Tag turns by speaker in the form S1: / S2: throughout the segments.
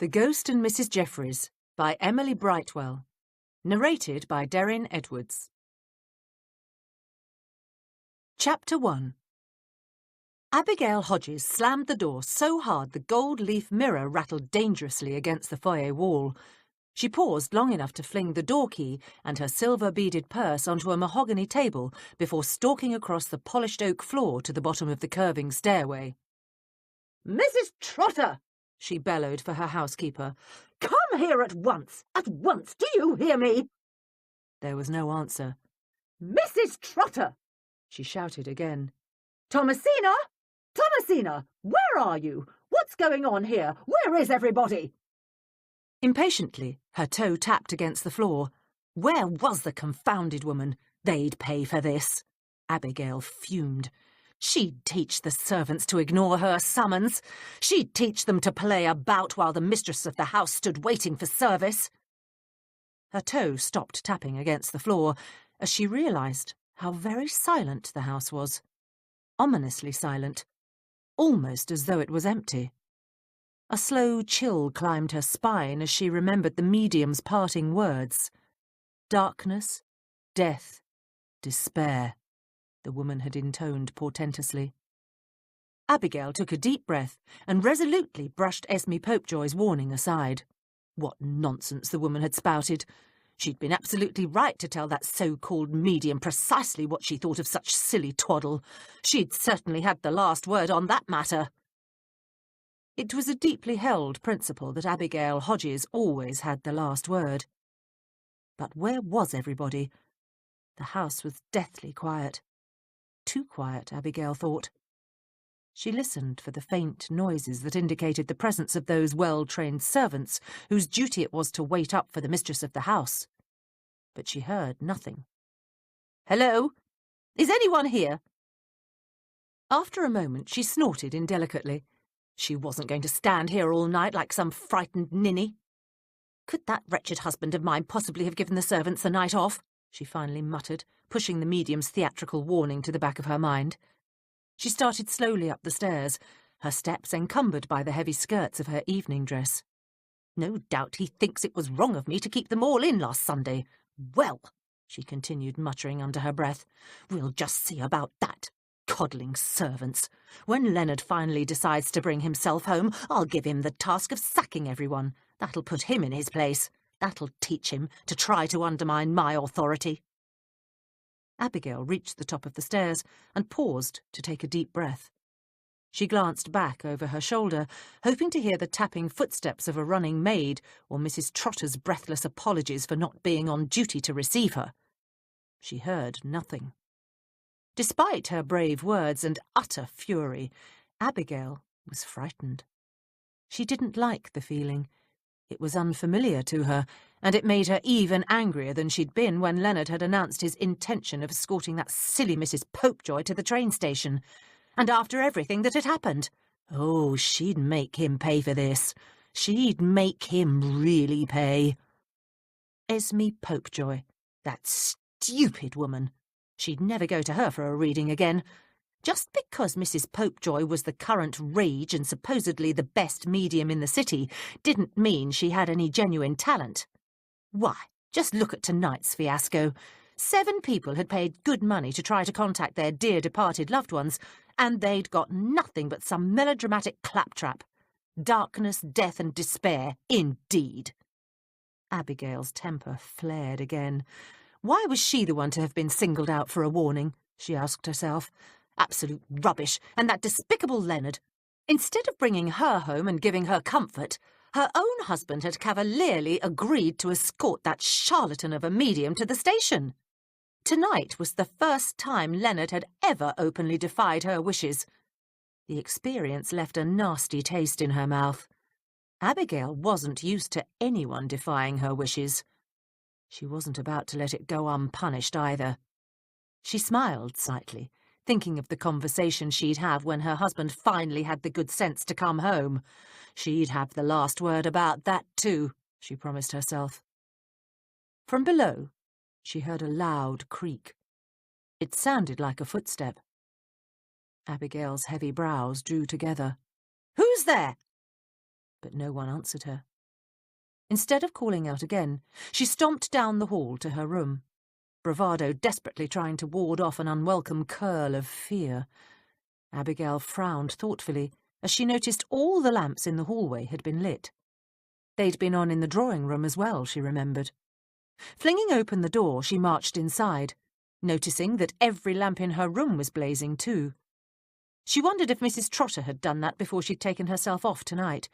S1: The Ghost and Mrs Jeffries by Emily Brightwell. Narrated by Deryn Edwards. Chapter 1. Abigail Hodges slammed the door so hard the gold-leaf mirror rattled dangerously against the foyer wall. She paused long enough to fling the door key and her silver-beaded purse onto a mahogany table before stalking across the polished oak floor to the bottom of the curving stairway.
S2: "Mrs. Trotter!"
S1: she bellowed for her housekeeper.
S2: "Come here at once! At once! Do you hear me?"
S1: There was no answer.
S2: "Mrs. Trotter!"
S1: she shouted again.
S2: "Thomasina! Thomasina! Where are you? What's going on here? Where is everybody?"
S1: Impatiently, her toe tapped against the floor. Where was the confounded woman? They'd pay for this. Abigail fumed. She'd teach the servants to ignore her summons. She'd teach them to play about while the mistress of the house stood waiting for service. Her toe stopped tapping against the floor as she realised how very silent the house was. Ominously silent, almost as though it was empty. A slow chill climbed her spine as she remembered the medium's parting words. Darkness, death, despair, the woman had intoned portentously. Abigail took a deep breath and resolutely brushed Esme Popejoy's warning aside. What nonsense the woman had spouted. She'd been absolutely right to tell that so-called medium precisely what she thought of such silly twaddle. She'd certainly had the last word on that matter. It was a deeply held principle that Abigail Hodges always had the last word. But where was everybody? The house was deathly quiet. Too quiet, Abigail thought. She listened for the faint noises that indicated the presence of those well-trained servants whose duty it was to wait up for the mistress of the house. But she heard nothing. "Hello? Is anyone here?" After a moment she snorted indelicately. She wasn't going to stand here all night like some frightened ninny. "Could that wretched husband of mine possibly have given the servants the night off?" she finally muttered, pushing the medium's theatrical warning to the back of her mind. She started slowly up the stairs, her steps encumbered by the heavy skirts of her evening dress. "No doubt he thinks it was wrong of me to keep them all in last Sunday. Well," she continued, muttering under her breath, "we'll just see about that. Coddling servants. When Leonard finally decides to bring himself home, I'll give him the task of sacking everyone. That'll put him in his place. That'll teach him to try to undermine my authority." Abigail reached the top of the stairs and paused to take a deep breath. She glanced back over her shoulder, hoping to hear the tapping footsteps of a running maid or Mrs. Trotter's breathless apologies for not being on duty to receive her. She heard nothing. Despite her brave words and utter fury, Abigail was frightened. She didn't like the feeling. It was unfamiliar to her, and it made her even angrier than she'd been when Leonard had announced his intention of escorting that silly Mrs. Popejoy to the train station. And after everything that had happened. Oh, she'd make him pay for this. She'd make him really pay. Esme Popejoy, that stupid woman. She'd never go to her for a reading again. Just because Mrs. Popejoy was the current rage and supposedly the best medium in the city didn't mean she had any genuine talent. Why, just look at tonight's fiasco. 7 people had paid good money to try to contact their dear departed loved ones, and they'd got nothing but some melodramatic claptrap. Darkness, death, and despair, indeed. Abigail's temper flared again. Why was she the one to have been singled out for a warning? She asked herself. Absolute rubbish, and that despicable Leonard. Instead of bringing her home and giving her comfort, her own husband had cavalierly agreed to escort that charlatan of a medium to the station. Tonight was the first time Leonard had ever openly defied her wishes. The experience left a nasty taste in her mouth. Abigail wasn't used to anyone defying her wishes. She wasn't about to let it go unpunished either. She smiled slightly, thinking of the conversation she'd have when her husband finally had the good sense to come home. She'd have the last word about that too, she promised herself. From below, she heard a loud creak. It sounded like a footstep. Abigail's heavy brows drew together. "Who's there?" But no one answered her. Instead of calling out again, she stomped down the hall to her room, bravado desperately trying to ward off an unwelcome curl of fear. Abigail frowned thoughtfully as she noticed all the lamps in the hallway had been lit. They'd been on in the drawing room as well, she remembered. Flinging open the door, she marched inside, noticing that every lamp in her room was blazing too. She wondered if Mrs. Trotter had done that before she'd taken herself off tonight.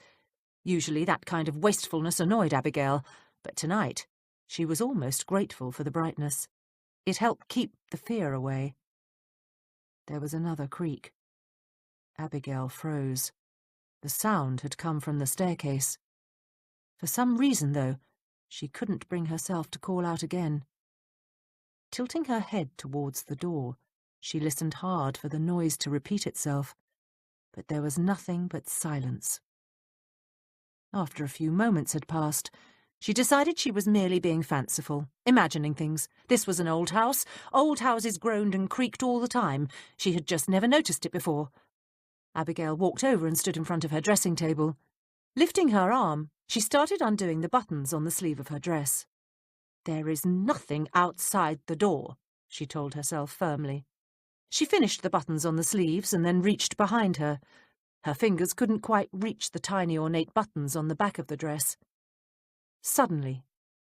S1: Usually that kind of wastefulness annoyed Abigail, but tonight she was almost grateful for the brightness. It helped keep the fear away. There was another creak. Abigail froze. The sound had come from the staircase. For some reason, though, she couldn't bring herself to call out again. Tilting her head towards the door, she listened hard for the noise to repeat itself, but there was nothing but silence. After a few moments had passed, she decided she was merely being fanciful, imagining things. This was an old house. Old houses groaned and creaked all the time. She had just never noticed it before. Abigail walked over and stood in front of her dressing table. Lifting her arm, she started undoing the buttons on the sleeve of her dress. "There is nothing outside the door," she told herself firmly. She finished the buttons on the sleeves and then reached behind her. Her fingers couldn't quite reach the tiny ornate buttons on the back of the dress. Suddenly,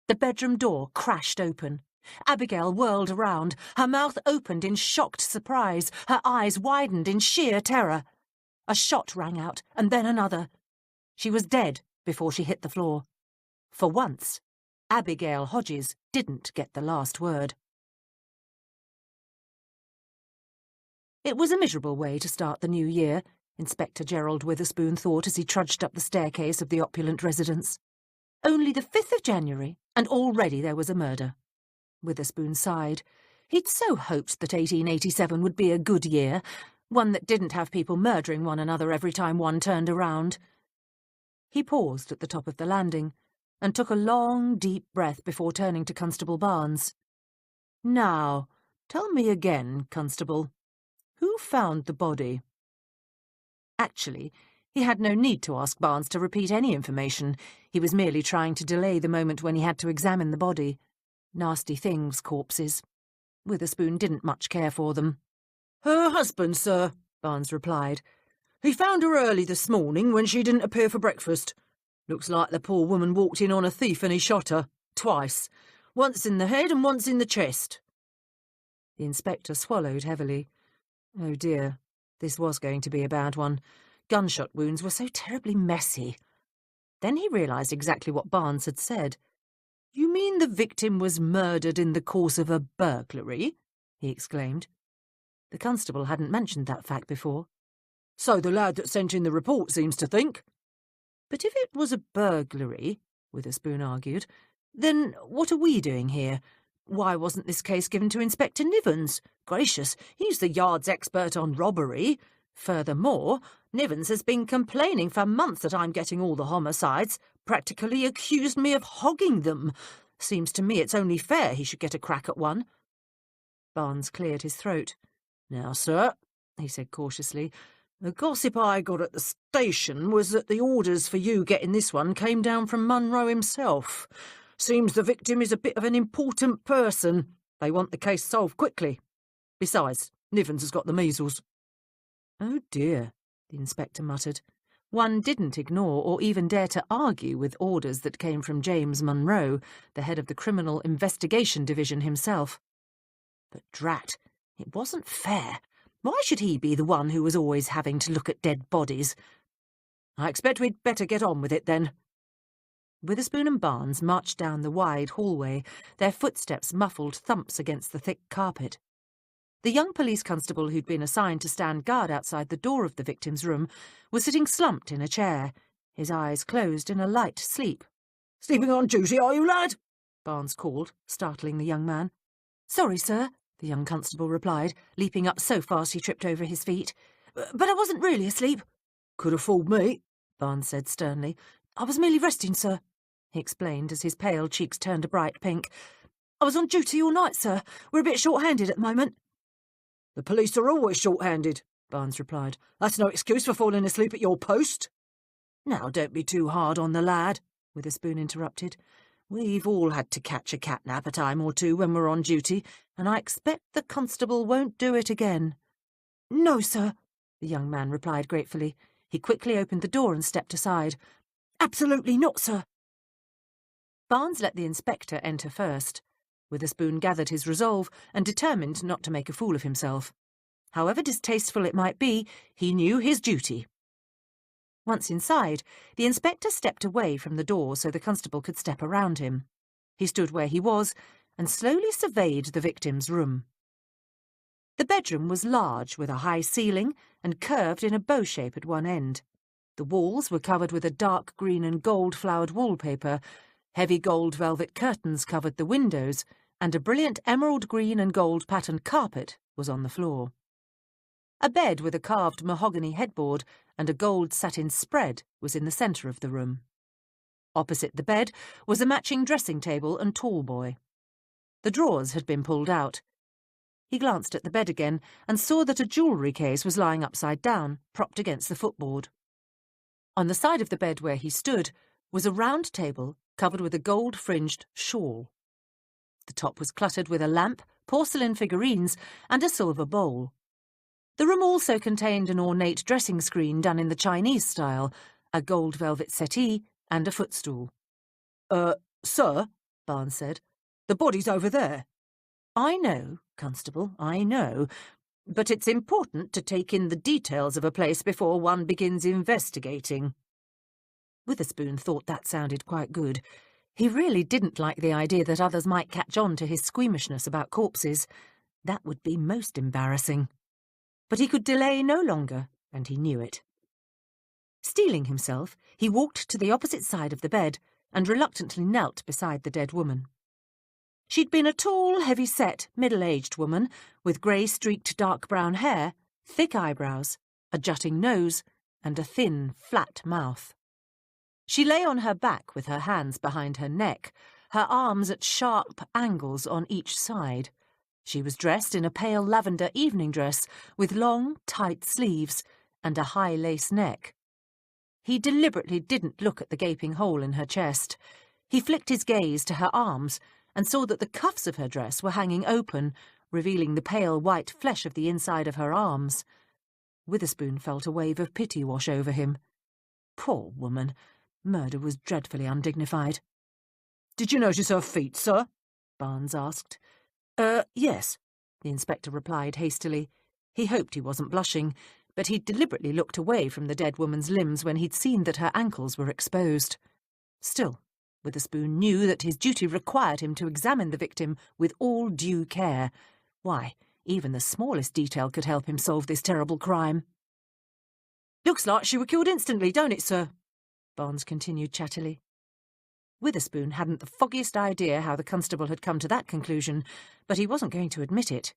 S1: the bedroom door crashed open. Abigail whirled around. Her mouth opened in shocked surprise. Her eyes widened in sheer terror. A shot rang out, and then another. She was dead before she hit the floor. For once, Abigail Hodges didn't get the last word. It was a miserable way to start the new year, Inspector Gerald Witherspoon thought as he trudged up the staircase of the opulent residence. Only the 5th of January, and already there was a murder. Witherspoon sighed. He'd so hoped that 1887 would be a good year, one that didn't have people murdering one another every time one turned around. He paused at the top of the landing and took a long, deep breath before turning to Constable Barnes. "Now, tell me again, Constable, who found the body?" Actually, he had no need to ask Barnes to repeat any information. He was merely trying to delay the moment when he had to examine the body. Nasty things, corpses. Witherspoon didn't much care for them. "Her husband, sir," Barnes replied. "He found her early this morning when she didn't appear for breakfast. Looks like the poor woman walked in on a thief and he shot her, twice. Once in the head and once in the chest." The inspector swallowed heavily. Oh dear, this was going to be a bad one. Gunshot wounds were so terribly messy. Then he realised exactly what Barnes had said. "You mean the victim was murdered in the course of a burglary?" he exclaimed. The constable hadn't mentioned that fact before. "So the lad that sent in the report seems to think." "But if it was a burglary," Witherspoon argued, "then what are we doing here? Why wasn't this case given to Inspector Nivens? Gracious, he's the Yard's expert on robbery. Furthermore, Nivens has been complaining for months that I'm getting all the homicides, practically accused me of hogging them. Seems to me it's only fair he should get a crack at one." Barnes cleared his throat. "Now, sir," he said cautiously, "the gossip I got at the station was that the orders for you getting this one came down from Munro himself. Seems the victim is a bit of an important person. They want the case solved quickly. Besides, Nivens has got the measles." "Oh dear," the inspector muttered. One didn't ignore or even dare to argue with orders that came from James Munro, the head of the Criminal Investigation Division himself. But drat, it wasn't fair. Why should he be the one who was always having to look at dead bodies? "I expect we'd better get on with it, then." Witherspoon and Barnes marched down the wide hallway, their footsteps muffled thumps against the thick carpet. The young police constable who'd been assigned to stand guard outside the door of the victim's room was sitting slumped in a chair, his eyes closed in a light sleep. "Sleeping on duty, are you, lad?" Barnes called, startling the young man. "Sorry, sir," the young constable replied, leaping up so fast he tripped over his feet. "But I wasn't really asleep." "Could have fooled me," Barnes said sternly. "I was merely resting, sir," he explained as his pale cheeks turned a bright pink. "I was on duty all night, sir. We're a bit short-handed at the moment." "The police are always short-handed," Barnes replied. "That's no excuse for falling asleep at your post." "Now, don't be too hard on the lad," Witherspoon interrupted. "We've all had to catch a catnap a time or two when we're on duty, and I expect the constable won't do it again." "No, sir," the young man replied gratefully. He quickly opened the door and stepped aside. "Absolutely not, sir." Barnes let the inspector enter first. Witherspoon gathered his resolve and determined not to make a fool of himself. However distasteful it might be, he knew his duty. Once inside, the inspector stepped away from the door so the constable could step around him. He stood where he was and slowly surveyed the victim's room. The bedroom was large, with a high ceiling and curved in a bow shape at one end. The walls were covered with a dark green and gold-flowered wallpaper. Heavy gold velvet curtains covered the windows, and a brilliant emerald green and gold patterned carpet was on the floor. A bed with a carved mahogany headboard and a gold satin spread was in the centre of the room. Opposite the bed was a matching dressing table and tallboy. The drawers had been pulled out. He glanced at the bed again and saw that a jewellery case was lying upside down, propped against the footboard. On the side of the bed where he stood was a round table covered with a gold-fringed shawl. The top was cluttered with a lamp, porcelain figurines, and a silver bowl. The room also contained an ornate dressing screen done in the Chinese style, a gold velvet settee, and a footstool.
S3: Sir," Barnes said, "the body's over there."
S1: "I know, Constable, I know, but it's important to take in the details of a place before one begins investigating." Witherspoon thought that sounded quite good. He really didn't like the idea that others might catch on to his squeamishness about corpses. That would be most embarrassing. But he could delay no longer, and he knew it. Steeling himself, he walked to the opposite side of the bed and reluctantly knelt beside the dead woman. She'd been a tall, heavy-set, middle-aged woman with grey-streaked dark brown hair, thick eyebrows, a jutting nose, and a thin, flat mouth. She lay on her back with her hands behind her neck, her arms at sharp angles on each side. She was dressed in a pale lavender evening dress with long, tight sleeves and a high lace neck. He deliberately didn't look at the gaping hole in her chest. He flicked his gaze to her arms and saw that the cuffs of her dress were hanging open, revealing the pale white flesh of the inside of her arms. Witherspoon felt a wave of pity wash over him. Poor woman. Murder was dreadfully undignified.
S3: "Did you notice her feet, sir?"
S1: Barnes asked.
S3: Yes,"
S1: the inspector replied hastily. He hoped he wasn't blushing, but he'd deliberately looked away from the dead woman's limbs when he'd seen that her ankles were exposed. Still, Witherspoon knew that his duty required him to examine the victim with all due care. Why, even the smallest detail could help him solve this terrible crime.
S3: "Looks like she were killed instantly, don't it, sir?"
S1: Barnes continued chattily. Witherspoon hadn't the foggiest idea how the constable had come to that conclusion, but he wasn't going to admit it.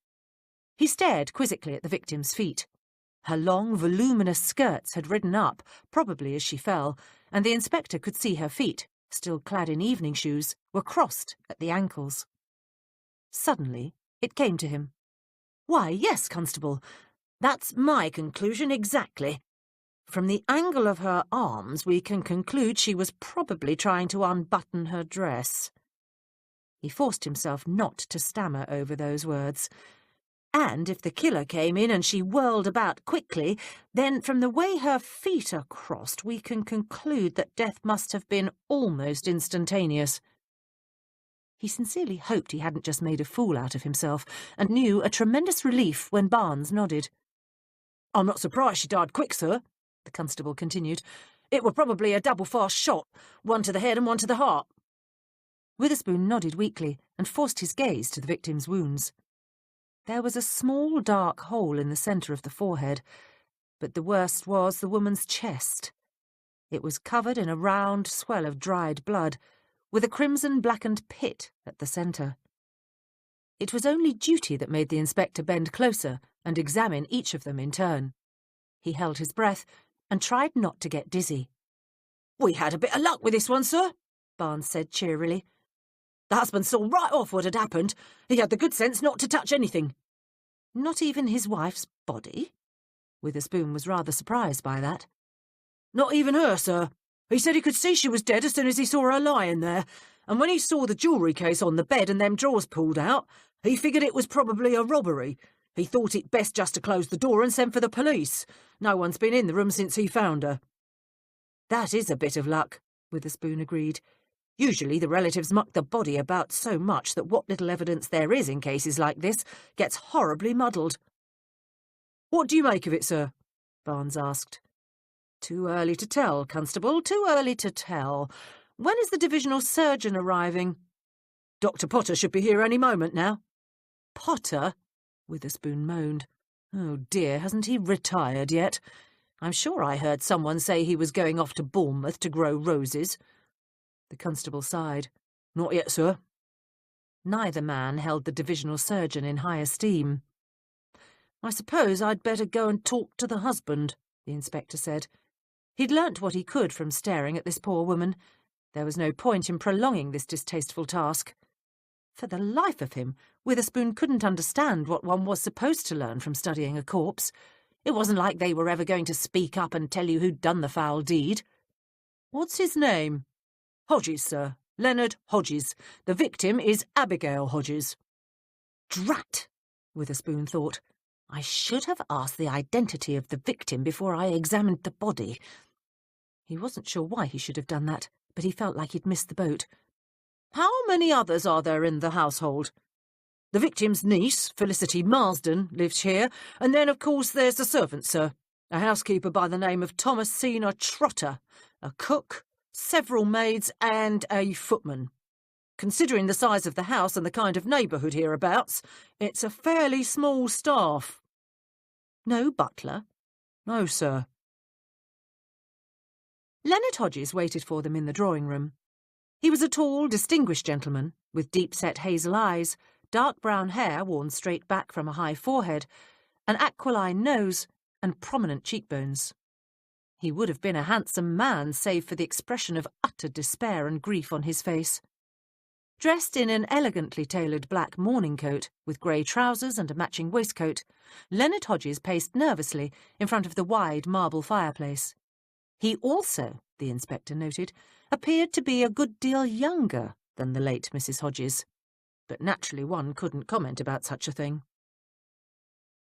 S1: He stared quizzically at the victim's feet. Her long, voluminous skirts had ridden up, probably as she fell, and the inspector could see her feet, still clad in evening shoes, were crossed at the ankles. Suddenly, it came to him. "Why, yes, Constable. That's my conclusion exactly. From the angle of her arms, we can conclude she was probably trying to unbutton her dress." He forced himself not to stammer over those words. "And if the killer came in and she whirled about quickly, then from the way her feet are crossed, we can conclude that death must have been almost instantaneous." He sincerely hoped he hadn't just made a fool out of himself, and knew a tremendous relief when Barnes nodded.
S3: "I'm not surprised she died quick, sir," the constable continued. "It were probably a double-fast shot, one to the head and one to the heart."
S1: Witherspoon nodded weakly and forced his gaze to the victim's wounds. There was a small dark hole in the centre of the forehead, but the worst was the woman's chest. It was covered in a round swell of dried blood, with a crimson-blackened pit at the centre. It was only duty that made the inspector bend closer and examine each of them in turn. He held his breath and tried not to get dizzy.
S3: "We had a bit of luck with this one, sir," Barnes said cheerily. "The husband saw right off what had happened. He had the good sense not to touch anything."
S1: "Not even his wife's body?" Witherspoon was rather surprised by that.
S3: "Not even her, sir. He said he could see she was dead as soon as he saw her lying there, and when he saw the jewellery case on the bed and them drawers pulled out, he figured it was probably a robbery. He thought it best just to close the door and send for the police. No one's been in the room since he found her." "That is a bit of luck," Witherspoon agreed. "Usually the relatives muck the body about so much that what little evidence there is in cases like this gets horribly muddled." "What do you make of it, sir?" Barnes asked. "Too early to tell, Constable, too early to tell. When is the divisional surgeon arriving?" "Dr. Potter should be here any moment now." "Potter?" Witherspoon moaned. "Oh dear, hasn't he retired yet? I'm sure I heard someone say he was going off to Bournemouth to grow roses." The constable sighed. "Not yet, sir." Neither man held the divisional surgeon in high esteem. "I suppose I'd better go and talk to the husband," the inspector said. He'd learnt what he could from staring at this poor woman. There was no point in prolonging this distasteful task. For the life of him, Witherspoon couldn't understand what one was supposed to learn from studying a corpse. It wasn't like they were ever going to speak up and tell you who'd done the foul deed. "What's his name?" "Hodges, sir. Leonard Hodges. The victim is Abigail Hodges." "Drat!" Witherspoon thought. "I should have asked the identity of the victim before I examined the body." He wasn't sure why he should have done that, but he felt like he'd missed the boat. "How many others are there in the household?" "The victim's niece, Felicity Marsden, lives here, and then, of course, there's the servant, sir. A housekeeper by the name of Thomasina Trotter, a cook, several maids, and a footman. Considering the size of the house and the kind of neighbourhood hereabouts, it's a fairly small staff." "No butler?" "No, sir." Leonard Hodges waited for them in the drawing-room. He was a tall, distinguished gentleman, with deep-set hazel eyes, dark brown hair worn straight back from a high forehead, an aquiline nose, and prominent cheekbones. He would have been a handsome man, save for the expression of utter despair and grief on his face. Dressed in an elegantly tailored black morning coat, with grey trousers and a matching waistcoat, Leonard Hodges paced nervously in front of the wide marble fireplace. He also, the inspector noted, appeared to be a good deal younger than the late Mrs. Hodges, but naturally one couldn't comment about such a thing.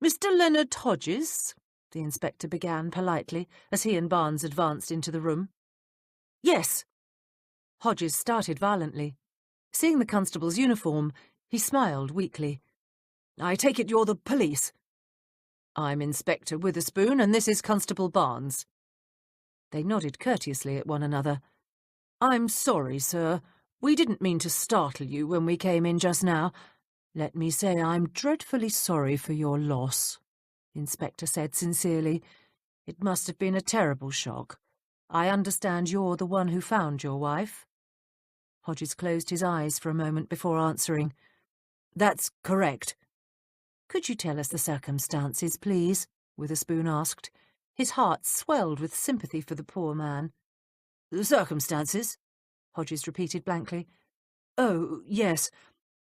S3: "Mr. Leonard Hodges," the inspector began politely as he and Barnes advanced into the room. "Yes." Hodges started violently. Seeing the constable's uniform, he smiled weakly. "I take it you're the police?" "I'm Inspector Witherspoon, and this is Constable Barnes." They nodded courteously at one another. "I'm sorry, sir. We didn't mean to startle you when we came in just now. Let me say I'm dreadfully sorry for your loss," the inspector said sincerely. "It must have been a terrible shock. I understand you're the one who found your wife?" Hodges closed his eyes for a moment before answering. "That's correct." "Could you tell us the circumstances, please?" Witherspoon asked. His heart swelled with sympathy for the poor man. "The circumstances?" Hodges repeated blankly. "Oh, yes.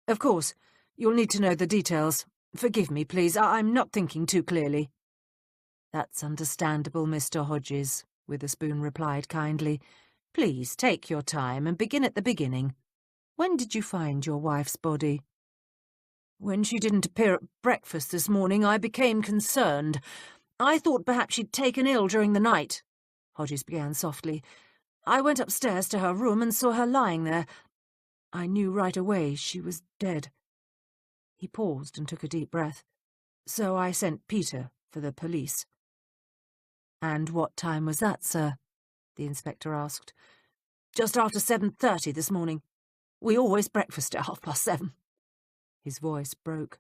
S3: Of course. You'll need to know the details. Forgive me, please. I'm not thinking too clearly." "That's understandable, Mr. Hodges," Witherspoon replied kindly. "Please take your time and begin at the beginning. When did you find your wife's body?" "When she didn't appear at breakfast this morning, I became concerned. I thought perhaps she'd taken ill during the night," Hodges began softly. "I went upstairs to her room and saw her lying there. I knew right away she was dead." He paused and took a deep breath. "So I sent Peter for the police." "And what time was that, sir?" the inspector asked. "Just after 7:30 this morning. We always breakfast at 7:30. His voice broke.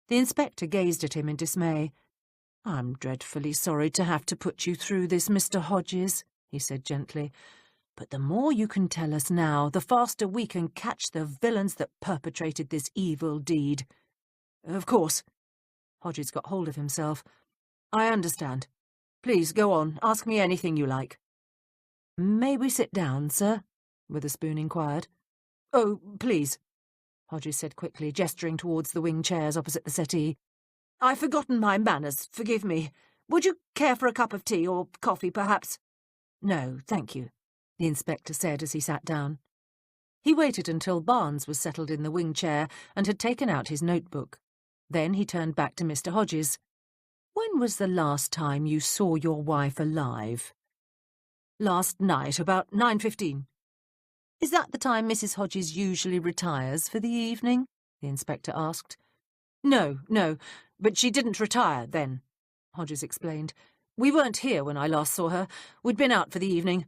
S3: The inspector gazed at him in dismay. "I'm dreadfully sorry to have to put you through this, Mr. Hodges," he said gently. "But the more you can tell us now, the faster we can catch the villains that perpetrated this evil deed." "Of course." Hodges got hold of himself. "I understand. Please go on. Ask me anything you like." "May we sit down, sir?" Witherspoon inquired. "Oh, please," Hodges said quickly, gesturing towards the wing chairs opposite the settee. "I've forgotten my manners. Forgive me. Would you care for a cup of tea or coffee, perhaps?" No, thank you, the inspector said as he sat down. He waited until Barnes was settled in the wing chair and had taken out his notebook. Then he turned back to Mr. Hodges. When was the last time you saw your wife alive? Last night, about 9:15. Is that the time Mrs. Hodges usually retires for the evening? The inspector asked. No, but she didn't retire then, Hodges explained. We weren't here when I last saw her. We'd been out for the evening.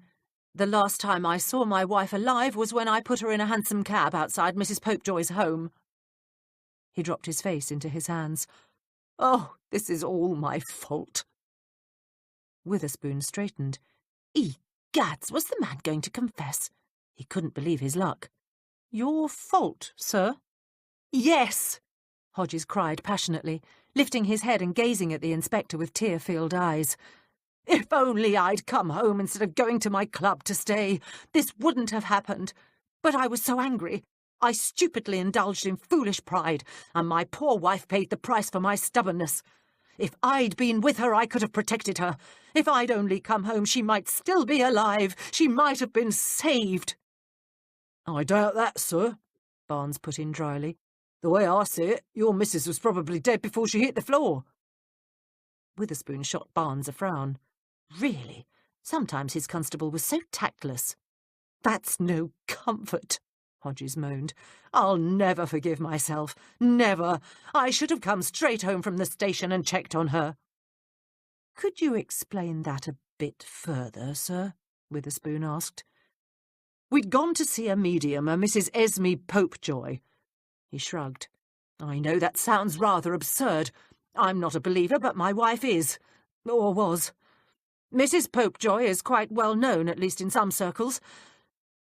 S3: The last time I saw my wife alive was when I put her in a hansom cab outside Mrs. Popejoy's home. He dropped his face into his hands. Oh, this is all my fault. Witherspoon straightened. Egads, was the man going to confess? He couldn't believe his luck. Your fault, sir? Yes, Hodges cried passionately, lifting his head and gazing at the inspector with tear-filled eyes. If only I'd come home instead of going to my club to stay, this wouldn't have happened. But I was so angry. I stupidly indulged in foolish pride, and my poor wife paid the price for my stubbornness. If I'd been with her, I could have protected her. If I'd only come home, she might still be alive. She might have been saved. I doubt that, sir, Barnes put in dryly. The way I see it, your missus was probably dead before she hit the floor. Witherspoon shot Barnes a frown. Really, sometimes his constable was so tactless. That's no comfort, Hodges moaned. I'll never forgive myself. Never. I should have come straight home from the station and checked on her. Could you explain that a bit further, sir? Witherspoon asked. We'd gone to see a medium, a Mrs. Esme Popejoy. He shrugged. I know that sounds rather absurd. I'm not a believer, but my wife is. Or was. Mrs. Popejoy is quite well known, at least in some circles.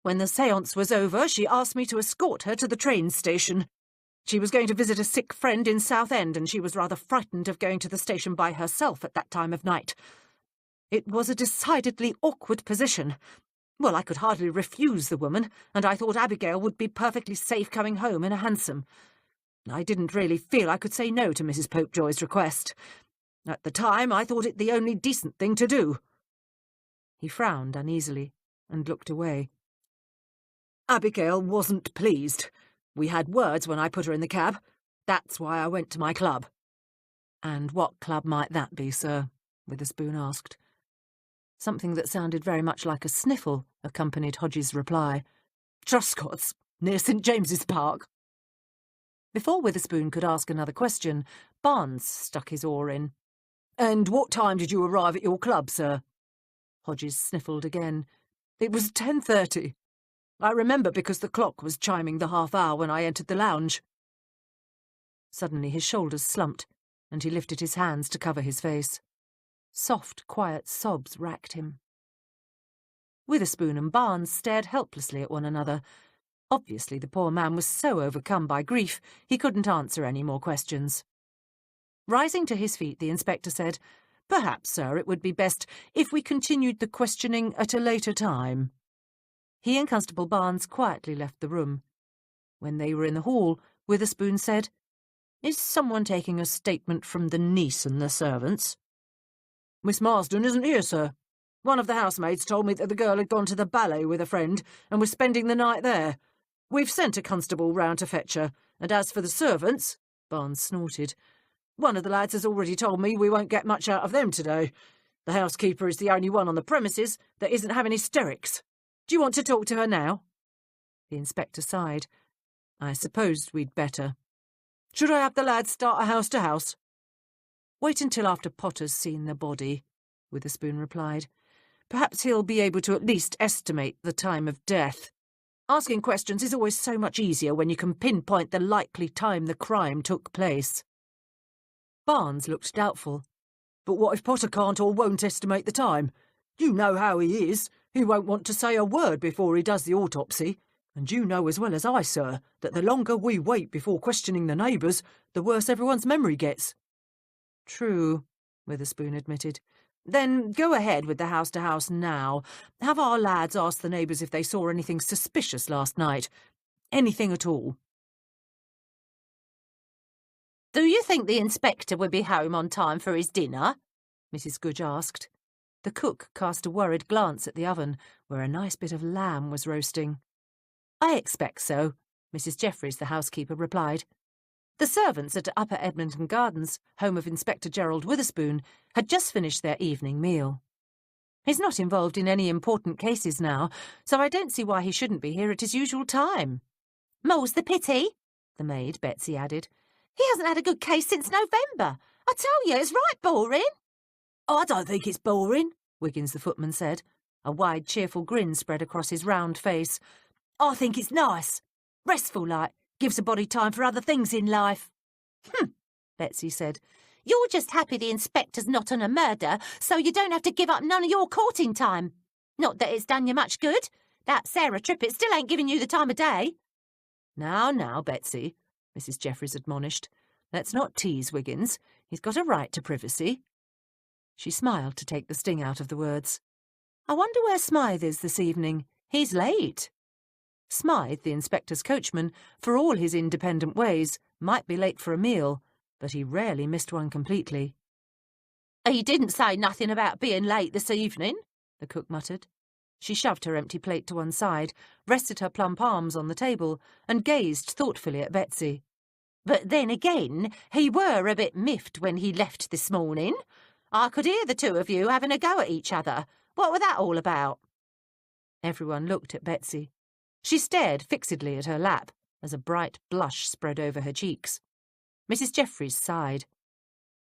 S3: When the séance was over, she asked me to escort her to the train station. She was going to visit a sick friend in Southend, and she was rather frightened of going to the station by herself at that time of night. It was a decidedly awkward position. Well, I could hardly refuse the woman, and I thought Abigail would be perfectly safe coming home in a hansom. I didn't really feel I could say no to Mrs. Popejoy's request. At the time, I thought it the only decent thing to do. He frowned uneasily and looked away. Abigail wasn't pleased. We had words when I put her in the cab. That's why I went to my club. And what club might that be, sir? Witherspoon asked. Something that sounded very much like a sniffle accompanied Hodges' reply. Truscott's, near St. James's Park. Before Witherspoon could ask another question, Barnes stuck his oar in. And what time did you arrive at your club, sir? Hodges sniffled again. It was 10:30. I remember because the clock was chiming the half-hour when I entered the lounge. Suddenly his shoulders slumped, and he lifted his hands to cover his face. Soft, quiet sobs racked him. Witherspoon and Barnes stared helplessly at one another. Obviously the poor man was so overcome by grief he couldn't answer any more questions. Rising to his feet, the inspector said, Perhaps, sir, it would be best if we continued the questioning at a later time. He and Constable Barnes quietly left the room. When they were in the hall, Witherspoon said, Is someone taking a statement from the niece and the servants? Miss Marsden isn't here, sir. One of the housemaids told me that the girl had gone to the ballet with a friend and was spending the night there. We've sent a constable round to fetch her, and as for the servants, Barnes snorted, one of the lads has already told me we won't get much out of them today. The housekeeper is the only one on the premises that isn't having hysterics. Do you want to talk to her now? The inspector sighed. I supposed we'd better. Should I have the lads start a house-to-house? Wait until after Potter's seen the body, Witherspoon replied. Perhaps he'll be able to at least estimate the time of death. Asking questions is always so much easier when you can pinpoint the likely time the crime took place. Barnes looked doubtful. But what if Potter can't or won't estimate the time? You know how he is. He won't want to say a word before he does the autopsy. And you know as well as I, sir, that the longer we wait before questioning the neighbours, the worse everyone's memory gets. True, Witherspoon admitted. Then go ahead with the house-to-house now. Have our lads ask the neighbours if they saw anything suspicious last night. Anything at all. Do you think the inspector would be home on time for his dinner? Mrs. Goodge asked. The cook cast a worried glance at the oven, where a nice bit of lamb was roasting. "I expect so," Mrs Jeffries, the housekeeper, replied. The servants at Upper Edmonton Gardens, home of Inspector Gerald Witherspoon, had just finished their evening meal. "He's not involved in any important cases now, so I don't see why he shouldn't be here at his usual time."
S1: "More's the pity," the maid, Betsy, added. "He hasn't had a good case since November. I tell you, it's right boring."
S2: "I don't think it's boring,"
S3: Wiggins the footman said. A wide, cheerful grin spread across his round face.
S2: "I think it's nice. Restful like. Gives a body time for other things in life."
S3: Betsy said.
S1: "You're just happy the inspector's not on a murder, so you don't have to give up none of your courting time. Not that it's done you much good. That Sarah Trippett still ain't giving you the time of day."
S3: Now, Betsy," Mrs Jeffries admonished. "Let's not tease Wiggins. He's got a right to privacy." She smiled to take the sting out of the words. "I wonder where Smythe is this evening. He's late." Smythe, the inspector's coachman, for all his independent ways, might be late for a meal, but he rarely missed one completely.
S1: "He didn't say nothing about being late this evening,"
S3: the cook muttered. She shoved her empty plate to one side, rested her plump arms on the table, and gazed thoughtfully at Betsy.
S1: "But then again, he were a bit miffed when he left this morning. I could hear the two of you having a go at each other. What were that all about?"
S3: Everyone looked at Betsy. She stared fixedly at her lap as a bright blush spread over her cheeks. Mrs Jeffries sighed.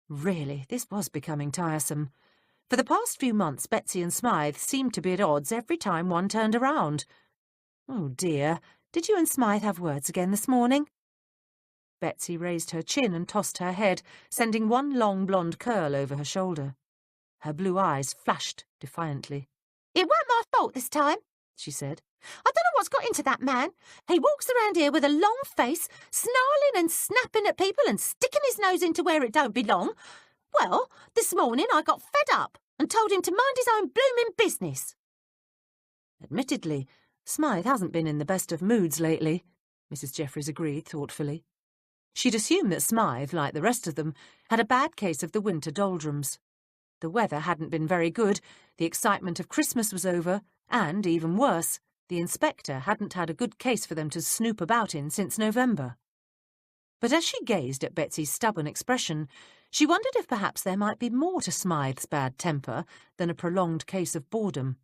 S3: Really, this was becoming tiresome. For the past few months, Betsy and Smythe seemed to be at odds every time one turned around. "Oh dear, did you and Smythe have words again this morning?" Betsy raised her chin and tossed her head, sending one long blonde curl over her shoulder. Her blue eyes flashed defiantly.
S1: "It weren't my fault this time," she said. "I don't know what's got into that man. He walks around here with a long face, snarling and snapping at people and sticking his nose into where it don't belong. Well, this morning I got fed up and told him to mind his own blooming business."
S3: "Admittedly, Smythe hasn't been in the best of moods lately," Mrs Jeffries agreed thoughtfully. She'd assumed that Smythe, like the rest of them, had a bad case of the winter doldrums. The weather hadn't been very good, the excitement of Christmas was over, and, even worse, the inspector hadn't had a good case for them to snoop about in since November. But as she gazed at Betsy's stubborn expression, she wondered if perhaps there might be more to Smythe's bad temper than a prolonged case of boredom.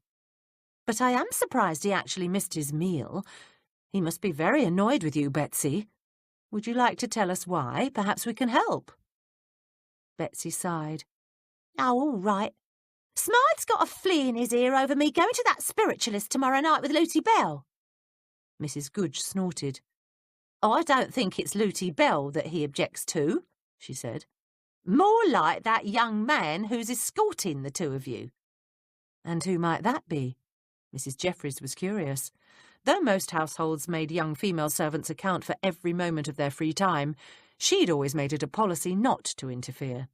S3: "But I am surprised he actually missed his meal. He must be very annoyed with you, Betsy. Would you like to tell us why? Perhaps we can help." Betsy sighed.
S1: "Oh, all right. Smythe's got a flea in his ear over me going to that spiritualist tomorrow night with Lucy Bell."
S3: Mrs Goodge snorted.
S1: "I don't think it's Lucy Bell that he objects to," she said. "More like that young man who's escorting the two of you."
S3: "And who might that be?" Mrs Jeffries was curious. Though most households made young female servants account for every moment of their free time, she'd always made it a policy not to interfere.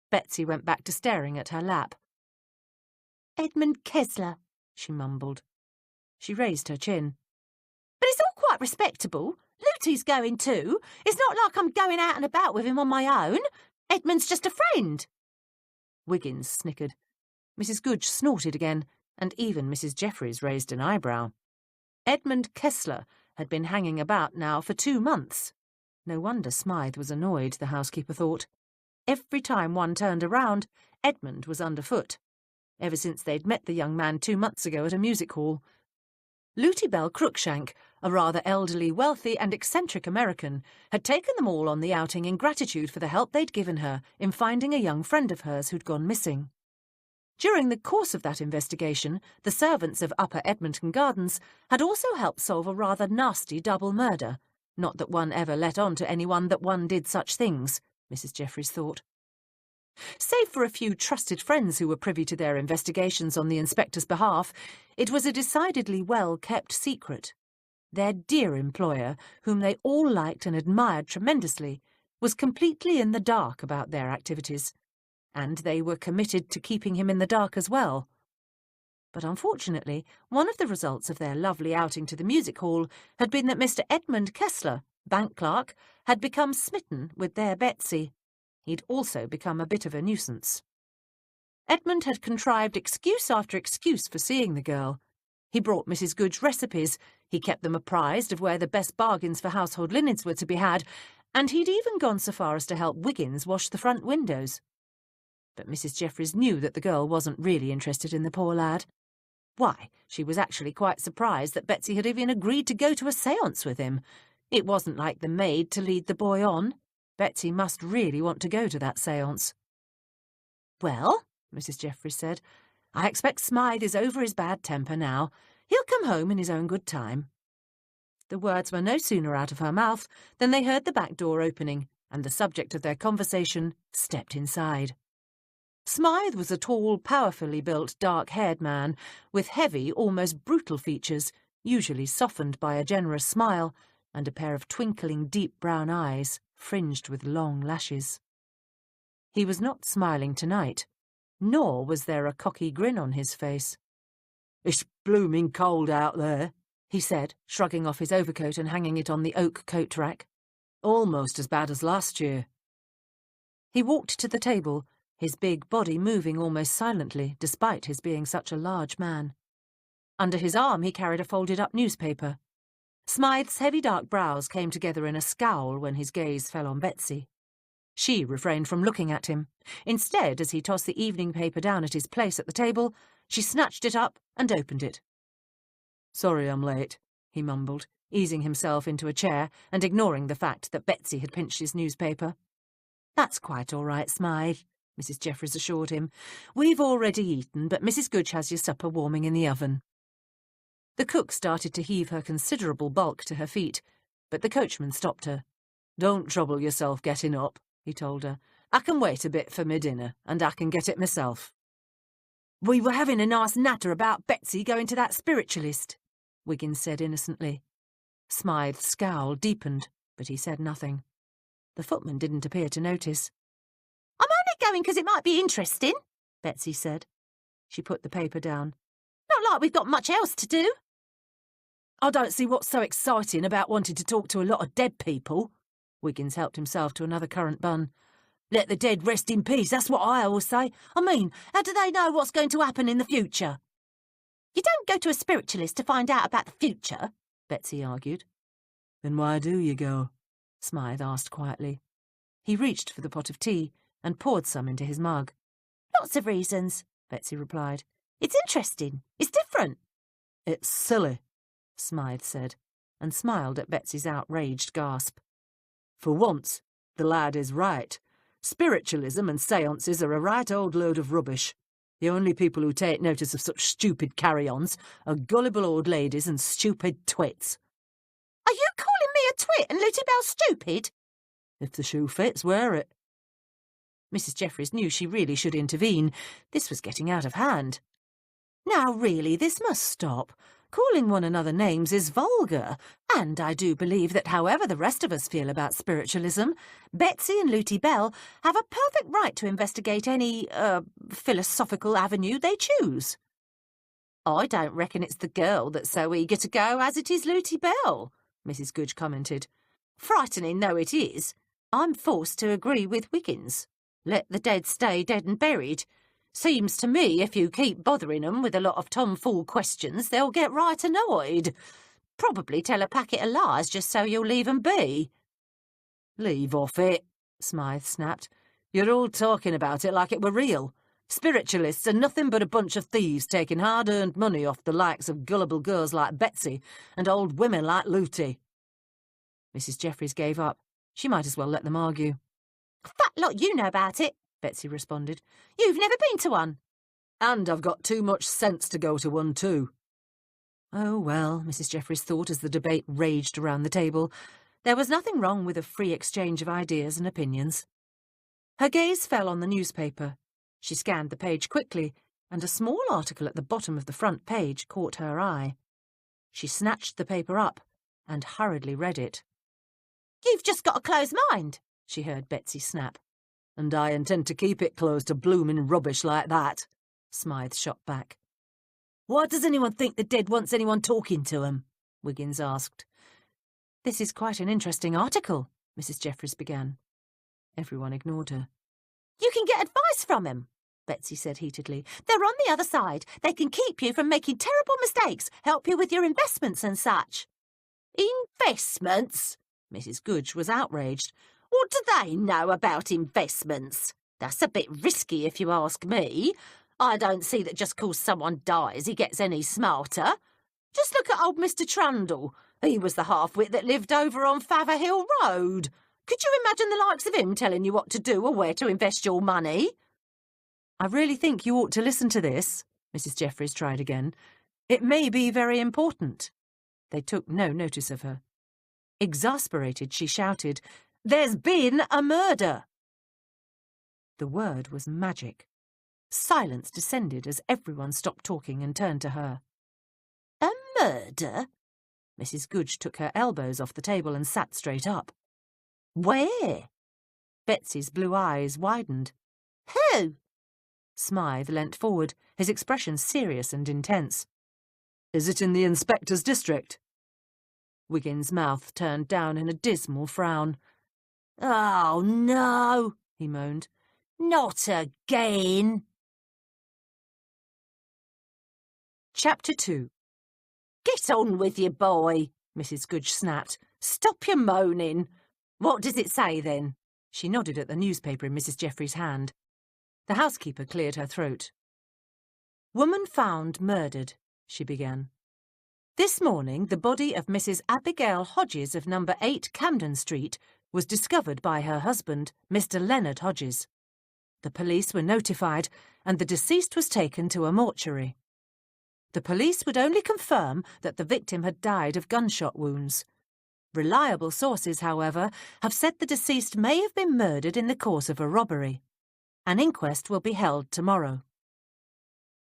S3: Betsy went back to staring at her lap.
S1: "Edmund Kessler," she mumbled.
S3: She raised her chin.
S1: "But it's all quite respectable. Luty's going too. It's not like I'm going out and about with him on my own. Edmund's just a friend."
S3: Wiggins snickered. Mrs Goodge snorted again, and even Mrs Jeffries raised an eyebrow. Edmund Kessler had been hanging about now for 2 months. No wonder Smythe was annoyed, the housekeeper thought. Every time one turned around, Edmund was underfoot. Ever since they'd met the young man 2 months ago at a music hall. Luty Bell Cruikshank, a rather elderly, wealthy and eccentric American, had taken them all on the outing in gratitude for the help they'd given her in finding a young friend of hers who'd gone missing. During the course of that investigation, the servants of Upper Edmonton Gardens had also helped solve a rather nasty double murder. Not that one ever let on to anyone that one did such things, Mrs Jeffries thought. Save for a few trusted friends who were privy to their investigations on the inspector's behalf, it was a decidedly well-kept secret. Their dear employer, whom they all liked and admired tremendously, was completely in the dark about their activities, and they were committed to keeping him in the dark as well. But unfortunately, one of the results of their lovely outing to the music hall had been that Mr. Edmund Kessler, bank clerk, had become smitten with their Betsy. He'd also become a bit of a nuisance. Edmund had contrived excuse after excuse for seeing the girl. He brought Mrs. Goodge recipes, he kept them apprised of where the best bargains for household linens were to be had, and he'd even gone so far as to help Wiggins wash the front windows. But Mrs. Jeffries knew that the girl wasn't really interested in the poor lad. Why, she was actually quite surprised that Betsy had even agreed to go to a séance with him. It wasn't like the maid to lead the boy on. Betsy must really want to go to that séance. "Well," Mrs. Jeffries said, "I expect Smythe is over his bad temper now. He'll come home in his own good time." The words were no sooner out of her mouth than they heard the back door opening, and the subject of their conversation stepped inside. Smythe was a tall, powerfully built, dark-haired man, with heavy, almost brutal features, usually softened by a generous smile, and a pair of twinkling, deep brown eyes, fringed with long lashes. He was not smiling tonight, nor was there a cocky grin on his face. "It's blooming cold out there," he said, shrugging off his overcoat and hanging it on the oak coat rack. "Almost as bad as last year." He walked to the table, his big body moving almost silently, despite his being such a large man. Under his arm he carried a folded-up newspaper. Smythe's heavy dark brows came together in a scowl when his gaze fell on Betsy. She refrained from looking at him. Instead, as he tossed the evening paper down at his place at the table, she snatched it up and opened it. "Sorry I'm late," he mumbled, easing himself into a chair and ignoring the fact that Betsy had pinched his newspaper. "That's quite all right, Smythe," Mrs. Jeffries assured him. "We've already eaten, but Mrs. Goodge has your supper warming in the oven." The cook started to heave her considerable bulk to her feet, but the coachman stopped her. "Don't trouble yourself getting up," he told her. "I can wait a bit for me dinner, and I can get it myself." "We were having a nice natter about Betsy going to that spiritualist," Wiggins said innocently. Smythe's scowl deepened, but he said nothing. The footman didn't appear to notice. "I'm only going because it might be interesting," Betsy said. She put the paper down. "Not like we've got much else to do." "I don't see what's so exciting about wanting to talk to a lot of dead people." Wiggins helped himself to another currant bun. "Let the dead rest in peace, that's what I always say. I mean, how do they know what's going to happen in the future?" "You don't go to a spiritualist to find out about the future," Betsy argued. "Then why do you go?" Smythe asked quietly. He reached for the pot of tea and poured some into his mug. "Lots of reasons," Betsy replied. "It's interesting. It's different." "It's silly," Smythe said, and smiled at Betsy's outraged gasp. "For once, the lad is right. Spiritualism and séances are a right old load of rubbish. The only people who take notice of such stupid carry-ons are gullible old ladies and stupid twits." "Are you calling me a twit and Lucy Bell stupid?" "If the shoe fits, wear it." Mrs. Jeffries knew she really should intervene. This was getting out of hand. "Now, really, this must stop. Calling one another names is vulgar, and I do believe that however the rest of us feel about spiritualism, Betsy and Lucy Bell have a perfect right to investigate any, philosophical avenue they choose." "I don't reckon it's the girl that's so eager to go as it is Lucy Bell," Mrs. Goodge commented. "Frightening though it is, I'm forced to agree with Wiggins. Let the dead stay dead and buried. Seems to me if you keep bothering 'em with a lot of tomfool questions, they'll get right annoyed. Probably tell a packet of lies just so you'll leave 'em be." "Leave off it," Smythe snapped. "You're all talking about it like it were real. Spiritualists are nothing but a bunch of thieves taking hard-earned money off the likes of gullible girls like Betsy and old women like Looty." Mrs. Jeffries gave up. She might as well let them argue. "Fat lot you know about it," Betsy responded. "You've never been to one." "And I've got too much sense to go to one too." Oh, well, Mrs. Jeffries thought as the debate raged around the table, there was nothing wrong with a free exchange of ideas and opinions. Her gaze fell on the newspaper. She scanned the page quickly, and a small article at the bottom of the front page caught her eye. She snatched the paper up and hurriedly read it. "You've just got a closed mind," she heard Betsy snap. "And I intend to keep it closed to bloomin' rubbish like that," Smythe shot back. "Why does anyone think the dead wants anyone talking to 'em?" Wiggins asked. "This is quite an interesting article," Mrs. Jeffries began. Everyone ignored her. "You can get advice from him,"
S1: Betsy said heatedly. They're on the other side. They can keep you from making terrible mistakes, help you with your investments and such. Investments? Mrs. Goodge was outraged. What do they know about investments? That's a bit risky if you ask me. I don't see that just 'cause someone dies he gets any smarter. Just look at old Mr. Trundle. He was the half-wit that lived over on Faverhill Road. Could you imagine the likes of him telling you what to do or where to invest your money?
S3: I really think you ought to listen to this, Mrs. Jeffries tried again. It may be very important. They took no notice of her. Exasperated, she shouted, "There's been a murder!" The word was magic. Silence descended as everyone stopped talking and turned to her.
S1: A murder?
S3: Mrs. Goodge took her elbows off the table and sat straight up.
S1: Where?
S3: Betsy's blue eyes widened.
S1: Who?
S3: Smythe leant forward, his expression serious and intense. Is it in the inspector's district? Wiggins' mouth turned down in a dismal frown.
S1: Oh, no, he moaned. Not again.
S3: Chapter 2.
S1: Get on with you, boy, Mrs. Goodge snapped. Stop your moaning. What does it say, then?
S3: She nodded at the newspaper in Mrs. Jeffries' hand. The housekeeper cleared her throat. Woman found murdered, she began. This morning, the body of Mrs. Abigail Hodges of No. 8 Camden Street was discovered by her husband, Mr. Leonard Hodges. The police were notified, and the deceased was taken to a mortuary. The police would only confirm that the victim had died of gunshot wounds. Reliable sources, however, have said the deceased may have been murdered in the course of a robbery. An inquest will be held tomorrow.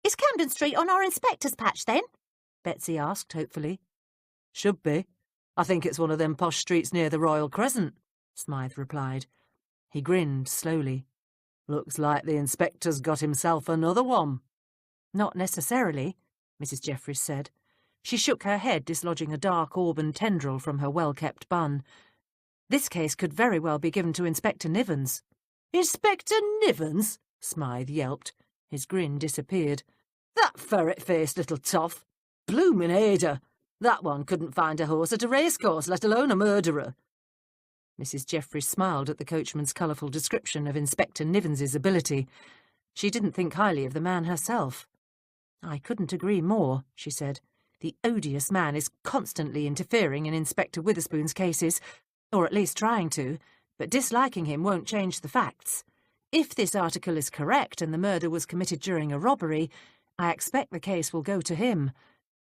S1: Is Camden Street on our inspector's patch, then?
S3: Betsy asked hopefully. Should be. I think it's one of them posh streets near the Royal Crescent, Smythe replied. He grinned slowly. Looks like the inspector's got himself another one. Not necessarily, Mrs. Jeffries said. She shook her head, dislodging a dark auburn tendril from her well-kept bun. This case could very well be given to Inspector Nivens. Inspector Nivens? Smythe yelped. His grin disappeared. That ferret-faced little toff. Bloomin' Ada! That one couldn't find a horse at a racecourse, let alone a murderer. Mrs. Jeffries smiled at the coachman's colourful description of Inspector Nivens's ability. She didn't think highly of the man herself. I couldn't agree more, she said. The odious man is constantly interfering in Inspector Witherspoon's cases, or at least trying to, but disliking him won't change the facts. If this article is correct and the murder was committed during a robbery, I expect the case will go to him.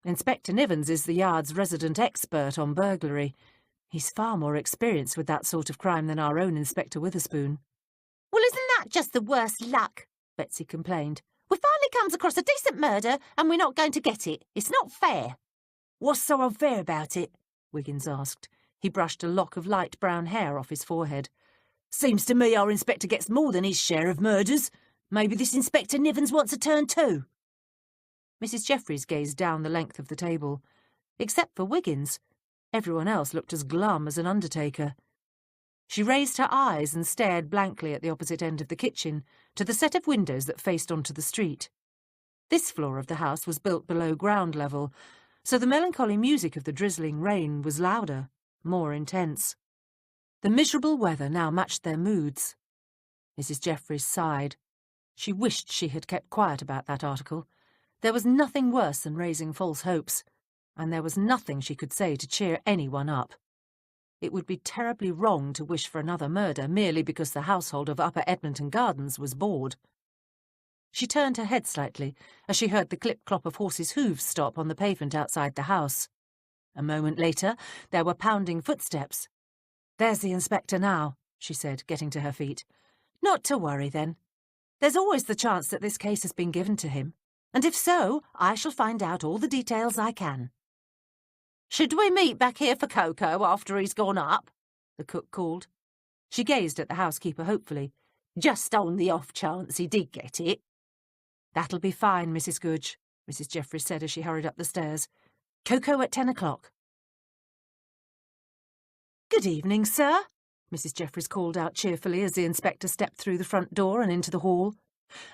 S3: Inspector Nivens is the Yard's resident expert on burglary. He's far more experienced with that sort of crime than our own Inspector Witherspoon.
S1: Well, isn't that just the worst luck? Betsy complained. We finally comes across a decent murder and we're not going to get it. It's not fair.
S3: What's so unfair about it? Wiggins asked. He brushed a lock of light brown hair off his forehead. Seems to me our inspector gets more than his share of murders. Maybe this Inspector Nivens wants a turn too. Mrs. Jeffries gazed down the length of the table. Except for Wiggins, everyone else looked as glum as an undertaker. She raised her eyes and stared blankly at the opposite end of the kitchen, to the set of windows that faced onto the street. This floor of the house was built below ground level, so the melancholy music of the drizzling rain was louder, more intense. The miserable weather now matched their moods. Mrs. Jeffries sighed. She wished she had kept quiet about that article. There was nothing worse than raising false hopes, and there was nothing she could say to cheer anyone up. It would be terribly wrong to wish for another murder merely because the household of Upper Edmonton Gardens was bored. She turned her head slightly as she heard the clip-clop of horses' hooves stop on the pavement outside the house. A moment later, there were pounding footsteps. There's the inspector now, she said, getting to her feet. Not to worry, then. There's always the chance that this case has been given to him, and if so, I shall find out all the details I can.
S1: Should we meet back here for cocoa after he's gone up? The cook called. She gazed at the housekeeper hopefully. Just on the off chance he did get it.
S3: That'll be fine, Mrs. Goodge, Mrs. Jeffries said as she hurried up the stairs. Cocoa at 10 o'clock. Good evening, sir, Mrs. Jeffries called out cheerfully as the inspector stepped through the front door and into the hall.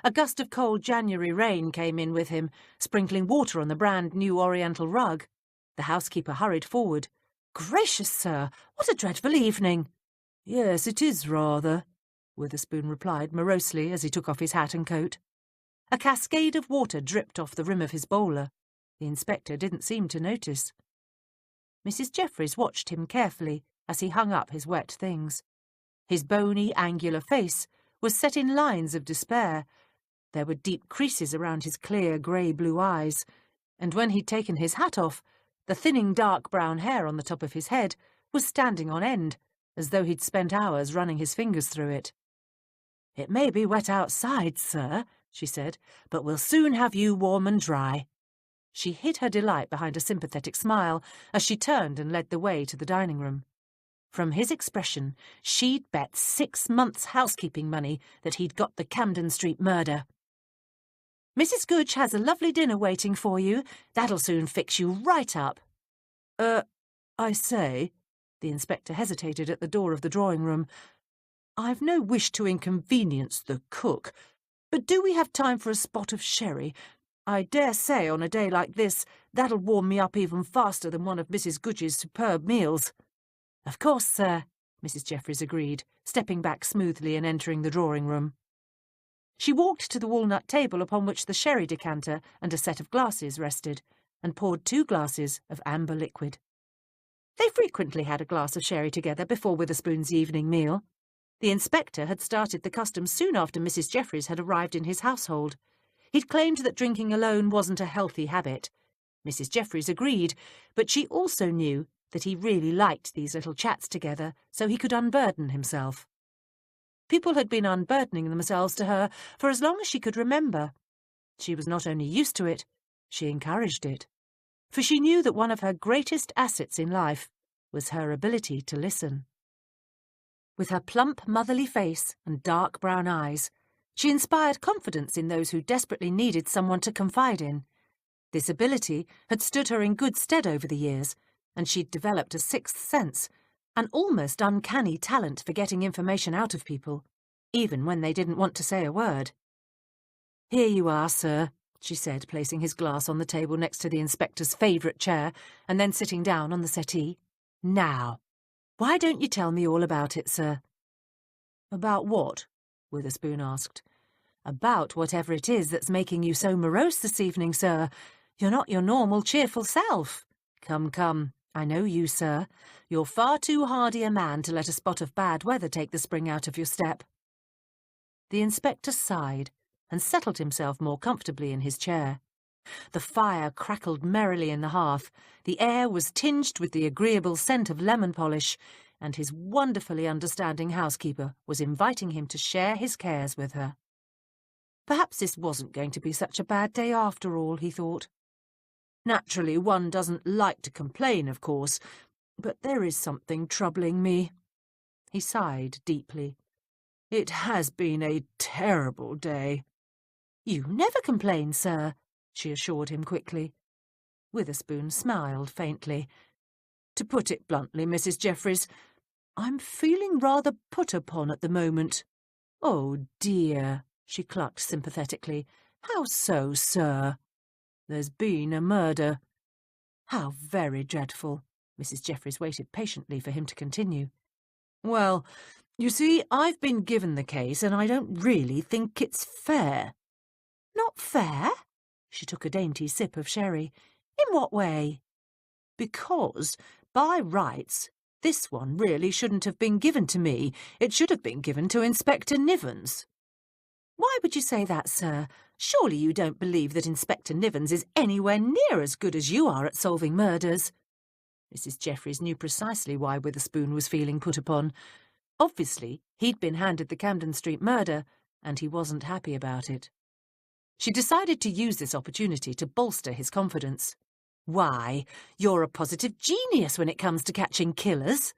S3: A gust of cold January rain came in with him, sprinkling water on the brand-new oriental rug. The housekeeper hurried forward. "Gracious, sir, what a dreadful evening!" "Yes, it is rather," Witherspoon replied morosely as he took off his hat and coat. A cascade of water dripped off the rim of his bowler. The inspector didn't seem to notice. Mrs Jeffries watched him carefully as he hung up his wet things. His bony, angular face was set in lines of despair. There were deep creases around his clear, grey-blue eyes, and when he'd taken his hat off, the thinning dark brown hair on the top of his head was standing on end, as though he'd spent hours running his fingers through it. "It may be wet outside, sir," she said, "but we'll soon have you warm and dry." She hid her delight behind a sympathetic smile as she turned and led the way to the dining room. From his expression, she'd bet 6 months' housekeeping money that he'd got the Camden Street murder. "Mrs Gooch has a lovely dinner waiting for you. That'll soon fix you right up." I say," the inspector hesitated at the door of the drawing-room, "I've no wish to inconvenience the cook, but do we have time for a spot of sherry? I dare say on a day like this that'll warm me up even faster than one of Mrs Gooch's superb meals." "Of course, sir," Mrs Jeffries agreed, stepping back smoothly and entering the drawing-room. She walked to the walnut table upon which the sherry decanter and a set of glasses rested, and poured 2 glasses of amber liquid. They frequently had a glass of sherry together before Witherspoon's evening meal. The inspector had started the custom soon after Mrs Jeffries had arrived in his household. He'd claimed that drinking alone wasn't a healthy habit. Mrs Jeffries agreed, but she also knew that he really liked these little chats together so he could unburden himself. People had been unburdening themselves to her for as long as she could remember. She was not only used to it, she encouraged it. For she knew that one of her greatest assets in life was her ability to listen. With her plump, motherly face and dark brown eyes, she inspired confidence in those who desperately needed someone to confide in. This ability had stood her in good stead over the years, and she'd developed a 6th sense, an almost uncanny talent for getting information out of people, even when they didn't want to say a word. "Here you are, sir," she said, placing his glass on the table next to the inspector's favourite chair, and then sitting down on the settee. "Now, why don't you tell me all about it, sir?" "About what?" Witherspoon asked. "About whatever it is that's making you so morose this evening, sir. You're not your normal cheerful self. Come, come, I know you, sir. You're far too hardy a man to let a spot of bad weather take the spring out of your step." The inspector sighed and settled himself more comfortably in his chair. The fire crackled merrily in the hearth, the air was tinged with the agreeable scent of lemon polish, and his wonderfully understanding housekeeper was inviting him to share his cares with her. Perhaps this wasn't going to be such a bad day after all, he thought. Naturally, one doesn't like to complain, of course, but there is something troubling me. He sighed deeply. It has been a terrible day. "You never complain, sir," she assured him quickly. Witherspoon smiled faintly. "To put it bluntly, Mrs Jeffries, I'm feeling rather put upon at the moment." "Oh, dear," she clucked sympathetically. "How so, sir?" "There's been a murder." "How very dreadful." Mrs Jeffries waited patiently for him to continue. "Well, you see, I've been given the case, and I don't really think it's fair." "Not fair?" She took a dainty sip of sherry. "In what way?" "Because, by rights, this one really shouldn't have been given to me. It should have been given to Inspector Nivens." "Why would you say that, sir? Surely you don't believe that Inspector Nivens is anywhere near as good as you are at solving murders?" Mrs Jeffries knew precisely why Witherspoon was feeling put upon. Obviously, he'd been handed the Camden Street murder, and he wasn't happy about it. She decided to use this opportunity to bolster his confidence. "Why, you're a positive genius when it comes to catching killers."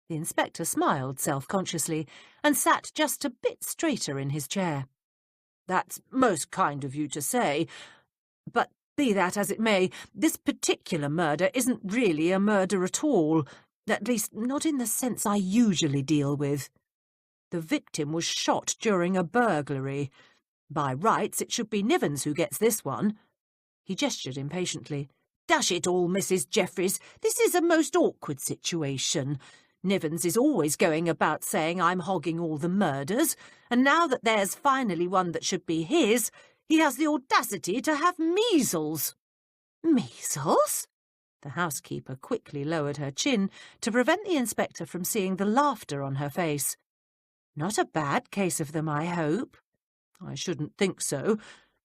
S3: The inspector smiled self-consciously and sat just a bit straighter in his chair. "That's most kind of you to say, but be that as it may, this particular murder isn't really a murder at all, at least not in the sense I usually deal with. The victim was shot during a burglary. By rights, it should be Nivens who gets this one. He gestured impatiently. Dash it all, Mrs. Jeffries, this is a most awkward situation. Nivens is always going about saying I'm hogging all the murders, and now that there's finally one that should be his, he has the audacity to have measles. Measles? The housekeeper quickly lowered her chin to prevent the inspector from seeing the laughter on her face. Not a bad case of them, I hope. I shouldn't think so,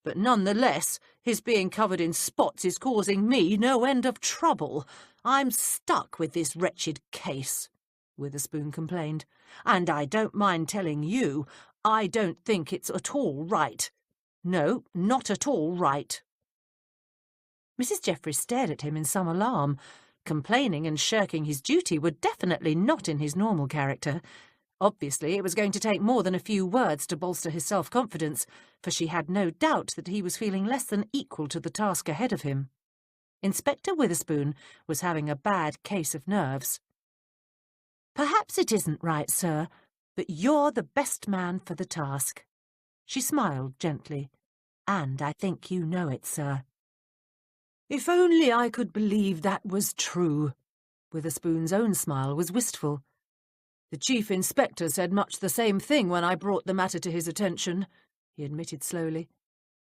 S3: but nonetheless, his being covered in spots is causing me no end of trouble. I'm stuck with this wretched case, Witherspoon complained, and I don't mind telling you, I don't think it's at all right. No, not at all right. Mrs. Jeffries stared at him in some alarm. Complaining and shirking his duty were definitely not in his normal character. Obviously, it was going to take more than a few words to bolster his self-confidence, for she had no doubt that he was feeling less than equal to the task ahead of him. Inspector Witherspoon was having a bad case of nerves. Perhaps it isn't right, sir, but you're the best man for the task. She smiled gently. And I think you know it, sir. If only I could believe that was true. Witherspoon's own smile was wistful. The chief inspector said much the same thing when I brought the matter to his attention, he admitted slowly.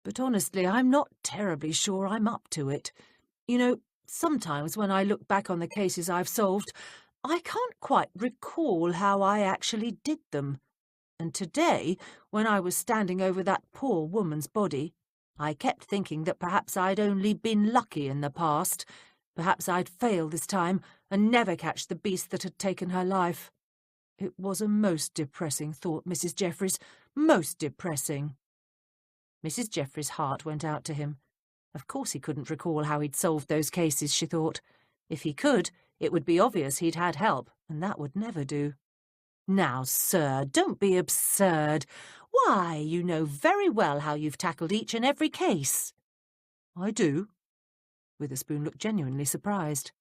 S3: But honestly, I'm not terribly sure I'm up to it. You know, sometimes when I look back on the cases I've solved, I can't quite recall how I actually did them. And today, when I was standing over that poor woman's body, I kept thinking that perhaps I'd only been lucky in the past. Perhaps I'd fail this time and never catch the beast that had taken her life. It was a most depressing thought, Mrs. Jeffries, most depressing. Mrs. Jeffries' heart went out to him. Of course he couldn't recall how he'd solved those cases, she thought. If he could, it would be obvious he'd had help, and that would never do. Now, sir, don't be absurd. Why, you know very well how you've tackled each and every case. I do. Witherspoon looked genuinely surprised.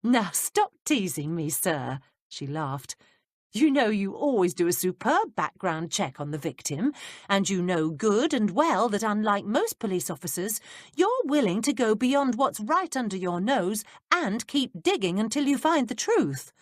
S3: Now, stop teasing me, sir, she laughed. You know you always do a superb background check on the victim, and you know good and well that unlike most police officers, you're willing to go beyond what's right under your nose and keep digging until you find the truth.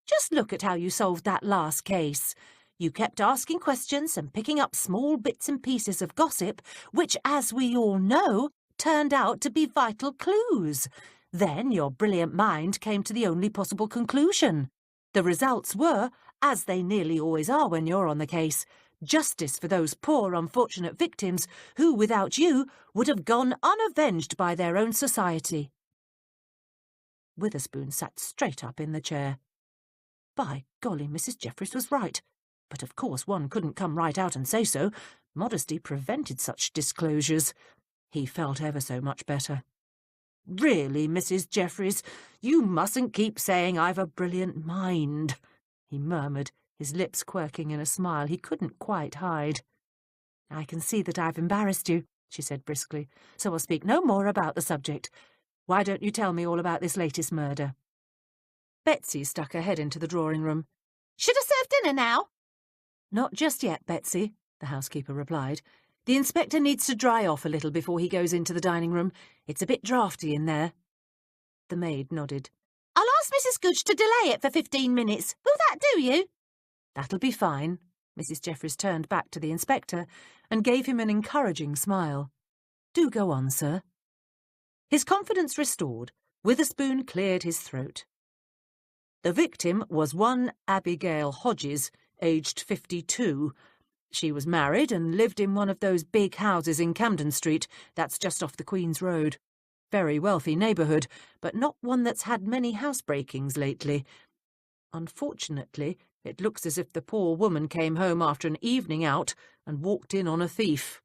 S3: Just look at how you solved that last case. You kept asking questions and picking up small bits and pieces of gossip, which, as we all know, turned out to be vital clues. Then your brilliant mind came to the only possible conclusion. The results were, as they nearly always are when you're on the case, justice for those poor unfortunate victims who, without you, would have gone unavenged by their own society. Witherspoon sat straight up in the chair. By golly, Mrs. Jeffries was right. But of course one couldn't come right out and say so. Modesty prevented such disclosures. He felt ever so much better. Really, Mrs. Jeffries, you mustn't keep saying I've a brilliant mind, he murmured, his lips quirking in a smile he couldn't quite hide. I can see that I've embarrassed you, she said briskly, so I'll speak no more about the subject. Why don't you tell me all about this latest murder? Betsy stuck her head into the drawing-room. Should I serve dinner now? Not just yet, Betsy, the housekeeper replied. The inspector needs to dry off a little before he goes into the dining-room. It's a bit draughty in there. The maid nodded. I'll ask Mrs. Gooch to delay it for 15 minutes. Will that do you? That'll be fine. Mrs. Jeffries turned back to the inspector and gave him an encouraging smile. Do go on, sir. His confidence restored, Witherspoon cleared his throat. The victim was one Abigail Hodges, aged 52. She was married and lived in one of those big houses in Camden Street, that's just off the Queen's Road. Very wealthy neighbourhood, but not one that's had many housebreakings lately. Unfortunately, it looks as if the poor woman came home after an evening out and walked in on a thief.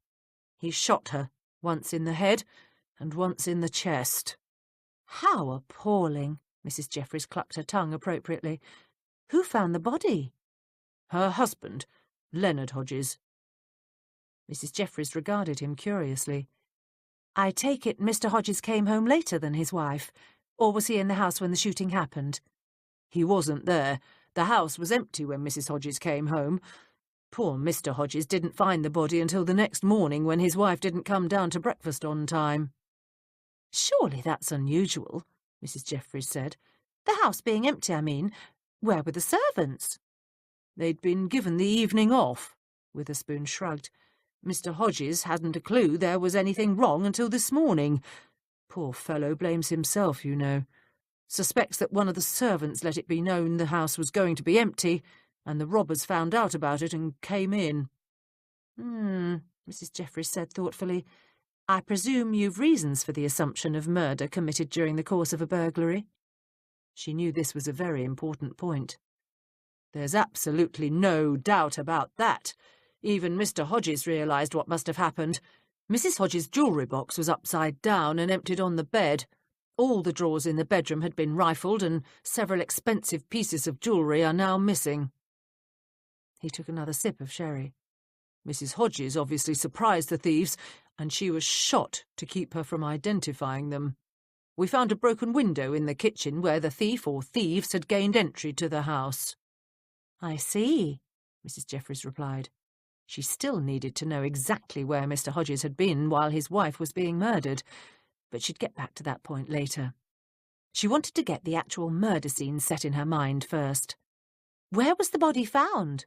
S3: He shot her, once in the head and once in the chest. How appalling! Mrs. Jeffries clucked her tongue appropriately. Who found the body? Her husband, Leonard Hodges. Mrs. Jeffries regarded him curiously. I take it Mr. Hodges came home later than his wife, or was he in the house when the shooting happened? He wasn't there. The house was empty when Mrs. Hodges came home. Poor Mr. Hodges didn't find the body until the next morning when his wife didn't come down to breakfast on time.
S1: Surely that's unusual, Mrs. Jeffries said. The house being empty, I mean. Where were the servants?
S3: They'd been given the evening off, Witherspoon shrugged. Mr. Hodges hadn't a clue there was anything wrong until this morning. Poor fellow blames himself, you know. Suspects that one of the servants let it be known the house was going to be empty, and the robbers found out about it and came in.
S1: Mrs. Jeffries said thoughtfully. I presume you've reasons for the assumption of murder committed during the course of a burglary?
S3: She knew this was a very important point. There's absolutely no doubt about that. Even Mr. Hodges realised what must have happened. Mrs. Hodges' jewellery box was upside down and emptied on the bed. All the drawers in the bedroom had been rifled, and several expensive pieces of jewellery are now missing. He took another sip of sherry. Mrs. Hodges obviously surprised the thieves, and she was shot to keep her from identifying them. We found a broken window in the kitchen where the thief or thieves had gained entry to the house.
S1: I see,
S3: Mrs. Jeffries replied. She still needed to know exactly where Mr. Hodges had been while his wife was being murdered, but she'd get back to that point later. She wanted to get the actual murder scene set in her mind first.
S1: Where was the body found?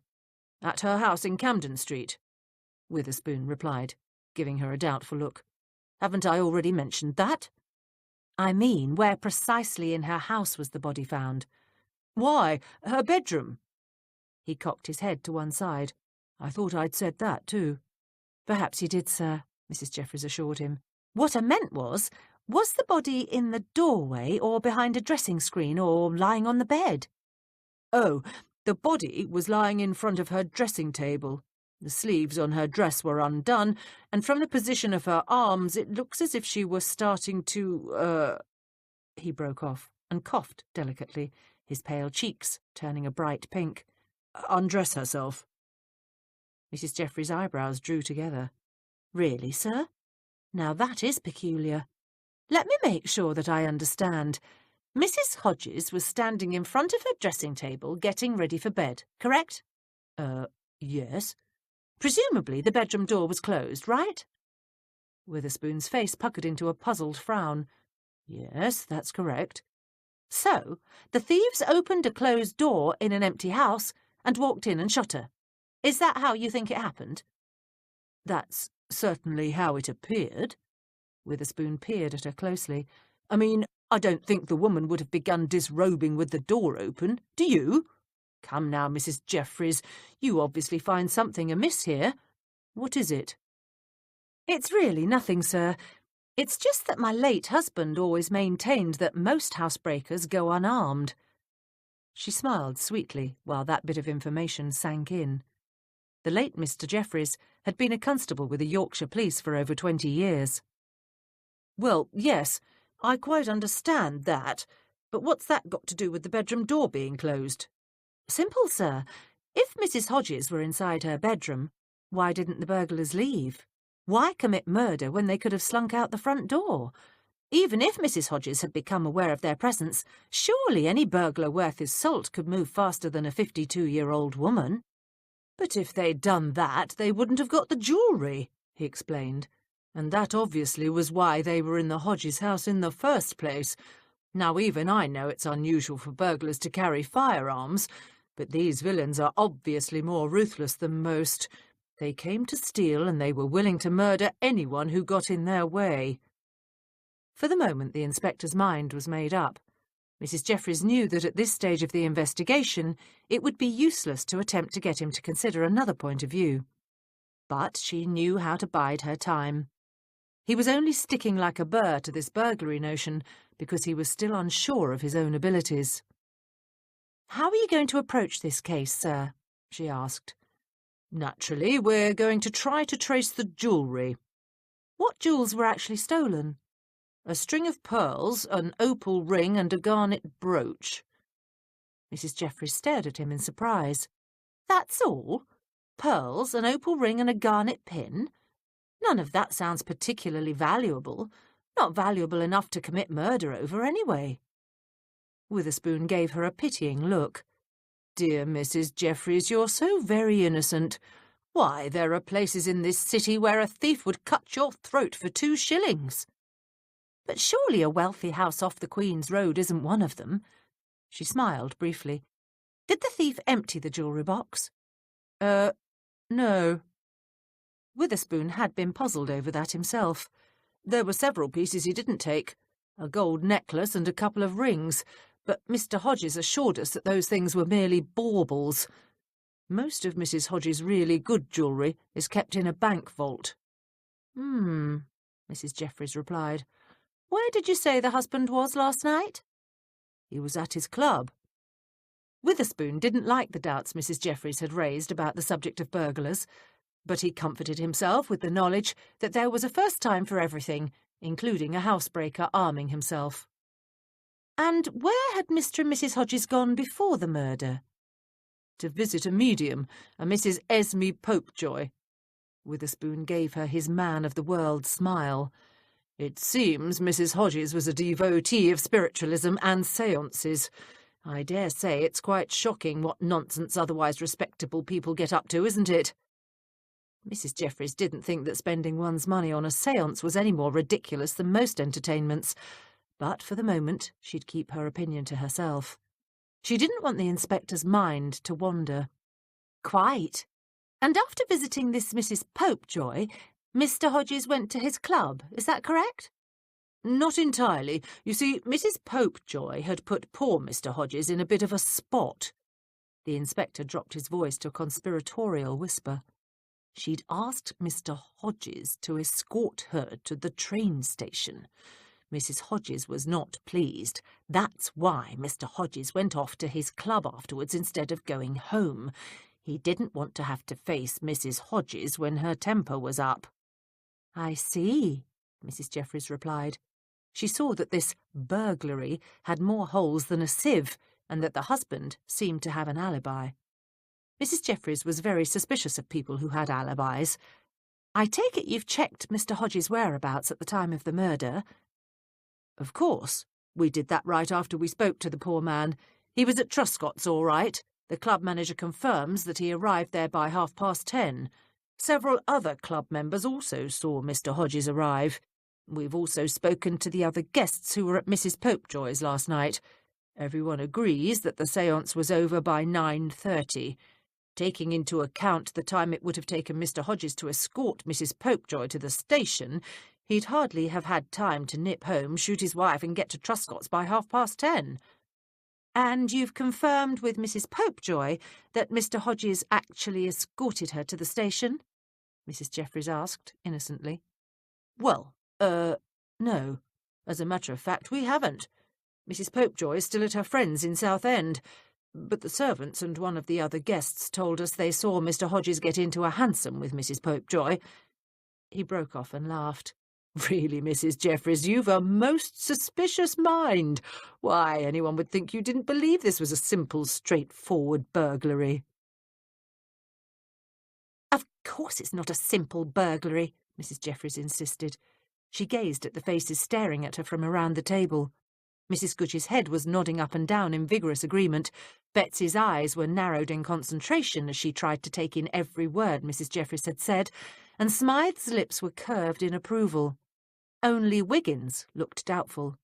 S3: At her house in Camden Street, Witherspoon replied, giving her a doubtful look. Haven't I already mentioned that?
S1: I mean, where precisely in her house was the body found?
S3: Why, her bedroom.
S1: He cocked his head to one side.
S3: I thought I'd said that, too.
S1: Perhaps you did, sir, Mrs. Jeffries assured him. What I meant was the body in the doorway or behind a dressing screen or lying on the bed?
S3: Oh, the body was lying in front of her dressing table. The sleeves on her dress were undone, and from the position of her arms it looks as if she were starting to, He broke off and coughed delicately, his pale cheeks turning a bright pink. Undress herself.
S1: Mrs. Jeffries' eyebrows drew together. Really, sir? Now that is peculiar. Let me make sure that I understand. Mrs. Hodges was standing in front of her dressing table getting ready for bed, correct?
S3: Yes.
S1: Presumably the bedroom door was closed, right?
S3: Witherspoon's face puckered into a puzzled frown. Yes, that's correct.
S1: So, the thieves opened a closed door in an empty house and walked in and shot her. Is that how you think it happened?
S3: That's certainly how it appeared. Witherspoon peered at her closely. I mean, I don't think the woman would have begun disrobing with the door open, do you? Come now, Mrs. Jeffries, you obviously find something amiss here. What is it?
S1: It's really nothing, sir. It's just that my late husband always maintained that most housebreakers go unarmed.
S3: She smiled sweetly while that bit of information sank in. The late Mr. Jeffries had been a constable with the Yorkshire Police for over 20 years. Well, yes, I quite understand that, but what's that got to do with the bedroom door being closed?
S1: Simple, sir. If Mrs. Hodges were inside her bedroom, why didn't the burglars leave? Why commit murder when they could have slunk out the front door? Even if Mrs. Hodges had become aware of their presence, surely any burglar worth his salt could move faster than a 52-year-old woman.
S3: But if they'd done that, they wouldn't have got the jewellery, he explained. And that obviously was why they were in the Hodges house in the first place. Now, even I know it's unusual for burglars to carry firearms, but these villains are obviously more ruthless than most. They came to steal, and they were willing to murder anyone who got in their way. For the moment, the inspector's mind was made up. Mrs. Jeffries knew that at this stage of the investigation it would be useless to attempt to get him to consider another point of view. But she knew how to bide her time. He was only sticking like a burr to this burglary notion because he was still unsure of his own abilities.
S1: "How are you going to approach this case, sir?" she asked.
S3: "Naturally, we're going to try to trace the jewellery."
S1: "What jewels were actually stolen?"
S3: "A string of pearls, an opal ring and a garnet brooch."
S1: Mrs. Jeffries stared at him in surprise. "That's all? Pearls, an opal ring and a garnet pin? None of that sounds particularly valuable. Not valuable enough to commit murder over, anyway."
S3: Witherspoon gave her a pitying look. dear Mrs. Jeffries, you're so very innocent. Why, there are places in this city where a thief would cut your throat for 2 shillings. But surely a wealthy house off the Queen's Road isn't one of them. She smiled briefly. Did the thief empty the jewellery box? No. Witherspoon had been puzzled over that himself. There were several pieces he didn't take, a gold necklace and a couple of rings, but Mr. Hodges assured us that those things were merely baubles. Most of Mrs. Hodges' really good jewellery is kept in a bank vault. Mrs. Jeffries replied. Where did you say the husband was last night? He was at his club. Witherspoon didn't like the doubts Mrs. Jeffries had raised about the subject of burglars, but he comforted himself with the knowledge that there was a first time for everything, including a housebreaker arming himself. And where had Mr. and Mrs. Hodges gone before the murder? To visit a medium, a Mrs. Esme Popejoy. Witherspoon gave her his man-of-the-world smile. It seems Mrs. Hodges was a devotee of spiritualism and séances. I dare say it's quite shocking what nonsense otherwise respectable people get up to, isn't it? Mrs. Jeffries didn't think that spending one's money on a séance was any more ridiculous than most entertainments, but for the moment she'd keep her opinion to herself. She didn't want the inspector's mind to wander. Quite. And after visiting this Mrs. Popejoy, Mr. Hodges went to his club, is that correct? Not entirely. You see, Mrs. Popejoy had put poor Mr. Hodges in a bit of a spot. The inspector dropped his voice to a conspiratorial whisper. She'd asked Mr. Hodges to escort her to the train station. Mrs. Hodges was not pleased. That's why Mr. Hodges went off to his club afterwards instead of going home. He didn't want to have to face Mrs. Hodges when her temper was up. I see, Mrs. Jeffries replied. She saw that this burglary had more holes than a sieve, and that the husband seemed to have an alibi. Mrs. Jeffries was very suspicious of people who had alibis. I take it you've checked Mr. Hodges' whereabouts at the time of the murder? Of course. We did that right after we spoke to the poor man. He was at Truscott's all right. The club manager confirms that he arrived there by 10:30. Several other club members also saw Mr. Hodges arrive. We've also spoken to the other guests who were at Mrs. Popejoy's last night. Everyone agrees that the séance was over by 9:30. Taking into account the time it would have taken Mr. Hodges to escort Mrs. Popejoy to the station, he'd hardly have had time to nip home, shoot his wife and get to Truscott's by 10:30. And you've confirmed with Mrs. Popejoy that Mr. Hodges actually escorted her to the station? Mrs. Jeffries asked, innocently. Well, no. As a matter of fact, we haven't. Mrs. Popejoy is still at her friend's in Southend, but the servants and one of the other guests told us they saw Mr. Hodges get into a hansom with Mrs. Popejoy. He broke off and laughed. Really, Mrs. Jeffries, you've a most suspicious mind. Why, anyone would think you didn't believe this was a simple, straightforward burglary. Of course it's not a simple burglary, Mrs. Jeffries insisted. She gazed at the faces staring at her from around the table. Mrs. Gooch's head was nodding up and down in vigorous agreement. Betsy's eyes were narrowed in concentration as she tried to take in every word Mrs. Jeffries had said, and Smythe's lips were curved in approval. Only Wiggins looked doubtful.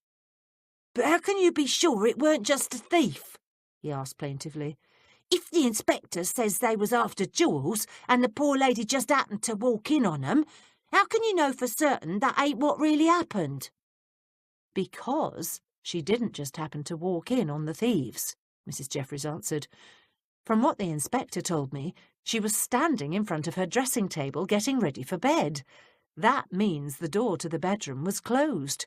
S3: "But how can you be sure it weren't just a thief?" he asked plaintively. "If the inspector says they was after jewels and the poor lady just happened to walk in on 'em, how can you know for certain that ain't what really happened?" "Because she didn't just happen to walk in on the thieves," Mrs. Jeffries answered. "From what the inspector told me, she was standing in front of her dressing table getting ready for bed. That means the door to the bedroom was closed.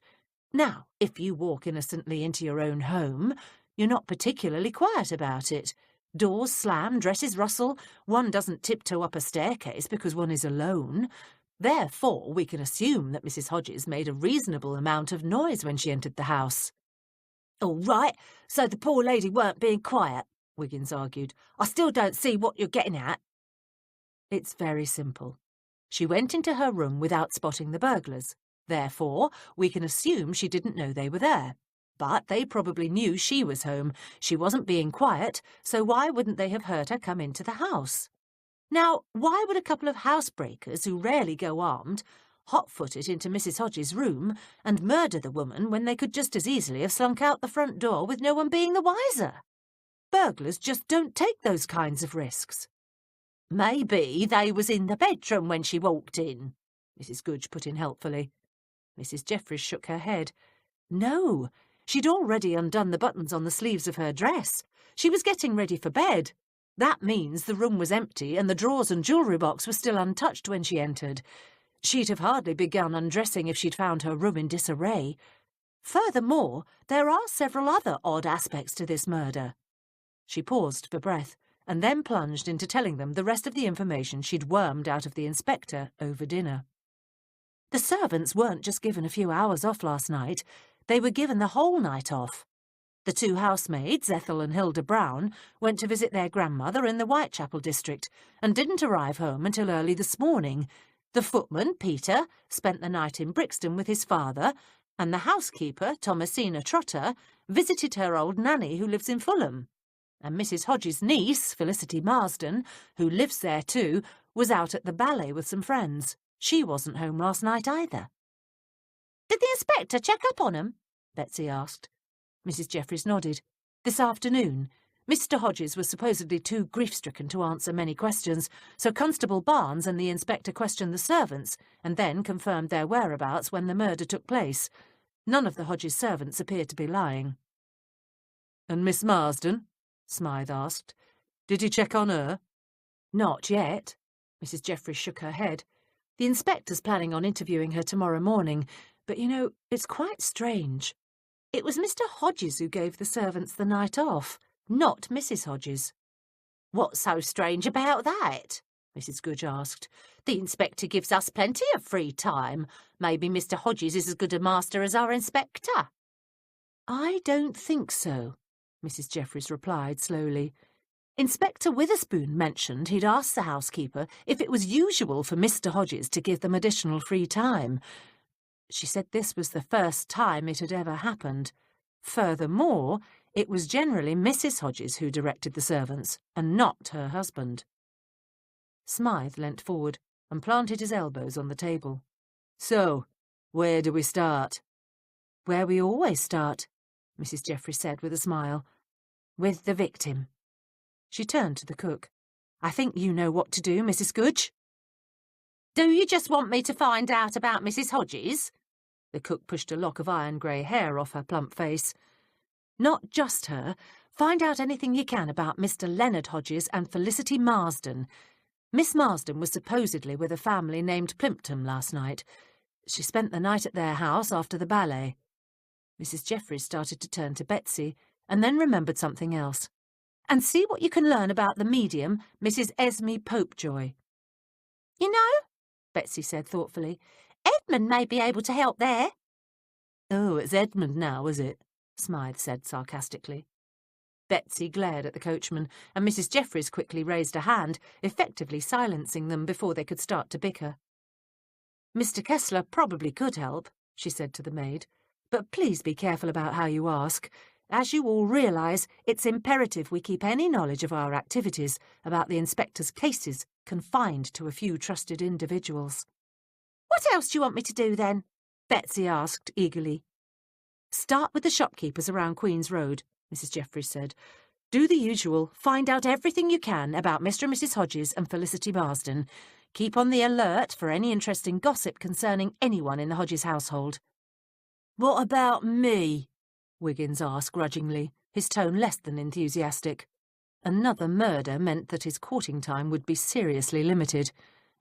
S3: Now, if you walk innocently into your own home, you're not particularly quiet about it. Doors slam, dresses rustle, one doesn't tiptoe up a staircase because one is alone. Therefore, we can assume that Mrs. Hodges made a reasonable amount of noise when she entered the house." "All right, so the poor lady weren't being quiet," Wiggins argued. "I still don't see what you're getting at." "It's very simple. She went into her room without spotting the burglars. Therefore, we can assume she didn't know they were there. But they probably knew she was home. She wasn't being quiet, so why wouldn't they have heard her come into the house? Now, why would a couple of housebreakers who rarely go armed hot-foot it into Mrs. Hodges' room and murder the woman when they could just as easily have slunk out the front door with no one being the wiser? Burglars just don't take those kinds of risks. Maybe they was in the bedroom when she walked in, Mrs. Goodge put in helpfully. Mrs. Jeffries shook her head. No, she'd already undone the buttons on the sleeves of her dress. She was getting ready for bed. That means the room was empty and the drawers and jewellery box were still untouched when she entered. She'd have hardly begun undressing if she'd found her room in disarray. Furthermore, there are several other odd aspects to this murder. She paused for breath and then plunged into telling them the rest of the information she'd wormed out of the inspector over dinner. The servants weren't just given a few hours off last night, they were given the whole night off. The two housemaids, Ethel and Hilda Brown, went to visit their grandmother in the Whitechapel district and didn't arrive home until early this morning. The footman, Peter, spent the night in Brixton with his father, and the housekeeper, Thomasina Trotter, visited her old nanny who lives in Fulham. And Mrs. Hodges' niece, Felicity Marsden, who lives there too, was out at the ballet with some friends. She wasn't home last night either. "Did the inspector check up on 'em?" Betsy asked. Mrs. Jeffries nodded. This afternoon, Mr. Hodges was supposedly too grief-stricken to answer many questions, so Constable Barnes and the inspector questioned the servants and then confirmed their whereabouts when the murder took place. None of the Hodges servants appeared to be lying. "And Miss Marsden?" Smythe asked. "Did he check on her?" "Not yet." Mrs. Jeffries shook her head. "The inspector's planning on interviewing her tomorrow morning, but, you know, it's quite strange. It was Mr. Hodges who gave the servants the night off, not Mrs. Hodges." "What's so strange about that?" Mrs. Goodge asked. "The inspector gives us plenty of free time. Maybe Mr. Hodges is as good a master as our inspector." "I don't think so," Mrs. Jeffries replied slowly. "Inspector Witherspoon mentioned he'd asked the housekeeper if it was usual for Mr. Hodges to give them additional free time. She said this was the first time it had ever happened. Furthermore, it was generally Mrs. Hodges who directed the servants, and not her husband." Smythe leant forward and planted his elbows on the table. "So, where do we start?" "Where we always start," Mrs. Jeffries said with a smile. "With the victim." She turned to the cook. "I think you know what to do, Mrs. Goodge." "Do you just want me to find out about Mrs. Hodges?" The cook pushed a lock of iron-grey hair off her plump face. "Not just her. Find out anything you can about Mr. Leonard Hodges and Felicity Marsden. Miss Marsden was supposedly with a family named Plimpton last night. She spent the night at their house after the ballet." Mrs. Jeffries started to turn to Betsy, and then remembered something else. "And see what you can learn about the medium, Mrs. Esme Popejoy." "You know," Betsy said thoughtfully, "Edmund may be able to help there." "Oh, it's Edmund now, is it?" Smythe said sarcastically. Betsy glared at the coachman, and Mrs. Jeffries quickly raised a hand, effectively silencing them before they could start to bicker. "Mr. Kessler probably could help," she said to the maid, "but please be careful about how you ask. As you all realise, it's imperative we keep any knowledge of our activities about the inspector's cases confined to a few trusted individuals." "What else do you want me to do, then?" Betsy asked eagerly. "Start with the shopkeepers around Queen's Road," Mrs. Jeffries said. "Do the usual. Find out everything you can about Mr. and Mrs. Hodges and Felicity Marsden. Keep on the alert for any interesting gossip concerning anyone in the Hodges household." "What about me?" Wiggins asked grudgingly, his tone less than enthusiastic. Another murder meant that his courting time would be seriously limited,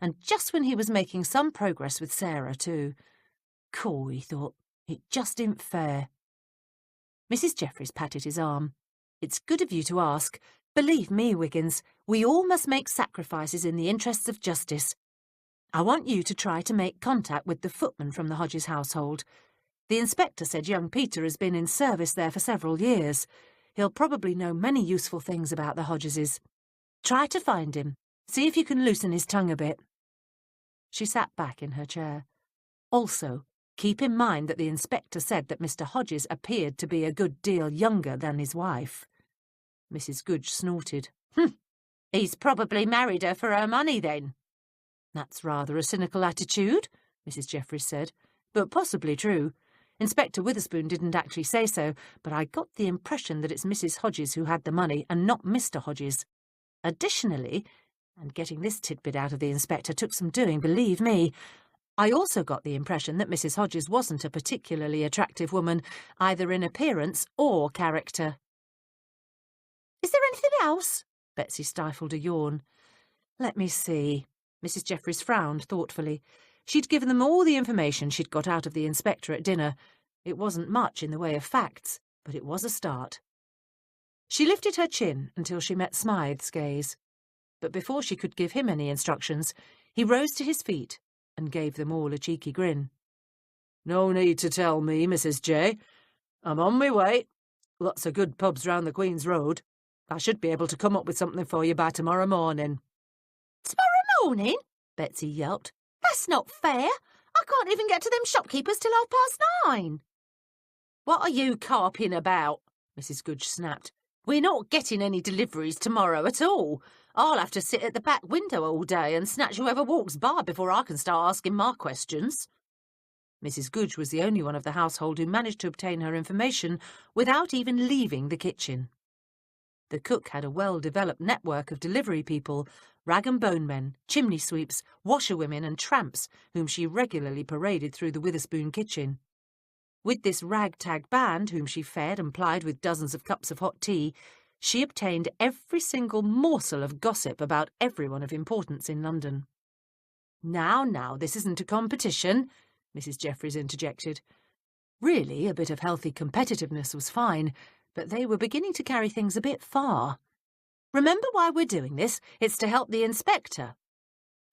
S3: and just when he was making some progress with Sarah, too. Cool, he thought. It just isn't fair. Mrs. Jeffries patted his arm. "It's good of you to ask. Believe me, Wiggins, we all must make sacrifices in the interests of justice. I want you to try to make contact with the footman from the Hodges household. The inspector said young Peter has been in service there for several years. He'll probably know many useful things about the Hodgeses. Try to find him. See if you can loosen his tongue a bit." She sat back in her chair. "Also, Keep in mind that the inspector said that Mr. Hodges appeared to be a good deal younger than his wife. Mrs. Goodge snorted. He's probably married her for her money, then. That's rather a cynical attitude, Mrs. Jeffries said, but possibly true. Inspector Witherspoon didn't actually say so, but I got the impression that it's Mrs. Hodges who had the money and not Mr. Hodges. Additionally, and getting this tidbit out of the inspector took some doing, believe me, I also got the impression that Mrs. Hodges wasn't a particularly attractive woman, either in appearance or character. Is there anything else? Betsy stifled a yawn. Let me see. Mrs. Jeffries frowned thoughtfully. She'd given them all the information she'd got out of the inspector at dinner. It wasn't much in the way of facts, but it was a start. She lifted her chin until she met Smythe's gaze. But before she could give him any instructions, he rose to his feet and gave them all a cheeky grin. No need to tell me, Mrs. J. I'm on my way. Lots of good pubs round the Queen's Road. I should be able to come up with something for you by tomorrow morning. Tomorrow morning? Betsy yelped. That's not fair. I can't even get to them shopkeepers till 9:30. What are you carping about? Mrs. Goodge snapped. We're not getting any deliveries tomorrow at all. I'll have to sit at the back window all day and snatch whoever walks by before I can start asking my questions. Mrs. Goodge was the only one of the household who managed to obtain her information without even leaving the kitchen. The cook had a well-developed network of delivery people, rag-and-bone men, chimney sweeps, washerwomen and tramps whom she regularly paraded through the Witherspoon kitchen. With this ragtag band, whom she fed and plied with dozens of cups of hot tea, she obtained every single morsel of gossip about everyone of importance in London. Now, this isn't a competition, Mrs. Jeffries interjected. Really, a bit of healthy competitiveness was fine, but they were beginning to carry things a bit far. Remember why we're doing this? It's to help the inspector.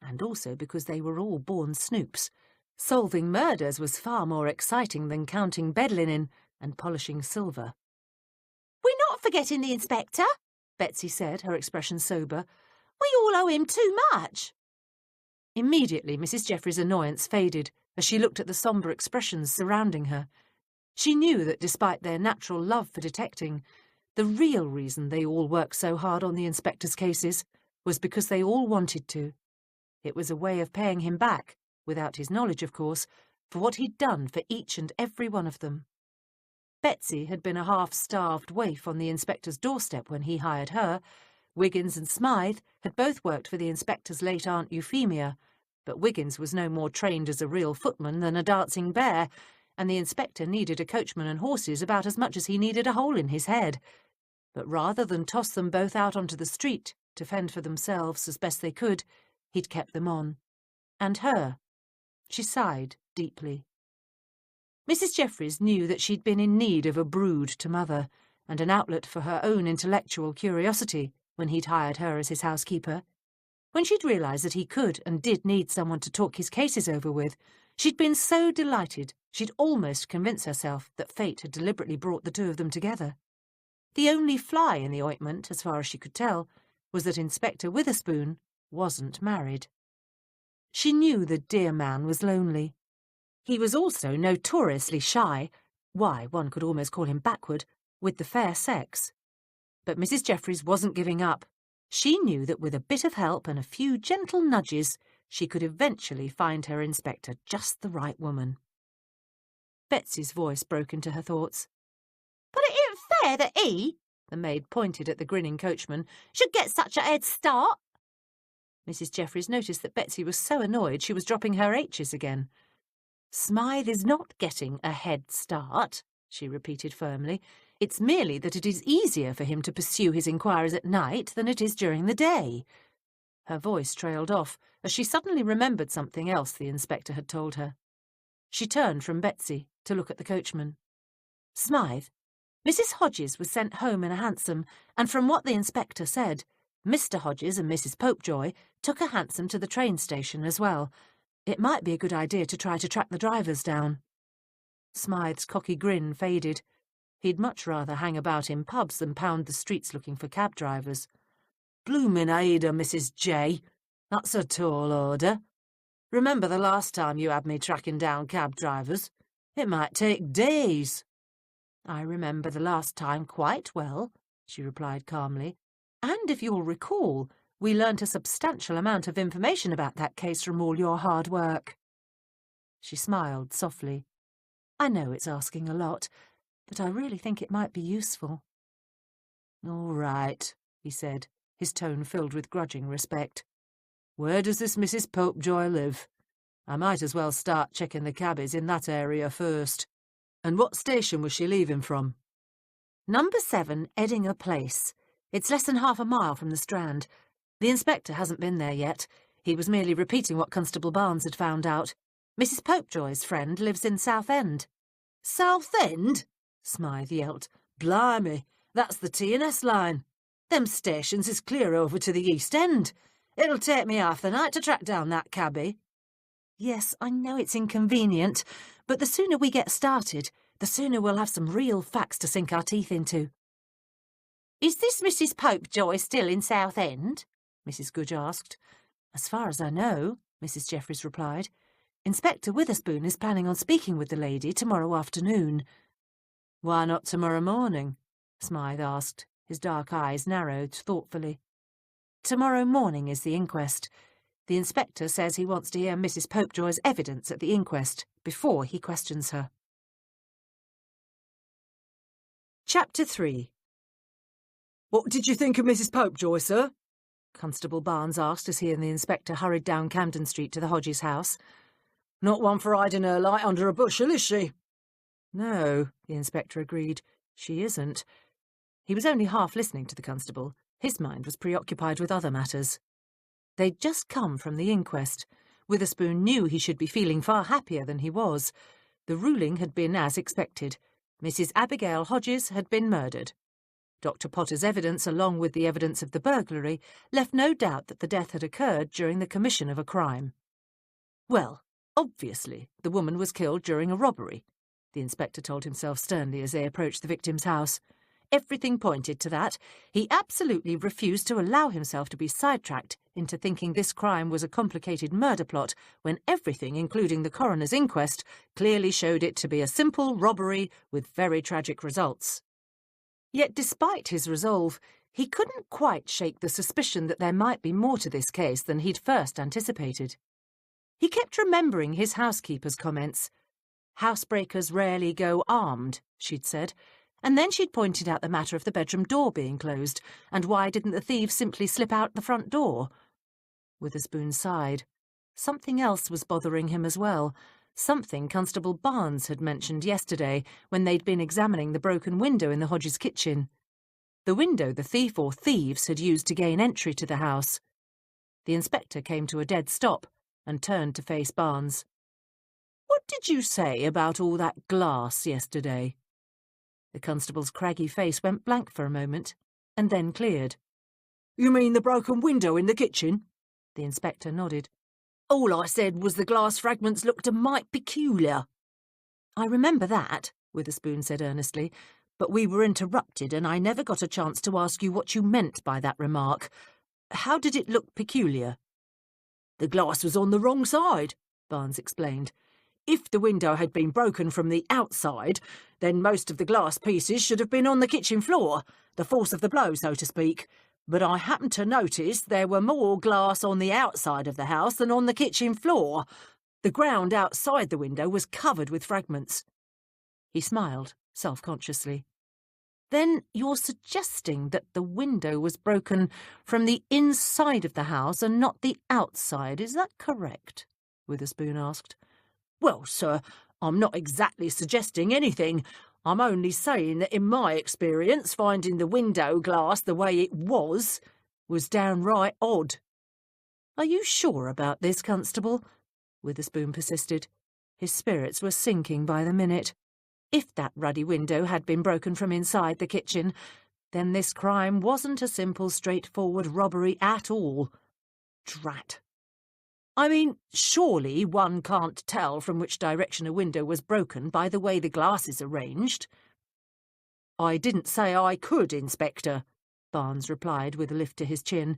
S3: And also because they were all born snoops. Solving murders was far more exciting than counting bed linen and polishing silver. We're not forgetting the inspector, Betsy said, her expression sober. We all owe him too much. Immediately, Mrs. Jeffries' annoyance faded as she looked at the sombre expressions surrounding her. She knew that despite their natural love for detecting, the real reason they all worked so hard on the inspector's cases was because they all wanted to. It was a way of paying him back, without his knowledge, of course, for what he'd done for each and every one of them. Betsy had been a half-starved waif on the inspector's doorstep when he hired her. Wiggins and Smythe had both worked for the inspector's late Aunt Euphemia, but Wiggins was no more trained as a real footman than a dancing bear, and the inspector needed a coachman and horses about as much as he needed a hole in his head. But rather than toss them both out onto the street to fend for themselves as best they could, he'd kept them on. And her. She sighed deeply. Mrs. Jeffries knew that she'd been in need of a brood to mother, and an outlet for her own intellectual curiosity when he'd hired her as his housekeeper. When she'd realised that he could and did need someone to talk his cases over with, she'd been so delighted she'd almost convinced herself that fate had deliberately brought the two of them together. The only fly in the ointment, as far as she could tell, was that Inspector Witherspoon wasn't married. She knew the dear man was lonely. He was also notoriously shy, why, one could almost call him backward, with the fair sex. But Mrs. Jeffries wasn't giving up. She knew that with a bit of help and a few gentle nudges, she could eventually find her inspector just the right woman. Betsy's voice broke into her thoughts. But it ain't fair that he, the maid pointed at the grinning coachman, should get such a head start. Mrs. Jeffries noticed that Betsy was so annoyed she was dropping her H's again. Smythe is not getting a head start, she repeated firmly. It's merely that it is easier for him to pursue his inquiries at night than it is during the day. Her voice trailed off as she suddenly remembered something else the inspector had told her. She turned from Betsy to look at the coachman. Smythe, Mrs. Hodges was sent home in a hansom, and from what the inspector said, Mr. Hodges and Mrs. Popejoy took a hansom to the train station as well. It might be a good idea to try to track the drivers down. Smythe's cocky grin faded. He'd much rather hang about in pubs than pound the streets looking for cab drivers. Bloomin' Ada, Mrs. J. That's a tall order. Remember the last time you had me tracking down cab drivers? It might take days." "I remember the last time quite well," she replied calmly. "And if you'll recall, we learnt a substantial amount of information about that case from all your hard work." She smiled softly. "I know it's asking a lot, but I really think it might be useful." "All right," he said, his tone filled with grudging respect. "Where does this Mrs. Popejoy live? I might as well start checking the cabbies in that area first. And what station was she leaving from?" "Number 7, Eddinger Place. It's less than half a mile from the Strand. The inspector hasn't been there yet. He was merely repeating what Constable Barnes had found out. Mrs. Popejoy's friend lives in Southend."
S2: "Southend?"
S3: Smythe yelped.
S2: "Blimey, that's the T&S line. Them stations is clear over to the East End. It'll take me half the night to track down that cabby."
S3: "Yes, I know it's inconvenient, but the sooner we get started, the sooner we'll have some real facts to sink our teeth into."
S1: "Is this Mrs. Popejoy still in Southend?"
S3: Mrs. Goodge asked. "As far as I know," Mrs. Jeffries replied. "Inspector Witherspoon is planning on speaking with the lady tomorrow afternoon." "Why not tomorrow morning?" Smythe asked, his dark eyes narrowed thoughtfully. "Tomorrow morning is the inquest. The inspector says he wants to hear Mrs. Popejoy's evidence at the inquest before he questions her." Chapter 3.
S2: "What did you think of Mrs. Popejoy, sir?"
S3: Constable Barnes asked as he and the inspector hurried down Camden Street to the Hodges house.
S2: "Not one for hiding her light under a bushel, is she?"
S3: "No," the inspector agreed. "She isn't." He was only half listening to the constable. His mind was preoccupied with other matters. They'd just come from the inquest. Witherspoon knew he should be feeling far happier than he was. The ruling had been as expected. Mrs. Abigail Hodges had been murdered. Dr. Potter's evidence, along with the evidence of the burglary, left no doubt that the death had occurred during the commission of a crime. Well, obviously, the woman was killed during a robbery, the inspector told himself sternly as they approached the victim's house. Everything pointed to that. He absolutely refused to allow himself to be sidetracked into thinking this crime was a complicated murder plot when everything, including the coroner's inquest, clearly showed it to be a simple robbery with very tragic results. Yet despite his resolve, he couldn't quite shake the suspicion that there might be more to this case than he'd first anticipated. He kept remembering his housekeeper's comments. "Housebreakers rarely go armed," she'd said, and then she'd pointed out the matter of the bedroom door being closed, and why didn't the thieves simply slip out the front door? Witherspoon sighed. Something else was bothering him as well. Something Constable Barnes had mentioned yesterday when they'd been examining the broken window in the Hodges' kitchen. The window the thief or thieves had used to gain entry to the house. The inspector came to a dead stop and turned to face Barnes. "What did you say about all that glass yesterday?" The constable's craggy face went blank for a moment, and then cleared.
S2: "You mean the broken window in the kitchen?"
S3: The inspector nodded.
S2: "All I said was the glass fragments looked a mite peculiar."
S3: "I remember that," Witherspoon said earnestly, "but we were interrupted and I never got a chance to ask you what you meant by that remark. How did it look peculiar?"
S2: "The glass was on the wrong side," Barnes explained. "If the window had been broken from the outside, then most of the glass pieces should have been on the kitchen floor, the force of the blow, so to speak. But I happened to notice there were more glass on the outside of the house than on the kitchen floor. The ground outside the window was covered with fragments."
S3: He smiled, self-consciously. "Then you're suggesting that the window was broken from the inside of the house and not the outside, is that correct?" Witherspoon asked.
S2: "Well, sir, I'm not exactly suggesting anything. I'm only saying that in my experience, finding the window glass the way it was downright odd."
S3: "Are you sure about this, Constable?" Witherspoon persisted. His spirits were sinking by the minute. If that ruddy window had been broken from inside the kitchen, then this crime wasn't a simple, straightforward robbery at all. Drat. I mean, surely one can't tell from which direction a window was broken by the way the glass is arranged. "I didn't say I could, Inspector," Barnes replied with a lift to his chin,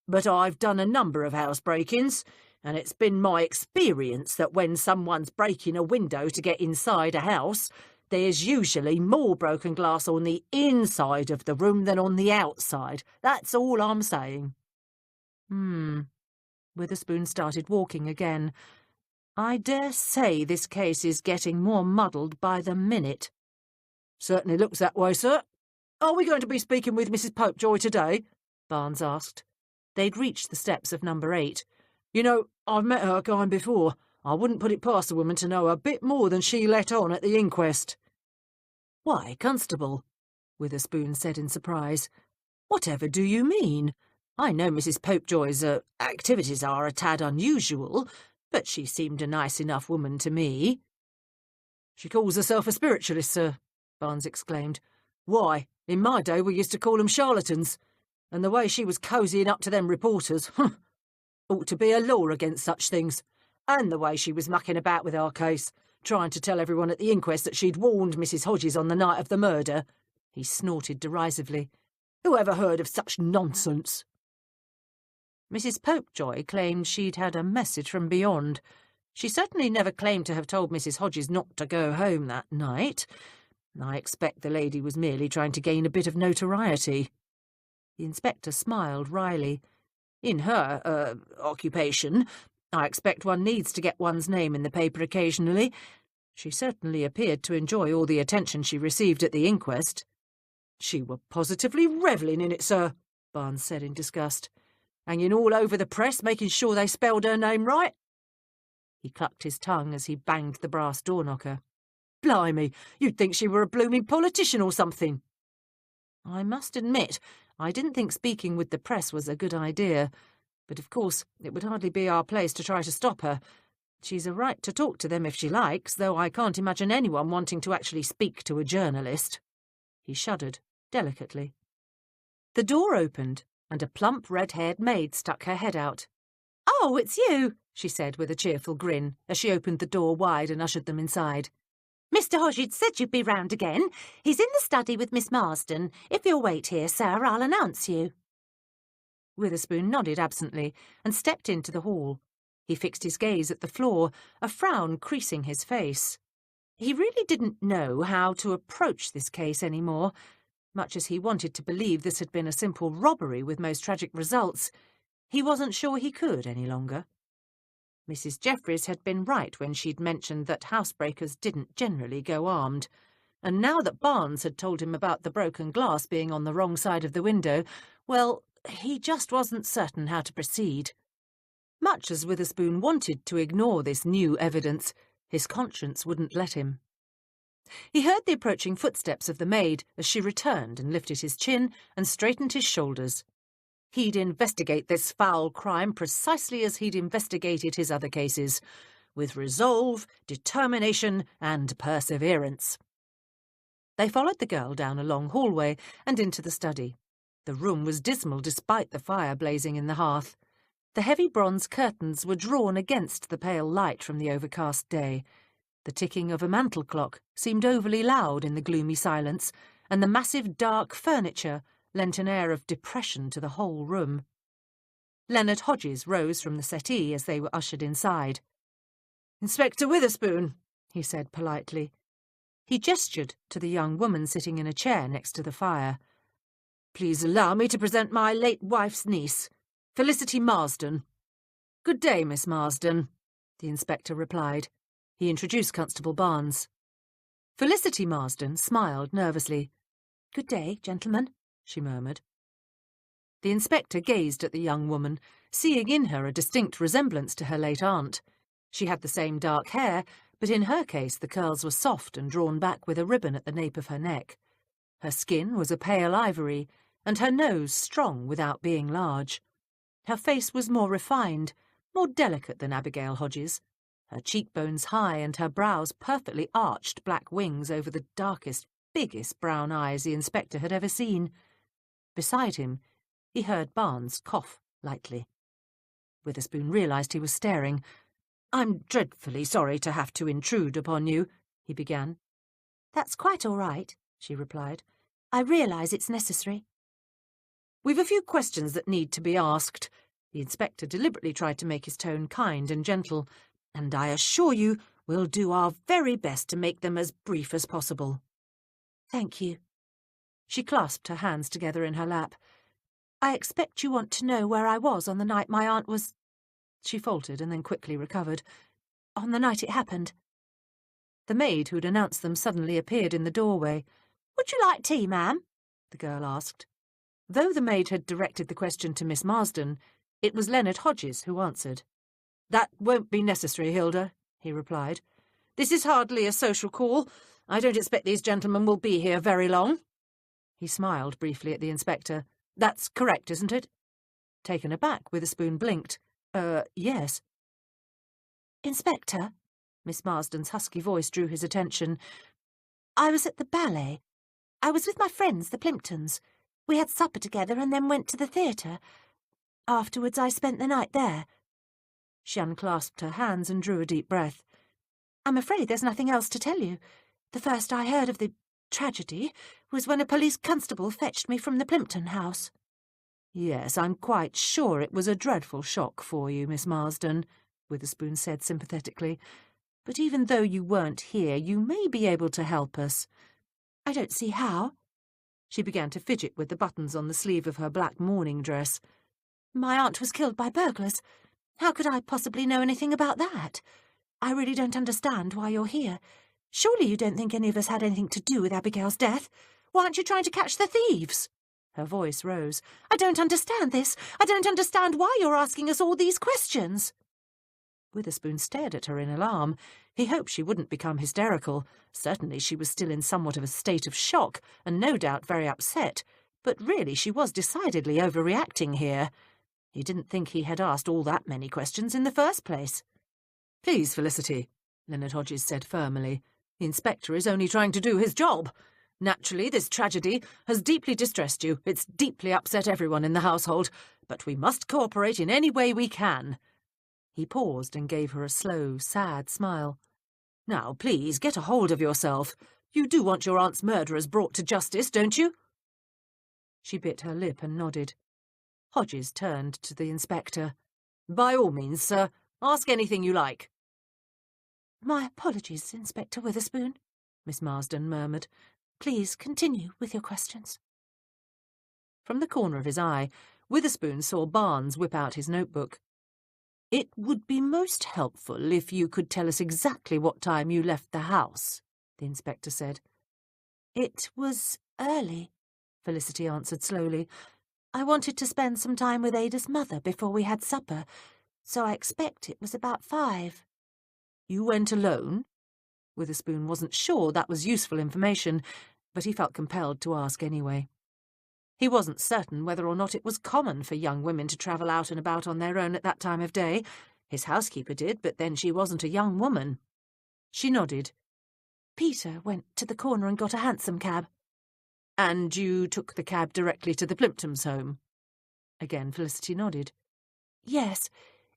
S3: "but I've done a number of housebreakings,
S2: and it's been my experience that when someone's breaking a window to get inside a house, there's usually more broken glass on the inside of the room than on the outside. That's all I'm saying."
S3: Witherspoon started walking again. "I dare say this case is getting more muddled by the minute."
S2: "Certainly looks that way, sir. Are we going to be speaking with Mrs Popejoy today?" Barnes asked. They'd reached the steps of number 8. "You know, I've met her kind before. I wouldn't put it past a woman to know a bit more than she let on at the inquest."
S3: "Why, Constable," Witherspoon said in surprise, "whatever do you mean? I know Mrs Popejoy's activities are a tad unusual, but she seemed a nice enough woman to me."
S2: "She calls herself a spiritualist, sir," Barnes exclaimed. "Why, in my day we used to call 'em charlatans. And the way she was cozying up to them reporters, ought to be a law against such things. And the way she was mucking about with our case, trying to tell everyone at the inquest that she'd warned Mrs Hodges on the night of the murder." He snorted derisively. "Who ever heard of such nonsense?"
S3: Mrs Popejoy claimed she'd had a message from beyond. She certainly never claimed to have told Mrs Hodges not to go home that night. I expect the lady was merely trying to gain a bit of notoriety. The inspector smiled wryly. "In her, occupation, I expect one needs to get one's name in the paper occasionally. She certainly appeared to enjoy all the attention she received at the inquest."
S2: "She were positively revelling in it, sir," Barnes said in disgust. "Hanging all over the press, making sure they spelled her name right."
S3: He clucked his tongue as he banged the brass door knocker.
S2: "Blimey, you'd think she were a blooming politician or something."
S3: "I must admit, I didn't think speaking with the press was a good idea. But of course, it would hardly be our place to try to stop her. She's a right to talk to them if she likes, though I can't imagine anyone wanting to actually speak to a journalist." He shuddered, delicately. The door opened, and a plump red-haired maid stuck her head out. "Oh, it's you," she said with a cheerful grin, as she opened the door wide and ushered them inside. "Mr Hodges said you'd be round again. He's in the study with Miss Marsden. If you'll wait here, sir, I'll announce you." Witherspoon nodded absently and stepped into the hall. He fixed his gaze at the floor, a frown creasing his face. He really didn't know how to approach this case any more. Much as he wanted to believe this had been a simple robbery with most tragic results, he wasn't sure he could any longer. Mrs Jeffries had been right when she'd mentioned that housebreakers didn't generally go armed, and now that Barnes had told him about the broken glass being on the wrong side of the window, well, he just wasn't certain how to proceed. Much as Witherspoon wanted to ignore this new evidence, his conscience wouldn't let him. He heard the approaching footsteps of the maid as she returned and lifted his chin and straightened his shoulders. He'd investigate this foul crime precisely as he'd investigated his other cases, with resolve, determination, and perseverance. They followed the girl down a long hallway and into the study. The room was dismal despite the fire blazing in the hearth. The heavy bronze curtains were drawn against the pale light from the overcast day. The ticking of a mantel clock seemed overly loud in the gloomy silence, and the massive dark furniture lent an air of depression to the whole room. Leonard Hodges rose from the settee as they were ushered inside.
S2: "Inspector Witherspoon," he said politely.
S3: He gestured to the young woman sitting in a chair next to the fire.
S2: "Please allow me to present my late wife's niece, Felicity Marsden."
S3: "Good day, Miss Marsden," the inspector replied. He introduced Constable Barnes. Felicity Marsden smiled nervously. "Good day, gentlemen," she murmured. The inspector gazed at the young woman, seeing in her a distinct resemblance to her late aunt. She had the same dark hair, but in her case the curls were soft and drawn back with a ribbon at the nape of her neck. Her skin was a pale ivory, and her nose strong without being large. Her face was more refined, more delicate than Abigail Hodges. Her cheekbones high and her brows perfectly arched black wings over the darkest, biggest brown eyes the inspector had ever seen. Beside him, he heard Barnes cough lightly. Witherspoon realised he was staring. "I'm dreadfully sorry to have to intrude upon you," he began. "That's quite all right," she replied. "I realise it's necessary." "We've a few questions that need to be asked," The inspector deliberately tried to make his tone kind and gentle, "and I assure you we'll do our very best to make them as brief as possible." "Thank you." She clasped her hands together in her lap. "I expect you want to know where I was on the night my aunt was—" She faltered and then quickly recovered. "On the night it happened." The maid who'd announced them suddenly appeared in the doorway. "Would you like tea, ma'am?" the girl asked. Though the maid had directed the question to Miss Marsden, it was Leonard Hodges who answered. "That won't be necessary, Hilda," he replied. "This is hardly a social call. I don't expect these gentlemen will be here very long." He smiled briefly at the inspector. "That's correct, isn't it?" Taken aback, Witherspoon blinked. Yes." "Inspector," Miss Marsden's husky voice drew his attention. "I was at the ballet. I was with my friends, the Plimptons. We had supper together and then went to the theatre. Afterwards I spent the night there." She unclasped her hands and drew a deep breath. "I'm afraid there's nothing else to tell you. The first I heard of the tragedy was when a police constable fetched me from the Plimpton house." "Yes, I'm quite sure it was a dreadful shock for you, Miss Marsden," Witherspoon said sympathetically. "But even though you weren't here, you may be able to help us." "I don't see how." She began to fidget with the buttons on the sleeve of her black mourning dress. "My aunt was killed by burglars. How could I possibly know anything about that? I really don't understand why you're here. Surely you don't think any of us had anything to do with Abigail's death? Why aren't you trying to catch the thieves?" Her voice rose. "I don't understand this. I don't understand why you're asking us all these questions." Witherspoon stared at her in alarm. He hoped she wouldn't become hysterical. Certainly she was still in somewhat of a state of shock, and no doubt very upset. But really she was decidedly overreacting here. He didn't think he had asked all that many questions in the first place. "Please, Felicity," Leonard Hodges said firmly. "The inspector is only trying to do his job. Naturally, this tragedy has deeply distressed you. It's deeply upset everyone in the household. But we must cooperate in any way we can." He paused and gave her a slow, sad smile. "Now, please, get a hold of yourself. You do want your aunt's murderers brought to justice, don't you?" She bit her lip and nodded. Hodges turned to the inspector. "By all means, sir. Ask anything you like." "My apologies, Inspector Witherspoon," Miss Marsden murmured. "Please continue with your questions." From the corner of his eye, Witherspoon saw Barnes whip out his notebook. "It would be most helpful if you could tell us exactly what time you left the house," the inspector said. "It was early," Felicity answered slowly. "I wanted to spend some time with Ada's mother before we had supper, so I expect it was about 5. "You went alone?" Witherspoon wasn't sure that was useful information, but he felt compelled to ask anyway. He wasn't certain whether or not it was common for young women to travel out and about on their own at that time of day. His housekeeper did, but then she wasn't a young woman. She nodded. "Peter went to the corner and got a hansom cab." "And you took the cab directly to the Plimptons' home?" Again Felicity nodded. "Yes,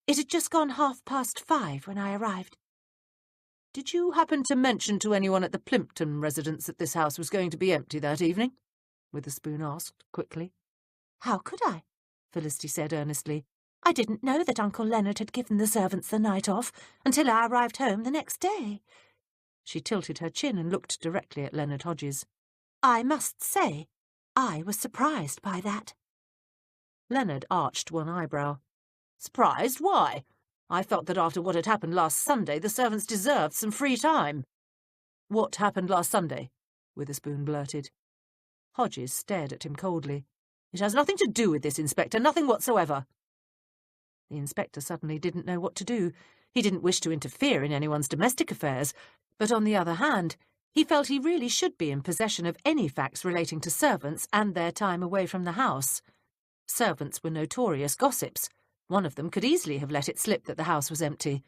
S3: it had just gone 5:30 when I arrived." "Did you happen to mention to anyone at the Plimpton residence that this house was going to be empty that evening?" Witherspoon asked quickly. "How could I?" Felicity said earnestly. "I didn't know that Uncle Leonard had given the servants the night off until I arrived home the next day." She tilted her chin and looked directly at Leonard Hodges. "I must say, I was surprised by that." Leonard arched one eyebrow. "Surprised? Why? I felt that after what had happened last Sunday, the servants deserved some free time." "What happened last Sunday?" Witherspoon blurted. Hodges stared at him coldly. "It has nothing to do with this, Inspector, nothing whatsoever." The inspector suddenly didn't know what to do. He didn't wish to interfere in anyone's domestic affairs, but on the other hand, he felt he really should be in possession of any facts relating to servants and their time away from the house. Servants were notorious gossips. One of them could easily have let it slip that the house was empty.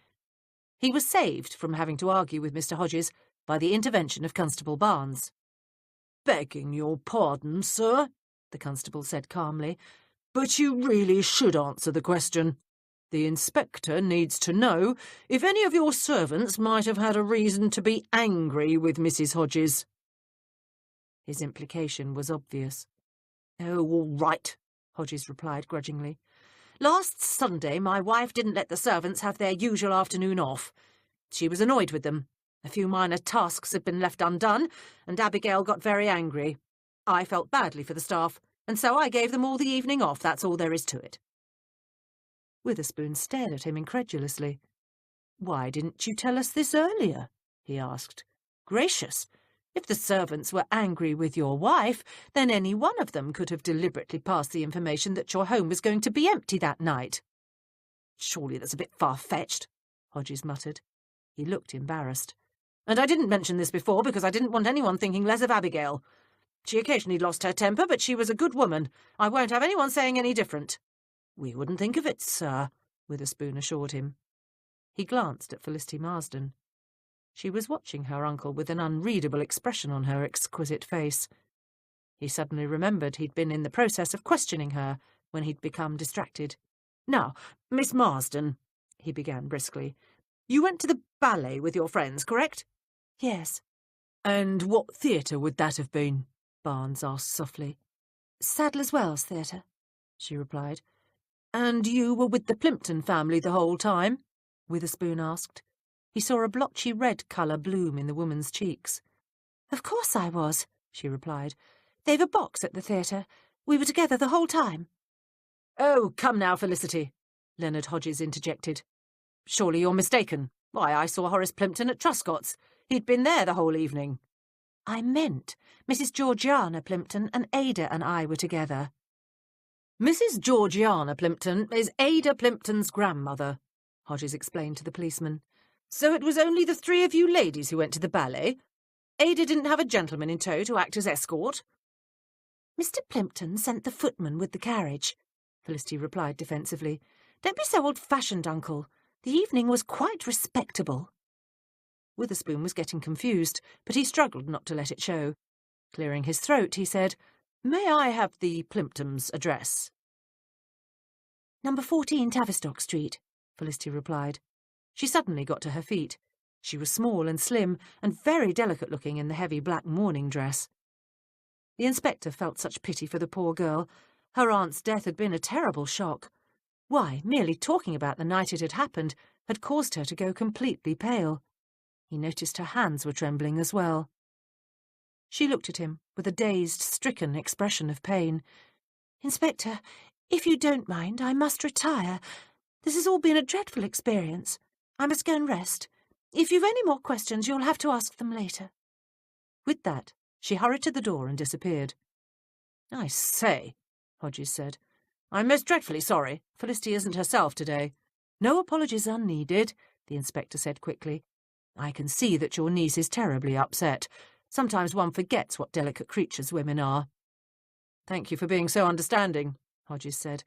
S3: He was saved from having to argue with Mr. Hodges by the intervention of Constable Barnes. "Begging your pardon, sir," the constable said calmly, "but you really should answer the question. The inspector needs to know if any of your servants might have had a reason to be angry with Mrs. Hodges." His implication was obvious. "Oh, all right," Hodges replied grudgingly.
S1: Last Sunday, my wife didn't let the servants have their usual afternoon off. She was annoyed with them. A few minor tasks had been left undone, and Abigail got very angry. I felt badly for the staff, and so I gave them all the evening off. That's all there is to it.
S3: Witherspoon stared at him incredulously. "Why didn't you tell us this earlier?" he asked. "Gracious! If the servants were angry with your wife, then any one of them could have deliberately passed the information that your home was going to be empty that night."
S1: "Surely that's a bit far-fetched,"
S3: Hodges muttered. He looked embarrassed.
S1: "And I didn't mention this before because I didn't want anyone thinking less of Abigail. She occasionally lost her temper, but she was a good woman. I won't have anyone saying any different."
S3: "We wouldn't think of it, sir," Witherspoon assured him. He glanced at Felicity Marsden. She was watching her uncle with an unreadable expression on her exquisite face. He suddenly remembered he'd been in the process of questioning her when he'd become distracted.
S1: "Now, Miss Marsden," he began briskly, "you went to the ballet with your friends, correct?"
S3: "Yes."
S1: "And what theatre would that have been?"
S3: Barnes asked softly.
S2: "Sadler's Wells Theatre,"
S3: she replied.
S1: "And you were with the Plimpton family the whole time?"
S3: Witherspoon asked. He saw a blotchy red colour bloom in the woman's cheeks.
S2: "Of course I was," she replied. "They've a box at the theatre. We were together the whole time."
S1: "Oh, come now, Felicity," Leonard Hodges interjected. "Surely you're mistaken. Why, I saw Horace Plimpton at Truscott's. He'd been there the whole evening."
S2: "I meant Mrs. Georgiana Plimpton and Ada and I were together."
S1: "Mrs. Georgiana Plimpton is Ada Plimpton's grandmother," Hodges explained to the policeman. "So it was only the three of you ladies who went to the ballet? Ada didn't have a gentleman in tow to act as escort?"
S2: "Mr. Plimpton sent the footman with the carriage," Felicity replied defensively. "Don't be so old-fashioned, Uncle. The evening was quite respectable."
S3: Witherspoon was getting confused, but he struggled not to let it show. Clearing his throat, he said, "May I have the Plimptons' address?"
S2: "Number 14 Tavistock Street,"
S3: Felicity replied. She suddenly got to her feet. She was small and slim, and very delicate-looking in the heavy black mourning dress. The inspector felt such pity for the poor girl. Her aunt's death had been a terrible shock. Why, merely talking about the night it had happened had caused her to go completely pale. He noticed her hands were trembling as well. She looked at him with a dazed, stricken expression of pain.
S2: "Inspector, if you don't mind, I must retire. This has all been a dreadful experience. I must go and rest. If you've any more questions, you'll have to ask them later."
S3: With that, she hurried to the door and disappeared.
S1: "I say," Hodges said, "I'm most dreadfully sorry. Felicity isn't herself today."
S3: "No apologies are needed," the inspector said quickly. "I can see that your niece is terribly upset. Sometimes one forgets what delicate creatures women are."
S1: "Thank you for being so understanding," Hodges said.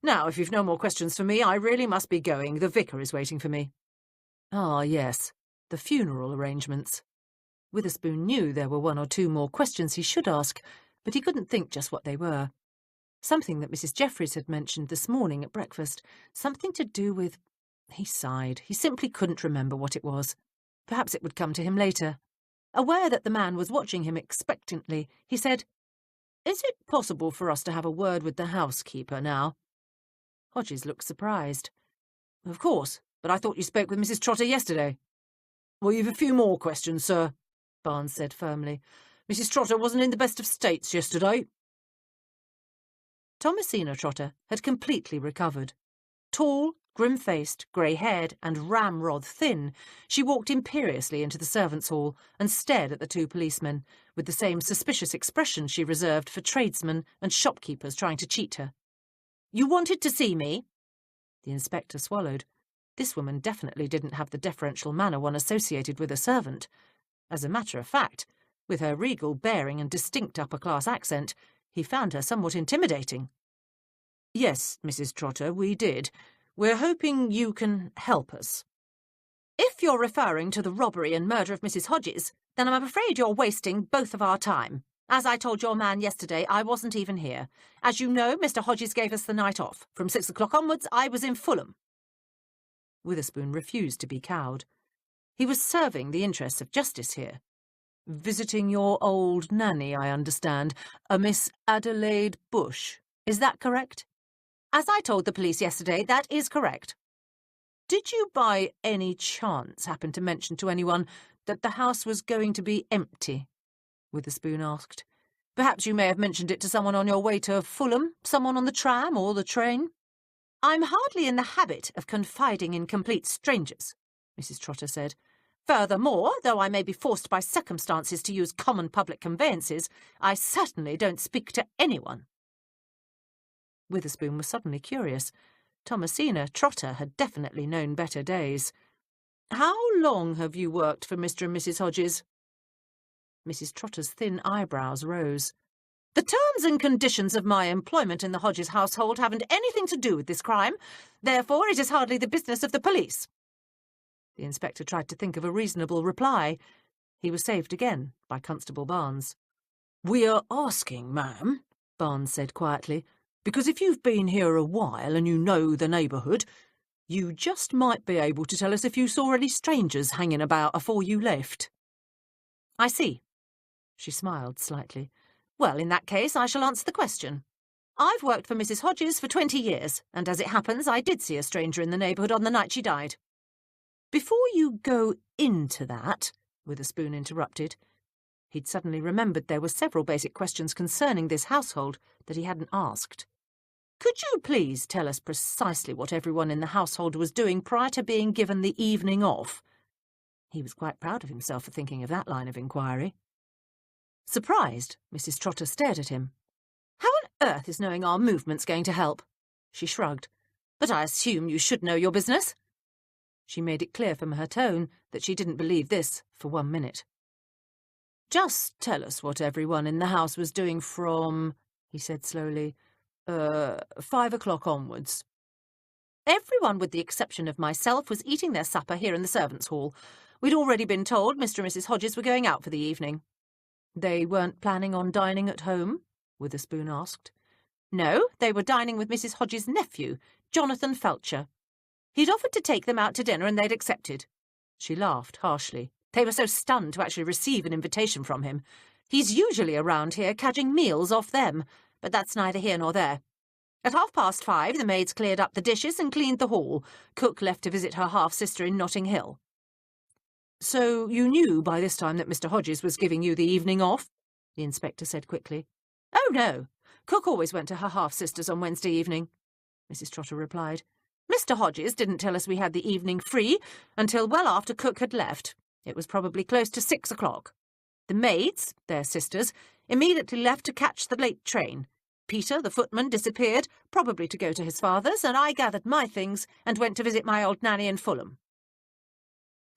S1: "Now, if you've no more questions for me, I really must be going. The vicar is waiting for me."
S3: "Ah, yes, the funeral arrangements." Witherspoon knew there were one or two more questions he should ask, but he couldn't think just what they were. Something that Mrs. Jeffries had mentioned this morning at breakfast, something to do with... He sighed. He simply couldn't remember what it was. Perhaps it would come to him later. Aware that the man was watching him expectantly, he said, "Is it possible for us to have a word with the housekeeper now?" Hodges looked surprised.
S1: "Of course, but I thought you spoke with Mrs. Trotter yesterday." "We've a few more questions, sir," Barnes said firmly. "Mrs. Trotter wasn't in the best of states yesterday."
S3: Thomasina Trotter had completely recovered. Tall, grim-faced, grey-haired, and ramrod thin, she walked imperiously into the servants' hall and stared at the two policemen, with the same suspicious expression she reserved for tradesmen and shopkeepers trying to cheat her.
S1: "You wanted to see me?"
S3: The inspector swallowed. This woman definitely didn't have the deferential manner one associated with a servant. As a matter of fact, with her regal bearing and distinct upper-class accent, he found her somewhat intimidating. "Yes, Mrs. Trotter, we did. We're hoping you can help us."
S1: "If you're referring to the robbery and murder of Mrs. Hodges, then I'm afraid you're wasting both of our time. As I told your man yesterday, I wasn't even here. As you know, Mr. Hodges gave us the night off. From 6 o'clock onwards, I was in Fulham."
S3: Witherspoon refused to be cowed. He was serving the interests of justice here. "Visiting your old nanny, I understand, a Miss Adelaide Bush. Is that correct?" As I told the police yesterday, that is correct. Did you by any chance happen to mention to anyone that the house was going to be empty? Witherspoon asked. Perhaps you may have mentioned it to someone on your way to Fulham, someone on the tram or the train. I'm hardly in the habit of confiding in complete strangers, Mrs. Trotter said. Furthermore, though I may be forced by circumstances to use common public conveyances, I certainly don't speak to anyone. Witherspoon was suddenly curious. Thomasina Trotter had definitely known better days. How long have you worked for Mr. and Mrs. Hodges? Mrs. Trotter's thin eyebrows rose. The terms and conditions of my employment in the Hodges household haven't anything to do with this crime. Therefore, it is hardly the business of the police. The inspector tried to think of a reasonable reply. He was saved again by Constable Barnes. We are asking, ma'am, Barnes said quietly, because if you've been here a while and you know the neighbourhood, you just might be able to tell us if you saw any strangers hanging about afore you left. I see. She smiled slightly. Well, in that case, I shall answer the question. I've worked for Mrs. Hodges for 20 years, and as it happens, I did see a stranger in the neighbourhood on the night she died. Before you go into that, Witherspoon interrupted. He'd suddenly remembered there were several basic questions concerning this household that he hadn't asked. Could you please tell us precisely what everyone in the household was doing prior to being given the evening off? He was quite proud of himself for thinking of that line of inquiry. Surprised, Mrs. Trotter stared at him. How on earth is knowing our movements going to help? She shrugged. But I assume you should know your business. She made it clear from her tone that she didn't believe this for 1 minute. Just tell us what everyone in the house was doing from, he said slowly, 5 o'clock onwards. Everyone, with the exception of myself, was eating their supper here in the servants' hall. We'd already been told Mr. and Mrs. Hodges were going out for the evening. They weren't planning on dining at home? Witherspoon asked. No, they were dining with Mrs. Hodges' nephew, Jonathan Felcher. He'd offered to take them out to dinner and they'd accepted. She laughed harshly. They were so stunned to actually receive an invitation from him. He's usually around here cadging meals off them, but that's neither here nor there. At 5:30, the maids cleared up the dishes and cleaned the hall. Cook left to visit her half-sister in Notting Hill. So you knew by this time that Mr. Hodges was giving you the evening off? The inspector said quickly. Oh, no. Cook always went to her half-sister's on Wednesday evening, Mrs. Trotter replied. Mr. Hodges didn't tell us we had the evening free until well after Cook had left. It was probably close to 6 o'clock. The maids, their sisters, immediately left to catch the late train. Peter, the footman, disappeared, probably to go to his father's, and I gathered my things and went to visit my old nanny in Fulham.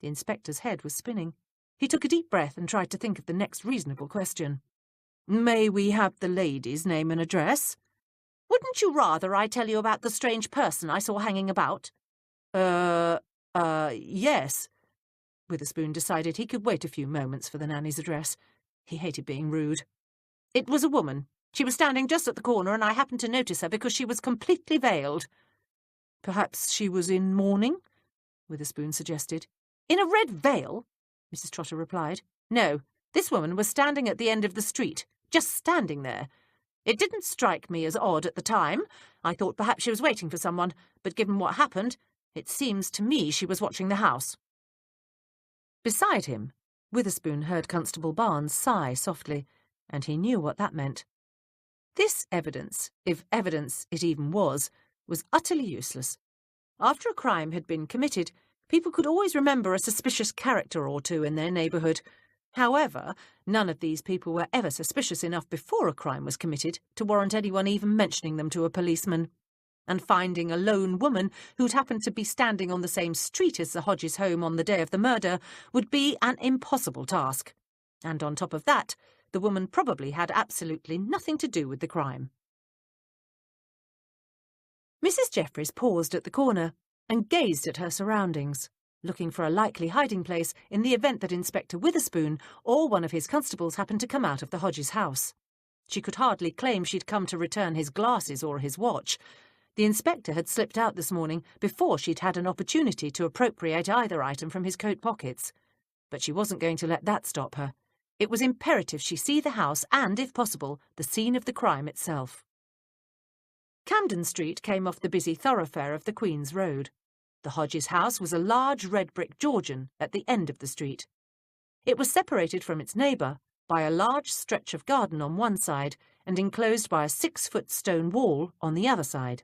S3: The inspector's head was spinning. He took a deep breath and tried to think of the next reasonable question. May we have the lady's name and address? Wouldn't you rather I tell you about the strange person I saw hanging about? Yes. Witherspoon decided he could wait a few moments for the nanny's address. He hated being rude. It was a woman. She was standing just at the corner and I happened to notice her because she was completely veiled. Perhaps she was in mourning? Witherspoon suggested. In a red veil? Mrs. Trotter replied. No, this woman was standing at the end of the street, just standing there. It didn't strike me as odd at the time. I thought perhaps she was waiting for someone, but given what happened, it seems to me she was watching the house. Beside him, Witherspoon heard Constable Barnes sigh softly, and he knew what that meant. This evidence, if evidence it even was utterly useless. After a crime had been committed, people could always remember a suspicious character or two in their neighbourhood. However, none of these people were ever suspicious enough before a crime was committed to warrant anyone even mentioning them to a policeman. And finding a lone woman who'd happened to be standing on the same street as the Hodges home on the day of the murder would be an impossible task. And on top of that, the woman probably had absolutely nothing to do with the crime. Mrs. Jeffries paused at the corner and gazed at her surroundings, looking for a likely hiding place in the event that Inspector Witherspoon or one of his constables happened to come out of the Hodges house. She could hardly claim she'd come to return his glasses or his watch. The inspector had slipped out this morning before she'd had an opportunity to appropriate either item from his coat pockets. But she wasn't going to let that stop her. It was imperative she see the house and, if possible, the scene of the crime itself. Camden Street came off the busy thoroughfare of the Queen's Road. The Hodges house was a large red brick Georgian at the end of the street. It was separated from its neighbour by a large stretch of garden on one side and enclosed by a 6-foot stone wall on the other side.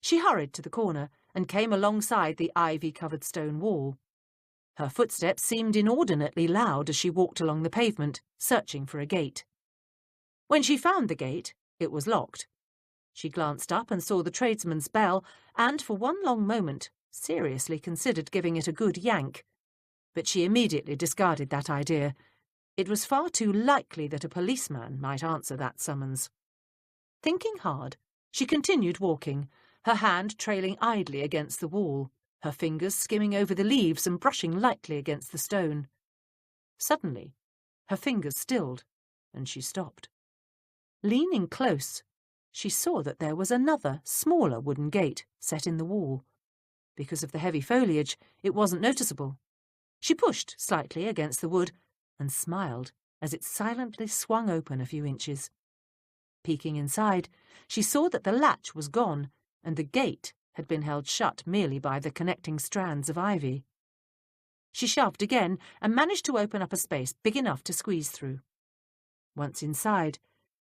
S3: She hurried to the corner and came alongside the ivy-covered stone wall. Her footsteps seemed inordinately loud as she walked along the pavement, searching for a gate. When she found the gate, it was locked. She glanced up and saw the tradesman's bell and, for one long moment, seriously considered giving it a good yank. But she immediately discarded that idea. It was far too likely that a policeman might answer that summons. Thinking hard, she continued walking, her hand trailing idly against the wall, her fingers skimming over the leaves and brushing lightly against the stone. Suddenly, her fingers stilled, and she stopped. Leaning close, she saw that there was another, smaller wooden gate set in the wall. Because of the heavy foliage, it wasn't noticeable. She pushed slightly against the wood and smiled as it silently swung open a few inches. Peeking inside, she saw that the latch was gone and the gate had been held shut merely by the connecting strands of ivy. She shoved again and managed to open up a space big enough to squeeze through. Once inside,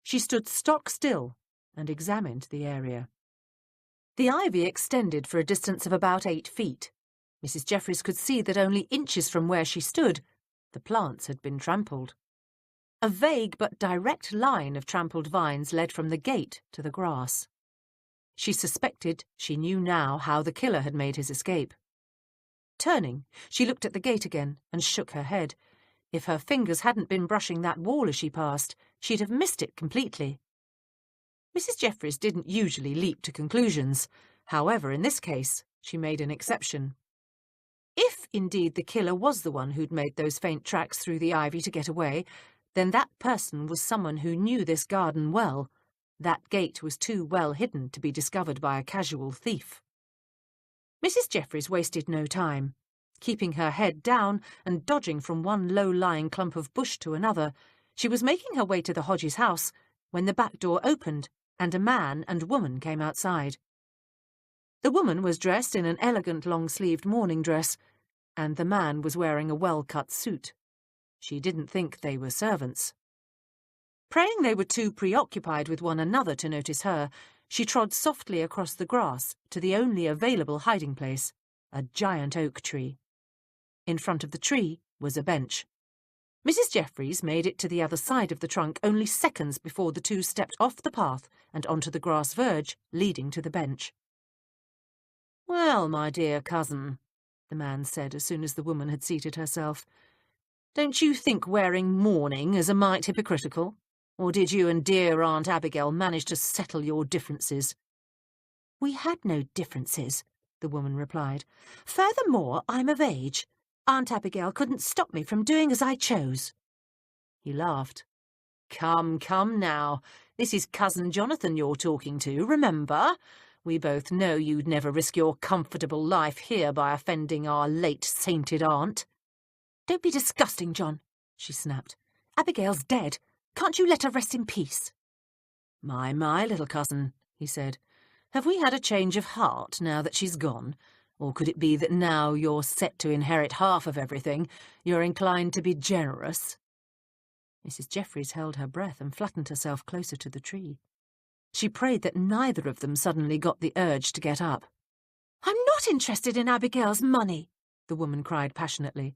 S3: she stood stock still and examined the area. The ivy extended for a distance of about 8 feet. Mrs. Jeffries could see that only inches from where she stood, the plants had been trampled. A vague but direct line of trampled vines led from the gate to the grass. She suspected she knew now how the killer had made his escape. Turning, she looked at the gate again and shook her head. If her fingers hadn't been brushing that wall as she passed, she'd have missed it completely. Mrs. Jeffries didn't usually leap to conclusions. However, in this case, she made an exception. If, indeed, the killer was the one who'd made those faint tracks through the ivy to get away, then that person was someone who knew this garden well. That gate was too well hidden to be discovered by a casual thief. Mrs. Jeffries wasted no time. Keeping her head down and dodging from one low-lying clump of bush to another, she was making her way to the Hodges house when the back door opened and a man and woman came outside. The woman was dressed in an elegant long-sleeved morning dress, and the man was wearing a well-cut suit. She didn't think they were servants. Praying they were too preoccupied with one another to notice her, she trod softly across the grass to the only available hiding place, a giant oak tree. In front of the tree was a bench. Mrs. Jeffries made it to the other side of the trunk only seconds before the two stepped off the path and onto the grass verge leading to the bench. "Well, my dear cousin," the man said as soon as the woman had seated herself, "don't you think wearing mourning is a mite hypocritical? Or did you and dear Aunt Abigail manage to settle your differences?" "We had no differences," the woman replied. "Furthermore, I'm of age. Aunt Abigail couldn't stop me from doing as I chose." He laughed. Come now. This is Cousin Jonathan you're talking to, remember? We both know you'd never risk your comfortable life here by offending our late sainted aunt." "Don't be disgusting, John," she snapped. "Abigail's dead. Can't you let her rest in peace?" My, little cousin," he said. "Have we had a change of heart now that she's gone? Or could it be that now you're set to inherit half of everything, you're inclined to be generous?" Mrs. Jeffries held her breath and flattened herself closer to the tree. She prayed that neither of them suddenly got the urge to get up. "I'm not interested in Abigail's money," the woman cried passionately.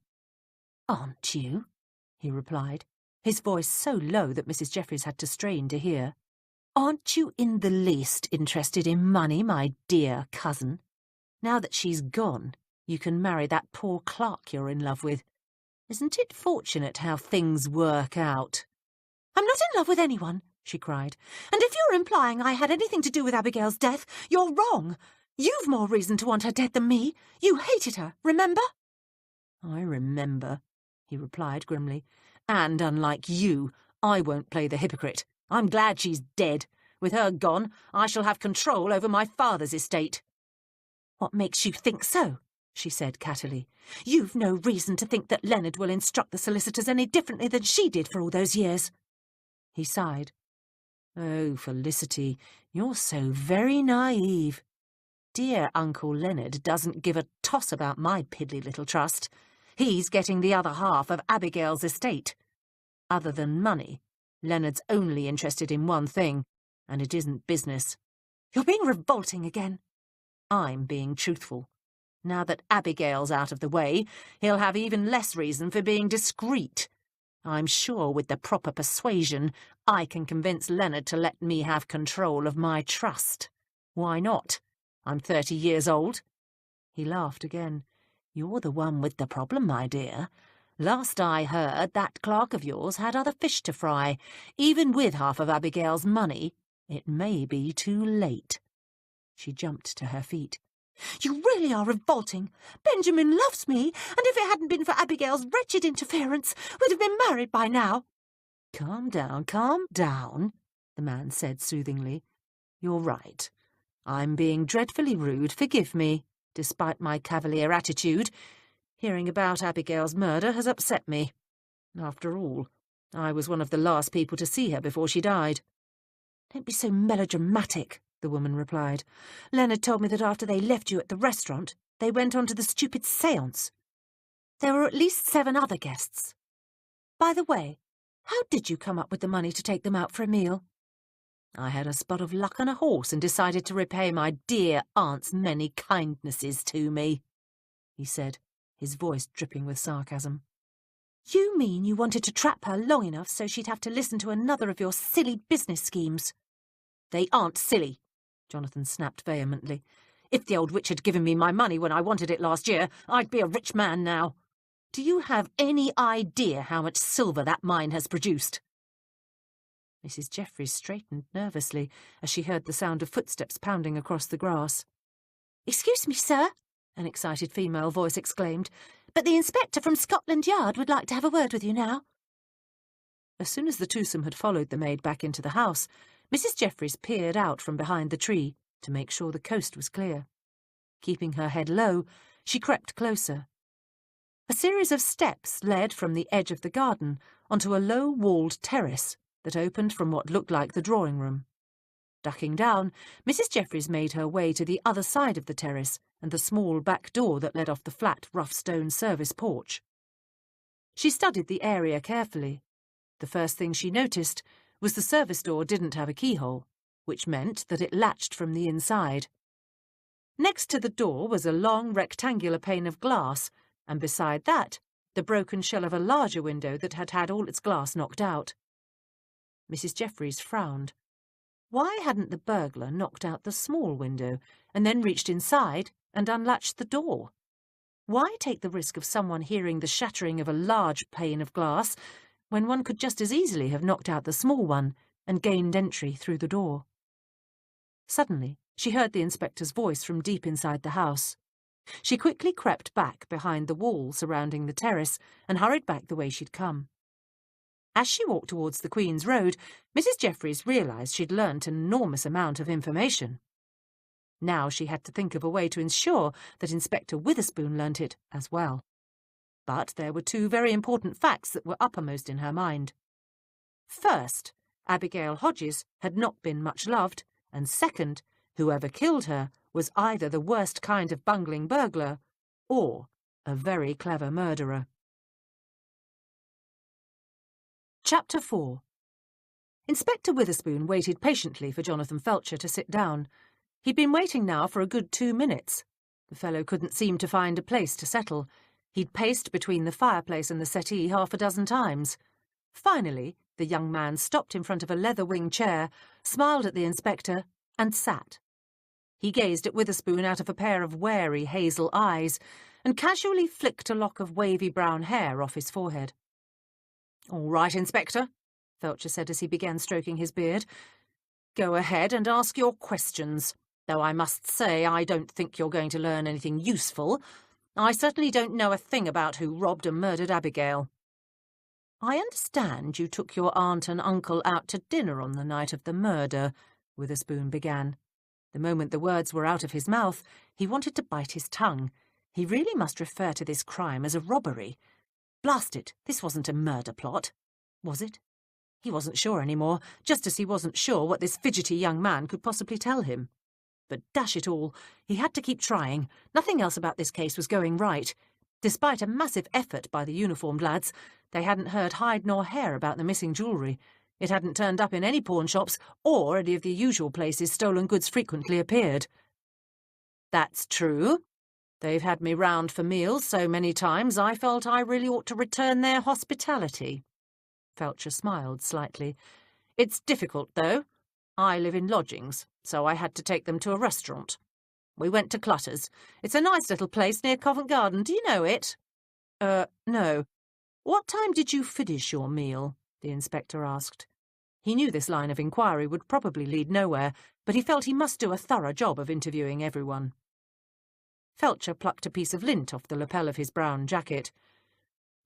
S3: "Aren't you?" he replied, his voice so low that Mrs. Jeffries had to strain to hear. "Aren't you in the least interested in money, my dear cousin? Now that she's gone, you can marry that poor clerk you're in love with. Isn't it fortunate how things work out?" "I'm not in love with anyone," she cried. "And if you're implying I had anything to do with Abigail's death, you're wrong. You've more reason to want her dead than me. You hated her, remember?" "I remember," he replied grimly. "And, unlike you, I won't play the hypocrite. I'm glad she's dead. With her gone, I shall have control over my father's estate." "What makes you think so?" she said cattily. "You've no reason to think that Leonard will instruct the solicitors any differently than she did for all those years." He sighed.
S2: Oh, Felicity, you're so very naive. Dear Uncle Leonard doesn't give a toss about my piddly little trust. He's getting the other half of Abigail's estate. Other than money, Leonard's only interested in one thing, and it isn't business.
S1: You're being revolting again.
S2: I'm being truthful. Now that Abigail's out of the way, he'll have even less reason for being discreet. I'm sure with the proper persuasion, I can convince Leonard to let me have control of my trust. Why not? I'm 30 years old. He laughed again. You're the one with the problem, my dear. Last I heard, that clerk of yours had other fish to fry. Even with half of Abigail's money, it may be too late. She jumped to her feet.
S1: You really are revolting. Benjamin loves me, and if it hadn't been for Abigail's wretched interference, we'd have been married by now.
S2: Calm down, the man said soothingly. You're right. I'm being dreadfully rude, forgive me, despite my cavalier attitude. Hearing about Abigail's murder has upset me. After all, I was one of the last people to see her before she died.
S1: Don't be so melodramatic, the woman replied. Leonard told me that after they left you at the restaurant, they went on to the stupid séance. There were at least 7 other guests. By the way, how did you come up with the money to take them out for a meal?
S2: I had a spot of luck on a horse and decided to repay my dear aunt's many kindnesses to me, he said, his voice dripping with sarcasm.
S1: You mean you wanted to trap her long enough so she'd have to listen to another of your silly business schemes?
S2: They aren't silly, Jonathan snapped vehemently. If the old witch had given me my money when I wanted it last year, I'd be a rich man now. Do you have any idea how much silver that mine has produced? Mrs. Jeffries straightened nervously as she heard the sound of footsteps pounding across the grass.
S1: Excuse me, sir, an excited female voice exclaimed, but the inspector from Scotland Yard would like to have a word with you now.
S2: As soon as the twosome had followed the maid back into the house, Mrs. Jeffries peered out from behind the tree to make sure the coast was clear. Keeping her head low, she crept closer. A series of steps led from the edge of the garden onto a low-walled terrace that opened from what looked like the drawing-room. Ducking down, Mrs. Jeffries made her way to the other side of the terrace and the small back door that led off the flat, rough stone service porch. She studied the area carefully. The first thing she noticed was the service door didn't have a keyhole, which meant that it latched from the inside. Next to the door was a long rectangular pane of glass, and beside that, the broken shell of a larger window that had had all its glass knocked out. Mrs. Jeffries frowned. Why hadn't the burglar knocked out the small window and then reached inside and unlatched the door? Why take the risk of someone hearing the shattering of a large pane of glass when one could just as easily have knocked out the small one and gained entry through the door? Suddenly, she heard the inspector's voice from deep inside the house. She quickly crept back behind the wall surrounding the terrace and hurried back the way she'd come. As she walked towards the Queen's Road, Mrs. Jeffries realised she'd learnt an enormous amount of information. Now she had to think of a way to ensure that Inspector Witherspoon learnt it as well. But there were 2 very important facts that were uppermost in her mind. First, Abigail Hodges had not been much loved, and second, whoever killed her was either the worst kind of bungling burglar or a very clever murderer. Chapter 4. Inspector Witherspoon waited patiently for Jonathan Felcher to sit down. He'd been waiting now for a good 2 minutes. The fellow couldn't seem to find a place to settle. He'd paced between the fireplace and the settee 6 times. Finally, the young man stopped in front of a leather-wing chair, smiled at the inspector, and sat. He gazed at Witherspoon out of a pair of wary hazel eyes and casually flicked a lock of wavy brown hair off his forehead. "All right, Inspector," Felcher said as he began stroking his beard. "Go ahead and ask your questions, though I must say I don't think you're going to learn anything useful. I certainly don't know a thing about who robbed and murdered Abigail." "I understand you took your aunt and uncle out to dinner on the night of the murder," Witherspoon began. The moment the words were out of his mouth, he wanted to bite his tongue. He really must refer to this crime as a robbery. Blast it, this wasn't a murder plot, was it?
S3: He wasn't sure anymore, just as he wasn't sure what this fidgety young man could possibly tell him. But dash it all, he had to keep trying. Nothing else about this case was going right. Despite a massive effort by the uniformed lads, they hadn't heard hide nor hair about the missing jewellery. It hadn't turned up in any pawn shops or any of the usual places stolen goods frequently appeared. That's true. They've had me round for meals so many times I felt I really ought to return their hospitality. Felcher smiled slightly. It's difficult, though. I live in lodgings, so I had to take them to a restaurant. We went to Clutter's. It's a nice little place near Covent Garden. Do you know it? No. What time did you finish your meal? The inspector asked. He knew this line of inquiry would probably lead nowhere, but he felt he must do a thorough job of interviewing everyone. Felcher plucked a piece of lint off the lapel of his brown jacket.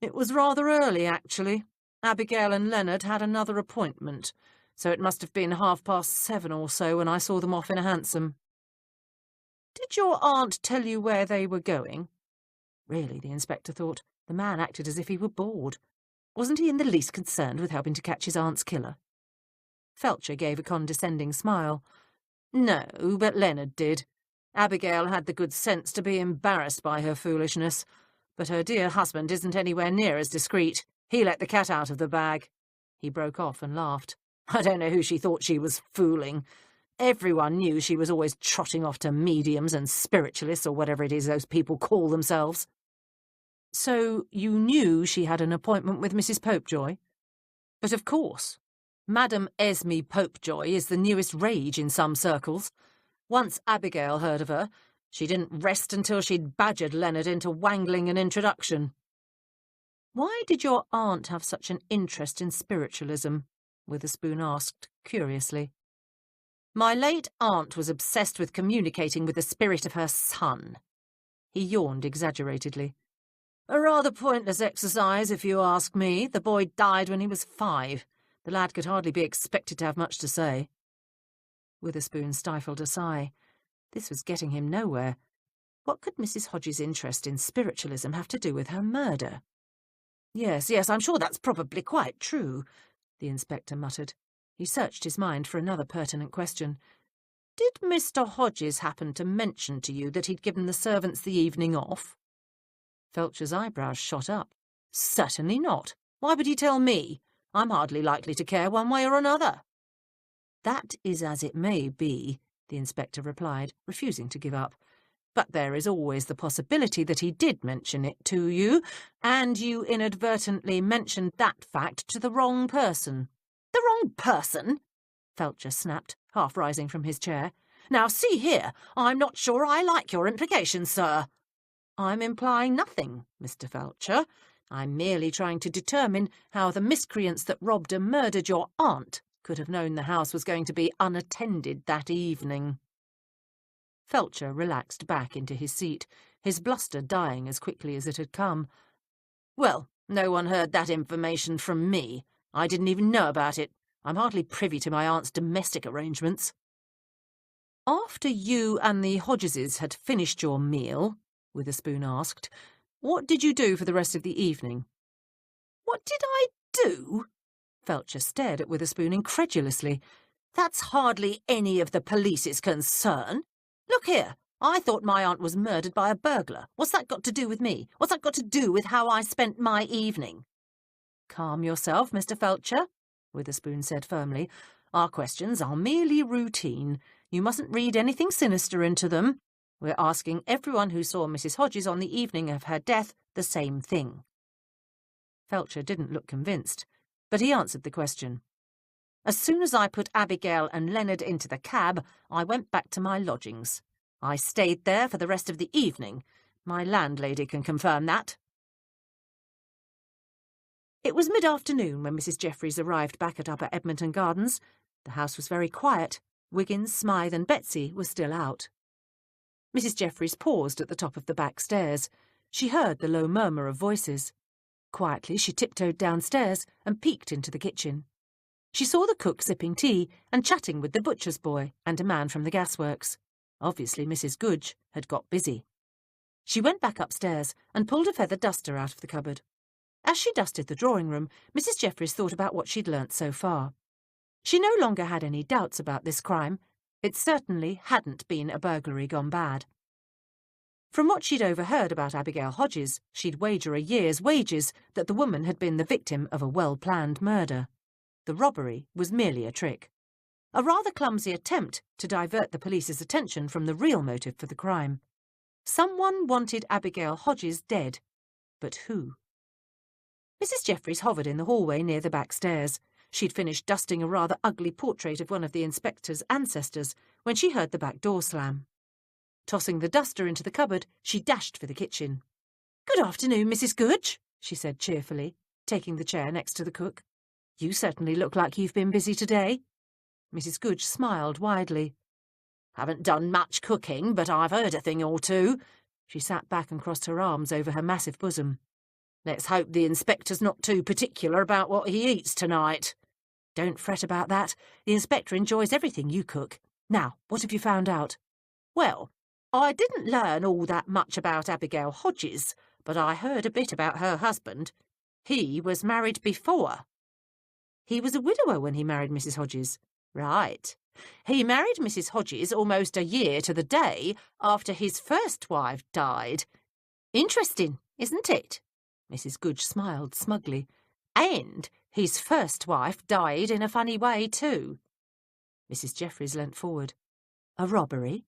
S3: It was rather early, actually. Abigail and Leonard had another appointment, so it must have been 7:30 or so when I saw them off in a hansom. Did your aunt tell you where they were going? Really, the inspector thought, the man acted as if he were bored. Wasn't he in the least concerned with helping to catch his aunt's killer? Felcher gave a condescending smile. No, but Leonard did. Abigail had the good sense to be embarrassed by her foolishness, but her dear husband isn't anywhere near as discreet. He let the cat out of the bag. He broke off and laughed. I don't know who she thought she was fooling. Everyone knew she was always trotting off to mediums and spiritualists or whatever it is those people call themselves. So you knew she had an appointment with Mrs. Popejoy? But of course. Madame Esme Popejoy is the newest rage in some circles. Once Abigail heard of her, she didn't rest until she'd badgered Leonard into wangling an introduction. Why did your aunt have such an interest in spiritualism? Witherspoon asked, curiously. My late aunt was obsessed with communicating with the spirit of her son. He yawned exaggeratedly. A rather pointless exercise, if you ask me. The boy died when he was 5. The lad could hardly be expected to have much to say. Witherspoon stifled a sigh. This was getting him nowhere. What could Mrs. Hodges' interest in spiritualism have to do with her murder? Yes, I'm sure that's probably quite true, the inspector muttered. He searched his mind for another pertinent question. Did Mr. Hodges happen to mention to you that he'd given the servants the evening off? Felcher's eyebrows shot up. Certainly not. Why would he tell me? I'm hardly likely to care one way or another. That is as it may be, the inspector replied, refusing to give up. But there is always the possibility that he did mention it to you, and you inadvertently mentioned that fact to the wrong person. The wrong person? Felcher snapped, half rising from his chair. Now see here, I'm not sure I like your implications, sir. I'm implying nothing, Mr. Felcher. I'm merely trying to determine how the miscreants that robbed and murdered your aunt could have known the house was going to be unattended that evening. Felcher relaxed back into his seat, his bluster dying as quickly as it had come. Well, no one heard that information from me. I didn't even know about it. I'm hardly privy to my aunt's domestic arrangements. After you and the Hodgeses had finished your meal, Witherspoon asked, what did you do for the rest of the evening? What did I do? Felcher stared at Witherspoon incredulously. That's hardly any of the police's concern. Look here, I thought my aunt was murdered by a burglar. What's that got to do with me? What's that got to do with how I spent my evening? Calm yourself, Mr. Felcher, Witherspoon said firmly. Our questions are merely routine. You mustn't read anything sinister into them. We're asking everyone who saw Mrs. Hodges on the evening of her death the same thing. Felcher didn't look convinced, but he answered the question. As soon as I put Abigail and Leonard into the cab, I went back to my lodgings. I stayed there for the rest of the evening. My landlady can confirm that. It was mid-afternoon when Mrs. Jeffries arrived back at Upper Edmonton Gardens. The house was very quiet. Wiggins, Smythe and Betsy were still out. Mrs. Jeffries paused at the top of the back stairs. She heard the low murmur of voices. Quietly she tiptoed downstairs and peeked into the kitchen. She saw the cook sipping tea and chatting with the butcher's boy and a man from the gasworks. Obviously Mrs. Goodge had got busy. She went back upstairs and pulled a feather duster out of the cupboard. As she dusted the drawing room, Mrs. Jeffries thought about what she'd learnt so far. She no longer had any doubts about this crime. It certainly hadn't been a burglary gone bad. From what she'd overheard about Abigail Hodges, she'd wager a year's wages that the woman had been the victim of a well-planned murder. The robbery was merely a trick. A rather clumsy attempt to divert the police's attention from the real motive for the crime. Someone wanted Abigail Hodges dead. But who? Mrs. Jeffries hovered in the hallway near the back stairs. She'd finished dusting a rather ugly portrait of one of the inspector's ancestors when she heard the back door slam. Tossing the duster into the cupboard, she dashed for the kitchen. "Good afternoon, Mrs. Gooch," she said cheerfully, taking the chair next to the cook. "You certainly look like you've been busy today." Mrs. Gooch smiled widely. "Haven't done much cooking, but I've heard a thing or two." She sat back and crossed her arms over her massive bosom. "Let's hope the inspector's not too particular about what he eats tonight." "Don't fret about that. The inspector enjoys everything you cook. Now, what have you found out?" "Well, I didn't learn all that much about Abigail Hodges, but I heard a bit about her husband. He was married before." "He was a widower when he married Mrs. Hodges." "Right. He married Mrs. Hodges almost a year to the day after his first wife died. Interesting, isn't it?" Mrs. Gooch smiled smugly. "And his first wife died in a funny way, too." Mrs. Jeffries leant forward. "A robbery?"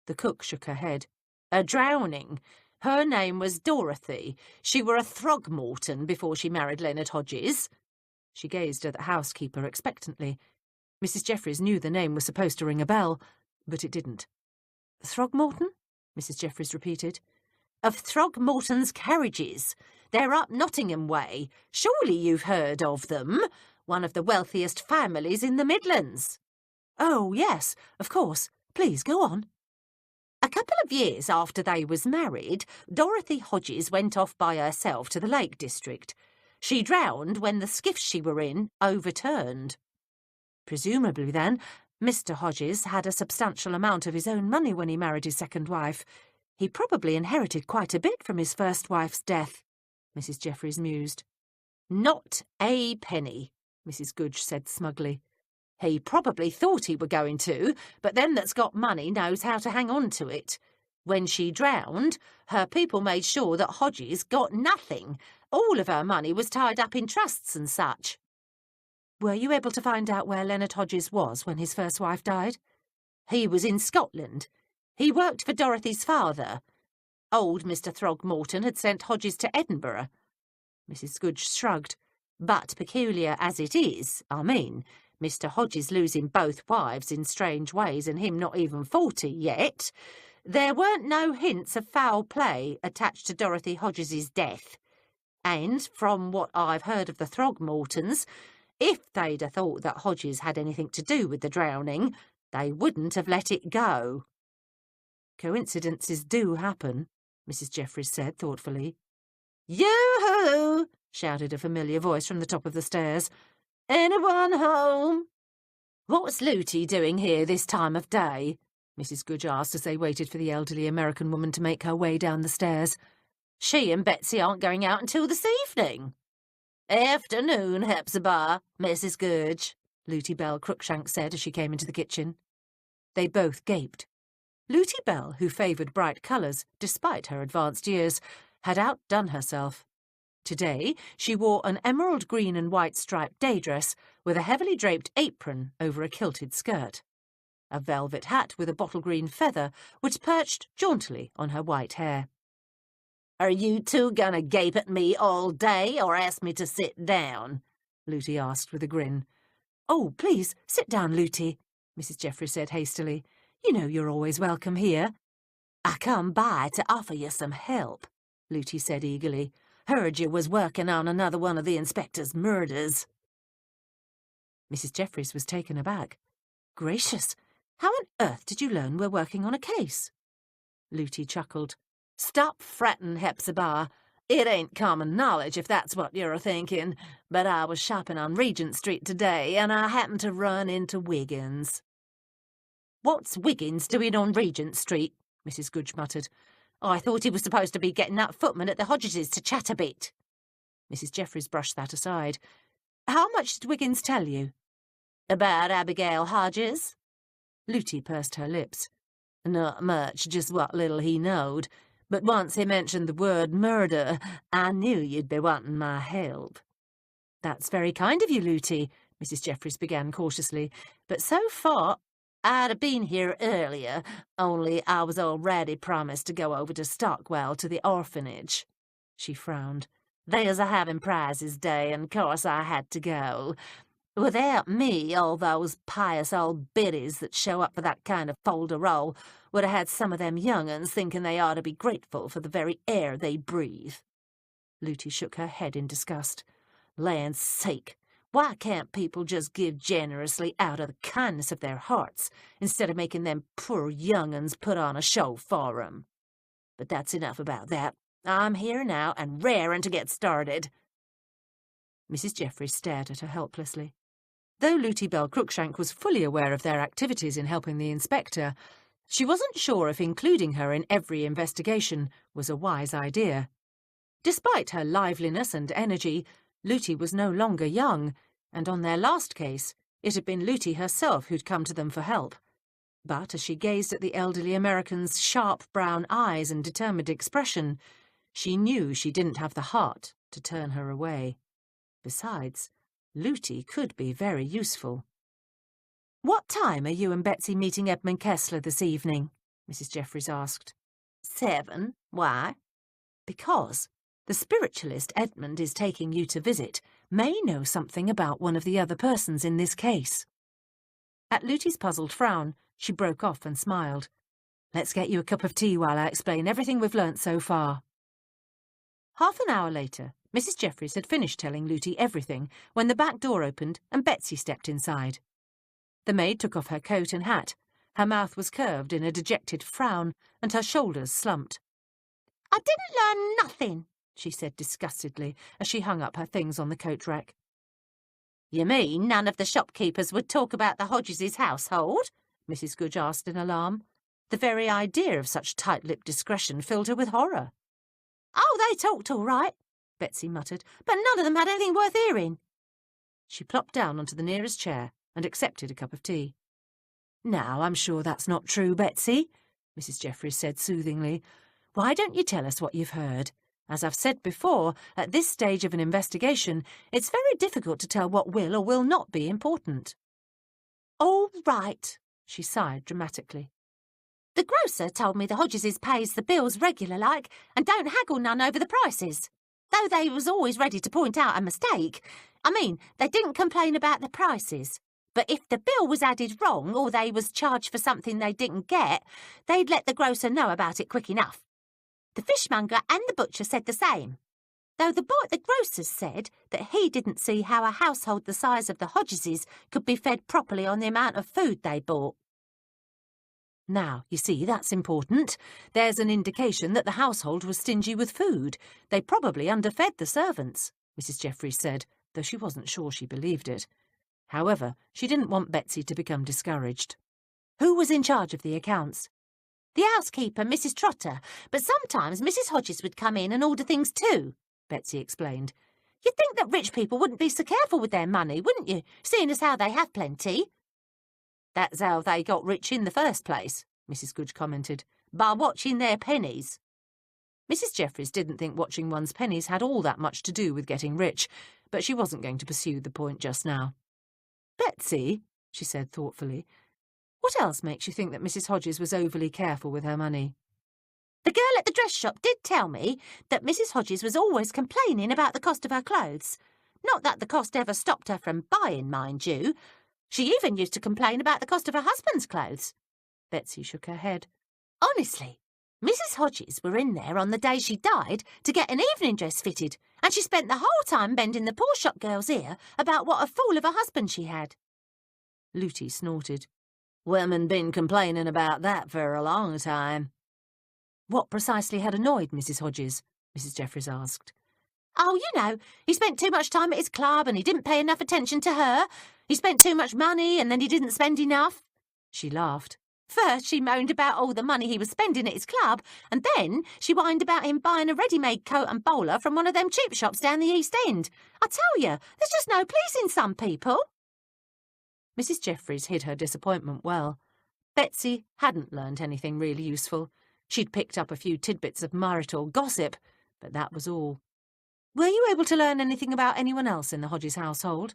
S3: The cook shook her head. "A drowning. Her name was Dorothy. She were a Throgmorton before she married Leonard Hodges." She gazed at the housekeeper expectantly. Mrs. Jeffries knew the name was supposed to ring a bell, but it didn't. "Throgmorton?" Mrs. Jeffries repeated. "Of Throgmorton's carriages. They're up Nottingham way. Surely you've heard of them. One of the wealthiest families in the Midlands." "Oh, yes, of course. Please, go on." "A couple of years after they was married, Dorothy Hodges went off by herself to the Lake District. She drowned when the skiff she were in overturned." "Presumably, then, Mr. Hodges had a substantial amount of his own money when he married his second wife. He probably inherited quite a bit from his first wife's death," Mrs. Jeffries mused. "Not a penny," Mrs. Gooch said smugly. "He probably thought he were going to, but them that's got money knows how to hang on to it. When she drowned, her people made sure that Hodges got nothing. All of her money was tied up in trusts and such." "Were you able to find out where Leonard Hodges was when his first wife died?" "He was in Scotland. He worked for Dorothy's father. Old Mr. Throgmorton had sent Hodges to Edinburgh." Mrs. Gooch shrugged. "But peculiar as it is, I mean, Mr. Hodges losing both wives in strange ways and him not even 40 yet, there weren't no hints of foul play attached to Dorothy Hodges's death. And, from what I've heard of the Throgmortons, if they'd have thought that Hodges had anything to do with the drowning, they wouldn't have let it go." "Coincidences do happen," Mrs. Jeffries said thoughtfully. "Yoo-hoo!" shouted a familiar voice from the top of the stairs. "Anyone home?" "What's Looty doing here this time of day?" Mrs. Gooch asked as they waited for the elderly American woman to make her way down the stairs. "She and Betsy aren't going out until this evening." "Afternoon, Hepzibah, Mrs. Gooch," Looty Bell Crookshank said as she came into the kitchen. They both gaped. Looty Bell, who favoured bright colours despite her advanced years, had outdone herself. Today she wore an emerald green and white striped day dress with a heavily draped apron over a kilted skirt. A velvet hat with a bottle green feather was perched jauntily on her white hair. "Are you two gonna gape at me all day or ask me to sit down?" Looty asked with a grin. "Oh, please, sit down, Looty," Mrs. Jeffries said hastily. "You know you're always welcome here." "I come by to offer you some help," Looty said eagerly. "Heard you was working on another one of the inspector's murders." Mrs. Jeffries was taken aback. "Gracious, how on earth did you learn we're working on a case?" Looty chuckled. "Stop frettin', Hepzibah. It ain't common knowledge if that's what you're thinking, but I was shopping on Regent Street today and I happened to run into Wiggins." "What's Wiggins doing on Regent Street?" Mrs. Gooch muttered. "I thought he was supposed to be getting that footman at the Hodgeses to chat a bit." Mrs. Jeffries brushed that aside. How much did Wiggins tell you?
S2: About Abigail Hodges?
S3: Looty pursed her lips.
S2: Not much, just what little he knowed. But once he mentioned the word murder, I knew you'd be wanting my help.
S3: That's very kind of you, Looty, Mrs. Jeffries began cautiously.
S2: But so far, I'd have been here earlier, only I was already promised to go over to Stockwell to the orphanage.
S3: She frowned.
S2: There's a having prizes day, and of course I had to go. Without me, all those pious old biddies that show up for that kind of folderol would have had some of them young uns thinking they ought to be grateful for the very air they breathe.
S3: Looty shook her head in disgust.
S2: Land's sake, why can't people just give generously out of the kindness of their hearts, instead of making them poor young uns put on a show for 'em? But that's enough about that. I'm here now and raring to get started.
S3: Mrs. Jeffries stared at her helplessly. Though Looty Bell Cruikshank was fully aware of their activities in helping the inspector, she wasn't sure if including her in every investigation was a wise idea. Despite her liveliness and energy, Looty was no longer young, and on their last case, it had been Looty herself who'd come to them for help. But as she gazed at the elderly American's sharp brown eyes and determined expression, she knew she didn't have the heart to turn her away. Besides, Looty could be very useful. "What time are you and Betsy meeting Edmund Kessler this evening?" Mrs. Jeffries asked.
S2: 7. Why?
S3: Because the spiritualist Edmund is taking you to visit may know something about one of the other persons in this case. At Looty's puzzled frown, she broke off and smiled. "Let's get you a cup of tea while I explain everything we've learnt so far." Half an hour later, Mrs. Jeffries had finished telling Looty everything when the back door opened and Betsy stepped inside. The maid took off her coat and hat. Her mouth was curved in a dejected frown and her shoulders slumped.
S2: "I didn't learn nothing,"
S3: she said disgustedly as she hung up her things on the coat rack.
S2: "You mean none of the shopkeepers would talk about the Hodges' household?"
S3: Mrs. Goodge asked in alarm. The very idea of such tight-lipped discretion filled her with horror.
S2: "Oh, they talked all right," Betsy muttered, "but none of them had anything worth hearing."
S3: She plopped down onto the nearest chair and accepted a cup of tea. "Now, I'm sure that's not true, Betsy," Mrs. Jeffries said soothingly. "Why don't you tell us what you've heard? As I've said before, at this stage of an investigation, it's very difficult to tell what will or will not be important."
S2: "All right,"
S3: she sighed dramatically.
S2: "The grocer told me the Hodgeses pays the bills regular like and don't haggle none over the prices, though they was always ready to point out a mistake. I mean, they didn't complain about the prices, but if the bill was added wrong or they was charged for something they didn't get, they'd let the grocer know about it quick enough. The fishmonger and the butcher said the same, though the boy at the grocer's said that he didn't see how a household the size of the Hodgeses could be fed properly on the amount of food they bought."
S3: Now, you see, that's important. There's an indication that the household was stingy with food. They probably underfed the servants, Mrs. Jeffries said, though she wasn't sure she believed it. However, she didn't want Betsy to become discouraged. "Who was in charge of the accounts?"
S2: "The housekeeper, Mrs. Trotter, but sometimes Mrs. Hodges would come in and order things too," Betsy explained. "You'd think that rich people wouldn't be so careful with their money, wouldn't you, seeing as how they have plenty?"
S3: "That's how they got rich in the first place," Mrs. Goodge commented,
S2: "by watching their pennies."
S3: Mrs. Jeffries didn't think watching one's pennies had all that much to do with getting rich, but she wasn't going to pursue the point just now. "Betsy," she said thoughtfully, "what else makes you think that Mrs. Hodges was overly careful with her money?"
S2: "The girl at the dress shop did tell me that Mrs. Hodges was always complaining about the cost of her clothes. Not that the cost ever stopped her from buying, mind you. She even used to complain about the cost of her husband's clothes."
S3: Betsy shook her head.
S2: "Honestly, Mrs. Hodges were in there on the day she died to get an evening dress fitted, and she spent the whole time bending the poor shop girl's ear about what a fool of a husband she had."
S3: Looty snorted.
S2: "Women been complaining about that for a long time."
S3: "What precisely had annoyed Mrs. Hodges?" Mrs. Jeffries asked.
S2: "Oh, you know, he spent too much time at his club and he didn't pay enough attention to her. He spent too much money and then he didn't spend enough."
S3: She laughed.
S2: First she moaned about all the money he was spending at his club, and then she whined about him buying a ready-made coat and bowler from one of them cheap shops down the East End. I tell you, there's just no pleasing some people.
S3: Mrs. Jeffries hid her disappointment well. Betsy hadn't learned anything really useful. She'd picked up a few tidbits of marital gossip, but that was all. Were you able to learn anything about anyone else in the Hodges household?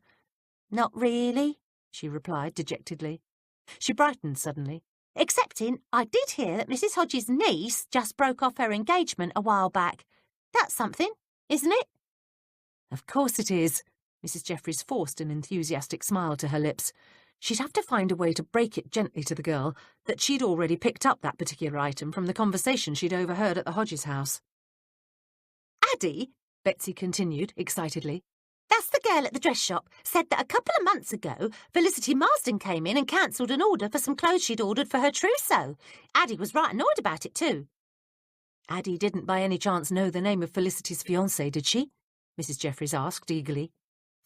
S2: Not really,
S3: she replied dejectedly. She brightened suddenly.
S2: Excepting I did hear that Mrs. Hodges' niece just broke off her engagement a while back. That's something, isn't it?
S3: Of course it is. Mrs. Jeffries forced an enthusiastic smile to her lips. She'd have to find a way to break it gently to the girl that she'd already picked up that particular item from the conversation she'd overheard at the Hodges house.
S2: Addie,
S3: Betsy continued excitedly.
S2: That's the girl at the dress shop, said that a couple of months ago, Felicity Marsden came in and cancelled an order for some clothes she'd ordered for her trousseau. Addie was right annoyed about it too.
S3: Addie didn't by any chance know the name of Felicity's fiancé, did she? Mrs. Jeffries asked eagerly.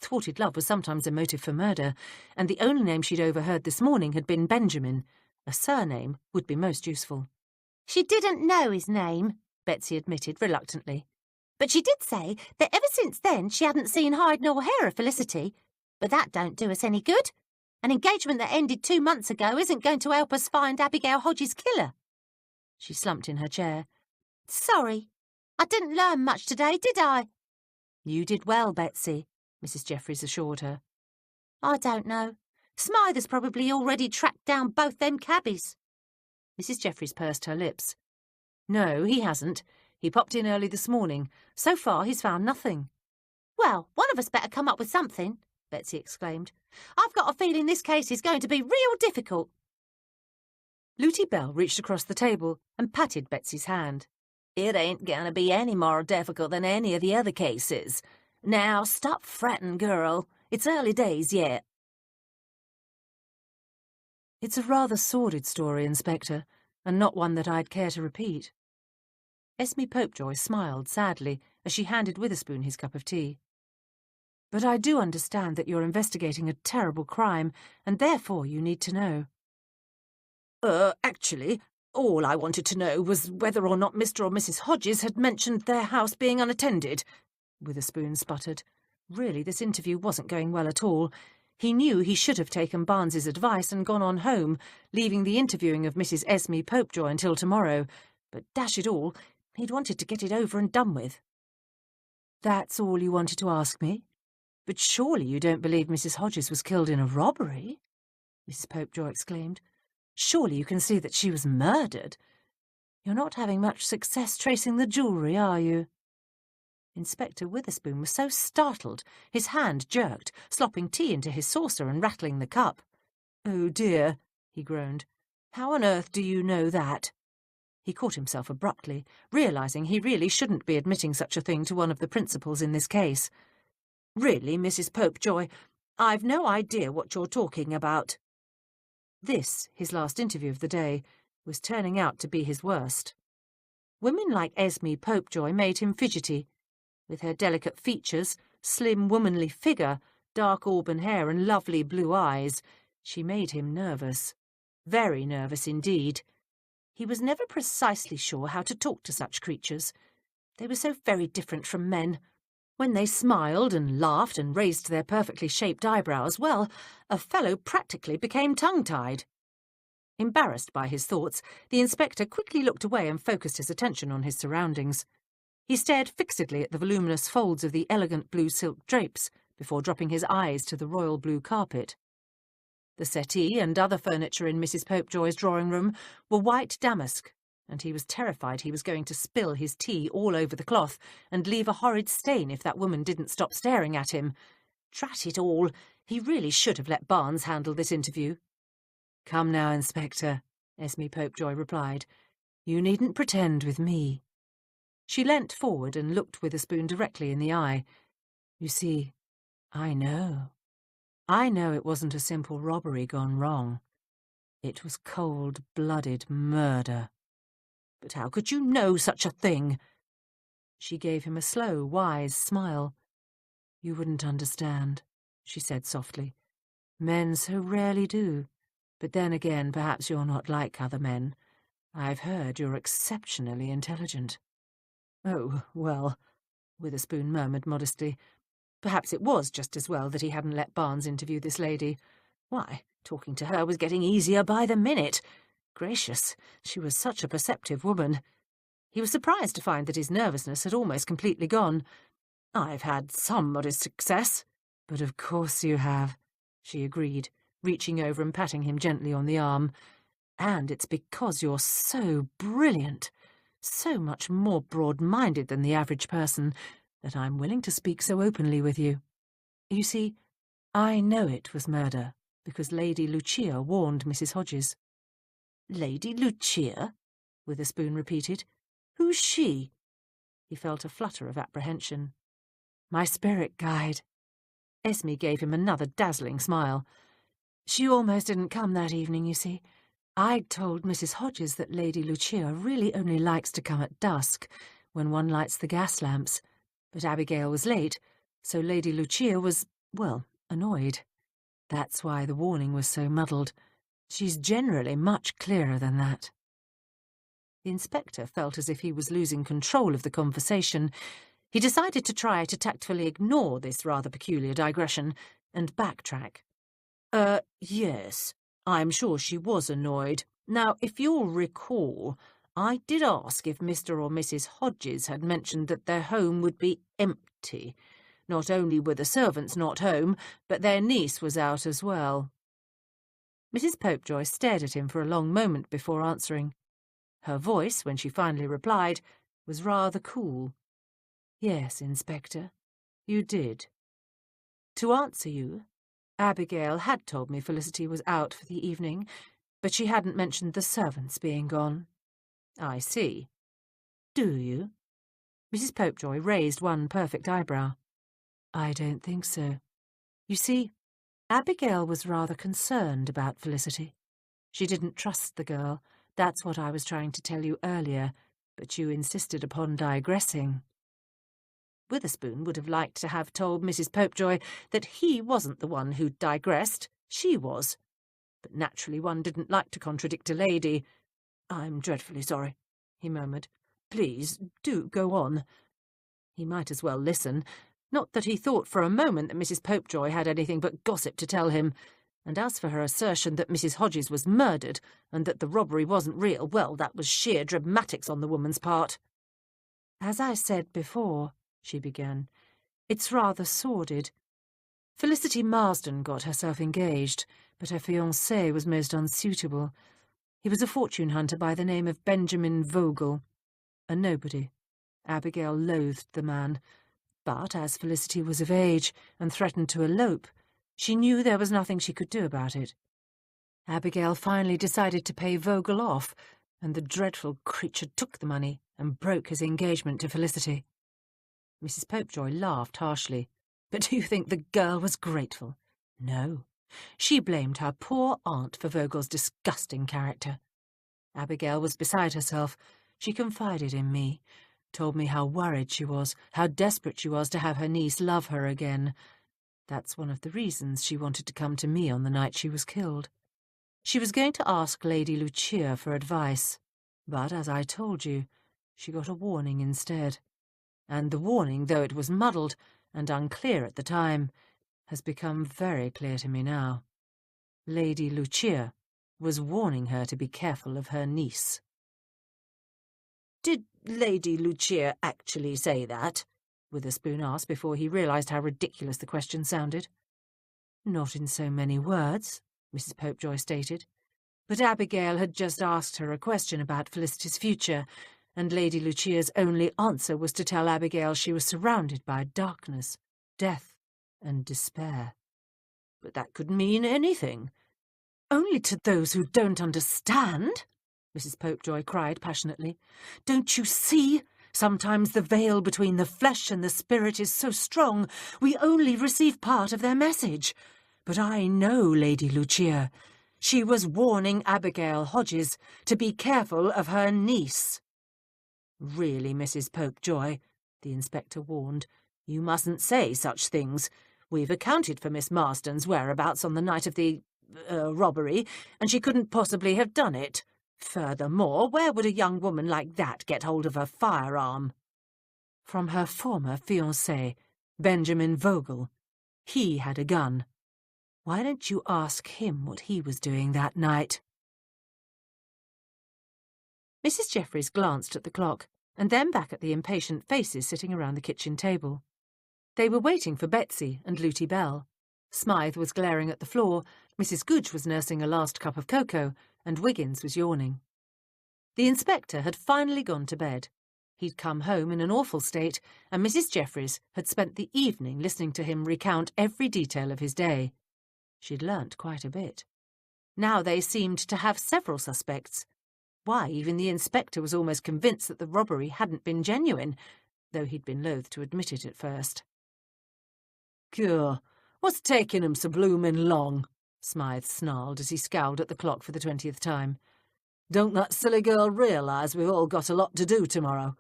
S3: Thwarted love was sometimes a motive for murder, and the only name she'd overheard this morning had been Benjamin. A surname would be most useful.
S2: She didn't know his name, Betsy admitted reluctantly. But she did say that ever since then she hadn't seen hide nor hair of Felicity. But that don't do us any good. An engagement that ended 2 months ago isn't going to help us find Abigail Hodges' killer.
S3: She slumped in her chair.
S2: Sorry, I didn't learn much today, did I?
S3: You did well, Betsy, Mrs. Jeffries assured her.
S2: I don't know. Smythe has probably already tracked down both them cabbies.
S3: Mrs. Jeffries pursed her lips. No, he hasn't. He popped in early this morning. So far, he's found nothing.
S2: Well, one of us better come up with something, Betsy exclaimed. I've got a feeling this case is going to be real difficult.
S3: Looty Bell reached across the table and patted Betsy's hand. It ain't going to be any more difficult than any of the other cases. Now, stop fretting, girl. It's early days yet. It's a rather sordid story, Inspector, and not one that I'd care to repeat. Esme Popejoy smiled sadly as she handed Witherspoon his cup of tea. But I do understand that you're investigating a terrible crime, and therefore you need to know. Actually, all I wanted to know was whether or not Mr. or Mrs. Hodges had mentioned their house being unattended, Witherspoon sputtered. Really, this interview wasn't going well at all. He knew he should have taken Barnes's advice and gone on home, leaving the interviewing of Mrs. Esme Popejoy until tomorrow. But dash it all, he'd wanted to get it over and done with. That's all you wanted to ask me? But surely you don't believe Mrs. Hodges was killed in a robbery? Mrs. Popejoy exclaimed. Surely you can see that she was murdered. You're not having much success tracing the jewellery, are you? Inspector Witherspoon was so startled, his hand jerked, slopping tea into his saucer and rattling the cup. Oh dear, he groaned. How on earth do you know that? He caught himself abruptly, realising he really shouldn't be admitting such a thing to one of the principals in this case. Really, Mrs. Popejoy, I've no idea what you're talking about. This, his last interview of the day, was turning out to be his worst. Women like Esme Popejoy made him fidgety. With her delicate features, slim womanly figure, dark auburn hair and lovely blue eyes, she made him nervous. Very nervous indeed. He was never precisely sure how to talk to such creatures. They were so very different from men. When they smiled and laughed and raised their perfectly shaped eyebrows, well, a fellow practically became tongue-tied. Embarrassed by his thoughts, the inspector quickly looked away and focused his attention on his surroundings. He stared fixedly at the voluminous folds of the elegant blue silk drapes before dropping his eyes to the royal blue carpet. The settee and other furniture in Mrs. Popejoy's drawing-room were white damask, and he was terrified he was going to spill his tea all over the cloth and leave a horrid stain if that woman didn't stop staring at him. Drat it all, he really should have let Barnes handle this interview. Come now, Inspector, Esme Popejoy replied. You needn't pretend with me. She leant forward and looked Witherspoon directly in the eye. You see, I know. I know it wasn't a simple robbery gone wrong. It was cold-blooded murder. But how could you know such a thing? She gave him a slow, wise smile. You wouldn't understand, she said softly. Men so rarely do. But then again, perhaps you're not like other men. I've heard you're exceptionally intelligent."
S2: "Oh, well," Witherspoon murmured modestly. Perhaps it was just as well that he hadn't let Barnes interview this lady. Why, talking to her was getting easier by the minute. Gracious, she was such a perceptive woman. He was surprised to find that his nervousness had almost completely gone. "I've had some modest success."
S3: "But of course you have," she agreed, reaching over and patting him gently on the arm. "And it's because you're so brilliant, so much more broad-minded than the average person, that I'm willing to speak so openly with you. You see, I know it was murder, because Lady Lucia warned Mrs. Hodges."
S2: "Lady Lucia?" Witherspoon repeated. "Who's she?"
S3: He felt a flutter of apprehension. "My spirit guide." Esme gave him another dazzling smile. "She almost didn't come that evening, you see. I'd told Mrs. Hodges that Lady Lucia really only likes to come at dusk, when one lights the gas lamps. But Abigail was late, so Lady Lucia was, well, annoyed. That's why the warning was so muddled. She's generally much clearer than that." The inspector felt as if he was losing control of the conversation. He decided to try to tactfully ignore this rather peculiar digression and backtrack.
S2: Yes, I'm sure she was annoyed. Now, if you'll recall, I did ask if Mr. or Mrs. Hodges had mentioned that their home would be empty. Not only were the servants not home, but their niece was out as well."
S3: Mrs. Popejoy stared at him for a long moment before answering. Her voice, when she finally replied, was rather cool. "Yes, Inspector, you did. To answer you, Abigail had told me Felicity was out for the evening, but she hadn't mentioned the servants being gone."
S2: "I see.
S3: Do you?" Mrs. Popejoy raised one perfect eyebrow. "I don't think so. You see, Abigail was rather concerned about Felicity. She didn't trust the girl. That's what I was trying to tell you earlier, but you insisted upon digressing."
S2: Witherspoon would have liked to have told Mrs. Popejoy that he wasn't the one who digressed, she was. But naturally one didn't like to contradict a lady. "I'm dreadfully sorry," he murmured. "Please, do go on." He might as well listen. Not that he thought for a moment that Mrs. Popejoy had anything but gossip to tell him. And as for her assertion that Mrs. Hodges was murdered and that the robbery wasn't real, well, that was sheer dramatics on the woman's part.
S3: "As I said before," she began, "it's rather sordid. Felicity Marsden got herself engaged, but her fiancé was most unsuitable. He was a fortune hunter by the name of Benjamin Vogel, a nobody. Abigail loathed the man, but as Felicity was of age and threatened to elope, she knew there was nothing she could do about it. Abigail finally decided to pay Vogel off, and the dreadful creature took the money and broke his engagement to Felicity."
S2: Mrs. Popejoy laughed harshly. "But do you think the girl was grateful?"
S3: "No. She blamed her poor aunt for Vogel's disgusting character. Abigail was beside herself. She confided in me, told me how worried she was, how desperate she was to have her niece love her again. That's one of the reasons she wanted to come to me on the night she was killed. She was going to ask Lady Lucia for advice, but, as I told you, she got a warning instead. And the warning, though it was muddled and unclear at the time, has become very clear to me now. Lady Lucia was warning her to be careful of her niece."
S2: "Did Lady Lucia actually say that?" Witherspoon asked before he realised how ridiculous the question sounded.
S3: "Not in so many words," Mrs. Popejoy stated. "But Abigail had just asked her a question about Felicity's future, and Lady Lucia's only answer was to tell Abigail she was surrounded by darkness, death, and despair."
S2: "But that could mean anything."
S3: "Only to those who don't understand," Mrs. Popejoy cried passionately. "Don't you see? Sometimes the veil between the flesh and the spirit is so strong we only receive part of their message. But I know Lady Lucia. She was warning Abigail Hodges to be careful of her niece."
S2: "Really, Mrs. Popejoy," the inspector warned, "you mustn't say such things. We've accounted for Miss Marsden's whereabouts on the night of the robbery, and she couldn't possibly have done it. Furthermore, where would a young woman like that get hold of a firearm? From her former fiancé, Benjamin Vogel. He had a gun. Why don't you ask him what he was doing that night? Mrs. Jeffries glanced at the clock, and then back at the impatient faces sitting around the kitchen table. They were waiting for Betsy and Looty Bell. Smythe was glaring at the floor, Mrs. Goodge was nursing a last cup of cocoa, and Wiggins was yawning. The inspector had finally gone to bed. He'd come home in an awful state, and Mrs. Jeffries had spent the evening listening to him recount every detail of his day. She'd learnt quite a bit. Now they seemed to have several suspects. Why, even the inspector was almost convinced that the robbery hadn't been genuine, though he'd been loath to admit it at first. "Cure, what's taking 'em so bloomin' long?" Smythe snarled as he scowled at the clock for the 20th time. "Don't that silly girl realise we've all got a lot to do tomorrow?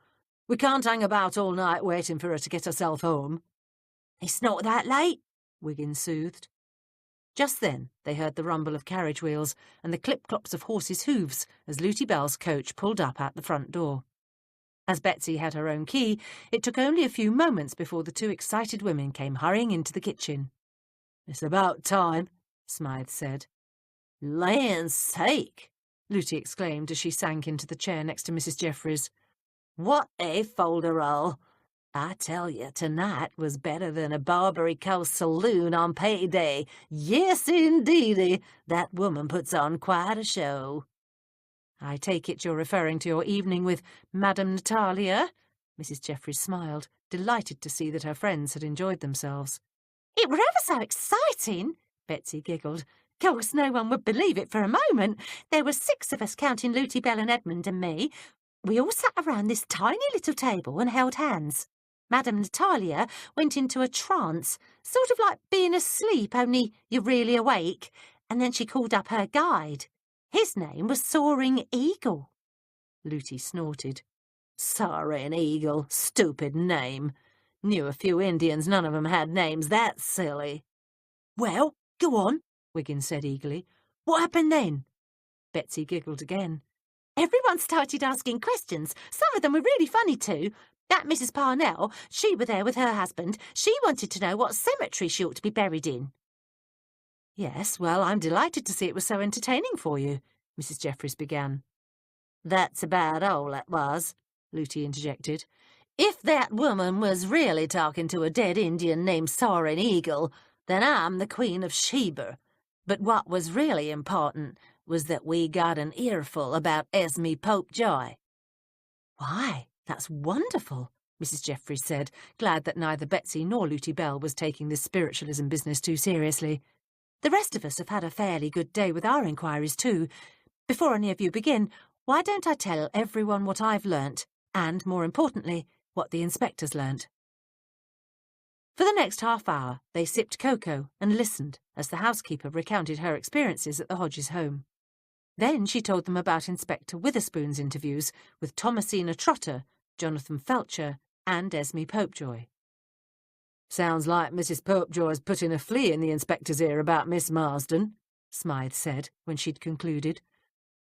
S2: We can't hang about all night waiting for her to get herself home."
S3: "It's not that late,"
S2: Wiggins soothed. Just then they heard the rumble of carriage wheels and the clip-clops of horses' hooves as Looty Bell's coach pulled up at the front door. As Betsy had her own key, it took only a few moments before the two excited women came hurrying into the kitchen. "It's about time," Smythe said.
S3: "Land's sake!"
S2: Looty exclaimed as she sank into the chair next to Mrs. Jeffries.
S3: "What a folderol! I tell you, tonight was better than a Barbary Coast saloon on payday. Yes, indeedy, that woman puts on quite a show."
S2: "I take it you're referring to your evening with Madame Natalia?" Mrs. Jeffries smiled, delighted to see that her friends had enjoyed themselves.
S3: "It were ever so exciting," Betsy giggled. "Course no one would believe it for a moment. There were 6 of us, counting Looty Bell and Edmund and me. We all sat around this tiny little table and held hands. Madame Natalia went into a trance, sort of like being asleep, only you're really awake, and then she called up her guide. His name was Soaring Eagle."
S2: Looty snorted.
S3: "Soaring Eagle, stupid name. Knew a few Indians, none of 'em had names that silly."
S2: "Well, go on," Wiggins said eagerly. "What happened then?" Betsy giggled again.
S3: "Everyone started asking questions. Some of them were really funny too. That Mrs. Parnell, she were there with her husband. She wanted to know what cemetery she ought to be buried in."
S2: "Yes, well, I'm delighted to see it was so entertaining for you," Mrs. Jeffries began.
S3: "That's about all it was," Looty interjected. "If that woman was really talking to a dead Indian named Soaring Eagle, then I'm the Queen of Sheba. But what was really important was that we got an earful about Esme Popejoy."
S2: "Why, that's wonderful," Mrs. Jeffries said, glad that neither Betsy nor Looty Bell was taking this spiritualism business too seriously. "The rest of us have had a fairly good day with our inquiries too. Before any of you begin, why don't I tell everyone what I've learnt, and, more importantly, what the inspector's learnt?" For the next half hour, they sipped cocoa and listened as the housekeeper recounted her experiences at the Hodges home. Then she told them about Inspector Witherspoon's interviews with Thomasina Trotter, Jonathan Felcher, and Esme Popejoy. "Sounds like Mrs. Popejoy's putting a flea in the inspector's ear about Miss Marsden," Smythe said when she'd concluded.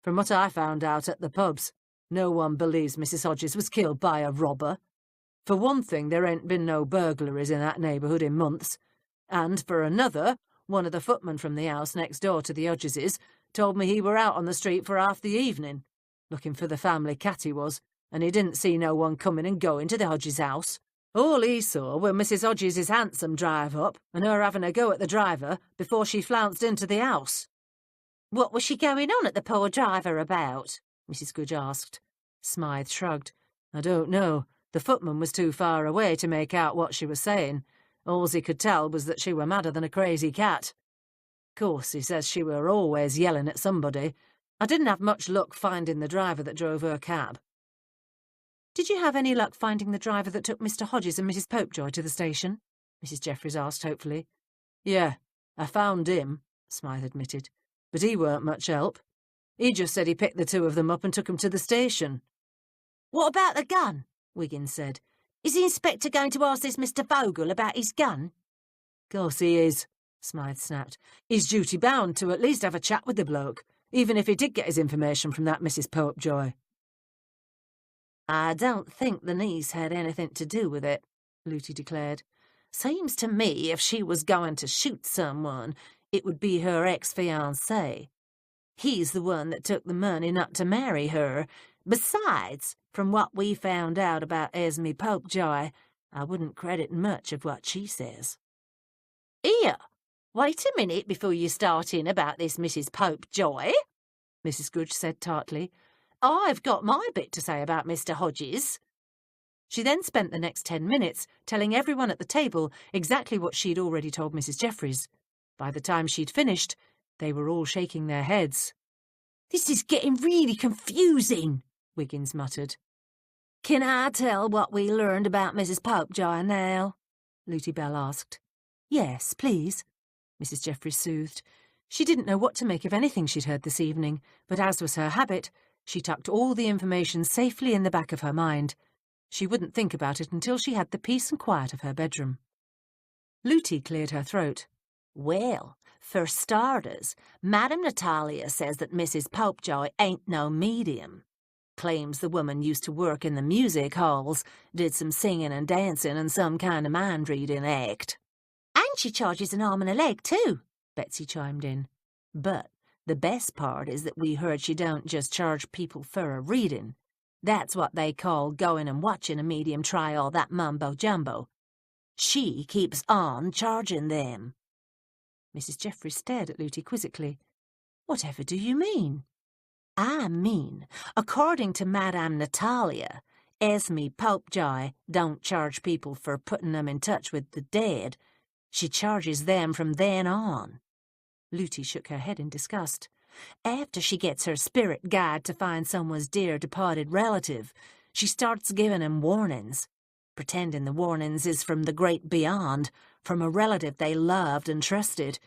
S2: "From what I found out at the pubs, no one believes Mrs. Hodges was killed by a robber. For one thing, there ain't been no burglaries in that neighbourhood in months, and for another, one of the footmen from the house next door to the Hodgeses told me he were out on the street for half the evening, looking for the family cat he was, and he didn't see no one coming and going to the Hodges house. All he saw were Mrs. Hodges' hansom drive up and her having a go at the driver before she flounced into the house."
S3: "What was she going on at the poor driver about?"
S2: Mrs. Goodge asked. Smythe shrugged. "I don't know. The footman was too far away to make out what she was saying. All he could tell was that she were madder than a crazy cat. Course, he says she were always yelling at somebody. I didn't have much luck finding the driver that drove her cab." "Did you have any luck finding the driver that took Mr. Hodges and Mrs. Popejoy to the station?" Mrs. Jeffries asked hopefully. "Yeah, I found him," Smythe admitted, "but he weren't much help. He just said he picked the two of them up and took them to the station."
S3: "What about the gun?" Wiggins said. "Is the inspector going to ask this Mr. Vogel about his gun?"
S2: "Course he is," Smythe snapped. "He's duty-bound to at least have a chat with the bloke, even if he did get his information from that Mrs Popejoy."
S3: "I don't think the niece had anything to do with it," Looty declared. "Seems to me if she was going to shoot someone, it would be her ex-fiancé. He's the one that took the money not to marry her. Besides, from what we found out about Esme Popejoy, I wouldn't credit much of what she says." "Here, wait a minute before you start in about this Mrs Popejoy," Mrs Gudge said tartly. "I've got my bit to say about Mr Hodges." She then spent the next 10 minutes telling everyone at the table exactly what she'd already told Mrs Jeffries. By the time she'd finished, they were all shaking their heads.
S1: "This is getting really confusing,"
S2: Wiggins muttered.
S1: "Can I tell what we learned about Mrs Popejoy now?"
S2: Looty Bell asked. "Yes, please," Mrs Jeffries soothed. She didn't know what to make of anything she'd heard this evening, but as was her habit, she tucked all the information safely in the back of her mind. She wouldn't think about it until she had the peace and quiet of her bedroom. Looty cleared her throat.
S1: "Well, for starters, Madame Natalia says that Mrs Popejoy ain't no medium. Claims the woman used to work in the music halls, did some singing and dancing and some kind of mind-reading act. And she charges an arm and a leg, too," Betsy chimed in. "But the best part is that we heard she don't just charge people for a reading. That's what they call going and watching a medium try all that mumbo-jumbo. She keeps on charging them."
S2: Mrs Jeffries stared at Looty quizzically. "Whatever do you mean?"
S1: "I mean, according to Madame Natalia, Esme Popejoy don't charge people for putting them in touch with the dead. She charges them from then on."
S2: Looty shook her head in disgust.
S1: "After she gets her spirit guide to find someone's dear departed relative, she starts giving 'em warnings, pretending the warnings is from the great beyond, from a relative they loved and trusted.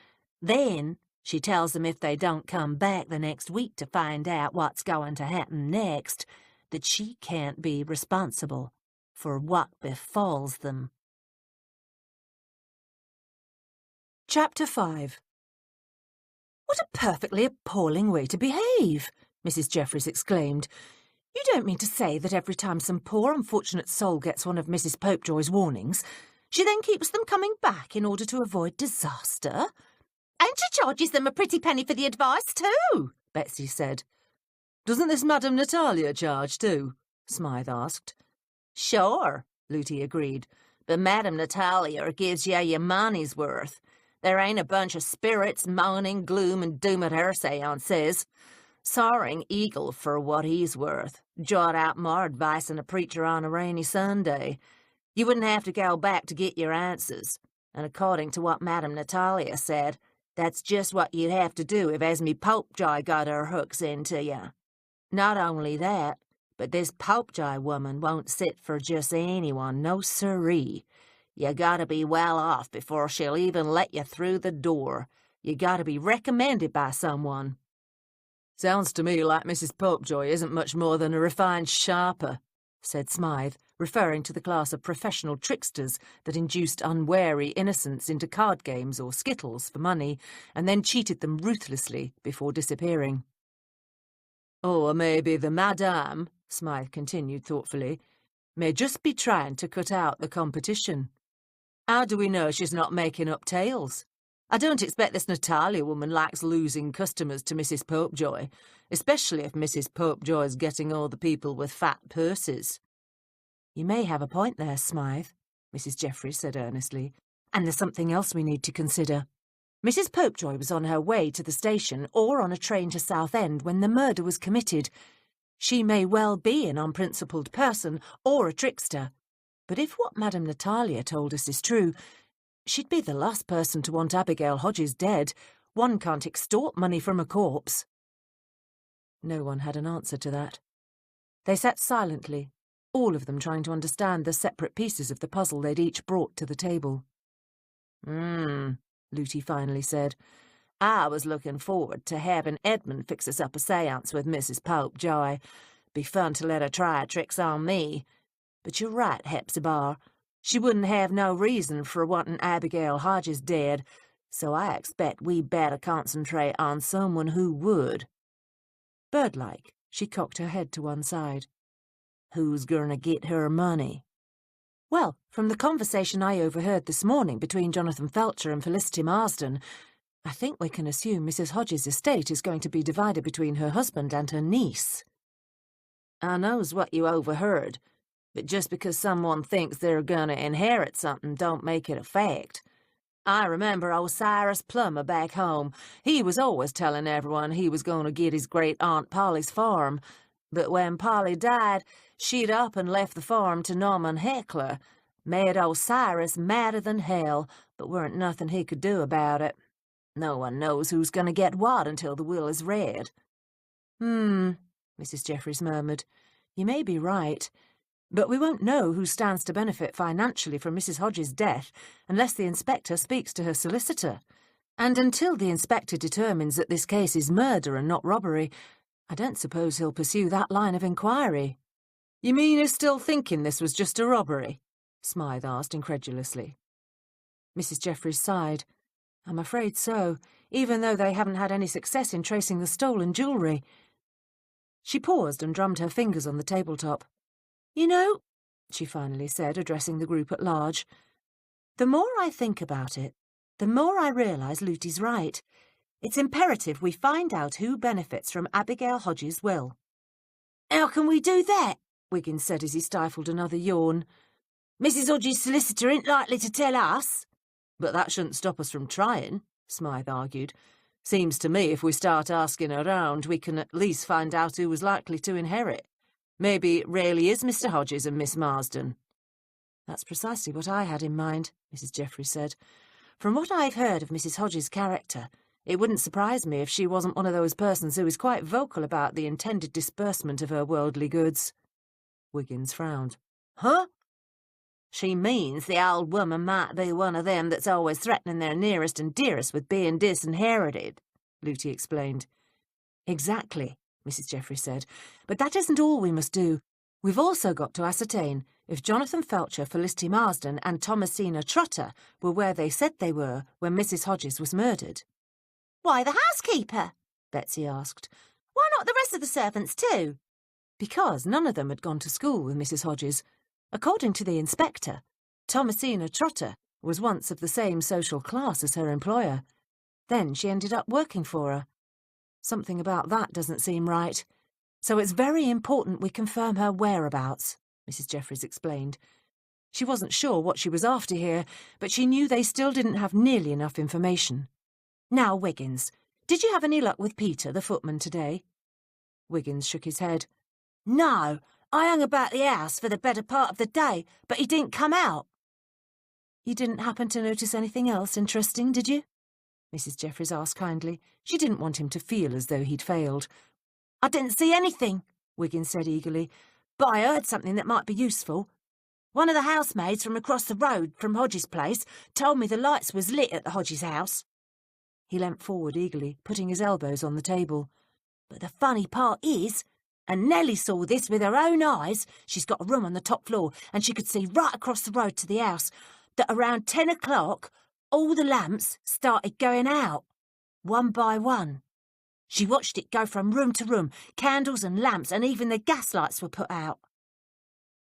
S1: Then she tells them if they don't come back the next week to find out what's going to happen next, that she can't be responsible for what befalls them."
S2: Chapter 5. "What a perfectly appalling way to behave!" Mrs Jeffries exclaimed. "You don't mean to say that every time some poor unfortunate soul gets one of Mrs Popejoy's warnings, she then keeps them coming back in order to avoid disaster?"
S1: "And she charges them a pretty penny for the advice, too," Betsy said.
S2: "Doesn't this Madame Natalia charge, too?" Smythe asked.
S1: "Sure," Looty agreed, "but Madame Natalia gives you your money's worth. There ain't a bunch of spirits moaning gloom and doom at her seances. Soaring Eagle for what he's worth. Jot out more advice than a preacher on a rainy Sunday. You wouldn't have to go back to get your answers. And according to what Madame Natalia said, that's just what you'd have to do if Esme Popejoy got her hooks into you. Not only that, but this Popejoy woman won't sit for just anyone, no siree. You gotta be well off before she'll even let you through the door. You gotta be recommended by someone."
S2: "Sounds to me like Mrs Popejoy isn't much more than a refined sharper," said Smythe, referring to the class of professional tricksters that induced unwary innocents into card games or skittles for money, and then cheated them ruthlessly before disappearing. "Or maybe the Madame," Smythe continued thoughtfully, "may just be trying to cut out the competition. How do we know she's not making up tales? I don't expect this Natalia woman likes losing customers to Mrs Popejoy, especially if Mrs Popejoy's getting all the people with fat purses." "You may have a point there, Smythe," Mrs Jeffries said earnestly, "and there's something else we need to consider. Mrs Popejoy was on her way to the station or on a train to Southend when the murder was committed. She may well be an unprincipled person or a trickster, but if what Madame Natalia told us is true, she'd be the last person to want Abigail Hodges dead. One can't extort money from a corpse." No one had an answer to that. They sat silently, all of them trying to understand the separate pieces of the puzzle they'd each brought to the table.
S1: Looty finally said. "I was looking forward to having Edmund fix us up a séance with Mrs Popejoy. Be fun to let her try tricks on me. But you're right, Hepzibah. She wouldn't have no reason for wanting Abigail Hodges dead.
S2: So I expect we better concentrate on someone who would.
S3: Bird-like, she cocked her head to one side.
S2: Who's gonna get her money?
S3: Well, from the conversation I overheard this morning between Jonathan Felcher and Felicity Marsden, I think we can assume Mrs. Hodges' estate is going to be divided between her husband and her niece.
S2: I knows what you overheard, but just because someone thinks they're gonna inherit something don't make it a fact. I remember old Cyrus Plummer back home. He was always telling everyone he was gonna get his great-aunt Polly's farm, but when Polly died, she'd up and left the farm to Norman Heckler. Made old Cyrus madder than hell, but weren't nothing he could do about it. No one knows who's going to get what until the will is read.
S3: Mrs. Jeffries murmured. You may be right, but we won't know who stands to benefit financially from Mrs. Hodges' death unless the inspector speaks to her solicitor. And until the inspector determines that this case is murder and not robbery, I don't suppose he'll pursue that line of inquiry.
S1: You mean he's still thinking this was just a robbery? Smythe asked incredulously.
S3: Mrs. Jeffries sighed. I'm afraid so, even though they haven't had any success in tracing the stolen jewellery. She paused and drummed her fingers on the tabletop. You know, she finally said, addressing the group at large, the more I think about it, the more I realise Luty's right. It's imperative we find out who benefits from Abigail Hodges' will.
S2: How can we do that?
S3: Wiggins said as he stifled another yawn.
S2: Mrs. Hodges' solicitor ain't likely to tell us.
S1: But that shouldn't stop us from trying, Smythe argued. Seems to me if we start asking around, we can at least find out who was likely to inherit. Maybe it really is Mr. Hodges and Miss Marsden.
S3: That's precisely what I had in mind, Mrs. Jeffries said. From what I've heard of Mrs. Hodges' character, it wouldn't surprise me if she wasn't one of those persons who is quite vocal about the intended disbursement of her worldly goods.
S1: Wiggins frowned.
S2: Huh? She means the old woman might be one of them that's always threatening their nearest and dearest with being disinherited,
S3: Luty explained. Exactly, Mrs. Jeffries said. But that isn't all we must do. We've also got to ascertain if Jonathan Felcher, Felicity Marsden and Thomasina Trotter were where they said they were when Mrs. Hodges was murdered.
S2: Why the housekeeper? Betsy asked. Why not the rest of the servants too?
S3: Because none of them had gone to school with Mrs. Hodges. According to the inspector, Thomasina Trotter was once of the same social class as her employer. Then she ended up working for her. Something about that doesn't seem right. So it's very important we confirm her whereabouts, Mrs. Jeffries explained. She wasn't sure what she was after here, but she knew they still didn't have nearly enough information. Now, Wiggins, did you have any luck with Peter, the footman, today? Wiggins shook his head.
S2: No, I hung about the house for the better part of the day, but he didn't come out.
S3: You didn't happen to notice anything else interesting, did you? Mrs. Jeffries asked kindly. She didn't want him to feel as though he'd failed.
S2: I didn't see anything,
S3: Wiggins said eagerly,
S2: but I heard something that might be useful. One of the housemaids from across the road from Hodges' place told me the lights was lit at the Hodges' house.
S3: He leant forward eagerly, putting his elbows on the table.
S2: But the funny part is, and Nellie saw this with her own eyes, she's got a room on the top floor, and she could see right across the road to the house, that around 10 o'clock, all the lamps started going out, one by one. She watched it go from room to room, candles and lamps, and even the gas lights were put out.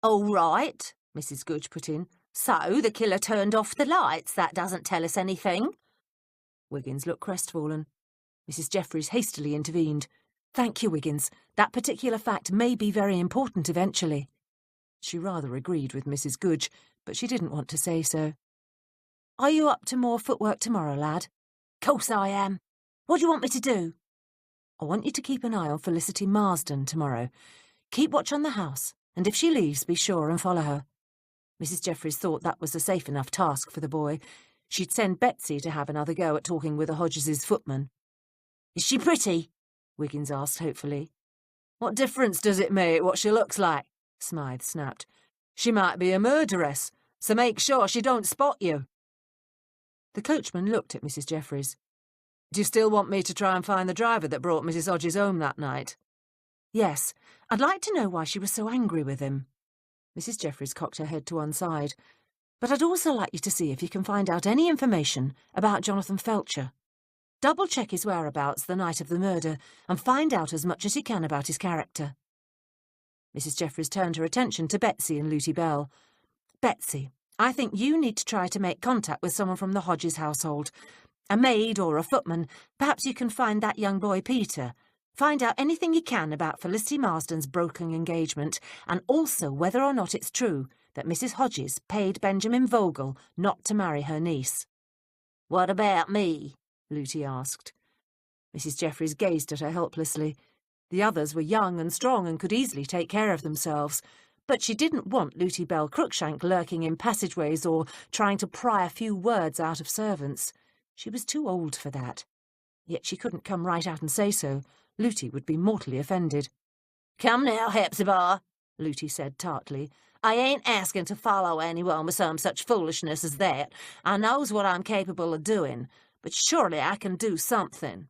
S2: All right, Mrs. Goodge put in. So the killer turned off the lights. That doesn't tell us anything.
S3: Wiggins looked crestfallen. Mrs. Jeffries hastily intervened. Thank you, Wiggins. That particular fact may be very important eventually. She rather agreed with Mrs. Goodge, but she didn't want to say so. Are you up to more footwork tomorrow, lad?
S2: Course I am. What do you want me to do?
S3: I want you to keep an eye on Felicity Marsden tomorrow. Keep watch on the house, and if she leaves, be sure and follow her. Mrs. Jeffries thought that was a safe enough task for the boy. She'd send Betsy to have another go at talking with the Hodges' footman.
S2: Is she pretty?
S3: Wiggins asked hopefully.
S1: What difference does it make what she looks like? Smythe snapped. She might be a murderess, so make sure she don't spot you.
S3: The coachman looked at Mrs. Jeffries.
S1: Do you still want me to try and find the driver that brought Mrs. Hodges home that night?
S3: Yes. I'd like to know why she was so angry with him. Mrs. Jeffries cocked her head to one side.
S2: But I'd also like you to see if you can find out any information about Jonathan Felcher. Double-check his whereabouts the night of the murder and find out as much as you can about his character. Mrs. Jeffries turned her attention to Betsy and Luty Bell. Betsy, I think you need to try to make contact with someone from the Hodges household. A maid or a footman. Perhaps you can find that young boy Peter. Find out anything you can about Felicity Marsden's broken engagement, and also whether or not it's true that Mrs. Hodges paid Benjamin Vogel not to marry her niece.
S1: What about me?
S2: Luty asked. Mrs. Jeffries gazed at her helplessly. The others were young and strong and could easily take care of themselves, but she didn't want Luty Bell Crookshank lurking in passageways or trying to pry a few words out of servants. She was too old for that. Yet she couldn't come right out and say so. Luty would be mortally offended.
S1: Come now, Hepzibah, Luty said tartly. I ain't asking to follow anyone with some such foolishness as that. I knows what I'm capable of doing, but surely I can do something.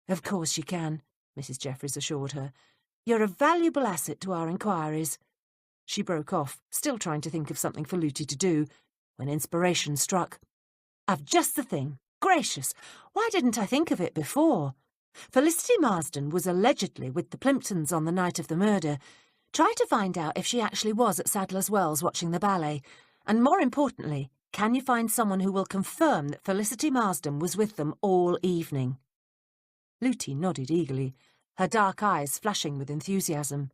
S2: Of course you can, Mrs. Jeffries assured her. You're a valuable asset to our inquiries. She broke off, still trying to think of something for Luty to do, when inspiration struck. I've just the thing. Gracious, why didn't I think of it before? Felicity Marsden was allegedly with the Plimptons on the night of the murder. Try to find out if she actually was at Sadler's Wells watching the ballet. And more importantly, can you find someone who will confirm that Felicity Marsden was with them all evening? Luty nodded eagerly, her dark eyes flashing with enthusiasm.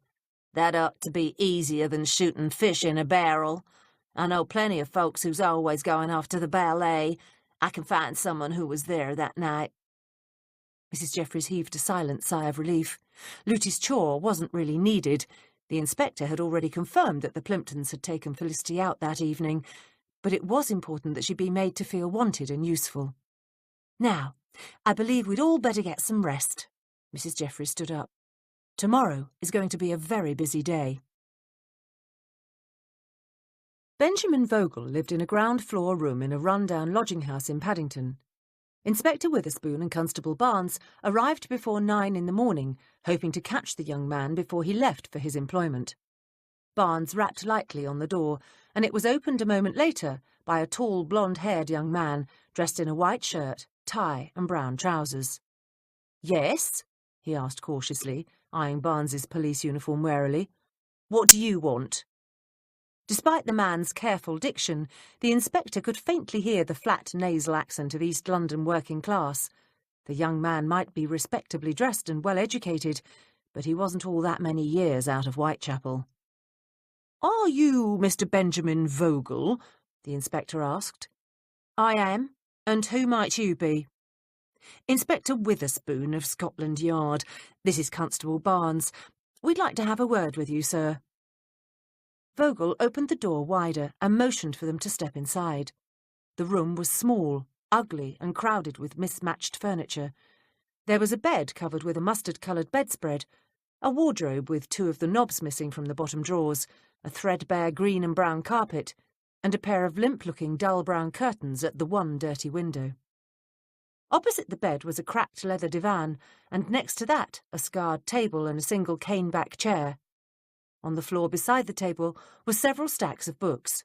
S1: That ought to be easier than shooting fish in a barrel. I know plenty of folks who's always going off to the ballet. I can find someone who was there that night.
S2: Mrs. Jeffries heaved a silent sigh of relief. Luty's chore wasn't really needed. The inspector had already confirmed that the Plimptons had taken Felicity out that evening, but it was important that she be made to feel wanted and useful. Now, I believe we'd all better get some rest. Mrs. Jeffries stood up. Tomorrow is going to be a very busy day. Benjamin Vogel lived in a ground-floor room in a run-down lodging house in Paddington. Inspector Witherspoon and Constable Barnes arrived before 9 in the morning, hoping to catch the young man before he left for his employment. Barnes rapped lightly on the door, and it was opened a moment later by a tall, blonde-haired young man dressed in a white shirt, tie and brown trousers. "Yes?" he asked cautiously, eyeing Barnes's police uniform warily. "What do you want?" Despite the man's careful diction, the inspector could faintly hear the flat nasal accent of East London working class. The young man might be respectably dressed and well-educated, but he wasn't all that many years out of Whitechapel. "Are you Mr. Benjamin Vogel?" the inspector asked. "I am. And who might you be?" "Inspector Witherspoon of Scotland Yard. This is Constable Barnes. We'd like to have a word with you, sir." Vogel opened the door wider and motioned for them to step inside. The room was small, ugly and crowded with mismatched furniture. There was a bed covered with a mustard-coloured bedspread, a wardrobe with 2 of the knobs missing from the bottom drawers, a threadbare green and brown carpet, and a pair of limp-looking dull brown curtains at the one dirty window. Opposite the bed was a cracked leather divan, and next to that a scarred table and a single cane-back chair. On the floor beside the table were several stacks of books.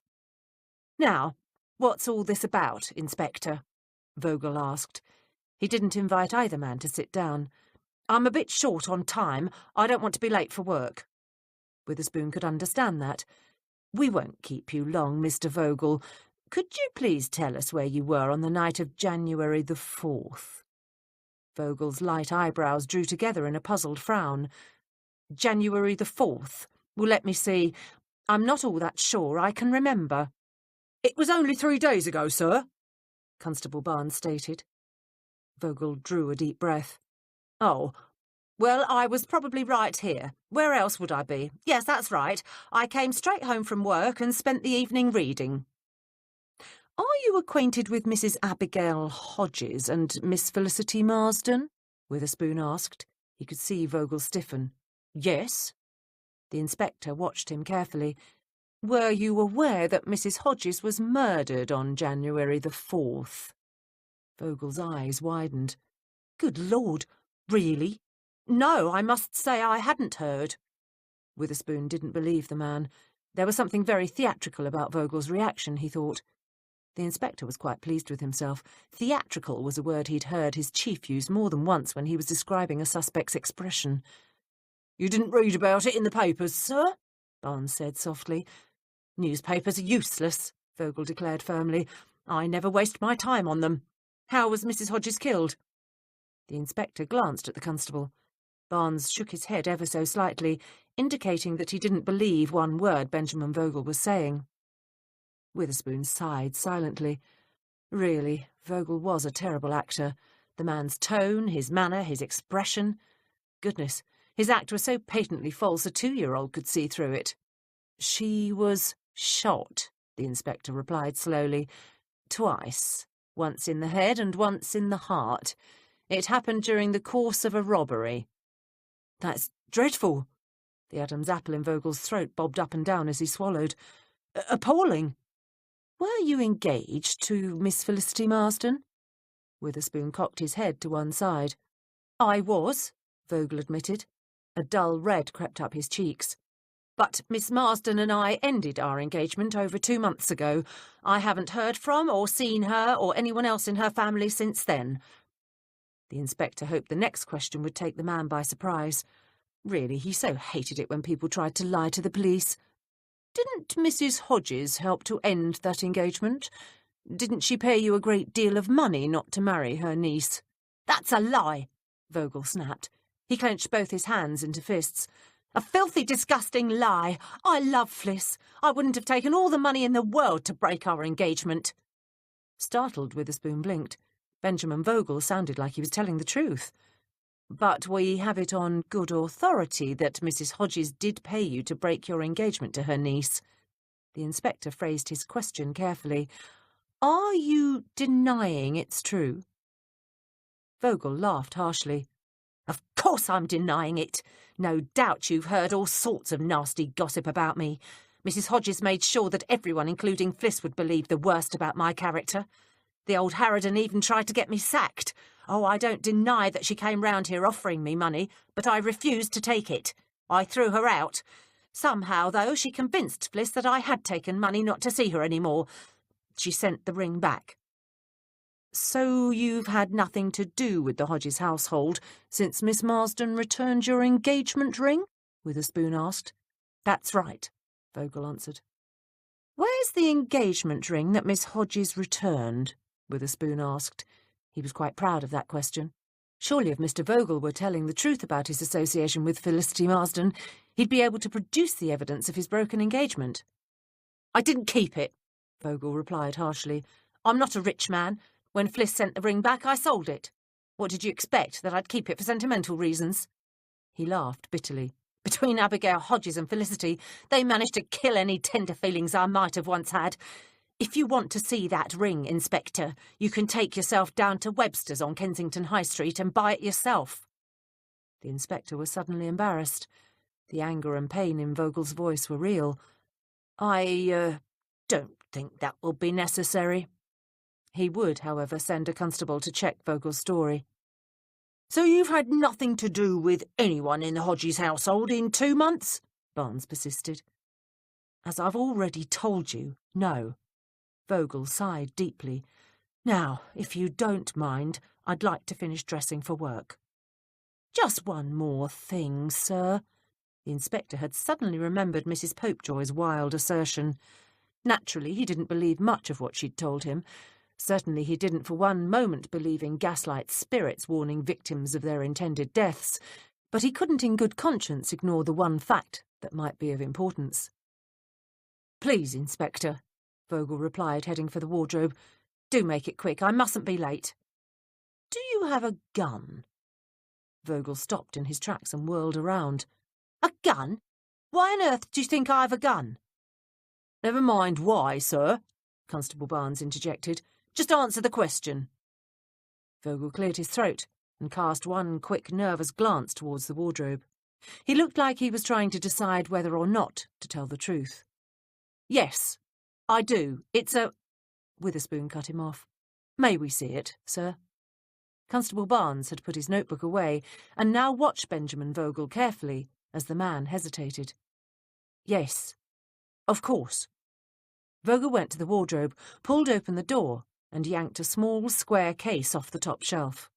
S2: "Now, what's all this about, Inspector?" Vogel asked. He didn't invite either man to sit down. "I'm a bit short on time. I don't want to be late for work." Witherspoon could understand that. "We won't keep you long, Mr. Vogel. Could you please tell us where you were on the night of January the 4th? Vogel's light eyebrows drew together in a puzzled frown. "January the 4th? Well, let me see. I'm not all that sure I can remember." "It was only 3 days ago, sir," Constable Barnes stated. Vogel drew a deep breath. "Oh, well, I was probably right here. Where else would I be? Yes, that's right. I came straight home from work and spent the evening reading." "Are you acquainted with Mrs. Abigail Hodges and Miss Felicity Marsden?" Witherspoon asked. He could see Vogel stiffen. "Yes." The inspector watched him carefully. "Were you aware that Mrs. Hodges was murdered on January the 4th? Vogel's eyes widened. "Good Lord, really? No, I must say I hadn't heard." Witherspoon didn't believe the man.
S3: There was something very theatrical about Vogel's reaction, he thought. The inspector was quite pleased with himself. Theatrical was a word he'd heard his chief use more than once when he was describing a suspect's expression.
S2: "You didn't read about it in the papers, sir?"
S3: Barnes said softly. Newspapers are useless, Vogel declared firmly. I never waste my time on them. How was Mrs. Hodges killed? The inspector glanced at the constable. Barnes shook his head ever so slightly, indicating that he didn't believe one word Benjamin Vogel was saying. Witherspoon sighed silently. Really, Vogel was a terrible actor. The man's tone, his manner, his expression. Goodness, his act was so patently false a 2-year-old could see through it. She was shot, the inspector replied slowly. Twice. Once in the head and once in the heart. It happened during the course of a robbery. That's dreadful. The Adam's apple in Vogel's throat bobbed up and down as he swallowed. Appalling. Were you engaged to Miss Felicity Marsden? Witherspoon cocked his head to one side. I was, Vogel admitted. A dull red crept up his cheeks. But Miss Marsden and I ended our engagement over 2 months ago. I haven't heard from or seen her or anyone else in her family since then. The inspector hoped the next question would take the man by surprise. Really, he so hated it when people tried to lie to the police. Didn't Mrs. Hodges help to end that engagement? Didn't she pay you a great deal of money not to marry her niece? That's a lie, Vogel snapped. He clenched both his hands into fists. A filthy, disgusting lie. I love Fliss. I wouldn't have taken all the money in the world to break our engagement. Startled, Witherspoon blinked. Benjamin Vogel sounded like he was telling the truth. But we have it on good authority that Mrs. Hodges did pay you to break your engagement to her niece. The inspector phrased his question carefully. Are you denying it's true? Vogel laughed harshly. Of course I'm denying it. No doubt you've heard all sorts of nasty gossip about me. Mrs. Hodges made sure that everyone, including Fliss, would believe the worst about my character. The old harridan even tried to get me sacked. Oh, I don't deny that she came round here offering me money, but I refused to take it. I threw her out. Somehow, though, she convinced Fliss that I had taken money not to see her any more. She sent the ring back. So you've had nothing to do with the Hodges household since Miss Marsden returned your engagement ring? Witherspoon asked. That's right, Vogel answered. Where's the engagement ring that Miss Hodges returned? Witherspoon asked. He was quite proud of that question. Surely if Mr. Vogel were telling the truth about his association with Felicity Marsden, he'd be able to produce the evidence of his broken engagement. I didn't keep it, Vogel replied harshly. I'm not a rich man. When Fliss sent the ring back, I sold it. What did you expect, that I'd keep it for sentimental reasons? He laughed bitterly. Between Abigail Hodges and Felicity, they managed to kill any tender feelings I might have once had. If you want to see that ring, Inspector, you can take yourself down to Webster's on Kensington High Street and buy it yourself. The inspector was suddenly embarrassed. The anger and pain in Vogel's voice were real. I don't think that will be necessary. He would, however, send a constable to check Vogel's story. So you've had nothing to do with anyone in the Hodges household in 2 months? Barnes persisted. As I've already told you, no. Vogel sighed deeply. Now, if you don't mind, I'd like to finish dressing for work. Just one more thing, sir. The inspector had suddenly remembered Mrs. Popejoy's wild assertion. Naturally, he didn't believe much of what she'd told him. Certainly he didn't for one moment believe in gaslight spirits warning victims of their intended deaths, but he couldn't in good conscience ignore the one fact that might be of importance. Please, Inspector, Vogel replied, heading for the wardrobe. Do make it quick, I mustn't be late. Do you have a gun? Vogel stopped in his tracks and whirled around. A gun? Why on earth do you think I've a gun? Never mind why, sir, Constable Barnes interjected. Just answer the question. Vogel cleared his throat and cast one quick, nervous glance towards the wardrobe. He looked like he was trying to decide whether or not to tell the truth. Yes, I do. It's a... Witherspoon cut him off. May we see it, sir? Constable Barnes had put his notebook away and now watched Benjamin Vogel carefully as the man hesitated. Yes. Of course. Vogel went to the wardrobe, pulled open the door, and yanked a small square case off the top shelf.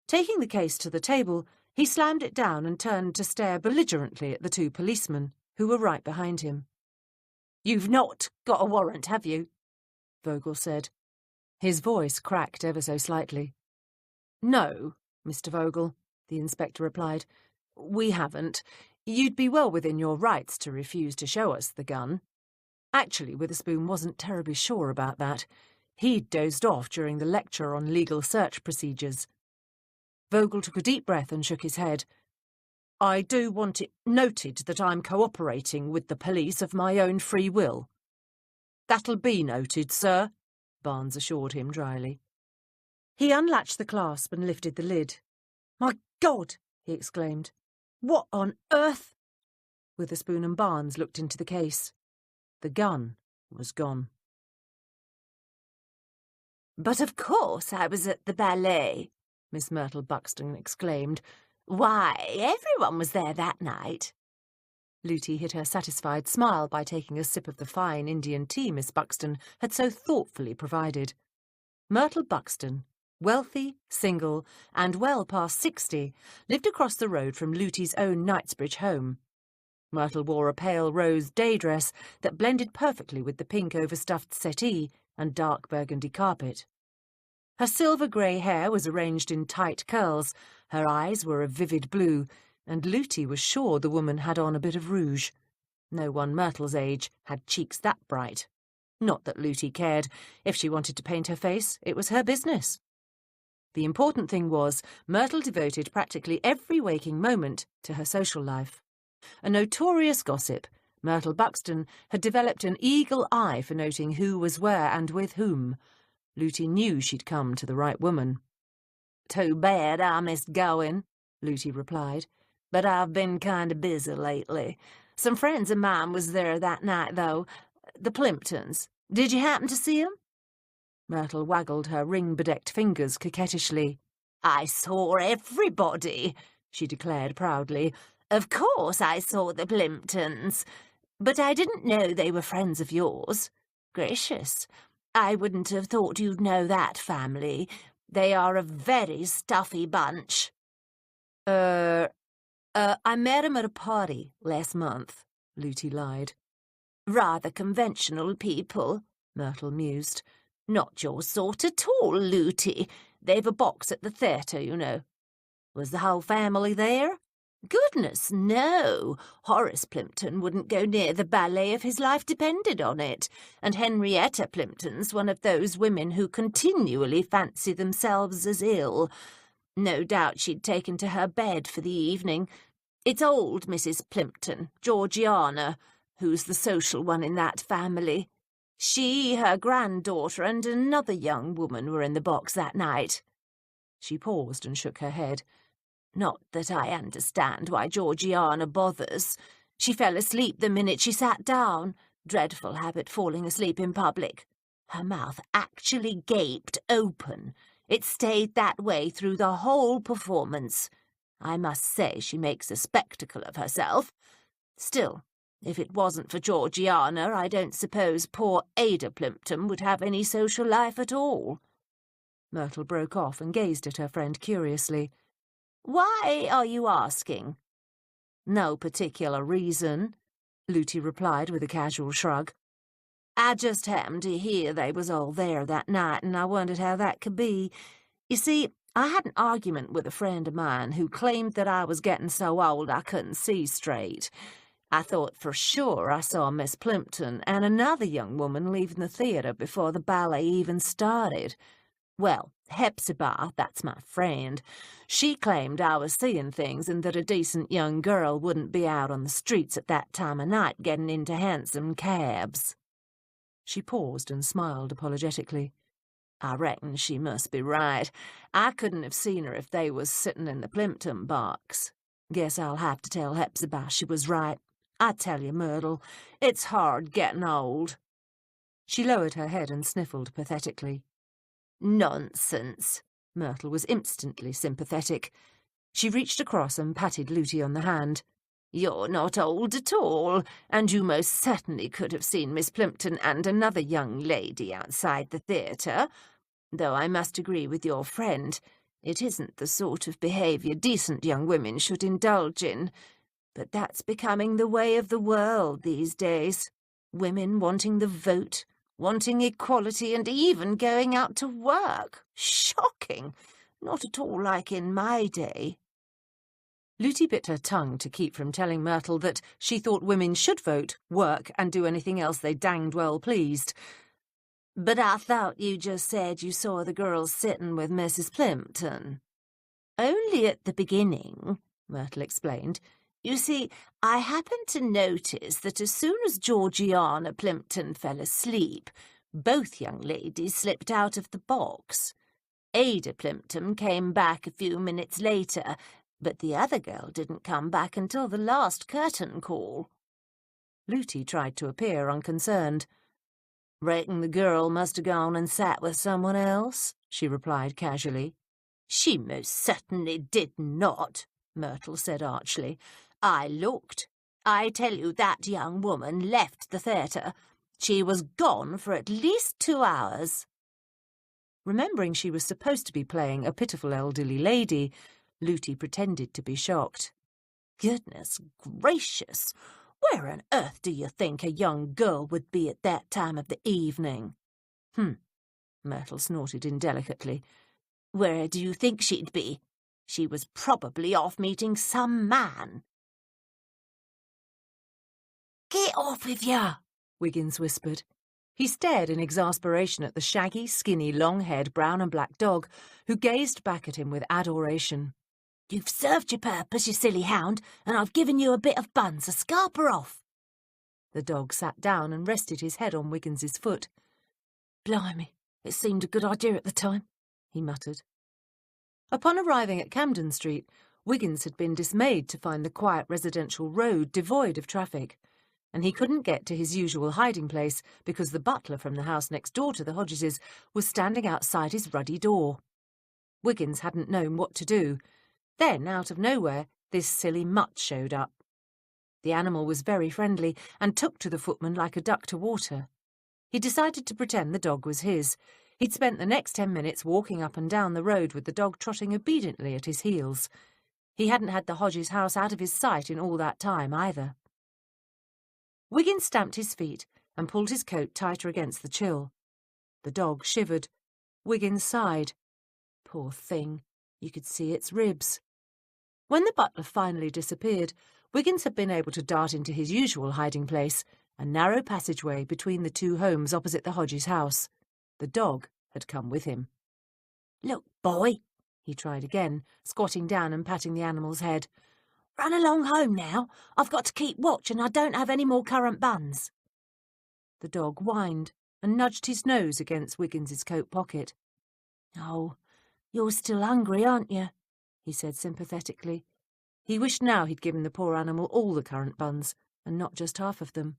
S3: Taking the case to the table, he slammed it down and turned to stare belligerently at the two policemen, who were right behind him. "You've not got a warrant, have you?" Vogel said. His voice cracked ever so slightly. "No, Mr. Vogel," the inspector replied. "We haven't. You'd be well within your rights to refuse to show us the gun." Actually, Witherspoon wasn't terribly sure about that. He'd dozed off during the lecture on legal search procedures. Vogel took a deep breath and shook his head. "I do want it noted that I'm cooperating with the police of my own free will." "That'll be noted, sir," Barnes assured him dryly. He unlatched the clasp and lifted the lid. "My God!" he exclaimed. "What on earth?" Witherspoon and Barnes looked into the case. The gun was gone.
S2: "But of course I was at the ballet," Miss Myrtle Buxton exclaimed. "Why, everyone was there that night."
S3: Lootie hid her satisfied smile by taking a sip of the fine Indian tea Miss Buxton had so thoughtfully provided. Myrtle Buxton, wealthy, single, and well past 60, lived across the road from Lootie's own Knightsbridge home. Myrtle wore a pale rose day dress that blended perfectly with the pink overstuffed settee and dark burgundy carpet. Her silver-grey hair was arranged in tight curls, her eyes were a vivid blue, and Lootie was sure the woman had on a bit of rouge. No one Myrtle's age had cheeks that bright. Not that Lootie cared. If she wanted to paint her face, it was her business. The important thing was, Myrtle devoted practically every waking moment to her social life. A notorious gossip, Myrtle Buxton had developed an eagle eye for noting who was where and with whom. Lootie knew she'd come to the right woman.
S2: "Too bad I missed going," Lootie replied, "but I've been kind of busy lately. Some friends of mine was there that night, though. The Plimptons. Did you happen to see 'em?"
S3: Myrtle waggled her ring-bedecked fingers coquettishly.
S2: "I saw everybody," she declared proudly. "Of course I saw the Plimptons. But I didn't know they were friends of yours. Gracious, I wouldn't have thought you'd know that family. They are a very stuffy bunch."
S3: I met 'em at a party last month," Lootie lied.
S2: "Rather conventional people," Myrtle mused. "Not your sort at all, Lootie. They've a box at the theatre, you know." "Was the whole family there?" "Goodness, no. Horace Plimpton wouldn't go near the ballet if his life depended on it, and Henrietta Plimpton's one of those women who continually fancy themselves as ill. No doubt she'd taken to her bed for the evening. It's old Mrs. Plimpton, Georgiana, who's the social one in that family. She, her granddaughter, and another young woman were in the box that night."
S3: She paused and shook her head.
S2: "Not that I understand why Georgiana bothers. She fell asleep the minute she sat down. Dreadful habit, falling asleep in public. Her mouth actually gaped open. It stayed that way through the whole performance. I must say she makes a spectacle of herself. Still, if it wasn't for Georgiana, I don't suppose poor Ada Plimpton would have any social life at all."
S3: Myrtle broke off and gazed at her friend curiously.
S2: "Why are you asking?"
S3: "No particular reason," Lootie replied with a casual shrug. "I just happened to hear they was all there that night, and I wondered how that could be. You see, I had an argument with a friend of mine who claimed that I was getting so old I couldn't see straight. I thought for sure I saw Miss Plimpton and another young woman leaving the theatre before the ballet even started. Well, Hepzibah, that's my friend, she claimed I was seeing things and that a decent young girl wouldn't be out on the streets at that time of night getting into hansom cabs." She paused and smiled apologetically. "I reckon she must be right. I couldn't have seen her if they was sitting in the Plimpton box. Guess I'll have to tell Hepzibah she was right. I tell you, Myrtle, it's hard getting old." She lowered her head and sniffled pathetically.
S2: "Nonsense."
S3: Myrtle was instantly sympathetic. She reached across and patted Lootie on the hand.
S2: You're not old at all, and you most certainly could have seen Miss Plimpton and another young lady outside the theatre, though I must agree with your friend, it isn't the sort of behaviour decent young women should indulge in. But that's becoming the way of the world these days. Women wanting the vote, wanting equality, and even going out to work. Shocking! Not at all like in my day.
S3: Looty bit her tongue to keep from telling Myrtle that she thought women should vote, work, and do anything else they danged well pleased.
S2: But I thought you just said you saw the girls sitting with Mrs. Plimpton. Only at the beginning, Myrtle explained. You see, I happened to notice that as soon as Georgiana Plimpton fell asleep, both young ladies slipped out of the box. Ada Plimpton came back a few minutes later, but the other girl didn't come back until the last curtain call.
S3: Looty tried to appear unconcerned.
S2: Reckon the girl must have gone and sat with someone else, she replied casually. She most certainly did not, Myrtle said archly. I looked. I tell you, that young woman left the theatre. She was gone for at least 2 hours.
S3: Remembering she was supposed to be playing a pitiful elderly lady, Looty pretended to be shocked.
S2: Goodness gracious! Where on earth do you think a young girl would be at that time of the evening?
S3: Myrtle snorted indelicately.
S2: Where do you think she'd be? She was probably off meeting some man. Get off with ya,
S3: Wiggins whispered. He stared in exasperation at the shaggy, skinny, long-haired brown and black dog, who gazed back at him with adoration.
S2: You've served your purpose, you silly hound, and I've given you a bit of bun, so scarper off.
S3: The dog sat down and rested his head on Wiggins's foot.
S2: Blimey, it seemed a good idea at the time, he muttered.
S3: Upon arriving at Camden Street, Wiggins had been dismayed to find the quiet residential road devoid of traffic, and he couldn't get to his usual hiding place because the butler from the house next door to the Hodgeses was standing outside his ruddy door. Wiggins hadn't known what to do. Then, out of nowhere, this silly mutt showed up. The animal was very friendly and took to the footman like a duck to water. He decided to pretend the dog was his. He'd spent the next 10 minutes walking up and down the road with the dog trotting obediently at his heels. He hadn't had the Hodges house out of his sight in all that time, either. Wiggins stamped his feet and pulled his coat tighter against the chill. The dog shivered. Wiggins sighed. Poor thing, you could see its ribs. When the butler finally disappeared, Wiggins had been able to dart into his usual hiding place, a narrow passageway between the two homes opposite the Hodges house. The dog had come with him.
S2: Look, boy,
S3: he tried again, squatting down and patting the animal's head.
S2: Run along home now. I've got to keep watch and I don't have any more currant buns.
S3: The dog whined and nudged his nose against Wiggins's coat pocket.
S2: Oh, you're still hungry, aren't you?
S3: He said sympathetically. He wished now he'd given the poor animal all the currant buns, and not just half of them.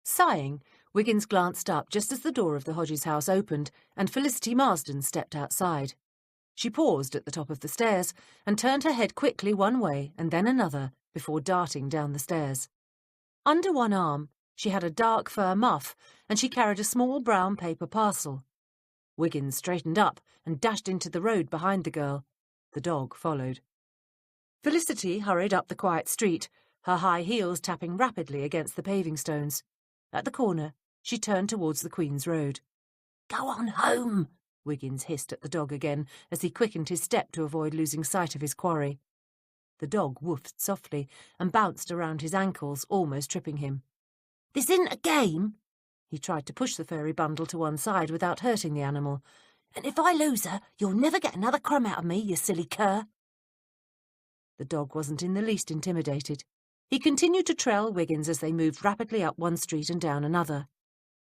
S3: Sighing, Wiggins glanced up just as the door of the Hodges house opened, and Felicity Marsden stepped outside. She paused at the top of the stairs, and turned her head quickly one way and then another, before darting down the stairs. Under one arm, she had a dark fur muff, and she carried a small brown paper parcel. Wiggins straightened up and dashed into the road behind the girl. The dog followed. Felicity hurried up the quiet street, her high heels tapping rapidly against the paving stones. At the corner, she turned towards the Queen's Road.
S2: Go on home,
S3: Wiggins hissed at the dog again as he quickened his step to avoid losing sight of his quarry. The dog woofed softly and bounced around his ankles, almost tripping him.
S2: This isn't a game.
S3: He tried to push the furry bundle to one side without hurting the animal.
S2: And if I lose her, you'll never get another crumb out of me, you silly cur.
S3: The dog wasn't in the least intimidated. He continued to trail Wiggins as they moved rapidly up one street and down another.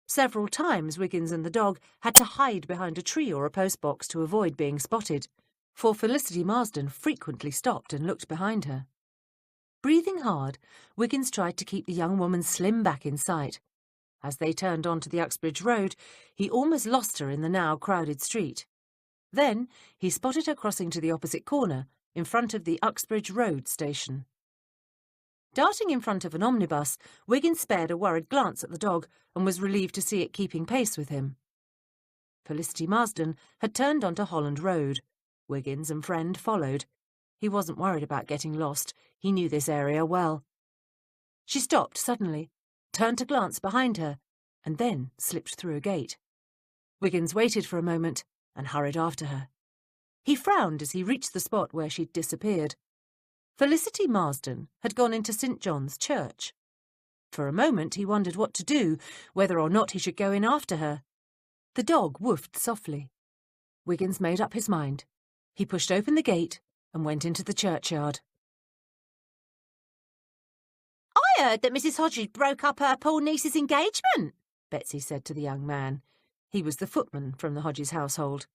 S3: Several times Wiggins and the dog had to hide behind a tree or a postbox to avoid being spotted, for Felicity Marsden frequently stopped and looked behind her. Breathing hard, Wiggins tried to keep the young woman's slim back in sight. As they turned onto the Uxbridge Road, he almost lost her in the now crowded street. Then he spotted her crossing to the opposite corner, in front of the Uxbridge Road station. Darting in front of an omnibus, Wiggins spared a worried glance at the dog and was relieved to see it keeping pace with him. Felicity Marsden had turned onto Holland Road. Wiggins and friend followed. He wasn't worried about getting lost. He knew this area well. She stopped suddenly, turned to glance behind her, and then slipped through a gate. Wiggins waited for a moment and hurried after her. He frowned as he reached the spot where she'd disappeared. Felicity Marsden had gone into St. John's Church. For a moment he wondered what to do, whether or not he should go in after her. The dog woofed softly. Wiggins made up his mind. He pushed open the gate and went into the churchyard.
S2: "I heard that Mrs. Hodges broke up her poor niece's engagement," Betsy said to the young man.
S3: He was the footman from the Hodges household.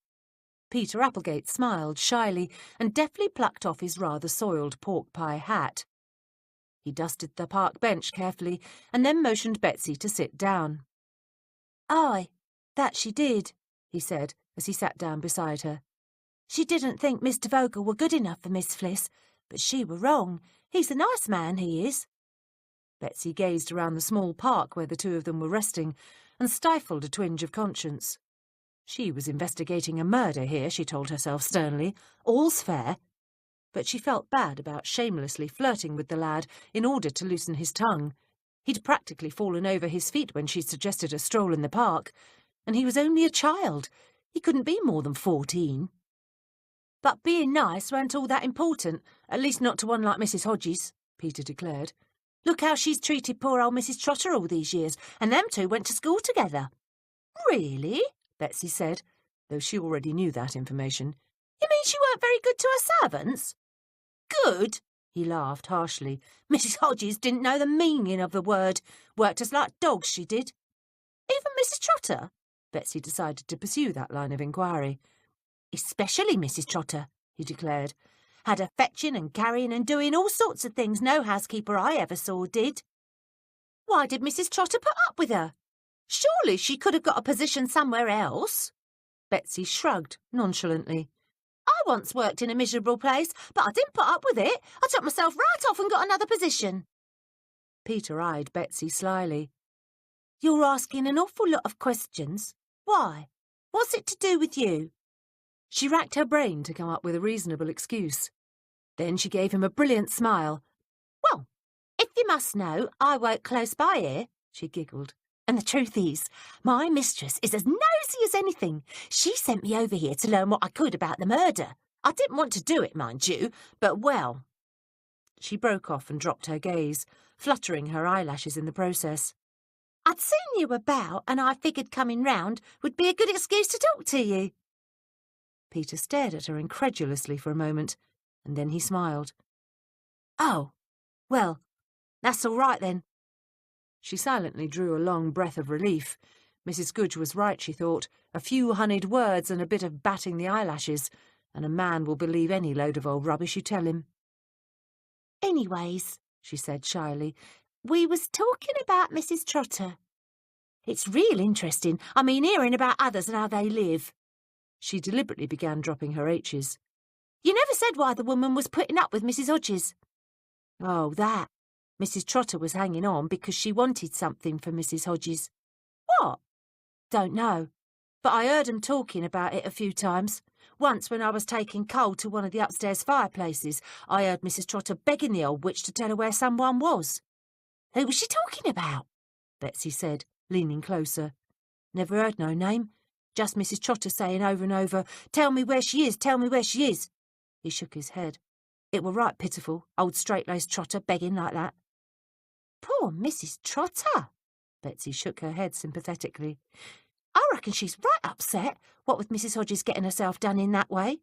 S3: Peter Applegate smiled shyly and deftly plucked off his rather soiled pork pie hat. He dusted the park bench carefully and then motioned Betsy to sit down.
S2: "Aye, that she did," he said as he sat down beside her. "She didn't think Mr. Vogel were good enough for Miss Fliss, but she were wrong. He's a nice man, he is."
S3: Betsy gazed around the small park where the two of them were resting and stifled a twinge of conscience. She was investigating a murder here, she told herself sternly. All's fair. But she felt bad about shamelessly flirting with the lad in order to loosen his tongue. He'd practically fallen over his feet when she suggested a stroll in the park, and he was only a child. He couldn't be more than 14.
S2: "But being nice weren't all that important, at least not to one like Mrs. Hodges," Peter declared. "Look how she's treated poor old Mrs. Trotter all these years, and them two went to school together."
S3: "Really?" Betsy said, though she already knew that information.
S2: "You mean she weren't very good to her servants?" "Good?" He laughed harshly. "Mrs. Hodges didn't know the meaning of the word. Worked us like dogs, she did." "Even Mrs. Trotter?"
S3: Betsy decided to pursue that line of inquiry.
S2: "Especially Mrs. Trotter," he declared. "Had her fetching and carrying and doing all sorts of things no housekeeper I ever saw did." "Why did Mrs. Trotter put up with her? Surely she could have got a position somewhere else."
S3: Betsy shrugged nonchalantly.
S2: "I once worked in a miserable place, but I didn't put up with it. I took myself right off and got another position."
S3: Peter eyed Betsy slyly.
S2: "You're asking an awful lot of questions. Why? What's it to do with you?"
S3: She racked her brain to come up with a reasonable excuse. Then she gave him a brilliant smile.
S2: "Well, if you must know, I work close by here," she giggled. "And the truth is, my mistress is as nosy as anything. She sent me over here to learn what I could about the murder. I didn't want to do it, mind you, but well—"
S3: She broke off and dropped her gaze, fluttering her eyelashes in the process.
S2: "I'd seen you about, and I figured coming round would be a good excuse to talk to you."
S3: Peter stared at her incredulously for a moment, and then he smiled.
S2: "Oh, well, that's all right then."
S3: She silently drew a long breath of relief. Mrs. Goodge was right, she thought. A few honeyed words and a bit of batting the eyelashes, and a man will believe any load of old rubbish you tell him.
S2: "Anyways," she said shyly, "we was talking about Mrs. Trotter. It's real interesting. I mean, hearing about others and how they live."
S3: She deliberately began dropping her H's.
S2: "You never said why the woman was putting up with Mrs. Hodges."
S3: "Oh, that. Mrs. Trotter was hanging on because she wanted something from Mrs. Hodges."
S2: "What?"
S3: "Don't know. But I heard 'em talking about it a few times. Once, when I was taking coal to one of the upstairs fireplaces, I heard Mrs. Trotter begging the old witch to tell her where someone was."
S2: "Who was she talking about?"
S3: Betsy said, leaning closer. "Never heard no name. Just Mrs. Trotter saying over and over, 'Tell me where she is, tell me where she is.'" He shook his head. "It were right pitiful, old straight-laced Trotter begging like that."
S2: "Poor Mrs. Trotter."
S3: Betsy shook her head sympathetically.
S2: "I reckon she's right upset, what with Mrs. Hodges getting herself done in that way."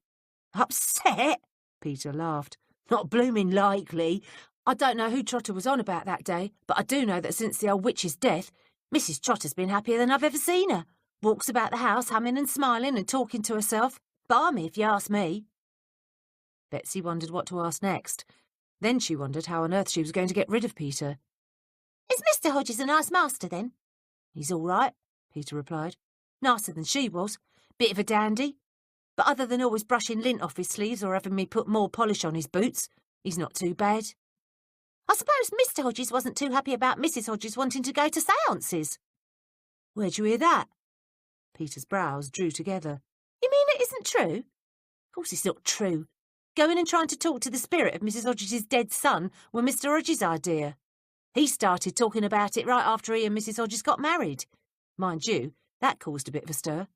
S2: "Upset?" Peter laughed. "Not blooming likely. I don't know who Trotter was on about that day, but I do know that since the old witch's death, Mrs. Trotter's been happier than I've ever seen her. Walks about the house humming and smiling and talking to herself. Balmy, if you ask me."
S3: Betsy wondered what to ask next. Then she wondered how on earth she was going to get rid of Peter.
S2: "Is Mr. Hodges a nice master, then?"
S3: "He's all right," Peter replied. "Nicer than she was. Bit of a dandy. But other than always brushing lint off his sleeves or having me put more polish on his boots, he's not too bad."
S2: I suppose Mr. Hodges wasn't too happy about Mrs. Hodges wanting to go to séances.
S3: Where'd you hear that? Peter's brows drew together.
S2: You mean it isn't true? Of course it's not true. Going and trying to talk to the spirit of Mrs. Hodges' dead son were Mr. Hodges' idea. He started talking about it right after he and Mrs. Hodges got married.
S3: Mind you, that caused a bit of a stir.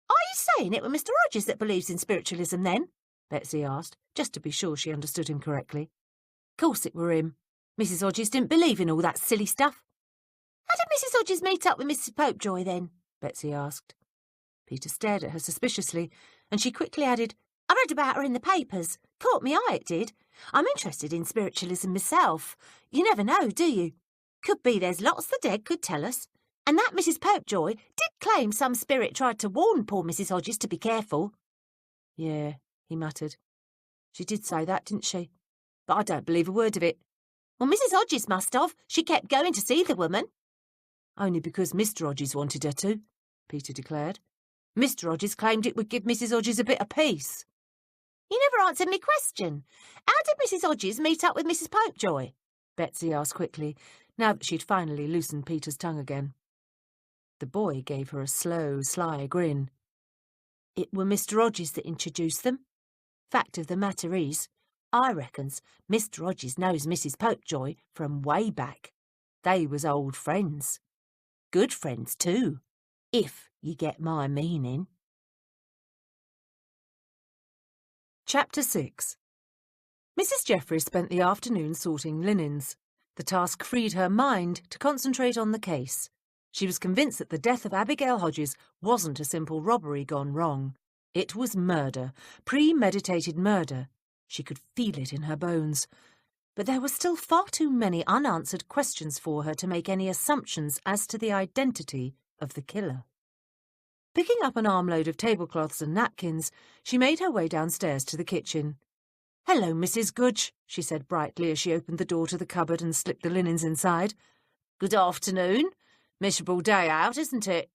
S2: Are you saying it were Mr. Hodges that believes in spiritualism, then?
S3: Betsy asked, just to be sure she understood him correctly.
S2: Course it were him. Mrs. Hodges didn't believe in all that silly stuff. How did Mrs. Hodges meet up with Mrs. Popejoy, then? Betsy asked.
S3: Peter stared at her suspiciously, and she quickly added,
S2: I read about her in the papers. Caught me eye, it did. I'm interested in spiritualism myself. You never know, do you? Could be there's lots the dead could tell us. And that Mrs. Popejoy did claim some spirit tried to warn poor Mrs. Hodges to be careful.
S3: Yeah, he muttered. She did say that, didn't she? But I don't believe a word of it.
S2: Well, Mrs. Hodges must have. She kept going to see the woman.
S3: Only because Mr. Hodges wanted her to, Peter declared. Mr. Hodges claimed it would give Mrs. Hodges a bit of peace.
S2: You never answered me question. How did Mrs. Hodges meet up with Mrs. Popejoy?
S3: Betsy asked quickly, now that she'd finally loosened Peter's tongue again. The boy gave her a slow, sly grin. It were Mr. Hodges that introduced them. Fact of the matter is, I reckons Mr. Hodges knows Mrs. Popejoy from way back. They was old friends. Good friends, too, if you get my meaning. Chapter 6. Mrs. Jeffries spent the afternoon sorting linens. The task freed her mind to concentrate on the case. She was convinced that the death of Abigail Hodges wasn't a simple robbery gone wrong. It was murder, premeditated murder. She could feel it in her bones. But there were still far too many unanswered questions for her to make any assumptions as to the identity of the killer. Picking up an armload of tablecloths and napkins, she made her way downstairs to the kitchen. "Hello, Mrs. Gudge," she said brightly as she opened the door to the cupboard and slipped the linens inside.
S2: "Good afternoon. Miserable day out, isn't it?"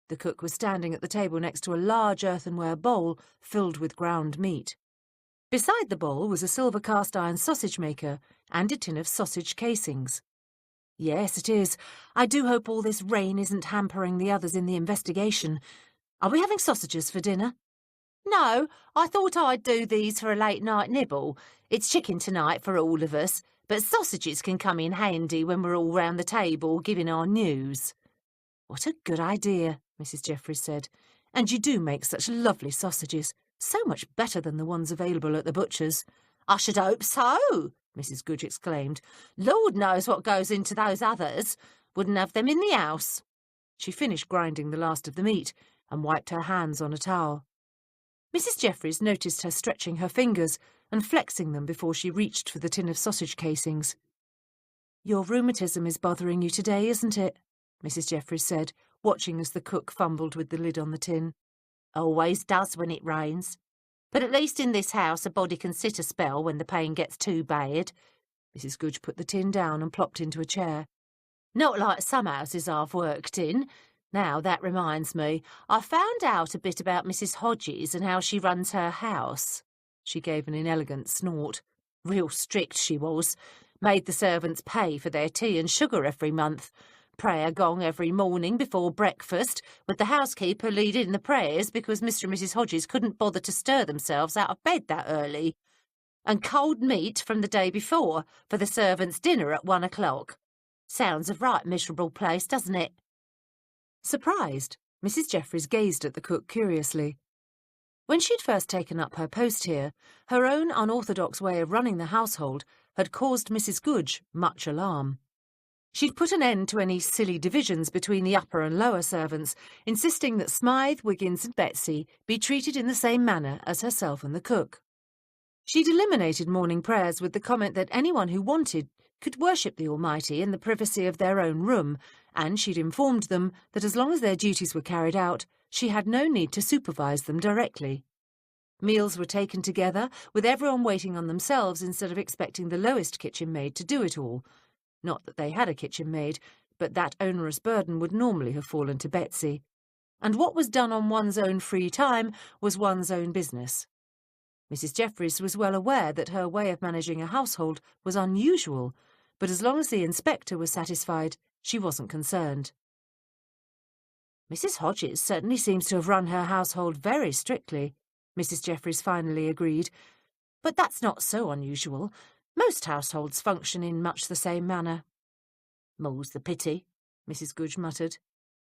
S3: The cook was standing at the table next to a large earthenware bowl filled with ground meat. Beside the bowl was a silver cast-iron sausage maker and a tin of sausage casings. "Yes, it is. I do hope all this rain isn't hampering the others in the investigation. Are we having sausages for dinner?"
S2: "No, I thought I'd do these for a late-night nibble. It's chicken tonight for all of us, but sausages can come in handy when we're all round the table giving our news."
S3: "What a good idea," Mrs. Jeffries said. "And you do make such lovely sausages. So much better than the ones available at the butcher's."
S2: "I should hope so," Mrs. Gudge exclaimed. "Lord knows what goes into those others. Wouldn't have them in the house."
S3: She finished grinding the last of the meat and wiped her hands on a towel. Mrs. Jeffries noticed her stretching her fingers and flexing them before she reached for the tin of sausage casings. "Your rheumatism is bothering you today, isn't it?" Mrs. Jeffries said, watching as the cook fumbled with the lid on the tin.
S2: "Always does when it rains. But at least in this house a body can sit a spell when the pain gets too bad."
S3: Mrs. Gudge put the tin down and plopped into a chair.
S2: "Not like some houses I've worked in. Now, that reminds me, I found out a bit about Mrs. Hodges and how she runs her house."
S3: She gave an inelegant snort.
S2: "Real strict she was. Made the servants pay for their tea and sugar every month. Prayer gong every morning before breakfast, with the housekeeper leading the prayers because Mr. and Mrs. Hodges couldn't bother to stir themselves out of bed that early. And cold meat from the day before for the servants' dinner at 1 o'clock. Sounds a right miserable place, doesn't it?"
S3: Surprised, Mrs. Jeffries gazed at the cook curiously. When she'd first taken up her post here, her own unorthodox way of running the household had caused Mrs. Gudge much alarm. She'd put an end to any silly divisions between the upper and lower servants, insisting that Smythe, Wiggins and Betsy be treated in the same manner as herself and the cook. She'd eliminated morning prayers with the comment that anyone who wanted could worship the Almighty in the privacy of their own room, and she'd informed them that as long as their duties were carried out, she had no need to supervise them directly. Meals were taken together, with everyone waiting on themselves instead of expecting the lowest kitchen maid to do it all. Not that they had a kitchen maid, but that onerous burden would normally have fallen to Betsy. And what was done on one's own free time was one's own business. Mrs. Jeffries was well aware that her way of managing a household was unusual, but as long as the inspector was satisfied, she wasn't concerned. Mrs. Hodges certainly seems to have run her household very strictly, Mrs. Jeffries finally agreed. But that's not so unusual. Most households function in much the same manner. More's the pity, Mrs. Goodge muttered.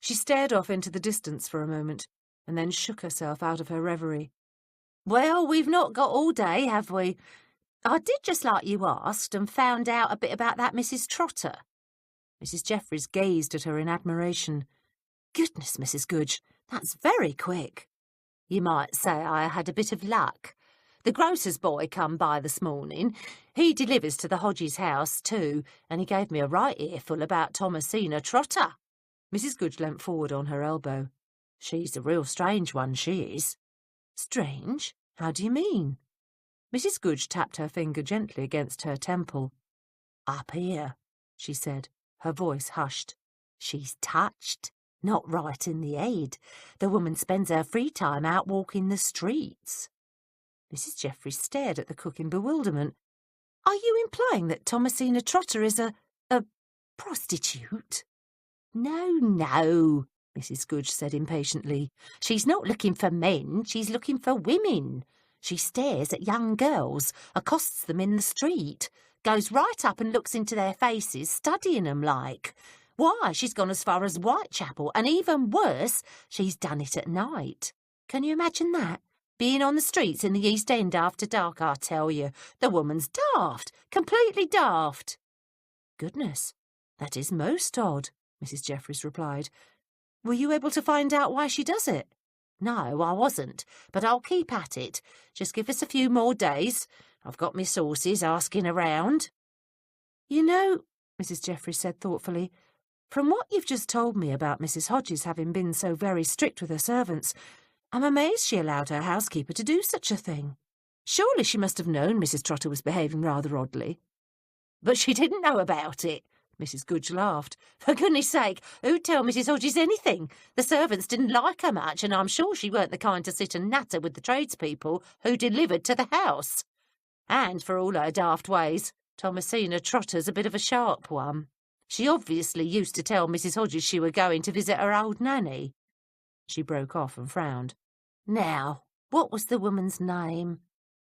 S3: She stared off into the distance for a moment, and then shook herself out of her reverie. Well, we've not got all day, have we? I did just like you asked, and found out a bit about that Mrs. Trotter. Mrs. Jeffries gazed at her in admiration. Goodness, Mrs. Goodge, that's very quick. You might say I had a bit of luck. The grocer's boy come by this morning. He delivers to the Hodges' house too, and he gave me a right earful about Thomasina Trotter. Mrs. Goodge leant forward on her elbow. She's a real strange one, she is. Strange? How do you mean? Mrs. Goodge tapped her finger gently against her temple. Up here, she said, her voice hushed. She's touched. Not right in the head. The woman spends her free time out walking the streets. Mrs. Jeffries stared at the cook in bewilderment. Are you implying that Thomasina Trotter is a prostitute? No, Mrs. Goodge said impatiently. She's not looking for men, she's looking for women. She stares at young girls, accosts them in the street, goes right up and looks into their faces, studying 'em like. Why, she's gone as far as Whitechapel, and even worse, she's done it at night. Can you imagine that? Being on the streets in the East End after dark, I tell you. The woman's daft, completely daft. Goodness, that is most odd, Mrs. Jeffries replied. Were you able to find out why she does it? No, I wasn't, but I'll keep at it. Just give us a few more days. I've got my sources asking around. You know, Mrs. Jeffries said thoughtfully, from what you've just told me about Mrs. Hodges having been so very strict with her servants, I'm amazed she allowed her housekeeper to do such a thing. Surely she must have known Mrs. Trotter was behaving rather oddly. But she didn't know about it, Mrs. Goodge laughed. For goodness sake, who'd tell Mrs. Hodges anything? The servants didn't like her much, and I'm sure she weren't the kind to sit and natter with the tradespeople who delivered to the house. And for all her daft ways, Thomasina Trotter's a bit of a sharp one. She obviously used to tell Mrs. Hodges she were going to visit her old nanny. She broke off and frowned. Now, what was the woman's name?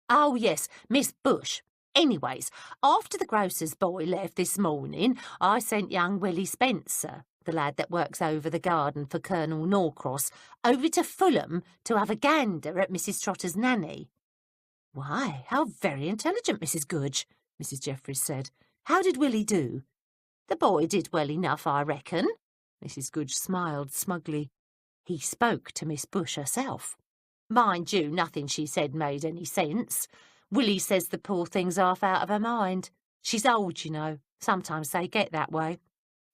S3: Oh, yes, Miss Bush. Anyways, after the grocer's boy left this morning, I sent young Willie Spencer, the lad that works over the garden for Colonel Norcross, over to Fulham to have a gander at Mrs. Trotter's nanny. Why, how very intelligent, Mrs. Goodge, Mrs. Jeffries said. How did Willie do? The boy did well enough, I reckon. Mrs. Goodge smiled smugly. He spoke to Miss Bush herself. Mind you, nothing she said made any sense. Willie says the poor thing's half out of her mind. She's old, you know. Sometimes they get that way.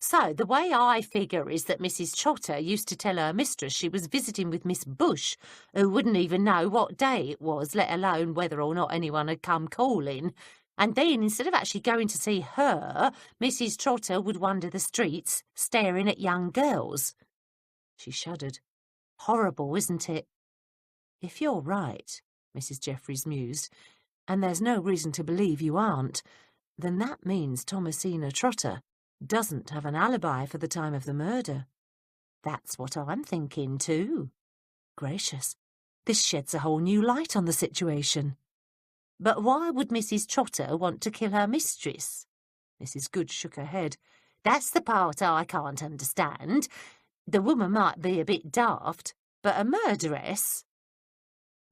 S3: So the way I figure is that Mrs. Trotter used to tell her mistress she was visiting with Miss Bush, who wouldn't even know what day it was, let alone whether or not anyone had come calling. And then, instead of actually going to see her, Mrs. Trotter would wander the streets, staring at young girls. She shuddered. Horrible, isn't it? If you're right, Mrs. Jeffries mused, and there's no reason to believe you aren't, then that means Thomasina Trotter doesn't have an alibi for the time of the murder. That's what I'm thinking too. Gracious, this sheds a whole new light on the situation. But why would Mrs. Trotter want to kill her mistress? Mrs. Goodge shook her head. That's the part I can't understand. The woman might be a bit daft, but a murderess?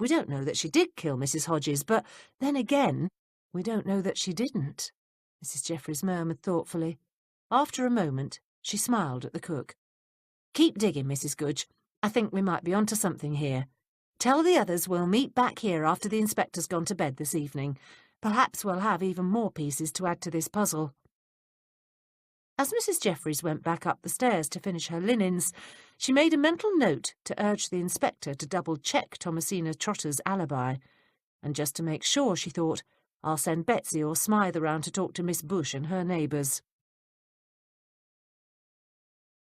S3: We don't know that she did kill Mrs. Hodges, but then again, we don't know that she didn't, Mrs. Jeffries murmured thoughtfully. After a moment, she smiled at the cook. Keep digging, Mrs. Goodge. I think we might be onto something here. Tell the others we'll meet back here after the inspector's gone to bed this evening. Perhaps we'll have even more pieces to add to this puzzle. As Mrs. Jeffries went back up the stairs to finish her linens, she made a mental note to urge the inspector to double-check Thomasina Trotter's alibi. And just to make sure, she thought, I'll send Betsy or Smythe around to talk to Miss Bush and her neighbours.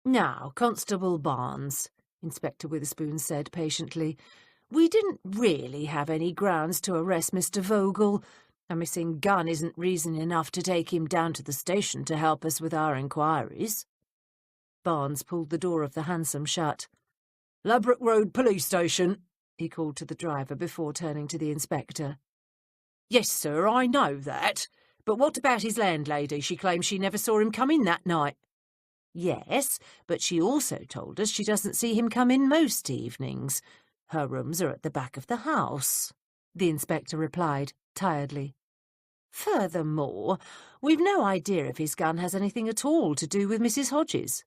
S3: Now, Constable Barnes, Inspector Witherspoon said patiently,
S2: We didn't really have any grounds to arrest Mr. Vogel. A missing gun isn't reason enough to take him down to the station to help us with our inquiries."
S3: Barnes pulled the door of the hansom shut.
S2: "Ladbroke Road Police Station,"
S3: he called to the driver before turning to the inspector.
S2: "Yes, sir, I know that. But what about his landlady? She claims she never saw him come in that night."
S3: "Yes, but she also told us she doesn't see him come in most evenings. Her rooms are at the back of the house," the inspector replied, tiredly. "Furthermore, we've no idea if his gun has anything at all to do with Mrs. Hodges."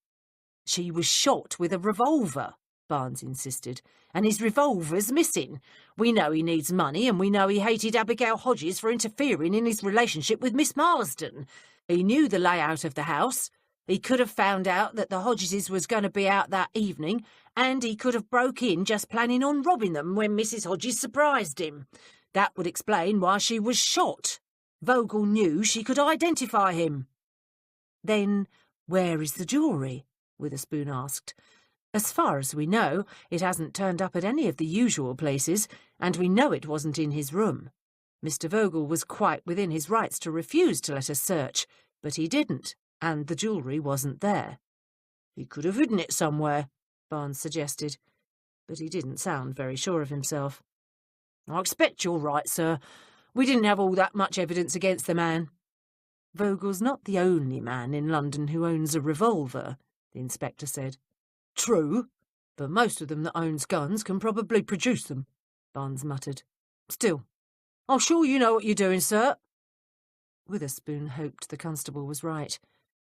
S2: "She was shot with a revolver," Barnes insisted, "and his revolver's missing. We know he needs money, and we know he hated Abigail Hodges for interfering in his relationship with Miss Marsden. He knew the layout of the house. He could have found out that the Hodgeses was going to be out that evening, and he could have broke in just planning on robbing them when Mrs. Hodges surprised him. That would explain why she was shot. Vogel knew she could identify him."
S3: "Then where is the jewellery?" Witherspoon asked. "As far as we know, it hasn't turned up at any of the usual places, and we know it wasn't in his room. Mr. Vogel was quite within his rights to refuse to let us search, but he didn't, and the jewellery wasn't there."
S2: "He could have hidden it somewhere,"
S3: Barnes suggested, but he didn't sound very sure of himself.
S2: "I expect you're right, sir. We didn't have all that much evidence against the man."
S3: "Vogel's not the only man in London who owns a revolver," the inspector said.
S2: "True, but most of them that owns guns can probably produce them," Barnes muttered. "Still, I'm sure you know what you're doing, sir."
S3: Witherspoon hoped the constable was right.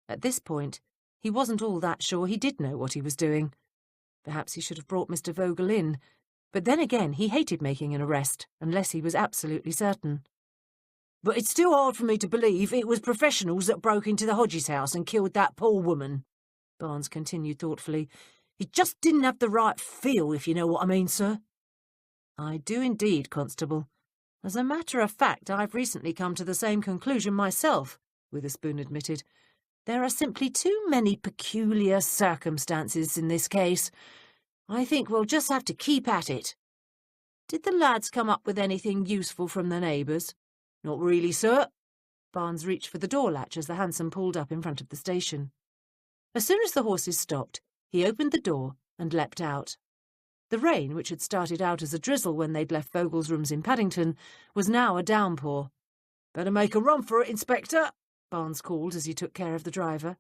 S3: At this point, he wasn't all that sure he did know what he was doing. Perhaps he should have brought Mr. Vogel in, but then again he hated making an arrest unless he was absolutely certain.
S2: "But it's still hard for me to believe it was professionals that broke into the Hodges house and killed that poor woman," Barnes continued thoughtfully. "It just didn't have the right feel, if you know what I mean, sir."
S3: "I do indeed, Constable. As a matter of fact, I've recently come to the same conclusion myself," Witherspoon admitted. "There are simply too many peculiar circumstances in this case. I think we'll just have to keep at it. Did the lads come up with anything useful from the neighbours?"
S2: "Not really, sir."
S3: Barnes reached for the door latch as the hansom pulled up in front of the station. As soon as the horses stopped, he opened the door and leapt out. The rain, which had started out as a drizzle when they'd left Vogel's rooms in Paddington, was now a downpour.
S2: "Better make a run for it, Inspector,"
S3: Barnes called as he took care of the driver.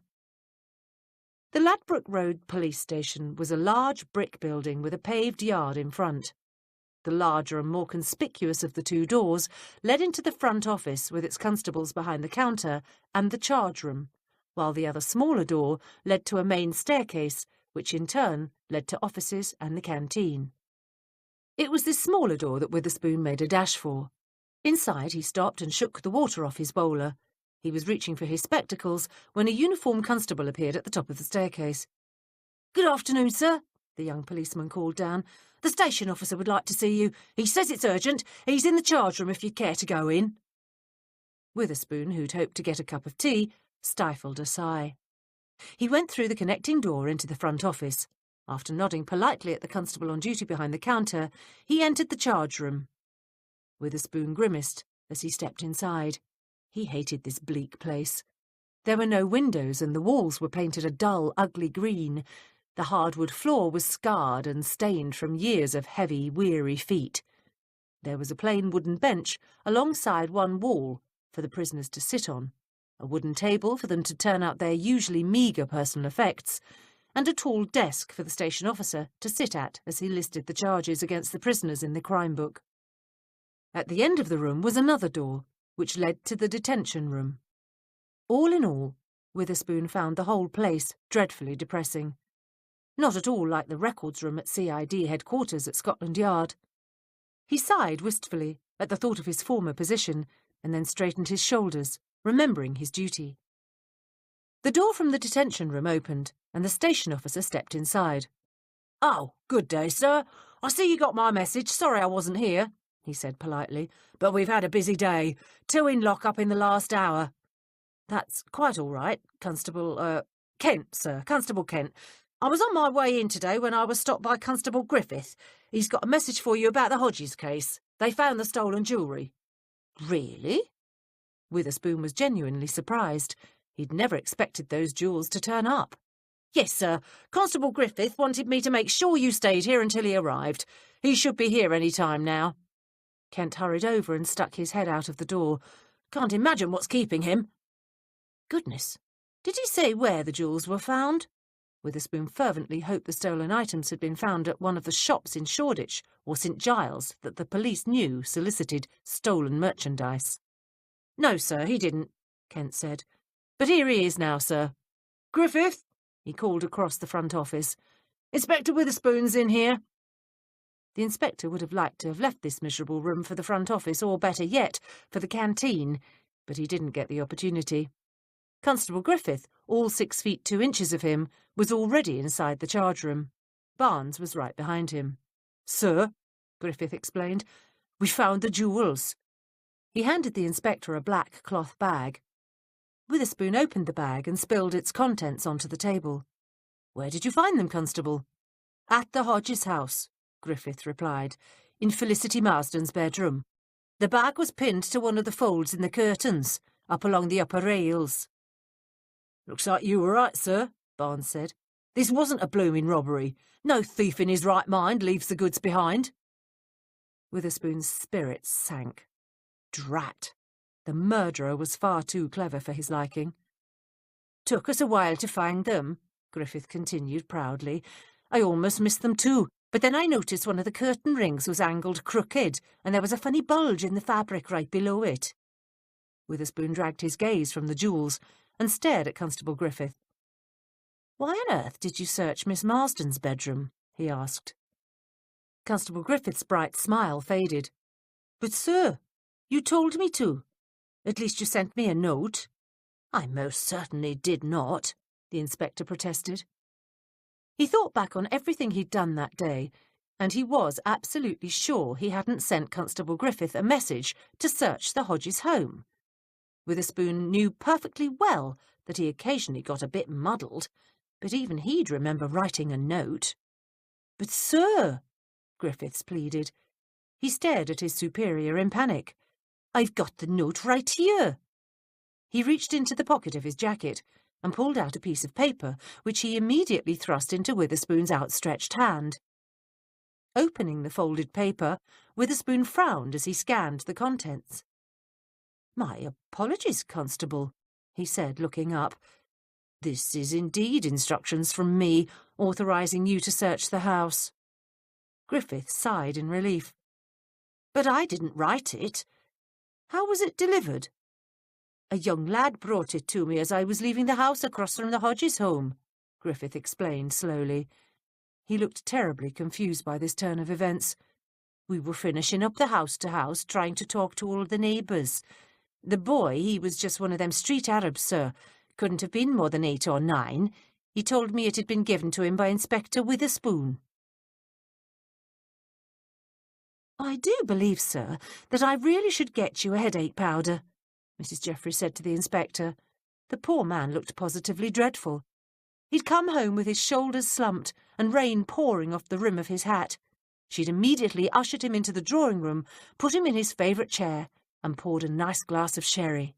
S3: The Ladbroke Road police station was a large brick building with a paved yard in front. The larger and more conspicuous of the two doors led into the front office with its constables behind the counter and the charge room, while the other smaller door led to a main staircase, which in turn led to offices and the canteen. It was this smaller door that Witherspoon made a dash for. Inside, he stopped and shook the water off his bowler. He was reaching for his spectacles when a uniformed constable appeared at the top of the staircase.
S2: "Good afternoon, sir," the young policeman called down. "The station officer would like to see you. He says it's urgent. He's in the charge room if you'd care to go in."
S3: Witherspoon, who'd hoped to get a cup of tea, stifled a sigh. He went through the connecting door into the front office. After nodding politely at the constable on duty behind the counter, he entered the charge room. Witherspoon grimaced as he stepped inside. He hated this bleak place. There were no windows and the walls were painted a dull, ugly green. The hardwood floor was scarred and stained from years of heavy, weary feet. There was a plain wooden bench alongside one wall for the prisoners to sit on, a wooden table for them to turn out their usually meagre personal effects, and a tall desk for the station officer to sit at as he listed the charges against the prisoners in the crime book. At the end of the room was another door, which led to the detention room. All in all, Witherspoon found the whole place dreadfully depressing. Not at all like the records room at CID headquarters at Scotland Yard. He sighed wistfully at the thought of his former position, and then straightened his shoulders, remembering his duty. The door from the detention room opened, and the station officer stepped inside.
S2: "Oh, good day, sir. I see you got my message. Sorry I wasn't here," he said politely, "but we've had a busy day. 2 in lock-up in the last hour."
S3: "That's quite all right, Constable, Kent, sir, Constable Kent.
S2: I was on my way in today when I was stopped by Constable Griffith. He's got a message for you about the Hodges case. They found the stolen jewellery."
S3: "Really?" Witherspoon was genuinely surprised. He'd never expected those jewels to turn up.
S2: "Yes, sir. Constable Griffith wanted me to make sure you stayed here until he arrived. He should be here any time now."
S3: Kent hurried over and stuck his head out of the door.
S2: "Can't imagine what's keeping him."
S3: Goodness, did he say where the jewels were found? Witherspoon fervently hoped the stolen items had been found at one of the shops in Shoreditch or St Giles that the police knew solicited stolen merchandise.
S2: "No, sir, he didn't," Kent said.
S3: "But here he is now, sir."
S2: "Griffith,"
S3: he called across the front office.
S2: "Inspector Witherspoon's in here."
S3: The inspector would have liked to have left this miserable room for the front office, or better yet, for the canteen, but he didn't get the opportunity. Constable Griffith, all 6 feet 2 inches of him, was already inside the charge room. Barnes was right behind him.
S2: "Sir,"
S3: Griffith explained,
S2: "we found the jewels."
S3: He handed the inspector a black cloth bag. Witherspoon opened the bag and spilled its contents onto the table. "Where did you find them, Constable?"
S2: "At the Hodges house," Griffith replied, "in Felicity Marsden's bedroom. The bag was pinned to one of the folds in the curtains, up along the upper rails." "Looks like you were right, sir," Barnes said. "This wasn't a blooming robbery. No thief in his right mind leaves the goods behind."
S3: Witherspoon's spirits sank. Drat! The murderer was far too clever for his liking.
S2: "Took us a while to find them," Griffith continued proudly. "I almost missed them too, but then I noticed one of the curtain rings was angled crooked, and there was a funny bulge in the fabric right below it."
S3: Witherspoon dragged his gaze from the jewels and stared at Constable Griffith. "Why on earth did you search Miss Marsden's bedroom?" he asked.
S2: Constable Griffith's bright smile faded. "But, sir, you told me to. At least you sent me a note."
S3: "I most certainly did not," the inspector protested. He thought back on everything he'd done that day, and he was absolutely sure he hadn't sent Constable Griffith a message to search the Hodges home. Witherspoon knew perfectly well that he occasionally got a bit muddled, but even he'd remember writing a note.
S2: "But, sir,"
S3: Griffiths pleaded. He stared at his superior in panic.
S2: "I've got the note right here."
S3: He reached into the pocket of his jacket and pulled out a piece of paper, which he immediately thrust into Witherspoon's outstretched hand. Opening the folded paper, Witherspoon frowned as he scanned the contents. "My apologies, Constable," he said, looking up. "This is indeed instructions from me, authorising you to search the house." Griffith sighed in relief.
S2: "But I didn't write it. How was it delivered?" "A young lad brought it to me as I was leaving the house across from the Hodges home," Griffith explained slowly. He looked terribly confused by this turn of events. "We were finishing up the house-to-house, trying to talk to all the neighbours. The boy, he was just one of them street Arabs, sir. Couldn't have been more than 8 or 9. He told me it had been given to him by Inspector Witherspoon."
S3: "I do believe, sir, that I really should get you a headache powder," Mrs Jeffries said to the inspector. The poor man looked positively dreadful. He'd come home with his shoulders slumped and rain pouring off the rim of his hat. She'd immediately ushered him into the drawing-room, put him in his favourite chair, and poured a nice glass of sherry.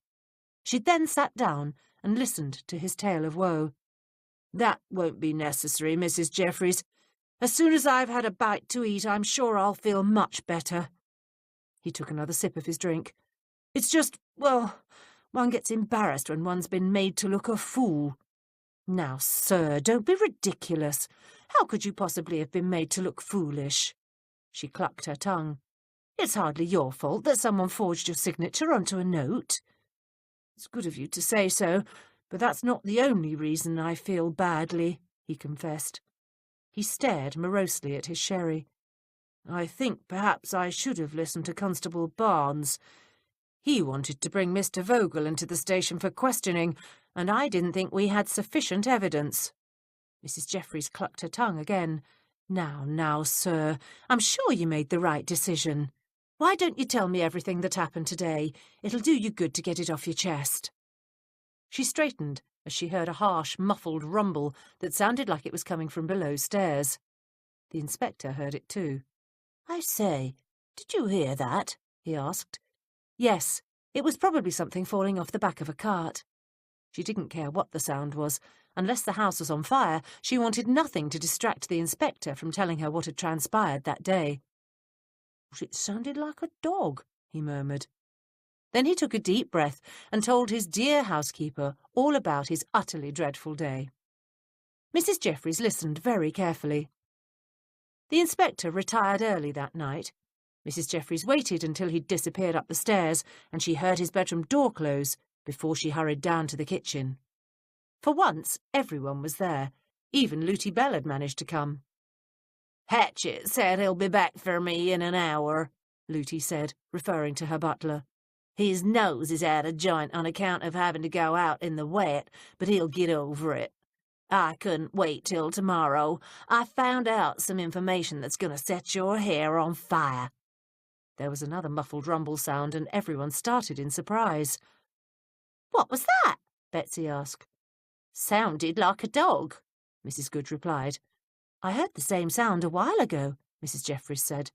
S3: She'd then sat down and listened to his tale of woe.
S2: "That won't be necessary, Mrs Jeffries. As soon as I've had a bite to eat, I'm sure I'll feel much better."
S3: He took another sip of his drink.
S2: "It's just, well, one gets embarrassed when one's been made to look a fool."
S3: "Now, sir, don't be ridiculous. How could you possibly have been made to look foolish?" She clucked her tongue. "It's hardly your fault that someone forged your signature onto a note."
S2: "It's good of you to say so, but that's not the only reason I feel badly," he confessed.
S3: He stared morosely at his sherry.
S2: "I think perhaps I should have listened to Constable Barnes. He wanted to bring Mr Vogel into the station for questioning, and I didn't think we had sufficient evidence."
S3: Mrs Jeffries clucked her tongue again. Now, sir, I'm sure you made the right decision. Why don't you tell me everything that happened today? It'll do you good to get it off your chest." She straightened as she heard a harsh, muffled rumble that sounded like it was coming from below stairs. The inspector heard it too.
S2: "I say, did you hear that?" he asked.
S3: Yes, it was probably something falling off the back of a cart. She didn't care what the sound was. Unless the house was on fire, she wanted nothing to distract the inspector from telling her what had transpired that day.
S2: "It sounded like a dog," he murmured.
S3: Then he took a deep breath and told his dear housekeeper all about his utterly dreadful day. Mrs. Jeffries listened very carefully. The inspector retired early that night. Mrs. Jeffries waited until he'd disappeared up the stairs, and she heard his bedroom door close before she hurried down to the kitchen. For once, everyone was there. Even Looty Bell had managed to come.
S2: "Hatchet said he'll be back for me in an hour," Looty said, referring to her butler. "His nose is out of joint on account of having to go out in the wet, but he'll get over it. I couldn't wait till tomorrow. I found out some information that's going to set your hair on fire."
S3: There was another muffled rumble sound, and everyone started in surprise.
S2: "What was that?"
S3: Betsy asked.
S2: "Sounded like a dog,"
S3: Mrs. Goodge replied. "I heard the same sound a while ago," Mrs. Jeffries said.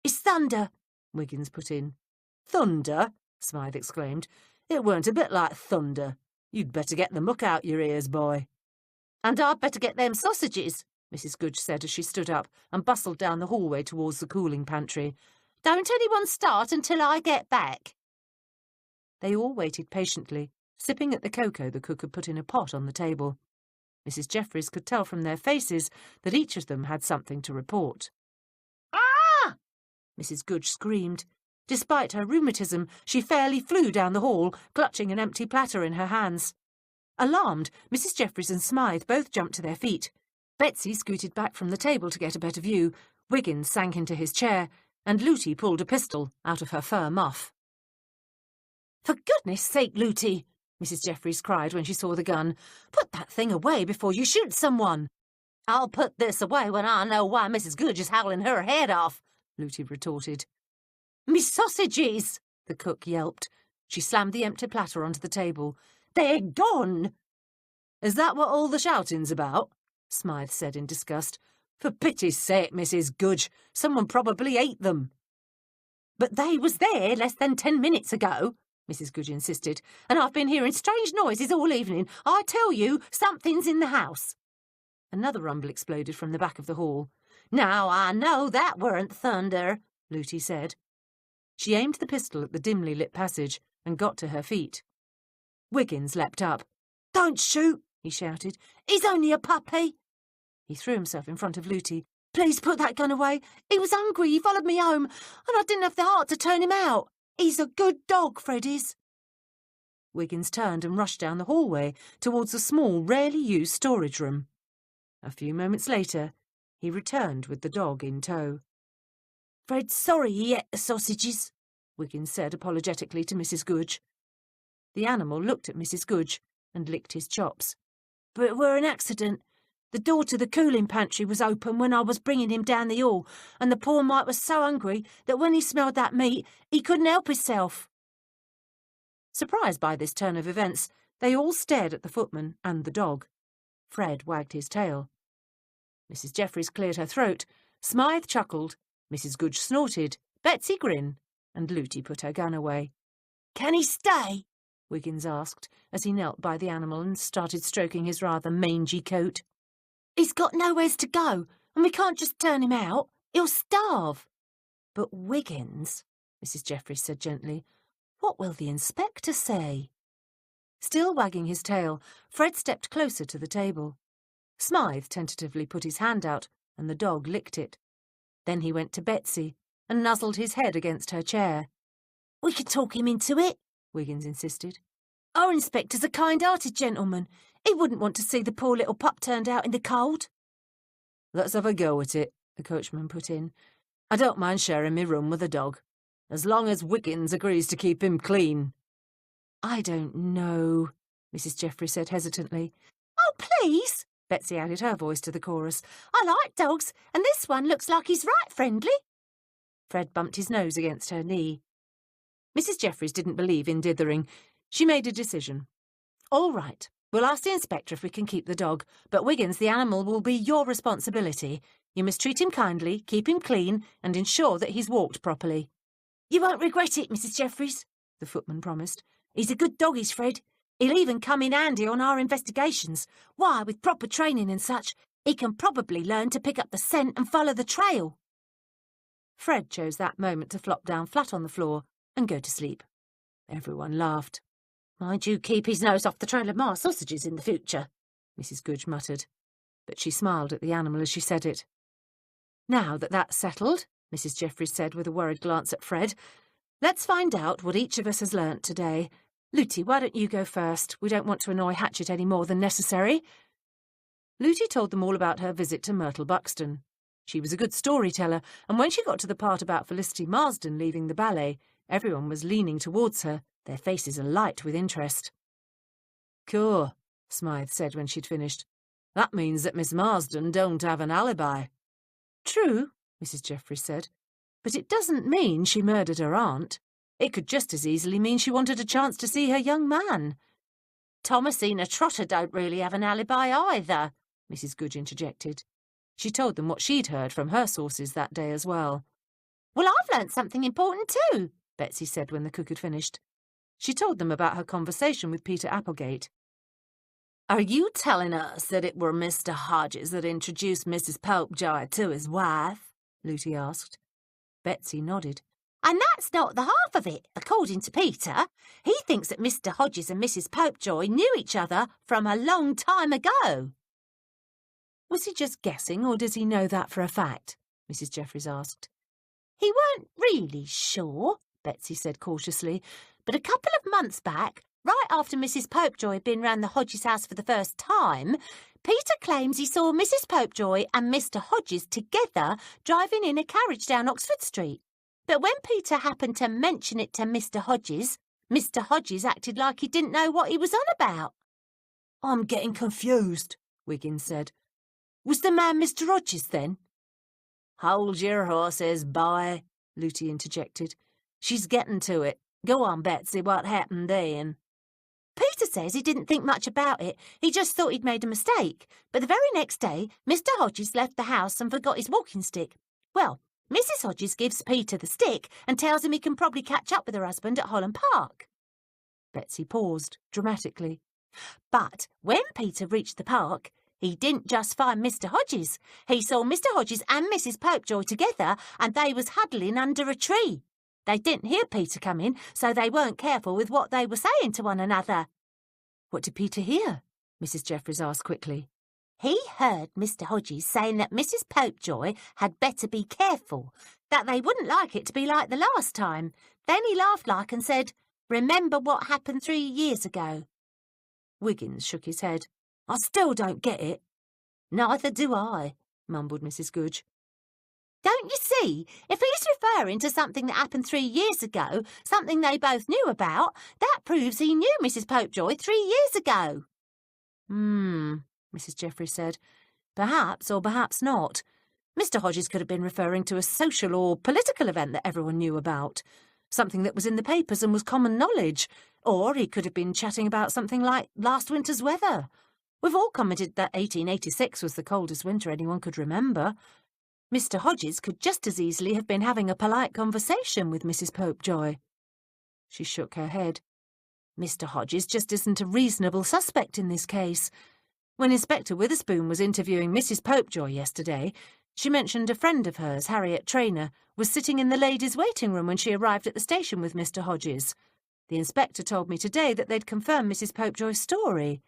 S2: "It's thunder,"
S3: Wiggins put in.
S2: "Thunder?"
S3: Smythe exclaimed.
S2: "It weren't a bit like thunder. You'd better get the muck out your ears, boy." "And I'd better get them sausages,"
S3: Mrs. Goodge said as she stood up and bustled down the hallway towards the cooling pantry.
S2: "Don't anyone start until I get back."
S3: They all waited patiently, sipping at the cocoa the cook had put in a pot on the table. Mrs. Jeffries could tell from their faces that each of them had something to report.
S2: "Ah!"
S3: Mrs. Goodge screamed. Despite her rheumatism, she fairly flew down the hall, clutching an empty platter in her hands. Alarmed, Mrs. Jeffries and Smythe both jumped to their feet. Betsy scooted back from the table to get a better view. Wiggins sank into his chair, and Looty pulled a pistol out of her fur muff.
S2: "For goodness sake, Looty,"
S3: Mrs. Jeffries cried when she saw the gun. "Put that thing away before you shoot someone."
S2: "I'll put this away when I know why Mrs. Goodge is howling her head off,"
S3: Looty retorted.
S2: "Me sausages!"
S3: the cook yelped. She slammed the empty platter onto the table.
S2: "They're gone!"
S3: "Is that what all the shouting's about?" Smythe said in disgust. "For pity's sake, Mrs. Goodge, someone probably ate them."
S2: "But they was there less than 10 minutes ago," Mrs. Goodge insisted, "and I've been hearing strange noises all evening. I tell you, something's in the house."
S3: Another rumble exploded from the back of the hall.
S2: "Now I know that weren't thunder,"
S3: Looty said. She aimed the pistol at the dimly lit passage and got to her feet. Wiggins leapt up.
S2: "Don't shoot,"
S3: he shouted.
S2: "He's only a puppy."
S3: He threw himself in front of Looty.
S2: "Please put that gun away. He was hungry. He followed me home, and I didn't have the heart to turn him out. He's a good dog, Fred is."
S3: Wiggins turned and rushed down the hallway towards a small, rarely used storage room. A few moments later, he returned with the dog in tow.
S2: "Fred's sorry he ate the sausages,"
S3: Wiggins said apologetically to Mrs. Goodge. The animal looked at Mrs. Goodge and licked his chops.
S2: "But it were an accident. The door to the cooling pantry was open when I was bringing him down the hall, and the poor mite was so hungry that when he smelled that meat, he couldn't help himself."
S3: Surprised by this turn of events, they all stared at the footman and the dog. Fred wagged his tail. Mrs. Jeffries cleared her throat. Smythe chuckled. Mrs. Goodge snorted. Betsy grinned, and Looty put her gun away.
S2: "Can he stay?"
S3: Wiggins asked, as he knelt by the animal and started stroking his rather mangy coat.
S2: "He's got nowheres to go, and we can't just turn him out. He'll starve."
S3: "But Wiggins," Mrs. Jeffries said gently, "what will the inspector say?" Still wagging his tail, Fred stepped closer to the table. Smythe tentatively put his hand out, and the dog licked it. Then he went to Betsy and nuzzled his head against her chair.
S2: "We could talk him into it,"
S3: Wiggins insisted.
S2: "Our inspector's a kind-hearted gentleman. He wouldn't want to see the poor little pup turned out in the cold."
S3: "Let's have a go at it," the coachman put in. "I don't mind sharing me room with the dog, as long as Wiggins agrees to keep him clean." "I don't know," Mrs. Jeffries said hesitantly.
S2: "Oh, please,"
S3: Betsy added her voice to the chorus.
S2: "I like dogs, and this one looks like he's right friendly."
S3: Fred bumped his nose against her knee. Mrs. Jeffries didn't believe in dithering. She made a decision. "All right, We'll ask the inspector if we can keep the dog, but Wiggins, the animal, will be your responsibility. You must treat him kindly, keep him clean, and ensure that he's walked properly."
S2: "You won't regret it, Mrs Jeffries," the footman promised. "He's a good dog, is Fred. He'll even come in handy on our investigations. Why, with proper training and such, he can probably learn to pick up the scent and follow the trail."
S3: Fred chose that moment to flop down flat on the floor and go to sleep. Everyone laughed.
S2: "Mind you keep his nose off the trail of my sausages in the future,"
S3: Mrs Goodge muttered, but she smiled at the animal as she said it. "Now that that's settled," Mrs Jeffries said with a worried glance at Fred, "let's find out what each of us has learnt today. Lootie, why don't you go first? We don't want to annoy Hatchet any more than necessary." Lootie told them all about her visit to Myrtle Buxton. She was a good storyteller, and when she got to the part about Felicity Marsden leaving the ballet, everyone was leaning towards her, their faces alight with interest. "Cool," Smythe said when she'd finished. "That means that Miss Marsden don't have an alibi." "True," Mrs Jeffries said, "but it doesn't mean she murdered her aunt. It could just as easily mean she wanted a chance to see her young man."
S2: "Thomasina Trotter don't really have an alibi either,"
S3: Mrs Goodge interjected. She told them what she'd heard from her sources that day as well.
S2: "Well, I've learnt something important too,"
S3: Betsy said when the cook had finished. She told them about her conversation with Peter Applegate.
S1: "Are you telling us that it were Mr Hodges that introduced Mrs Popejoy to his wife?"
S3: Lootie asked. Betsy nodded.
S2: "And that's not the half of it, according to Peter. He thinks that Mr Hodges and Mrs Popejoy knew each other from a long time ago."
S3: "Was he just guessing, or does he know that for a fact?" Mrs Jeffries asked.
S2: "He weren't really sure," Betsy said cautiously, "but a couple of months back, right after Mrs Popejoy had been round the Hodges house for the first time, Peter claims he saw Mrs Popejoy and Mr Hodges together driving in a carriage down Oxford Street. But when Peter happened to mention it to Mr Hodges acted like he didn't know what he was on about."
S1: "I'm getting confused,"
S3: Wiggins said.
S1: "Was the man Mr Hodges then?"
S2: "Hold your horses, boy,"
S1: Lootie interjected. "She's getting to it. Go on, Betsy, what happened then?"
S2: "Peter says he didn't think much about it. He just thought he'd made a mistake. But the very next day, Mr Hodges left the house and forgot his walking stick. Well, Mrs Hodges gives Peter the stick and tells him he can probably catch up with her husband at Holland Park."
S3: Betsy paused, dramatically.
S2: "But when Peter reached the park, he didn't just find Mr Hodges. He saw Mr Hodges and Mrs Popejoy together, and they was huddling under a tree. They didn't hear Peter come in, so they weren't careful with what they were saying to one another."
S3: "What did Peter hear?" Mrs Jeffries asked quickly.
S2: "He heard Mr Hodges saying that Mrs Popejoy had better be careful, that they wouldn't like it to be like the last time. Then he laughed like and said, 'Remember what happened 3 years ago?'"
S3: Wiggins shook his head.
S1: "I still don't get it."
S2: "Neither do I," mumbled Mrs Goodge. "Don't you see? If he's referring to something that happened 3 years ago, something they both knew about, that proves he knew Mrs Popejoy 3 years ago."
S3: Mrs Jeffries said. "Perhaps or perhaps not. Mr Hodges could have been referring to a social or political event that everyone knew about, something that was in the papers and was common knowledge, or he could have been chatting about something like last winter's weather. We've all commented that 1886 was the coldest winter anyone could remember. Mr Hodges could just as easily have been having a polite conversation with Mrs Popejoy." She shook her head. "Mr Hodges just isn't a reasonable suspect in this case. When Inspector Witherspoon was interviewing Mrs Popejoy yesterday, she mentioned a friend of hers, Harriet Traynor, was sitting in the ladies' waiting room when she arrived at the station with Mr Hodges. The inspector told me today that they'd confirmed Mrs Popejoy's story.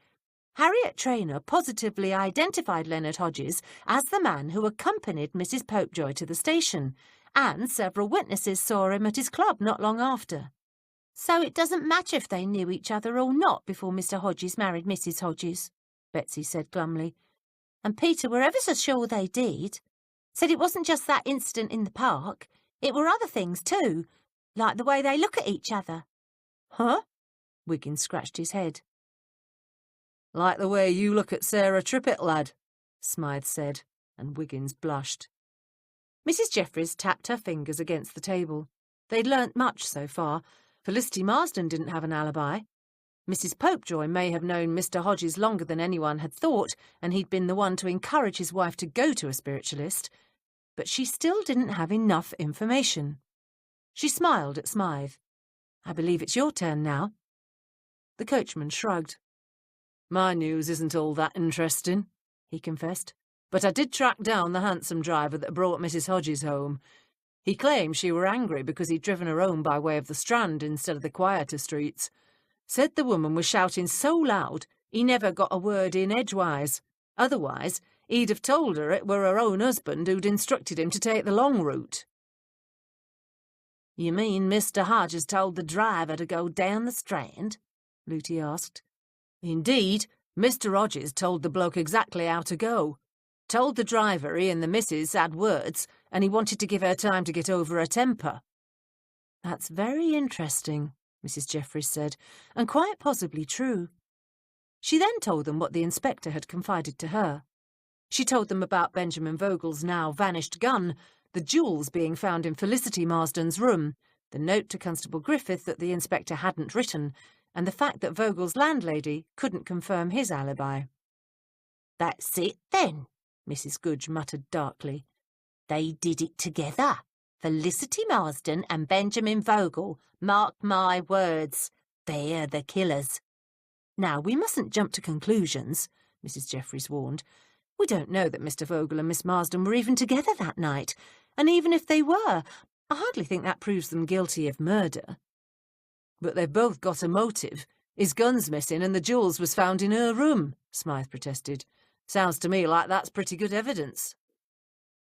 S3: Harriet Traynor positively identified Leonard Hodges as the man who accompanied Mrs Popejoy to the station, and several witnesses saw him at his club not long after."
S2: "So it doesn't matter if they knew each other or not before Mr Hodges married Mrs Hodges," Betsy said glumly. "And Peter were ever so sure they did. Said it wasn't just that incident in the park. It were other things too, like the way they look at each other."
S3: "Huh?" Wiggins scratched his head. "Like the way you look at Sarah Trippitt, lad," Smythe said, and Wiggins blushed. Mrs Jeffries tapped her fingers against the table. They'd learnt much so far. Felicity Marsden didn't have an alibi. Mrs. Popejoy may have known Mr. Hodges longer than anyone had thought, and he'd been the one to encourage his wife to go to a spiritualist, but she still didn't have enough information. She smiled at Smythe. "I believe it's your turn now." The coachman shrugged. "My news isn't all that interesting," he confessed, "but I did track down the hansom driver that brought Mrs. Hodges home. He claimed she were angry because he'd driven her home by way of the Strand instead of the quieter streets. Said the woman was shouting so loud he never got a word in edgewise. Otherwise, he'd have told her it were her own husband who'd instructed him to take the long route."
S2: "You mean Mr. Hodges told the driver to go down the Strand?" Looty asked.
S3: "Indeed, Mr. Hodges told the bloke exactly how to go. Told the driver he and the missus had words, and he wanted to give her time to get over her temper."
S2: "That's very interesting," Mrs. Jeffries said, "and quite possibly true."
S3: She then told them what the inspector had confided to her. She told them about Benjamin Vogel's now vanished gun, the jewels being found in Felicity Marsden's room, the note to Constable Griffith that the inspector hadn't written, and the fact that Vogel's landlady couldn't confirm his alibi.
S2: "That's it, then," Mrs. Goodge muttered darkly. "They did it together. Felicity Marsden and Benjamin Vogel. Mark my words. They're the killers."
S3: "Now, we mustn't jump to conclusions," Mrs. Jeffries warned. "We don't know that Mr. Vogel and Miss Marsden were even together that night, and even if they were, I hardly think that proves them guilty of murder." "But they've both got a motive. His gun's missing and the jewels was found in her room," Smythe protested. "Sounds to me like that's pretty good evidence."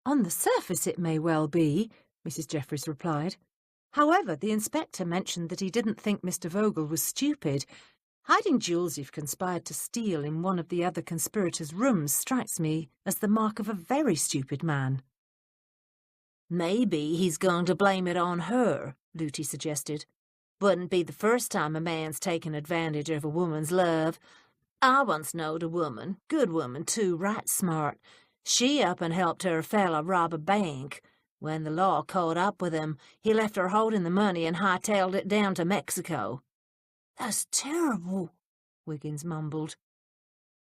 S3: "On the surface it may well be," Mrs. Jeffries replied. "However, the inspector mentioned that he didn't think Mr. Vogel was stupid. Hiding jewels you've conspired to steal in one of the other conspirators' rooms strikes me as the mark of a very stupid man."
S2: "Maybe he's going to blame it on her," Looty suggested. "Wouldn't be the first time a man's taken advantage of a woman's love. I once knowed a woman, good woman too, right smart. She up and helped her fella rob a bank. When the law caught up with him, he left her holding the money and hightailed it down to Mexico."
S1: "That's terrible,"
S2: Wiggins mumbled.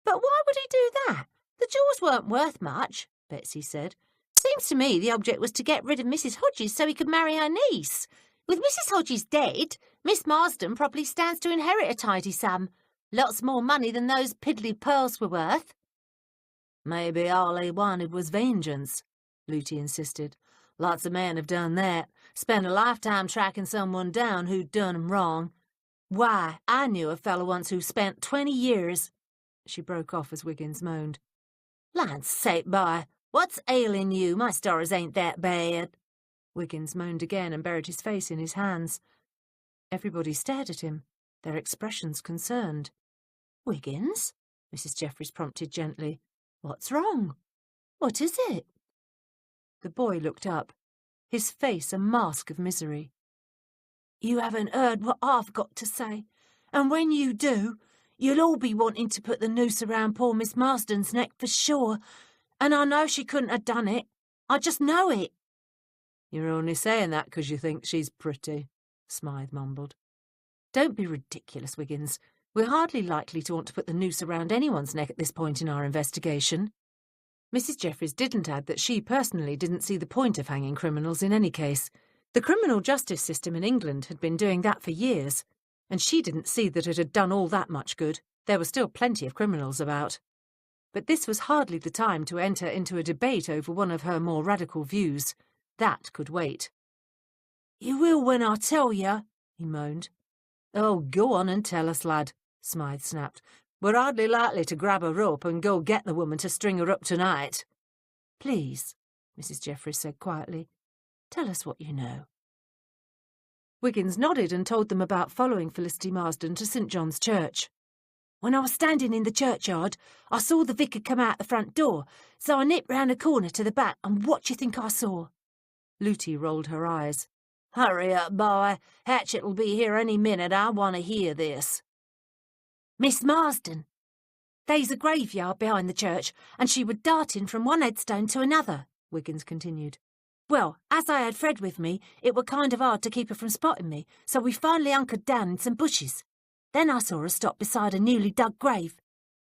S1: "But why would he do that? The jewels weren't worth much," Betsy said. "Seems to me the object was to get rid of Mrs. Hodges so he could marry her niece. With Mrs. Hodges dead, Miss Marsden probably stands to inherit a tidy sum. Lots more money than those piddly pearls were worth."
S2: "Maybe all he wanted was vengeance," Looty insisted. "Lots of men have done that. Spent a lifetime tracking someone down who'd done 'em wrong. Why, I knew a fellow once who spent 20 years—" She broke off as Wiggins moaned. "Land's sake, boy, what's ailing you? My stories ain't that bad." Wiggins moaned again and buried his face in his hands. Everybody stared at him, their expressions concerned. "Wiggins?" Mrs. Jeffries prompted gently. "What's wrong? What is it?" The boy looked up, his face a mask of misery. "You haven't heard what I've got to say, and when you do, you'll all be wanting to put the noose around poor Miss Marsden's neck for sure, and I know she couldn't have done it. I just know it." "You're only saying that because you think she's pretty," Smythe mumbled. "Don't be ridiculous, Wiggins. We're hardly likely to want to put the noose around anyone's neck at this point in our investigation." Mrs. Jeffries didn't add that she personally didn't see the point of hanging criminals in any case. The criminal justice system in England had been doing that for years, and she didn't see that it had done all that much good. There were still plenty of criminals about. But this was hardly the time to enter into a debate over one of her more radical views. That could wait. "You will when I tell you," he moaned. "Oh, go on and tell us, lad," Smythe snapped. "We're hardly likely to grab a rope and go get the woman to string her up tonight." "Please," Mrs. Jeffries said quietly, "tell us what you know." Wiggins nodded and told them about following Felicity Marsden to St. John's Church. "When I was standing in the churchyard, I saw the vicar come out the front door, so I nipped round the corner to the back, and what do you think I saw?" Looty rolled her eyes. "Hurry up, boy. Hatchet'll be here any minute. I want to hear this." "Miss Marsden. They's a graveyard behind the church, and she were darting from one headstone to another," Wiggins continued. "Well, as I had Fred with me, it were kind of hard to keep her from spotting me, so we finally hunkered down in some bushes. Then I saw her stop beside a newly dug grave.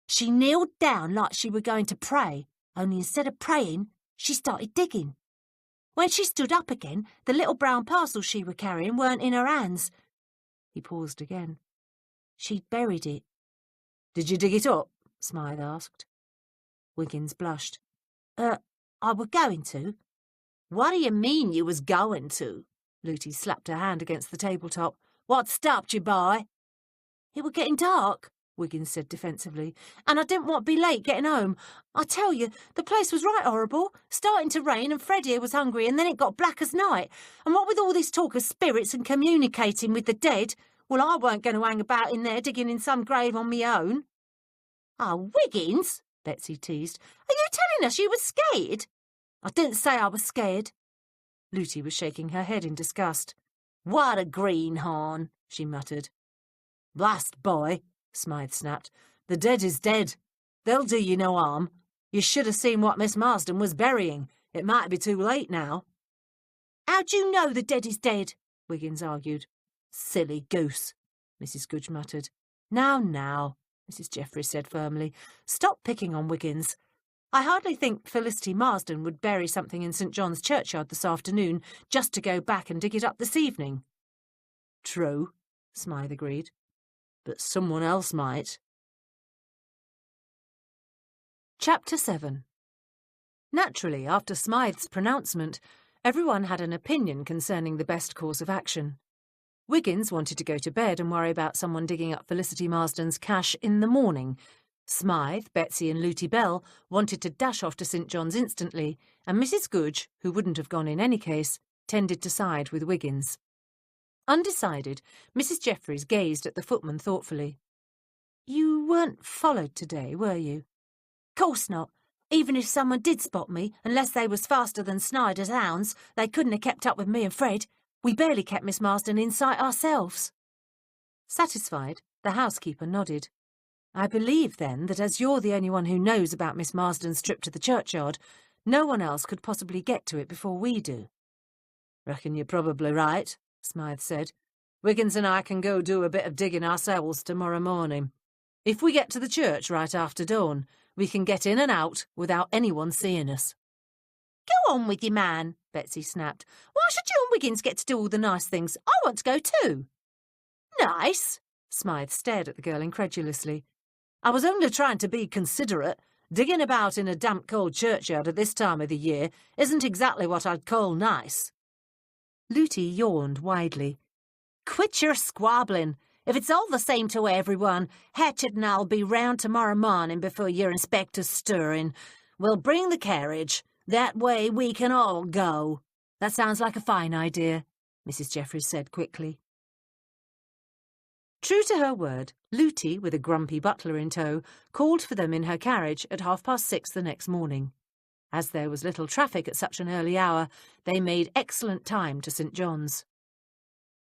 S2: She kneeled down like she were going to pray, only instead of praying, she started digging. When she stood up again, the little brown parcel she were carrying weren't in her hands. He paused again. She'd buried it.
S3: Did you dig it up? Smythe asked.
S2: Wiggins blushed. I were going to.
S1: What do you mean you was going to?
S3: Lootie slapped her hand against the tabletop.
S1: What stopped you, boy?
S2: It were getting dark,
S3: Wiggins said defensively,
S2: and I didn't want to be late getting home. I tell you, the place was right horrible. Starting to rain, and Fred here was hungry, and then it got black as night. And what with all this talk of spirits and communicating with the dead, well, I weren't going to hang about in there digging in some grave on me own.
S1: Oh, Wiggins,
S2: Betsy teased. Are you telling us you were scared? I didn't say I was scared.
S3: Lootie was shaking her head in disgust.
S1: What a greenhorn, she muttered.
S3: Blast, boy, Smythe snapped. The dead is dead. They'll do you no harm. You should have seen what Miss Marsden was burying. It might be too late now.
S2: How do you know the dead is dead?
S3: Wiggins argued.
S1: Silly goose,
S3: Mrs. Goodge muttered. Now, Mrs. Jeffries said firmly. Stop picking on Wiggins. I hardly think Felicity Marsden would bury something in St. John's churchyard this afternoon just to go back and dig it up this evening.
S1: True,
S3: Smythe agreed.
S1: But someone else might.
S3: Chapter 7. Naturally, after Smythe's pronouncement, everyone had an opinion concerning the best course of action. Wiggins wanted to go to bed and worry about someone digging up Felicity Marsden's cache in the morning. Smythe, Betsy and Lootie Bell wanted to dash off to St. John's instantly, and Mrs. Goodge, who wouldn't have gone in any case, tended to side with Wiggins. Undecided, Mrs. Jeffries gazed at the footman thoughtfully. You weren't followed today, were you?
S2: Course not. Even if someone did spot me, unless they was faster than Snyder's hounds, they couldn't have kept up with me and Fred. We barely kept Miss Marsden in sight ourselves.
S3: Satisfied, the housekeeper nodded. I believe, then, that as you're the only one who knows about Miss Marsden's trip to the churchyard, no one else could possibly get to it before we do.
S1: Reckon you're probably right, Smythe said. Wiggins and I can go do a bit of digging ourselves tomorrow morning. If we get to the church right after dawn, we can get in and out without anyone seeing us.
S2: Go on with you, man, Betsy snapped. Why should you and Wiggins get to do all the nice things? I want to go too.
S1: Nice? Smythe stared at the girl incredulously. I was only trying to be considerate. Digging about in a damp, cold churchyard at this time of the year isn't exactly what I'd call nice.
S3: Lootie yawned widely.
S1: Quit your squabbling. If it's all the same to everyone, Hatchet and I'll be round tomorrow morning before your inspector's stirring. We'll bring the carriage. That way we can all go.
S3: That sounds like a fine idea, Mrs. Jeffries said quickly. True to her word, Lootie, with a grumpy butler in tow, called for them in her carriage at 6:30 the next morning. As there was little traffic at such an early hour, they made excellent time to St. John's.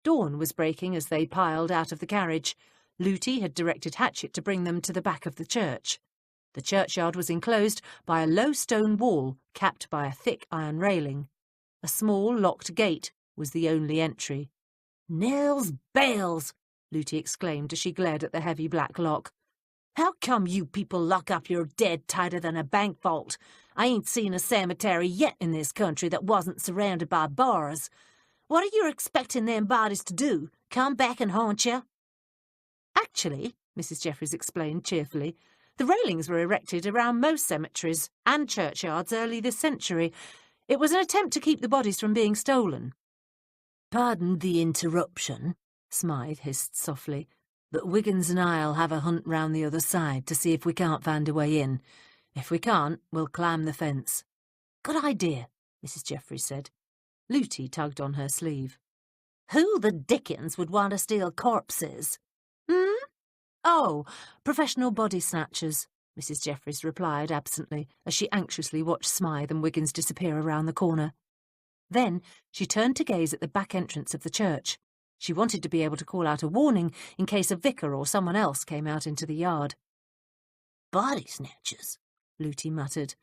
S3: Dawn was breaking as they piled out of the carriage. Lootie had directed Hatchet to bring them to the back of the church. The churchyard was enclosed by a low stone wall capped by a thick iron railing. A small locked gate was the only entry.
S1: Nels bells!
S3: Lootie exclaimed as she glared at the heavy black lock.
S1: How come you people lock up your dead tighter than a bank vault? I ain't seen a cemetery yet in this country that wasn't surrounded by bars. What are you expecting them bodies to do? Come back and haunt you?
S3: Actually, Mrs. Jeffries explained cheerfully, the railings were erected around most cemeteries and churchyards early this century. It was an attempt to keep the bodies from being stolen.
S1: Pardon the interruption, Smythe hissed softly, but Wiggins and I'll have a hunt round the other side to see if we can't find a way in. If we can't, we'll climb the fence.
S3: Good idea, Mrs. Jeffries said. Lootie tugged on her sleeve.
S1: Who the dickens would want to steal corpses?
S3: Oh, professional body snatchers, Mrs. Jeffries replied absently as she anxiously watched Smythe and Wiggins disappear around the corner. Then she turned to gaze at the back entrance of the church. She wanted to be able to call out a warning in case a vicar or someone else came out into the yard.
S1: Body snatchers,
S3: Lootie muttered.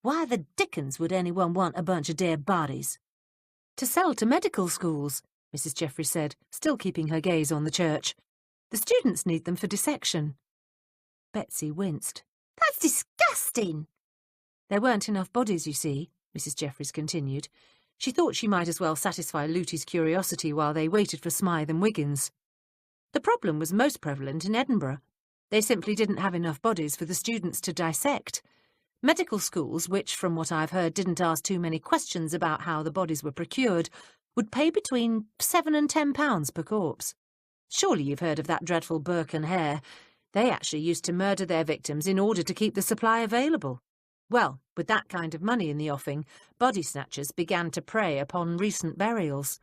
S1: Why the dickens would anyone want a bunch of dead bodies?
S3: To sell to medical schools, Mrs. Jeffries said, still keeping her gaze on the church. The students need them for dissection. Betsy winced.
S1: That's disgusting.
S3: There weren't enough bodies, you see, Mrs Jeffries continued. She thought she might as well satisfy Luty's curiosity while they waited for Smythe and Wiggins. The problem was most prevalent in Edinburgh. They simply didn't have enough bodies for the students to dissect. Medical schools, which, from what I've heard, didn't ask too many questions about how the bodies were procured, would pay between £7 and £10 per corpse. Surely you've heard of that dreadful Burke and Hare. They actually used to murder their victims in order to keep the supply available. Well, with that kind of money in the offing, body snatchers began to prey upon recent burials.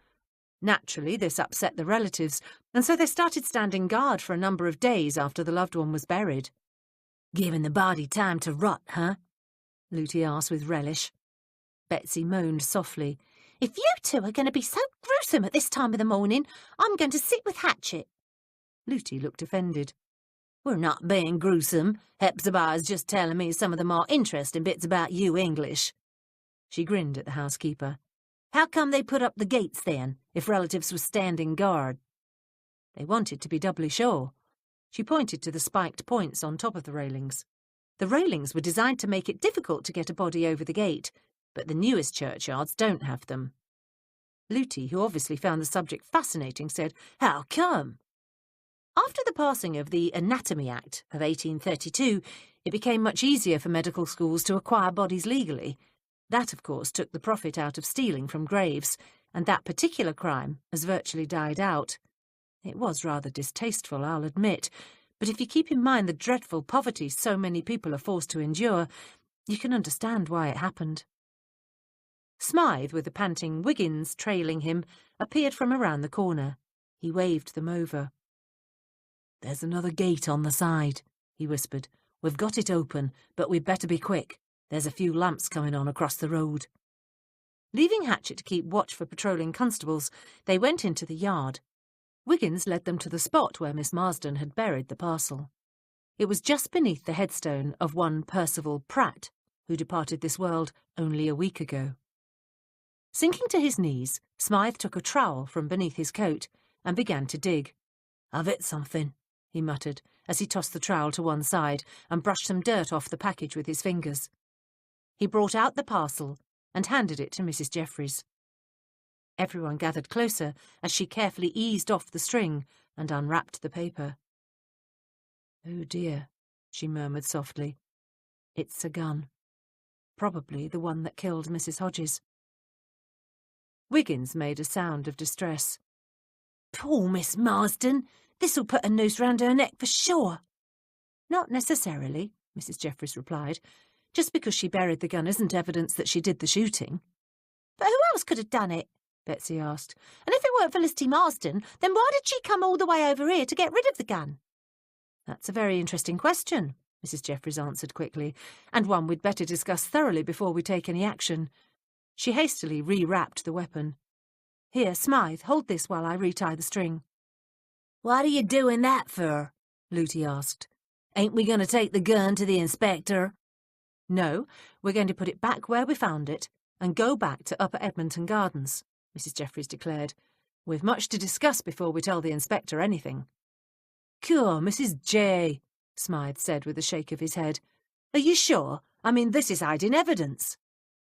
S3: Naturally, this upset the relatives, and so they started standing guard for a number of days after the loved one was buried.
S1: Giving the body time to rot, huh?
S3: Luty asked with relish. Betsy moaned softly.
S1: If you two are going to be so gruesome at this time of the morning, I'm going to sit with Hatchet.
S3: Luty looked offended.
S1: We're not being gruesome. Hepzibah's just telling me some of the more interesting bits about you English.
S3: She grinned at the housekeeper.
S1: How come they put up the gates, then, if relatives were standing guard?
S3: They wanted to be doubly sure. She pointed to the spiked points on top of the railings. The railings were designed to make it difficult to get a body over the gate, but the newest churchyards don't have them. Luty, who obviously found the subject fascinating, said,
S1: How come?
S3: After the passing of the Anatomy Act of 1832, it became much easier for medical schools to acquire bodies legally. That, of course, took the profit out of stealing from graves, and that particular crime has virtually died out. It was rather distasteful, I'll admit, but if you keep in mind the dreadful poverty so many people are forced to endure, you can understand why it happened. Smythe, with the panting Wiggins trailing him, appeared from around the corner. He waved them over.
S2: There's another gate on the side, he whispered. We've got it open, but we'd better be quick. There's a few lamps coming on across the road.
S3: Leaving Hatchet to keep watch for patrolling constables, they went into the yard. Wiggins led them to the spot where Miss Marsden had buried the parcel. It was just beneath the headstone of one Percival Pratt, who departed this world only a week ago. Sinking to his knees, Smythe took a trowel from beneath his coat and began to dig.
S2: I've hit something,
S3: he muttered, as he tossed the trowel to one side and brushed some dirt off the package with his fingers. He brought out the parcel and handed it to Mrs Jeffries. Everyone gathered closer as she carefully eased off the string and unwrapped the paper.
S2: Oh dear, she murmured softly. It's a gun. Probably the one that killed Mrs Hodges.
S3: Wiggins made a sound of distress.
S1: Poor Miss Marsden. This'll put a noose round her neck for sure.
S3: Not necessarily, Mrs Jeffries replied. Just because she buried the gun isn't evidence that she did the shooting.
S1: But who else could have done it? Betsy asked. And if it weren't Felicity Marsden, then why did she come all the way over here to get rid of the gun?
S3: That's a very interesting question, Mrs Jeffries answered quickly, and one we'd better discuss thoroughly before we take any action. She hastily re-wrapped the weapon. Here, Smythe, hold this while I retie the string.
S1: What are you doing that for? Luty asked. Ain't we going to take the gun to the inspector?
S3: No, we're going to put it back where we found it and go back to Upper Edmonton Gardens, Mrs Jeffries declared. We've much to discuss before we tell the inspector anything.
S2: Cool, Mrs J,
S3: Smythe said with a shake of his head.
S2: Are you sure? I mean, this is hiding evidence.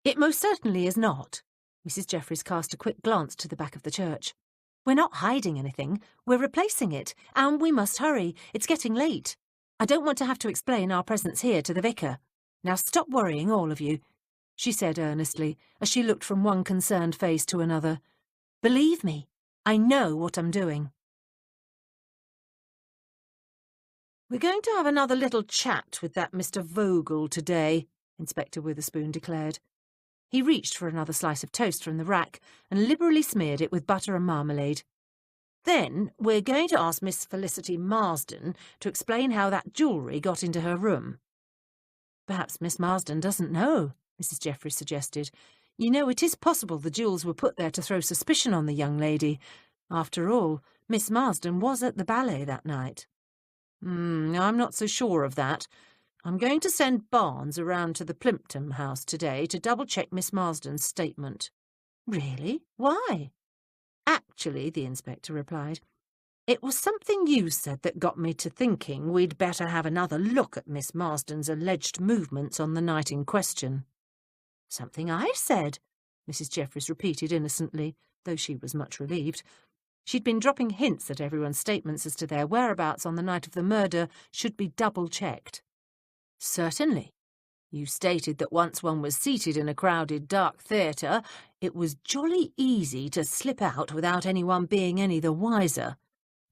S3: It most certainly is not. Mrs Jeffries cast a quick glance to the back of the church. We're not hiding anything. We're replacing it, and we must hurry. It's getting late. I don't want to have to explain our presence here to the vicar. Now stop worrying, all of you, she said earnestly, as she looked from one concerned face to another. Believe me, I know what I'm doing. We're going to have another little chat with that Mr Vogel today, Inspector Witherspoon declared. He reached for another slice of toast from the rack and liberally smeared it with butter and marmalade. Then we're going to ask Miss Felicity Marsden to explain how that jewellery got into her room. Perhaps Miss Marsden doesn't know, Mrs Jeffries suggested. You know, it is possible the jewels were put there to throw suspicion on the young lady. After all, Miss Marsden was at the ballet that night. I'm not so sure of that. I'm going to send Barnes around to the Plimpton house today to double-check Miss Marsden's statement. Really? Why? Actually, the inspector replied,
S2: It was something you said that got me to thinking we'd better have another look at Miss Marsden's alleged movements on the night in question.
S3: Something I said, Mrs. Jeffries repeated innocently, though she was much relieved. She'd been dropping hints that everyone's statements as to their whereabouts on the night of the murder should be double-checked.
S2: Certainly. You stated that once one was seated in a crowded, dark theatre, it was jolly easy to slip out without anyone being any the wiser,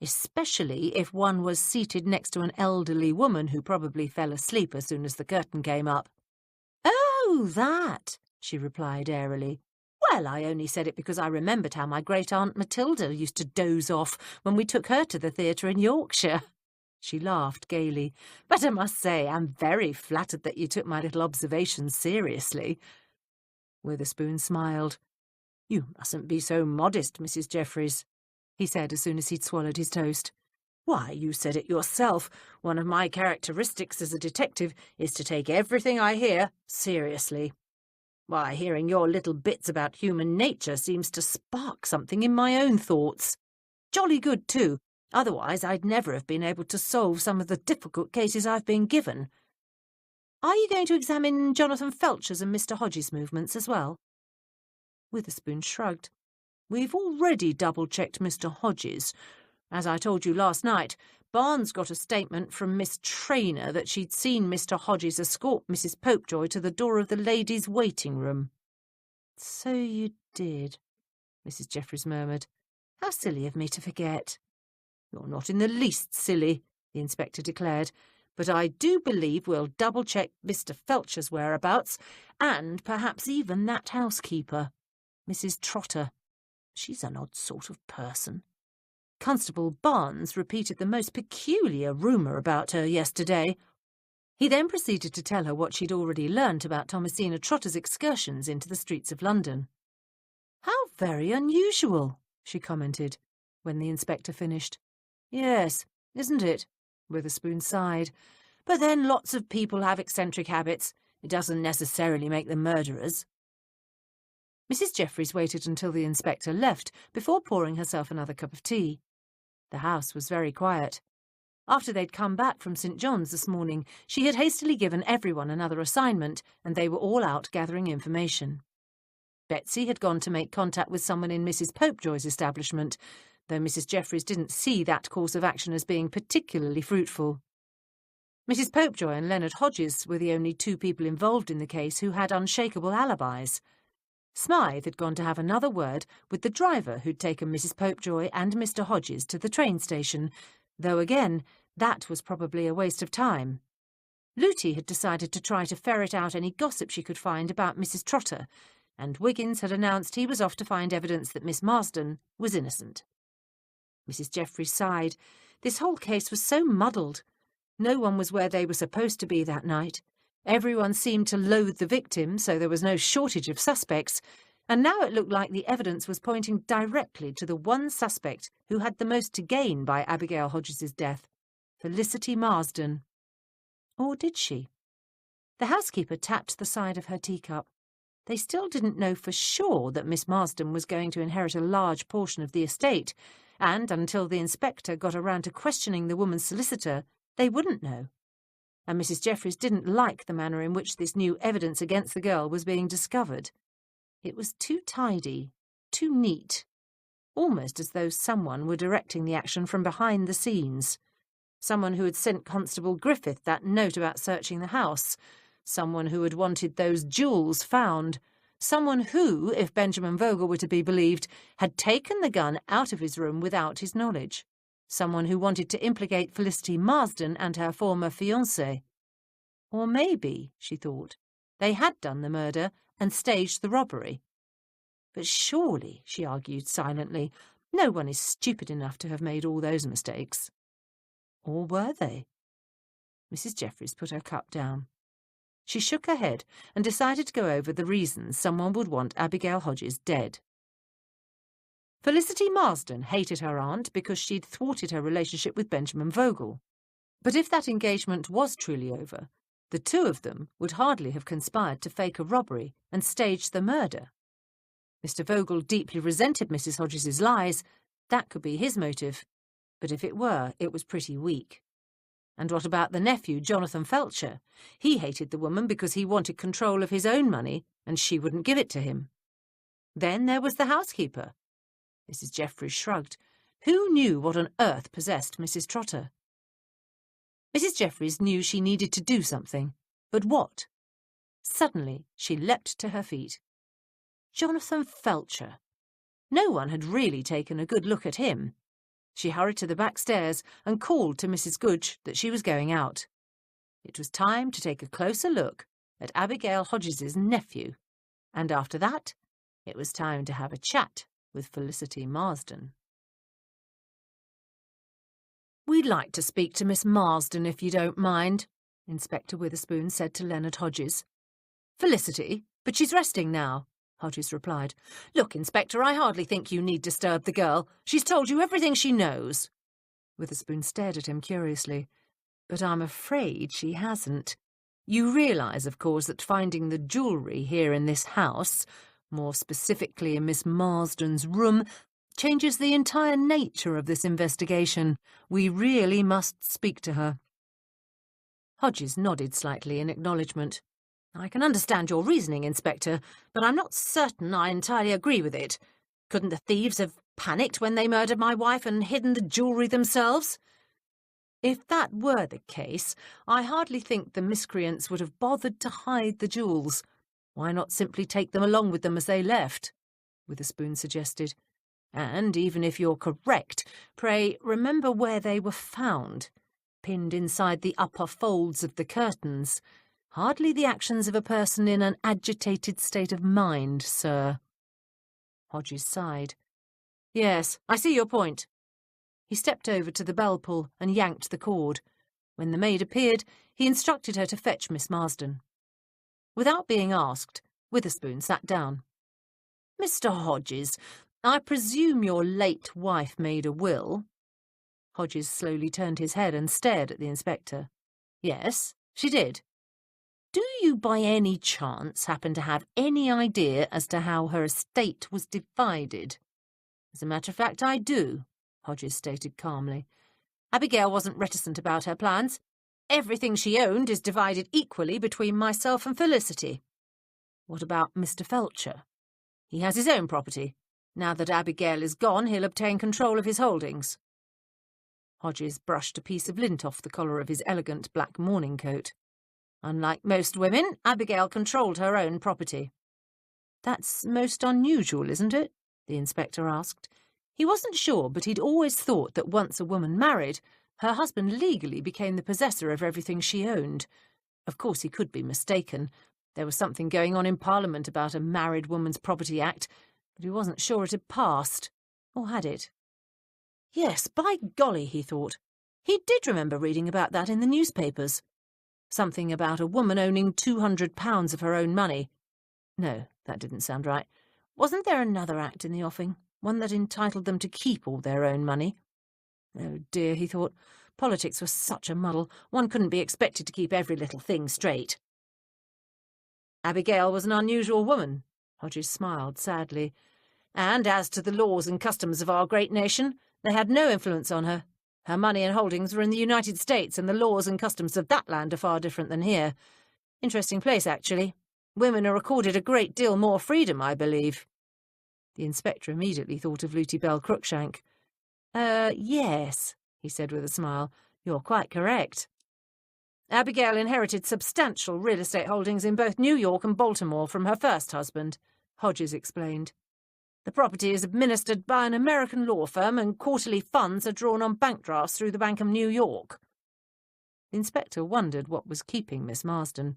S2: especially if one was seated next to an elderly woman who probably fell asleep as soon as the curtain came up.
S3: "Oh, that," she replied airily. "Well, I only said it because I remembered how my great-aunt Matilda used to doze off when we took her to the theatre in Yorkshire." She laughed gaily. "But I must say I'm very flattered that you took my little observation seriously."
S2: Witherspoon smiled. "You mustn't be so modest, Mrs. Jeffries," he said as soon as he'd swallowed his toast. "Why, you said it yourself. One of my characteristics as a detective is to take everything I hear seriously. Why, hearing your little bits about human nature seems to spark something in my own thoughts. Jolly good, too. Otherwise, I'd never have been able to solve some of the difficult cases I've been given."
S3: "Are you going to examine Jonathan Felcher's and Mr. Hodges' movements as well?"
S2: Witherspoon shrugged. "We've already double-checked Mr. Hodges. As I told you last night, Barnes got a statement from Miss Traynor that she'd seen Mr. Hodges escort Mrs. Popejoy to the door of the ladies' waiting room."
S3: "So you did," Mrs. Jeffries murmured. "How silly of me to forget."
S2: "You're not in the least silly," the inspector declared, "but I do believe we'll double-check Mr. Felcher's whereabouts, and perhaps even that housekeeper, Mrs. Trotter. She's an odd sort of person. Constable Barnes repeated the most peculiar rumour about her yesterday." He then proceeded to tell her what she'd already learnt about Thomasina Trotter's excursions into the streets of London.
S3: "How very unusual," she commented, when the inspector finished.
S2: "Yes, isn't it?" Witherspoon sighed. "But then lots of people have eccentric habits. It doesn't necessarily make them murderers."
S3: Mrs. Jeffries waited until the inspector left before pouring herself another cup of tea. The house was very quiet. After they'd come back from St. John's this morning, she had hastily given everyone another assignment, and they were all out gathering information. Betsy had gone to make contact with someone in Mrs. Popejoy's establishment, though Mrs. Jeffries didn't see that course of action as being particularly fruitful. Mrs. Popejoy and Leonard Hodges were the only two people involved in the case who had unshakable alibis. Smythe had gone to have another word with the driver who'd taken Mrs. Popejoy and Mr. Hodges to the train station, though again, that was probably a waste of time. Lootie had decided to try to ferret out any gossip she could find about Mrs. Trotter, and Wiggins had announced he was off to find evidence that Miss Marsden was innocent. Mrs. Jeffries sighed. This whole case was so muddled. No one was where they were supposed to be that night. Everyone seemed to loathe the victim, so there was no shortage of suspects, and now it looked like the evidence was pointing directly to the one suspect who had the most to gain by Abigail Hodges' death, Felicity Marsden. Or did she? The housekeeper tapped the side of her teacup. They still didn't know for sure that Miss Marsden was going to inherit a large portion of the estate, and until the inspector got around to questioning the woman's solicitor, they wouldn't know. And Mrs. Jeffries didn't like the manner in which this new evidence against the girl was being discovered. It was too tidy, too neat, almost as though someone were directing the action from behind the scenes. Someone who had sent Constable Griffith that note about searching the house, someone who had wanted those jewels found, someone who, if Benjamin Vogel were to be believed, had taken the gun out of his room without his knowledge. Someone who wanted to implicate Felicity Marsden and her former fiancé. Or maybe, she thought, they had done the murder and staged the robbery. But surely, she argued silently, no one is stupid enough to have made all those mistakes. Or were they? Mrs. Jeffries put her cup down. She shook her head and decided to go over the reasons someone would want Abigail Hodges dead. Felicity Marsden hated her aunt because she'd thwarted her relationship with Benjamin Vogel. But if that engagement was truly over, the two of them would hardly have conspired to fake a robbery and stage the murder. Mr. Vogel deeply resented Mrs. Hodges's lies. That could be his motive. But if it were, it was pretty weak. And what about the nephew, Jonathan Felcher? He hated the woman because he wanted control of his own money, and she wouldn't give it to him. Then there was the housekeeper. Mrs. Jeffries shrugged. Who knew what on earth possessed Mrs. Trotter? Mrs. Jeffries knew she needed to do something. But what? Suddenly, she leapt to her feet. Jonathan Felcher. No one had really taken a good look at him. She hurried to the back stairs and called to Mrs. Goodge that she was going out. It was time to take a closer look at Abigail Hodges's nephew, and after that, it was time to have a chat with Felicity Marsden. "We'd like to speak to Miss Marsden, if you don't mind," Inspector Witherspoon said to Leonard Hodges. "Felicity, but she's resting now," Hodges replied. "Look, Inspector, I hardly think you need disturb the girl. She's told you everything she knows." Witherspoon stared at him curiously. "But I'm afraid she hasn't. You realise, of course, that finding the jewellery here in this house, more specifically in Miss Marsden's room, changes the entire nature of this investigation. We really must speak to her." Hodges nodded slightly in acknowledgement. "I can understand your reasoning, Inspector, but I'm not certain I entirely agree with it. Couldn't the thieves have panicked when they murdered my wife and hidden the jewellery themselves?" "If that were the case, I hardly think the miscreants would have bothered to hide the jewels. Why not simply take them along with them as they left?" Witherspoon suggested. "And even if you're correct, pray remember where they were found. Pinned inside the upper folds of the curtains. Hardly the actions of a person in an agitated state of mind, sir." Hodges sighed. "Yes, I see your point." He stepped over to the bell pull and yanked the cord. When the maid appeared, he instructed her to fetch Miss Marsden. Without being asked, Witherspoon sat down. "Mr. Hodges, I presume your late wife made a will?" Hodges slowly turned his head and stared at the inspector. "Yes, she did." "Do you by any chance happen to have any idea as to how her estate was divided?" "As a matter of fact, I do," Hodges stated calmly. "Abigail wasn't reticent about her plans. Everything she owned is divided equally between myself and Felicity." "What about Mr. Felcher?" "He has his own property. Now that Abigail is gone, he'll obtain control of his holdings." Hodges brushed a piece of lint off the collar of his elegant black morning coat. "Unlike most women, Abigail controlled her own property." "That's most unusual, isn't it?" the inspector asked. He wasn't sure, but he'd always thought that once a woman married, her husband legally became the possessor of everything she owned. Of course, he could be mistaken. There was something going on in Parliament about a Married Woman's Property Act, but he wasn't sure it had passed. Or had it? Yes, by golly, he thought. He did remember reading about that in the newspapers. Something about a woman owning £200 of her own money. No, that didn't sound right. Wasn't there another act in the offing? One that entitled them to keep all their own money? Oh dear, he thought. Politics was such a muddle. One couldn't be expected to keep every little thing straight. Abigail was an unusual woman. Hodges smiled sadly. And as to the laws and customs of our great nation, they had no influence on her. Her money and holdings were in the United States, and the laws and customs of that land are far different than here. Interesting place, actually. Women are accorded a great deal more freedom, I believe. The inspector immediately thought of Luty Bell Cruikshank. Yes, he said with a smile. You're quite correct. Abigail inherited substantial real estate holdings in both New York and Baltimore from her first husband, Hodges explained. The property is administered by an American law firm, and quarterly funds are drawn on bank drafts through the Bank of New York. The inspector wondered what was keeping Miss Marsden.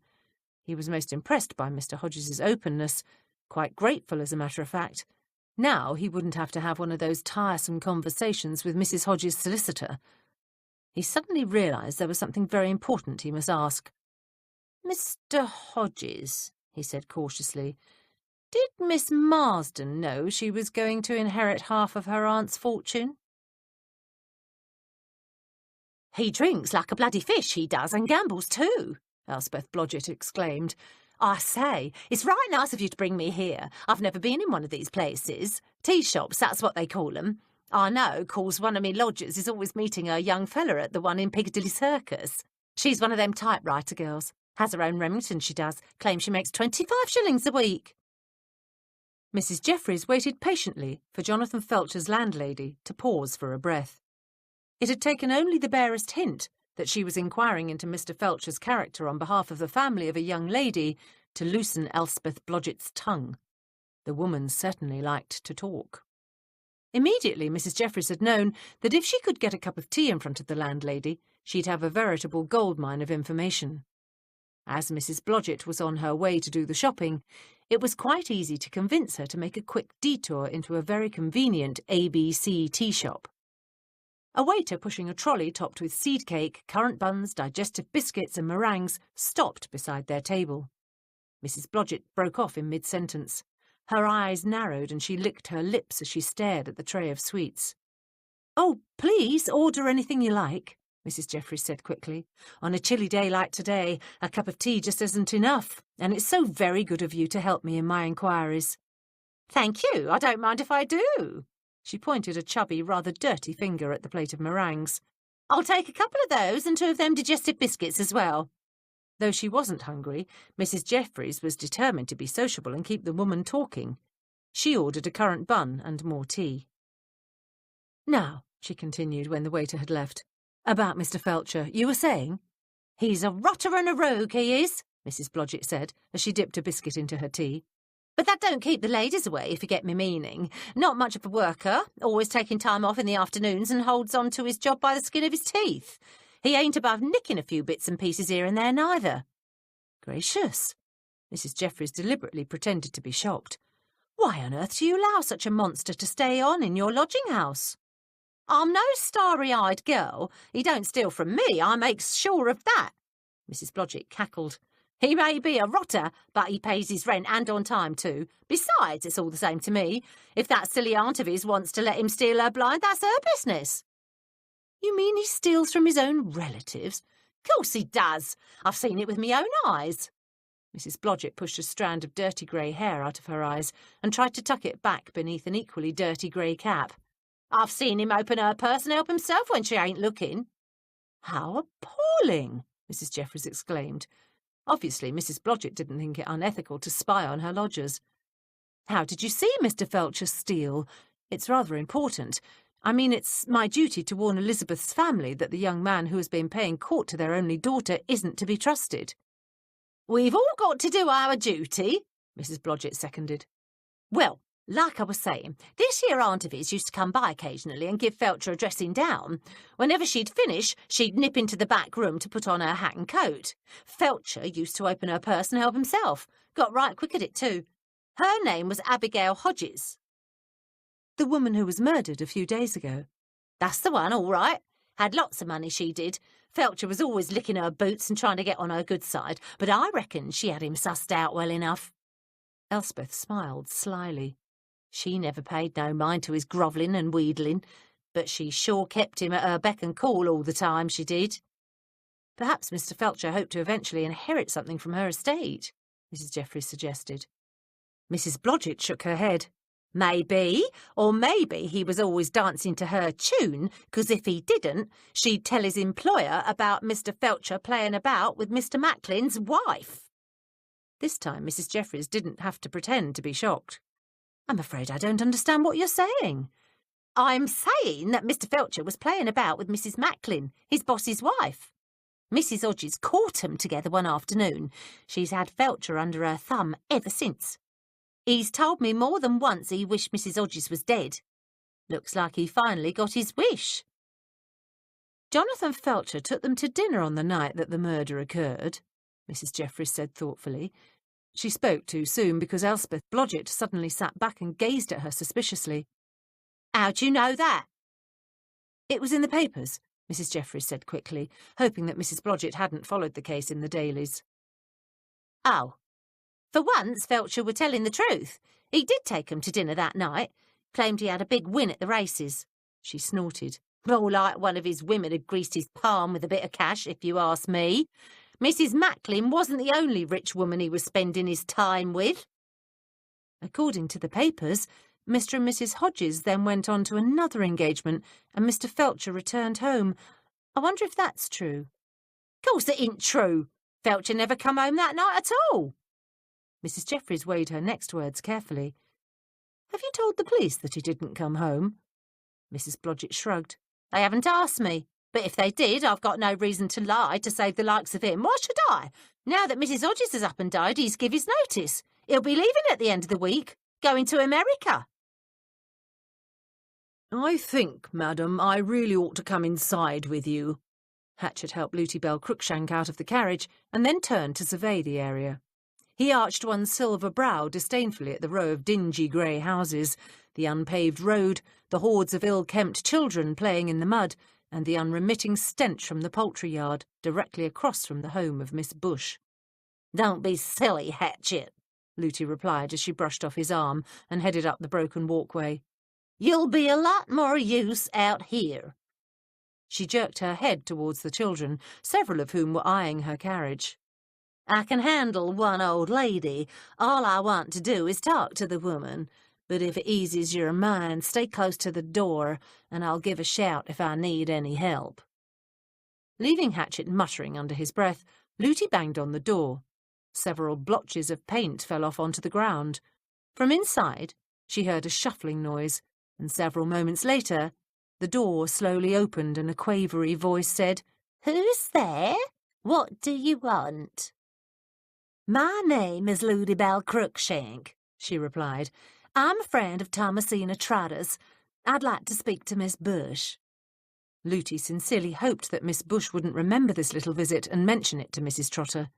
S3: He was most impressed by Mr. Hodges's openness, quite grateful, as a matter of fact. Now he wouldn't have to have one of those tiresome conversations with Mrs. Hodges' solicitor. He suddenly realised there was something very important he must ask. "Mr. Hodges," he said cautiously, "did Miss Marsden know she was going to inherit half of her aunt's fortune?" "He drinks like a bloody fish, he does, and gambles too," Elspeth Blodgett exclaimed. "I say, it's right nice of you to bring me here. I've never been in one of these places. Tea shops, that's what they call them.
S1: I know, 'cause one of me lodgers is always meeting a young fella at the one in Piccadilly Circus. She's one of them typewriter girls. Has her own Remington, she does. Claims she makes 25 shillings a week.
S3: Mrs. Jeffries waited patiently for Jonathan Felcher's landlady to pause for a breath. It had taken only the barest hint that she was inquiring into Mr. Felcher's character on behalf of the family of a young lady to loosen Elspeth Blodgett's tongue. The woman certainly liked to talk. Immediately, Mrs. Jeffries had known that if she could get a cup of tea in front of the landlady, she'd have a veritable goldmine of information. As Mrs. Blodgett was on her way to do the shopping, it was quite easy to convince her to make a quick detour into a very convenient ABC tea shop. A waiter pushing a trolley topped with seed cake, currant buns, digestive biscuits and meringues stopped beside their table. Mrs. Blodgett broke off in mid-sentence. Her eyes narrowed and she licked her lips as she stared at the tray of sweets. "Oh, please, order anything you like," Mrs. Jeffries said quickly. "On a chilly day like today, a cup of tea just isn't enough, and it's so very good of you to help me in my inquiries."
S1: "Thank you, I don't mind if I do."
S3: She pointed a chubby, rather dirty finger at the plate of meringues.
S1: "I'll take a couple of those and 2 of them digestive biscuits as well."
S3: Though she wasn't hungry, Mrs. Jeffries was determined to be sociable and keep the woman talking. She ordered a currant bun and more tea. "Now," she continued when the waiter had left, "about Mr. Felcher, you were saying?"
S1: "He's a rotter and a rogue, he is,"
S3: Mrs. Blodgett said, as she dipped a biscuit into her tea.
S1: "But that don't keep the ladies away, if you get me meaning. Not much of a worker, always taking time off in the afternoons and holds on to his job by the skin of his teeth. He ain't above nicking a few bits and pieces here and there neither."
S3: "Gracious!" Mrs. Jeffries deliberately pretended to be shocked. "Why on earth do you allow such a monster to stay on in your lodging-house?"
S1: "I'm no starry-eyed girl. He don't steal from me, I makes sure of that." Mrs. Blodgett cackled. "He may be a rotter, but he pays his rent and on time too. Besides, it's all the same to me. If that silly aunt of his wants to let him steal her blind, that's her business."
S3: "You mean he steals from his own relatives?"
S1: "Course he does. I've seen it with me own eyes."
S3: Mrs. Blodgett pushed a strand of dirty grey hair out of her eyes and tried to tuck it back beneath an equally dirty grey cap.
S1: "I've seen him open her purse and help himself when she ain't looking."
S3: "How appalling!" Mrs. Jeffries exclaimed. Obviously, Mrs. Blodgett didn't think it unethical to spy on her lodgers. "How did you see Mr. Felcher steal? It's rather important. I mean, it's my duty to warn Elizabeth's family that the young man who has been paying court to their only daughter isn't to be trusted."
S1: "We've all got to do our duty," Mrs. Blodgett seconded. "Well, like I was saying, this here aunt of his used to come by occasionally and give Felcher a dressing down. Whenever she'd finish, she'd nip into the back room to put on her hat and coat. Felcher used to open her purse and help himself. Got right quick at it too. Her name was Abigail Hodges."
S3: "The woman who was murdered a few days ago?"
S1: "That's the one, all right. Had lots of money, she did. Felcher was always licking her boots and trying to get on her good side, but I reckon she had him sussed out well enough."
S3: Elspeth smiled slyly.
S1: She never paid no mind to his grovelling and wheedling, but she sure kept him at her beck and call all the time, she did.
S3: "Perhaps Mr. Felcher hoped to eventually inherit something from her estate," Mrs. Jeffries suggested. Mrs. Blodgett shook her head.
S1: "Maybe, or maybe he was always dancing to her tune, 'cause if he didn't, she'd tell his employer about Mr. Felcher playing about with Mr. Macklin's wife."
S3: This time Mrs. Jeffries didn't have to pretend to be shocked. "I'm afraid I don't understand what you're saying."
S1: "I'm saying that Mr. Felcher was playing about with Mrs. Macklin, his boss's wife. Mrs. Hodges caught 'em together one afternoon. She's had Felcher under her thumb ever since. He's told me more than once he wished Mrs. Hodges was dead. Looks like he finally got his wish."
S3: "Jonathan Felcher took them to dinner on the night that the murder occurred," Mrs. Jeffries said thoughtfully. She spoke too soon because Elspeth Blodgett suddenly sat back and gazed at her suspiciously.
S1: "How do you know that?"
S3: "It was in the papers," Mrs. Jeffries said quickly, hoping that Mrs. Blodgett hadn't followed the case in the dailies.
S1: "Oh. For once, Felcher were telling the truth. He did take 'em to dinner that night. Claimed he had a big win at the races." She snorted. "All like one of his women had greased his palm with a bit of cash, if you ask me. Mrs. Macklin wasn't the only rich woman he was spending his time with."
S3: "According to the papers, Mr. and Mrs. Hodges then went on to another engagement, and Mr. Felcher returned home. I wonder if that's true."
S2: "Course it ain't true. Felcher never come home that night at all."
S3: Mrs. Jeffries weighed her next words carefully. "Have you told the police that he didn't come home?" Mrs. Blodgett shrugged.
S2: "They haven't asked me. But if they did, I've got no reason to lie to save the likes of him. Why should I? Now that Mrs. Hodges has up and died, he's give his notice. He'll be leaving at the end of the week, going to America."
S1: "I think, madam, I really ought to come inside with you."
S3: Hatchett helped Luty Bell Crookshank out of the carriage and then turned to survey the area. He arched one silver brow disdainfully at the row of dingy grey houses, the unpaved road, the hordes of ill-kempt children playing in the mud, and the unremitting stench from the poultry yard directly across from the home of Miss Bush.
S2: "Don't be silly, Hatchett,"
S3: Luty replied as she brushed off his arm and headed up the broken walkway.
S2: "You'll be a lot more use out here."
S3: She jerked her head towards the children, several of whom were eyeing her carriage.
S2: "I can handle one old lady. All I want to do is talk to the woman. But if it eases your mind, stay close to the door, and I'll give a shout if I need any help."
S3: Leaving Hatchett muttering under his breath, Luty banged on the door. Several blotches of paint fell off onto the ground. From inside, she heard a shuffling noise, and several moments later, the door slowly opened and a quavery voice said,
S2: "Who's there? What do you want?" "My name is Luty Bell Crookshank," she replied. "I'm a friend of Thomasina Trotter's. I'd like to speak to Miss Bush."
S3: Luty sincerely hoped that Miss Bush wouldn't remember this little visit and mention it to Mrs. Trotter.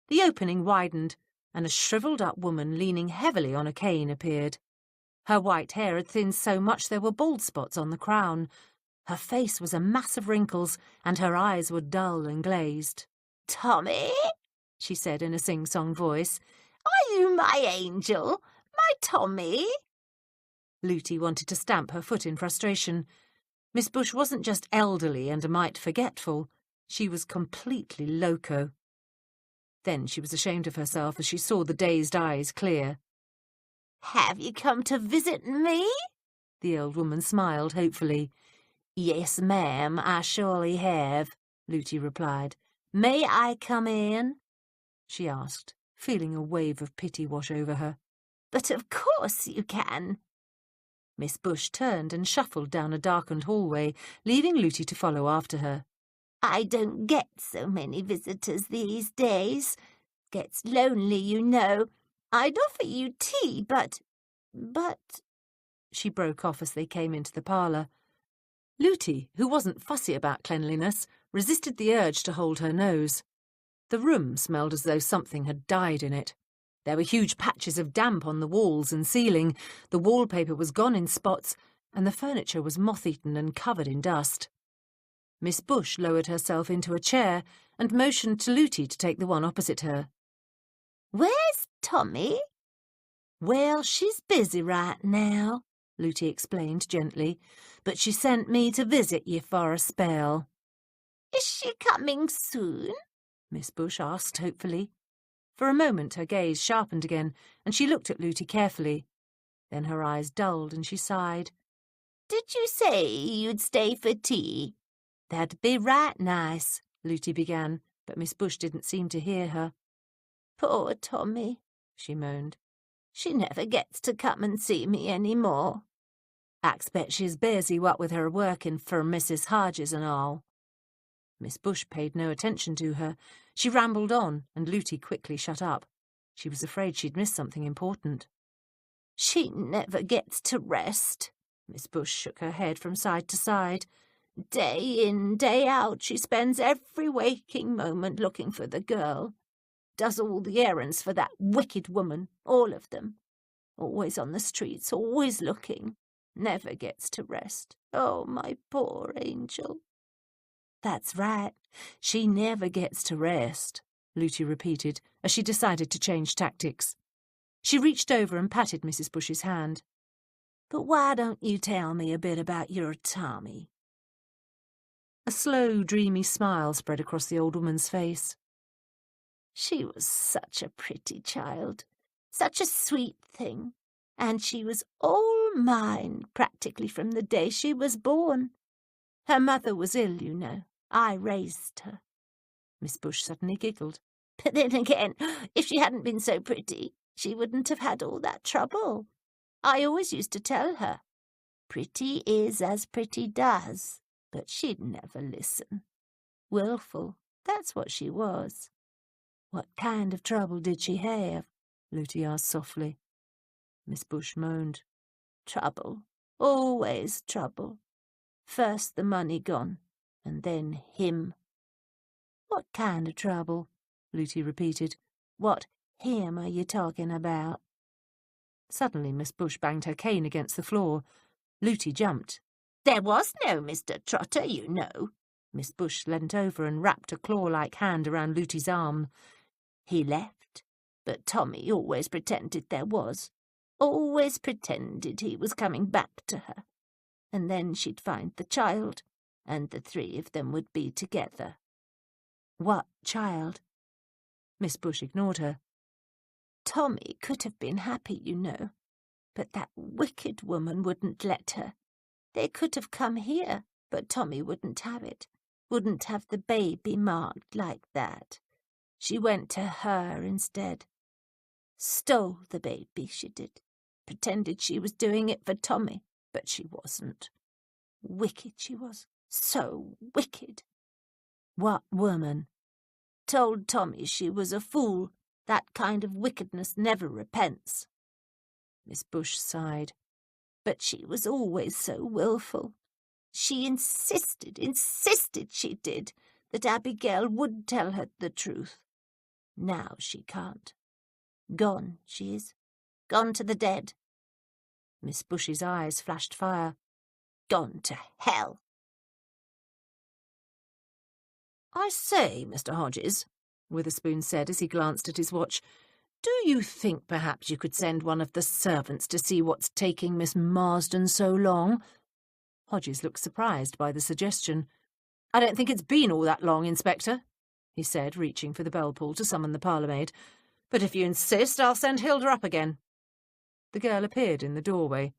S3: The opening widened, and a shriveled-up woman leaning heavily on a cane appeared. Her white hair had thinned so much there were bald spots on the crown. Her face was a mass of wrinkles, and her eyes were dull and glazed.
S2: "Tommy," she said in a sing-song voice, "are you my angel? My Tommy?"
S3: Luty wanted to stamp her foot in frustration. Miss Bush wasn't just elderly and a mite forgetful. She was completely loco. Then she was ashamed of herself as she saw the dazed eyes clear.
S2: "Have you come to visit me?"
S3: The old woman smiled hopefully.
S2: "Yes, ma'am, I surely have," Luty replied. "May I come in?"
S3: she asked, feeling a wave of pity wash over her.
S2: "But of course you can."
S3: Miss Bush turned and shuffled down a darkened hallway, leaving Luty to follow after her.
S2: "I don't get so many visitors these days. Gets lonely, you know. I'd offer you tea, but...
S3: She broke off as they came into the parlour. Luty, who wasn't fussy about cleanliness, resisted the urge to hold her nose. The room smelled as though something had died in it. There were huge patches of damp on the walls and ceiling, the wallpaper was gone in spots, and the furniture was moth-eaten and covered in dust. Miss Bush lowered herself into a chair and motioned to Luty to take the one opposite her.
S2: "Where's Tommy?" "Well, she's busy right now," Luty explained gently, "but she sent me to visit you for a spell." "Is she coming soon?"
S3: Miss Bush asked hopefully. For a moment her gaze sharpened again, and she looked at Luty carefully. Then her eyes dulled and she sighed.
S2: "Did you say you'd stay for tea?"
S3: "That'd be right nice," Luty began, but Miss Bush didn't seem to hear her.
S2: "Poor Tommy," she moaned. "She never gets to come and see me any more.
S3: I expect she's busy what with her working for Mrs. Hodges and all." Miss Bush paid no attention to her. She rambled on, and Luty quickly shut up. She was afraid she'd missed something important.
S2: "She never gets to rest." Miss Bush shook her head from side to side. "Day in, day out, she spends every waking moment looking for the girl. Does all the errands for that wicked woman, all of them. Always on the streets, always looking. Never gets to rest. Oh, my poor angel."
S3: "That's right. She never gets to rest," Luty repeated, as she decided to change tactics. She reached over and patted Mrs. Bush's hand.
S2: "But why don't you tell me a bit about your Tommy?"
S3: A slow, dreamy smile spread across the old woman's face.
S2: "She was such a pretty child, such a sweet thing.
S4: and she was all mine practically from the day she was born. Her mother was ill, you know. I raised her."
S3: Miss Bush suddenly giggled.
S4: "But then again, if she hadn't been so pretty, she wouldn't have had all that trouble. I always used to tell her, pretty is as pretty does, but she'd never listen. Wilful, that's what she was."
S3: "What kind of trouble did she have?" Looty asked softly. Miss Bush moaned.
S4: "Trouble, always trouble. First the money gone, and then him."
S3: "What kind of trouble?" Looty repeated. "What him are you talking about?" Suddenly Miss Bush banged her cane against the floor. Looty jumped.
S4: "There was no Mr. Trotter, you know."
S3: Miss Bush leant over and wrapped a claw-like hand around Looty's arm.
S4: "He left, but Tommy always pretended there was. Always pretended he was coming back to her. And then she'd find the child, and the three of them would be together."
S3: "What child?" Miss Bush ignored her.
S4: "Tommy could have been happy, you know, but that wicked woman wouldn't let her. They could have come here, but Tommy wouldn't have it. Wouldn't have the baby marked like that. She went to her instead. Stole the baby, she did. Pretended she was doing it for Tommy, but she wasn't. Wicked she was. So wicked."
S3: "What woman?"
S4: "Told Tommy she was a fool. That kind of wickedness never repents."
S3: Miss Bush sighed.
S4: "But she was always so wilful. She insisted she did, that Abigail would tell her the truth. Now she can't. Gone, she is. Gone to the dead."
S3: Miss Bush's eyes flashed fire.
S4: "Gone to hell."
S2: "I say, Mr. Hodges," Witherspoon said as he glanced at his watch, "do you think perhaps you could send one of the servants to see what's taking Miss Marsden so long?"
S3: Hodges looked surprised by the suggestion.
S2: "I don't think it's been all that long, Inspector," he said, reaching for the bell-pull to summon the parlourmaid. "But if you insist, I'll send Hilda up again."
S3: The girl appeared in the doorway.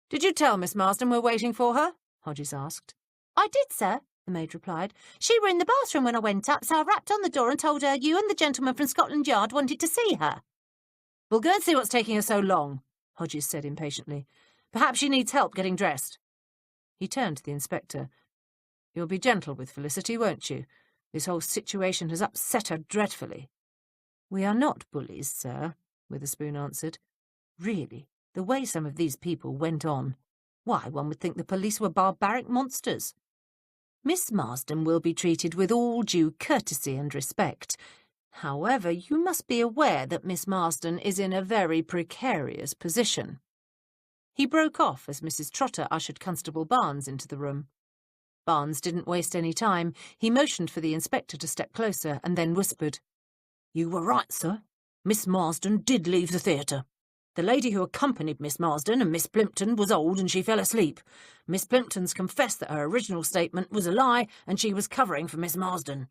S2: "Did you tell Miss Marsden we're waiting for her?" Hodges asked.
S4: "I did, sir," the maid replied. "She were in the bathroom when I went up, so I rapped on the door and told her you and the gentleman from Scotland Yard wanted to see her."
S2: "We'll go and see what's taking her so long," Hodges said impatiently. "Perhaps she needs help getting dressed."
S3: He turned to the inspector. "You'll be gentle with Felicity, won't you? This whole situation has upset her dreadfully." "We are not bullies, sir," Witherspoon answered. "Really, the way some of these people went on, why, one would think the police were barbaric monsters. Miss Marsden will be treated with all due courtesy and respect. However, you must be aware that Miss Marsden is in a very precarious position." He broke off as Mrs. Trotter ushered Constable Barnes into the room. Barnes didn't waste any time. He motioned for the inspector to step closer and then whispered,
S2: "You were right, sir. Miss Marsden did leave the theatre. The lady who accompanied Miss Marsden and Miss Plimpton was old and she fell asleep. Miss Plimpton's confessed that her original statement was a lie and she was covering for Miss Marsden."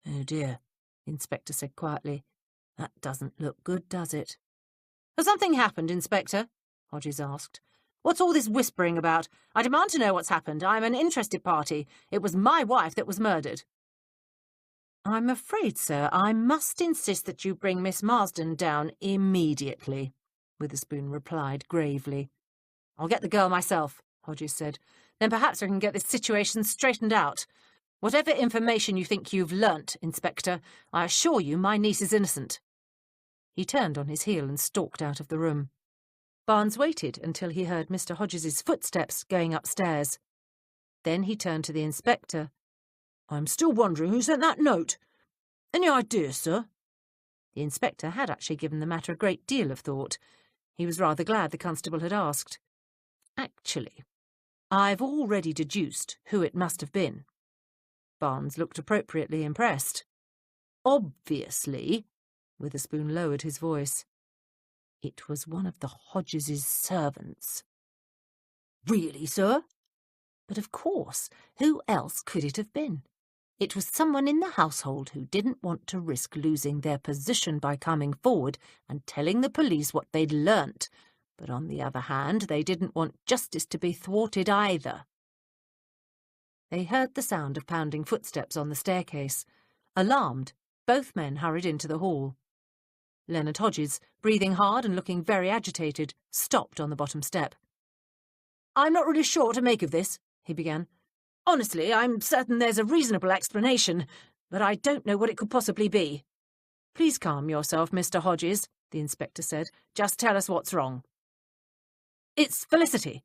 S3: "Oh dear," the inspector said quietly. "That doesn't look good, does it?"
S2: "Has something happened, Inspector?" Hodges asked. "What's all this whispering about? I demand to know what's happened. I'm an interested party. It was my wife that was murdered."
S3: "I'm afraid, sir, I must insist that you bring Miss Marsden down immediately," Witherspoon replied gravely.
S2: "I'll get the girl myself," Hodges said. "Then perhaps we can get this situation straightened out. Whatever information you think you've learnt, Inspector, I assure you my niece is innocent."
S3: He turned on his heel and stalked out of the room. Barnes waited until he heard Mr. Hodges's footsteps going upstairs. Then he turned to the inspector.
S2: "I'm still wondering who sent that note. Any idea, sir?"
S3: The inspector had actually given the matter a great deal of thought. He was rather glad the constable had asked. "Actually, I've already deduced who it must have been." Barnes looked appropriately impressed. "Obviously," Witherspoon lowered his voice, "it was one of the Hodges' servants."
S2: "Really, sir?"
S3: "But of course, who else could it have been? It was someone in the household who didn't want to risk losing their position by coming forward and telling the police what they'd learnt. But on the other hand, they didn't want justice to be thwarted either. They heard the sound of pounding footsteps on the staircase. Alarmed, both men hurried into the hall. Leonard Hodges, breathing hard and looking very agitated, stopped on the bottom step. "I'm not really sure what to make of this," he began. "Honestly, I'm certain there's a reasonable explanation, but I don't know what it could possibly be." "Please calm yourself, Mr. Hodges," the inspector said. "Just tell us what's wrong." "It's Felicity."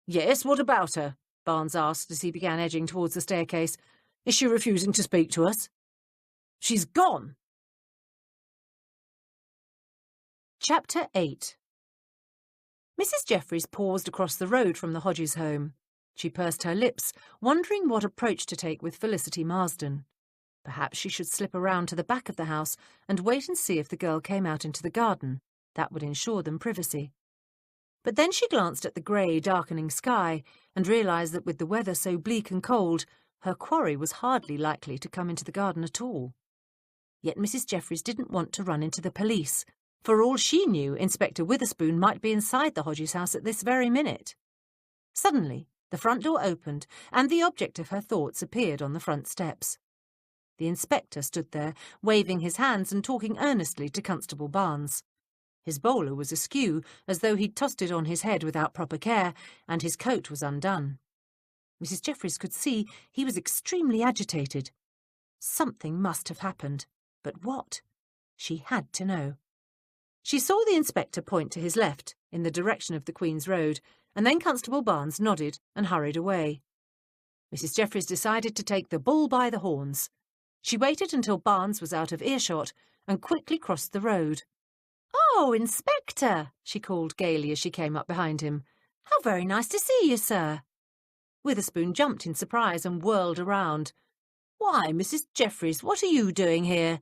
S3: "Yes, what about her?" Barnes asked as he began edging towards the staircase. "Is she refusing to speak to us?" "She's gone." Chapter 8. Mrs. Jeffries paused across the road from the Hodges home. She pursed her lips, wondering what approach to take with Felicity Marsden. Perhaps she should slip around to the back of the house and wait and see if the girl came out into the garden. That would ensure them privacy. But then she glanced at the grey, darkening sky and realised that with the weather so bleak and cold, her quarry was hardly likely to come into the garden at all. Yet Mrs. Jeffries didn't want to run into the police. For all she knew, Inspector Witherspoon might be inside the Hodges house at this very minute. Suddenly, the front door opened, and the object of her thoughts appeared on the front steps. The inspector stood there, waving his hands and talking earnestly to Constable Barnes. His bowler was askew, as though he'd tossed it on his head without proper care, and his coat was undone. Mrs. Jeffries could see he was extremely agitated. Something must have happened, but what? She had to know. She saw the inspector point to his left, in the direction of the Queen's Road, and then Constable Barnes nodded and hurried away. Mrs. Jeffries decided to take the bull by the horns. She waited until Barnes was out of earshot and quickly crossed the road. "Oh, Inspector!" she called gaily as she came up behind him. "How very nice to see you, sir." Witherspoon jumped in surprise and whirled around. "Why, Mrs. Jeffries, what are you doing here?"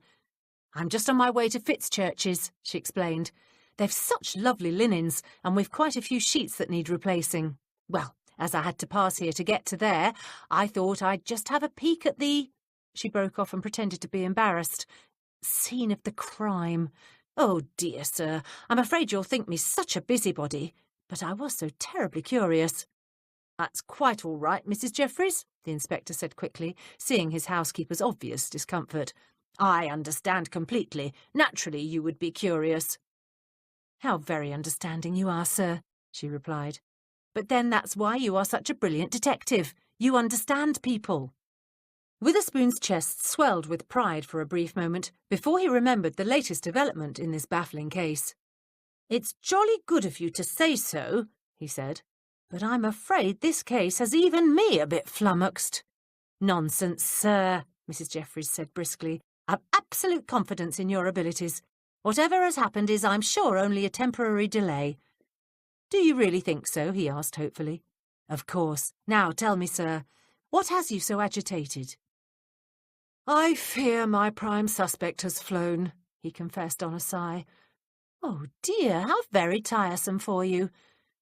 S3: "I'm just on my way to Fitzchurch's," she explained. "They've such lovely linens, and we've quite a few sheets that need replacing. Well, as I had to pass here to get to there, I thought I'd just have a peek at the—" She broke off and pretended to be embarrassed. "Scene of the crime. Oh, dear, sir, I'm afraid you'll think me such a busybody, but I was so terribly curious." "That's quite all right, Mrs. Jeffries," the inspector said quickly, seeing his housekeeper's obvious discomfort. "I understand completely. Naturally, you would be curious." "How very understanding you are, sir," she replied. "But then that's why you are such a brilliant detective. You understand people." Witherspoon's chest swelled with pride for a brief moment before he remembered the latest development in this baffling case. "It's jolly good of you to say so," he said, "but I'm afraid this case has even me a bit flummoxed." "Nonsense, sir," Mrs. Jeffries said briskly. "I've absolute confidence in your abilities. Whatever has happened is, I'm sure, only a temporary delay." "Do you really think so?" he asked hopefully. "Of course. Now tell me, sir, what has you so agitated?" "I fear my prime suspect has flown," he confessed on a sigh. "Oh dear, how very tiresome for you."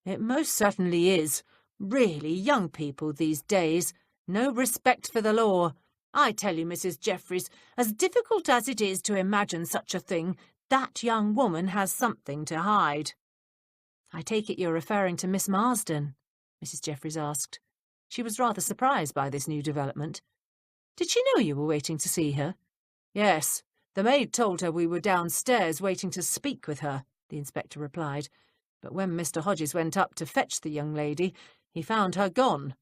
S3: "It most certainly is. Really, young people these days. No respect for the law. I tell you, Mrs. Jeffries, as difficult as it is to imagine such a thing, that young woman has something to hide." "I take it you're referring to Miss Marsden?" Mrs. Jeffries asked. She was rather surprised by this new development. "Did she know you were waiting to see her?" "Yes, the maid told her we were downstairs waiting to speak with her," the inspector replied. "But when Mr. Hodges went up to fetch the young lady, he found her gone.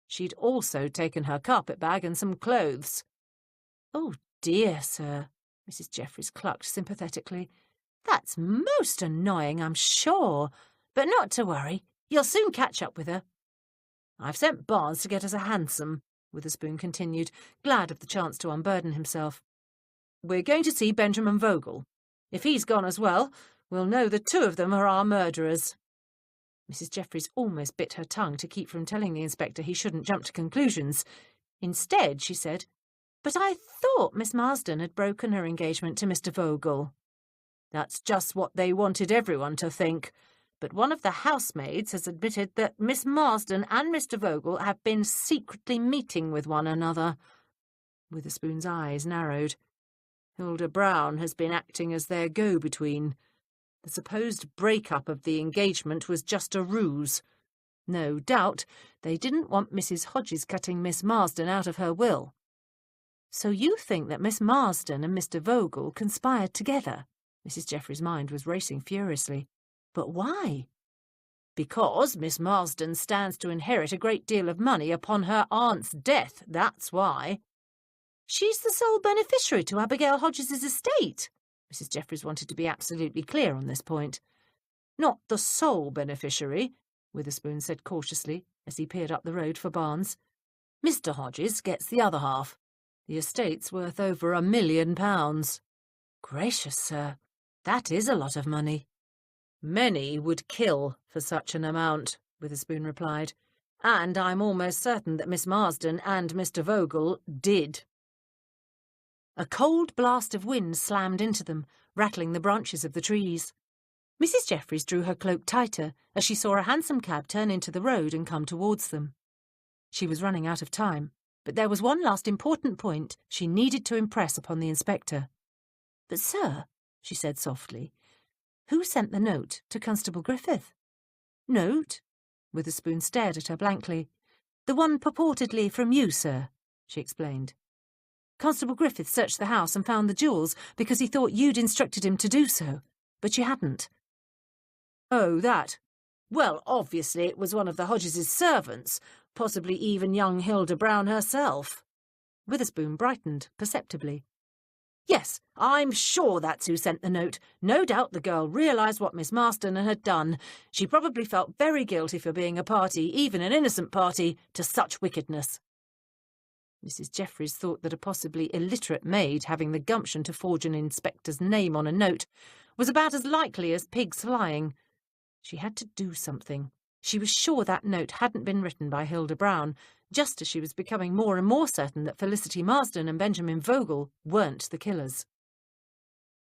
S3: She'd also taken her carpet-bag and some clothes." "Oh dear, sir," Mrs. Jeffries clucked sympathetically. "That's most annoying, I'm sure. But not to worry. You'll soon catch up with her." "I've sent Barnes to get us a hansom," Witherspoon continued, glad of the chance to unburden himself. "We're going to see Benjamin Vogel. If he's gone as well, we'll know the two of them are our murderers." Mrs. Jeffries almost bit her tongue to keep from telling the inspector he shouldn't jump to conclusions. Instead, she said, "But I thought Miss Marsden had broken her engagement to Mr. Vogel." "That's just what they wanted everyone to think. But one of the housemaids has admitted that Miss Marsden and Mr. Vogel have been secretly meeting with one another." Witherspoon's eyes narrowed. "Hilda Brown has been acting as their go-between. The supposed break-up of the engagement was just a ruse. No doubt they didn't want Mrs. Hodges cutting Miss Marsden out of her will. So you think that Miss Marsden and Mr. Vogel conspired together? Mrs. Jeffries' mind was racing furiously. But why? Because Miss Marsden stands to inherit a great deal of money upon her aunt's death, that's why. She's the sole beneficiary to Abigail Hodges' estate. Mrs. Jeffries wanted to be absolutely clear on this point. Not the sole beneficiary, Witherspoon said cautiously as he peered up the road for Barnes. Mr. Hodges gets the other half. The estate's worth over £1 million. Gracious, sir, that is a lot of money. Many would kill for such an amount, Witherspoon replied, and I'm almost certain that Miss Marsden and Mr. Vogel did. A cold blast of wind slammed into them, rattling the branches of the trees. Mrs. Jeffries drew her cloak tighter as she saw a hansom cab turn into the road and come towards them. She was running out of time, but there was one last important point she needed to impress upon the inspector. But, sir, she said softly, who sent the note to Constable Griffith? Note? Witherspoon stared at her blankly. The one purportedly from you, sir, she explained. Constable Griffith searched the house and found the jewels because he thought you'd instructed him to do so, but you hadn't. Oh, that. Well, obviously it was one of the Hodges' servants, possibly even young Hilda Brown herself. Witherspoon brightened perceptibly. Yes, I'm sure that's who sent the note. No doubt the girl realised what Miss Marsden had done. She probably felt very guilty for being a party, even an innocent party, to such wickedness. Mrs. Jeffries thought that a possibly illiterate maid having the gumption to forge an inspector's name on a note was about as likely as pigs flying. She had to do something. She was sure that note hadn't been written by Hilda Brown, just as she was becoming more and more certain that Felicity Marsden and Benjamin Vogel weren't the killers.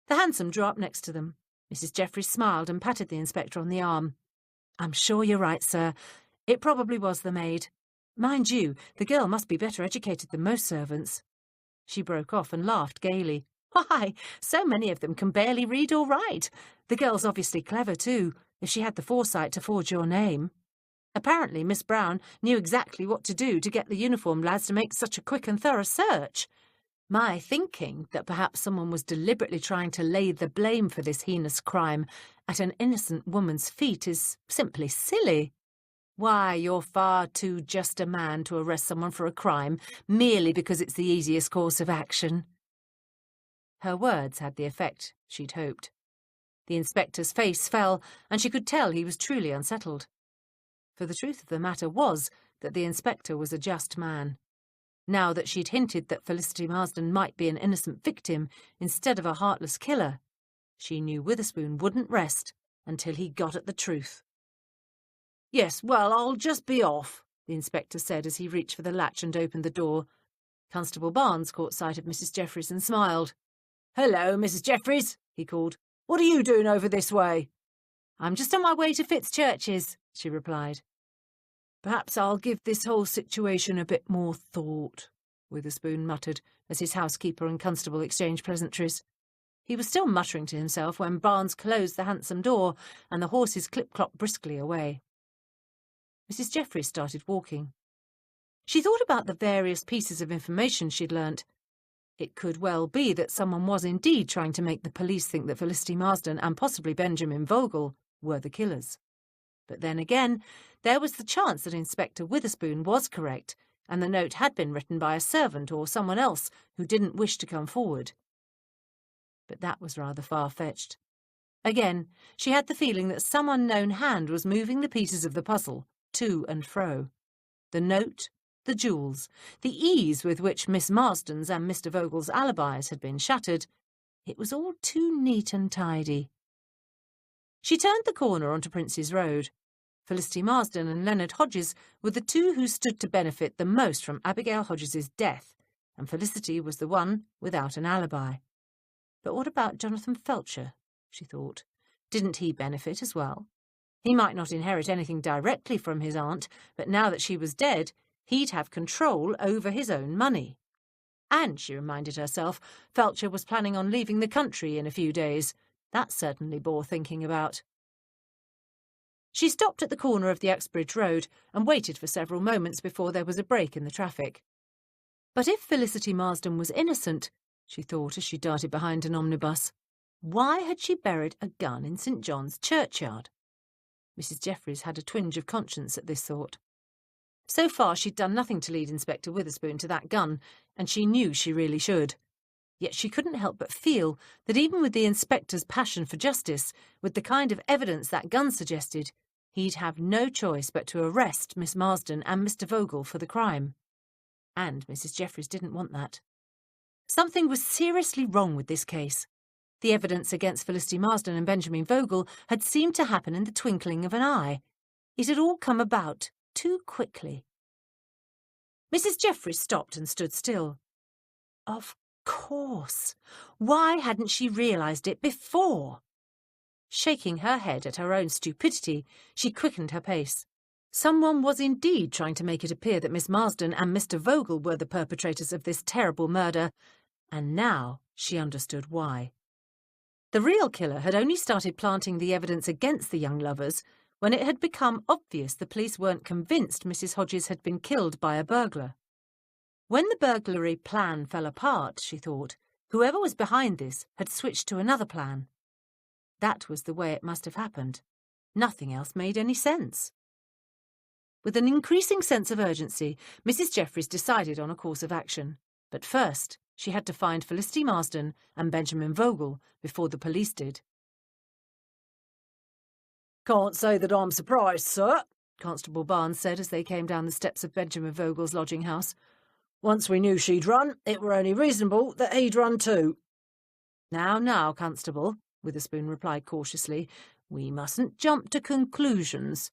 S3: The hansom drew up next to them. Mrs. Jeffries smiled and patted the inspector on the arm. I'm sure you're right, sir. It probably was the maid. Mind you, the girl must be better educated than most servants. She broke off and laughed gaily. Why, so many of them can barely read or write. The girl's obviously clever, too, if she had the foresight to forge your name. Apparently Miss Brown knew exactly what to do to get the uniformed lads to make such a quick and thorough search. My thinking that perhaps someone was deliberately trying to lay the blame for this heinous crime at an innocent woman's feet is simply silly. Why, you're far too just a man to arrest someone for a crime merely because it's the easiest course of action. Her words had the effect she'd hoped. The inspector's face fell, and she could tell he was truly unsettled. For the truth of the matter was that the inspector was a just man. Now that she'd hinted that Felicity Marsden might be an innocent victim instead of a heartless killer, she knew Witherspoon wouldn't rest until he got at the truth. Yes, well, I'll just be off, the inspector said as he reached for the latch and opened the door. Constable Barnes caught sight of Mrs. Jeffries and smiled. Hello, Mrs. Jeffries, he called. What are you doing over this way? I'm just on my way to Fitzchurch's, she replied. Perhaps I'll give this whole situation a bit more thought, Witherspoon muttered as his housekeeper and constable exchanged pleasantries. He was still muttering to himself when Barnes closed the hansom door and the horses clip-clopped briskly away. Mrs. Jeffries started walking. She thought about the various pieces of information she'd learnt. It could well be that someone was indeed trying to make the police think that Felicity Marsden and possibly Benjamin Vogel were the killers. But then again, there was the chance that Inspector Witherspoon was correct, and the note had been written by a servant or someone else who didn't wish to come forward. But that was rather far-fetched. Again, she had the feeling that some unknown hand was moving the pieces of the puzzle to and fro. The note, the jewels, the ease with which Miss Marsden's and Mr. Vogel's alibis had been shattered, it was all too neat and tidy. She turned the corner onto Prince's Road. Felicity Marsden and Leonard Hodges were the two who stood to benefit the most from Abigail Hodges' death, and Felicity was the one without an alibi. But what about Jonathan Felcher, she thought. Didn't he benefit as well? He might not inherit anything directly from his aunt, but now that she was dead, he'd have control over his own money. And, she reminded herself, Felcher was planning on leaving the country in a few days. That certainly bore thinking about. She stopped at the corner of the Uxbridge Road and waited for several moments before there was a break in the traffic. But if Felicity Marsden was innocent, she thought as she darted behind an omnibus, why had she buried a gun in St. John's churchyard? Mrs. Jeffries had a twinge of conscience at this thought. So far she'd done nothing to lead Inspector Witherspoon to that gun, and she knew she really should. Yet she couldn't help but feel that even with the inspector's passion for justice, with the kind of evidence that gun suggested, he'd have no choice but to arrest Miss Marsden and Mr. Vogel for the crime. And Mrs. Jeffries didn't want that. Something was seriously wrong with this case. The evidence against Felicity Marsden and Benjamin Vogel had seemed to happen in the twinkling of an eye. It had all come about too quickly. Mrs. Jeffries stopped and stood still. Of course. Why hadn't she realised it before? Shaking her head at her own stupidity, she quickened her pace. Someone was indeed trying to make it appear that Miss Marsden and Mr. Vogel were the perpetrators of this terrible murder, and now she understood why. The real killer had only started planting the evidence against the young lovers when it had become obvious the police weren't convinced Mrs. Hodges had been killed by a burglar. When the burglary plan fell apart, she thought, whoever was behind this had switched to another plan. That was the way it must have happened. Nothing else made any sense. With an increasing sense of urgency, Mrs. Jeffries decided on a course of action. But first, she had to find Felicity Marsden and Benjamin Vogel before the police did.
S2: "Can't say that I'm surprised, sir,"
S3: Constable Barnes said as they came down the steps of Benjamin Vogel's lodging house.
S2: "Once we knew she'd run, it were only reasonable that he'd run too."
S3: Now, Constable," Witherspoon replied cautiously, "we mustn't jump to conclusions."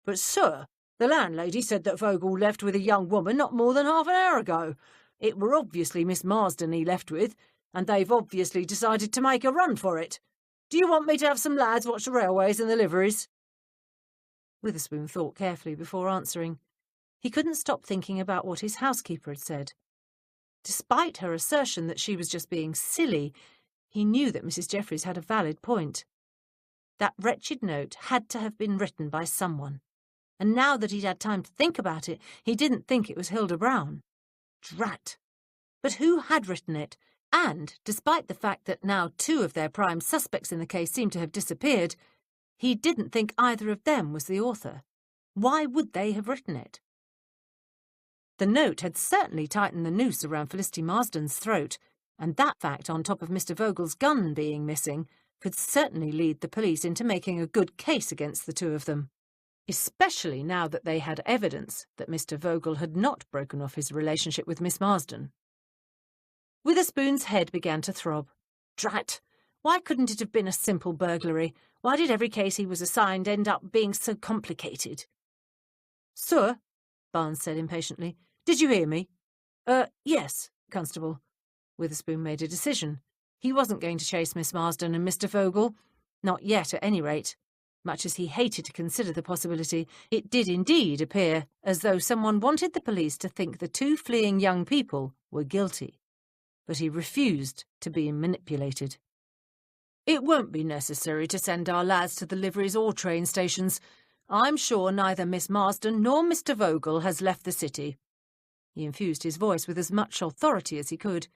S2: "But, sir, the landlady said that Vogel left with a young woman not more than half an hour ago. It were obviously Miss Marsden he left with, and they've obviously decided to make a run for it. Do you want me to have some lads watch the railways and the liveries?"
S3: Witherspoon thought carefully before answering. He couldn't stop thinking about what his housekeeper had said. Despite her assertion that she was just being silly, he knew that Mrs. Jeffries had a valid point. That wretched note had to have been written by someone, and now that he'd had time to think about it, he didn't think it was Hilda Brown. Drat! But who had written it? And, despite the fact that now 2 of their prime suspects in the case seemed to have disappeared, he didn't think either of them was the author. Why would they have written it? The note had certainly tightened the noose around Felicity Marsden's throat, and that fact, on top of Mr. Vogel's gun being missing, could certainly lead the police into making a good case against the 2 of them, especially now that they had evidence that Mr. Vogel had not broken off his relationship with Miss Marsden. Witherspoon's head began to throb. Drat! Why couldn't it have been a simple burglary? Why did every case he was assigned end up being so complicated? "Sir," Barnes said impatiently, "did you hear me?" Yes, Constable." Witherspoon made a decision. He wasn't going to chase Miss Marsden and Mr. Vogel. Not yet, at any rate. Much as he hated to consider the possibility, it did indeed appear as though someone wanted the police to think the 2 fleeing young people were guilty. But he refused to be manipulated. "It won't be necessary to send our lads to the liveries or train stations. I'm sure neither Miss Marsden nor Mr. Vogel has left the city." He infused his voice with as much authority as he could.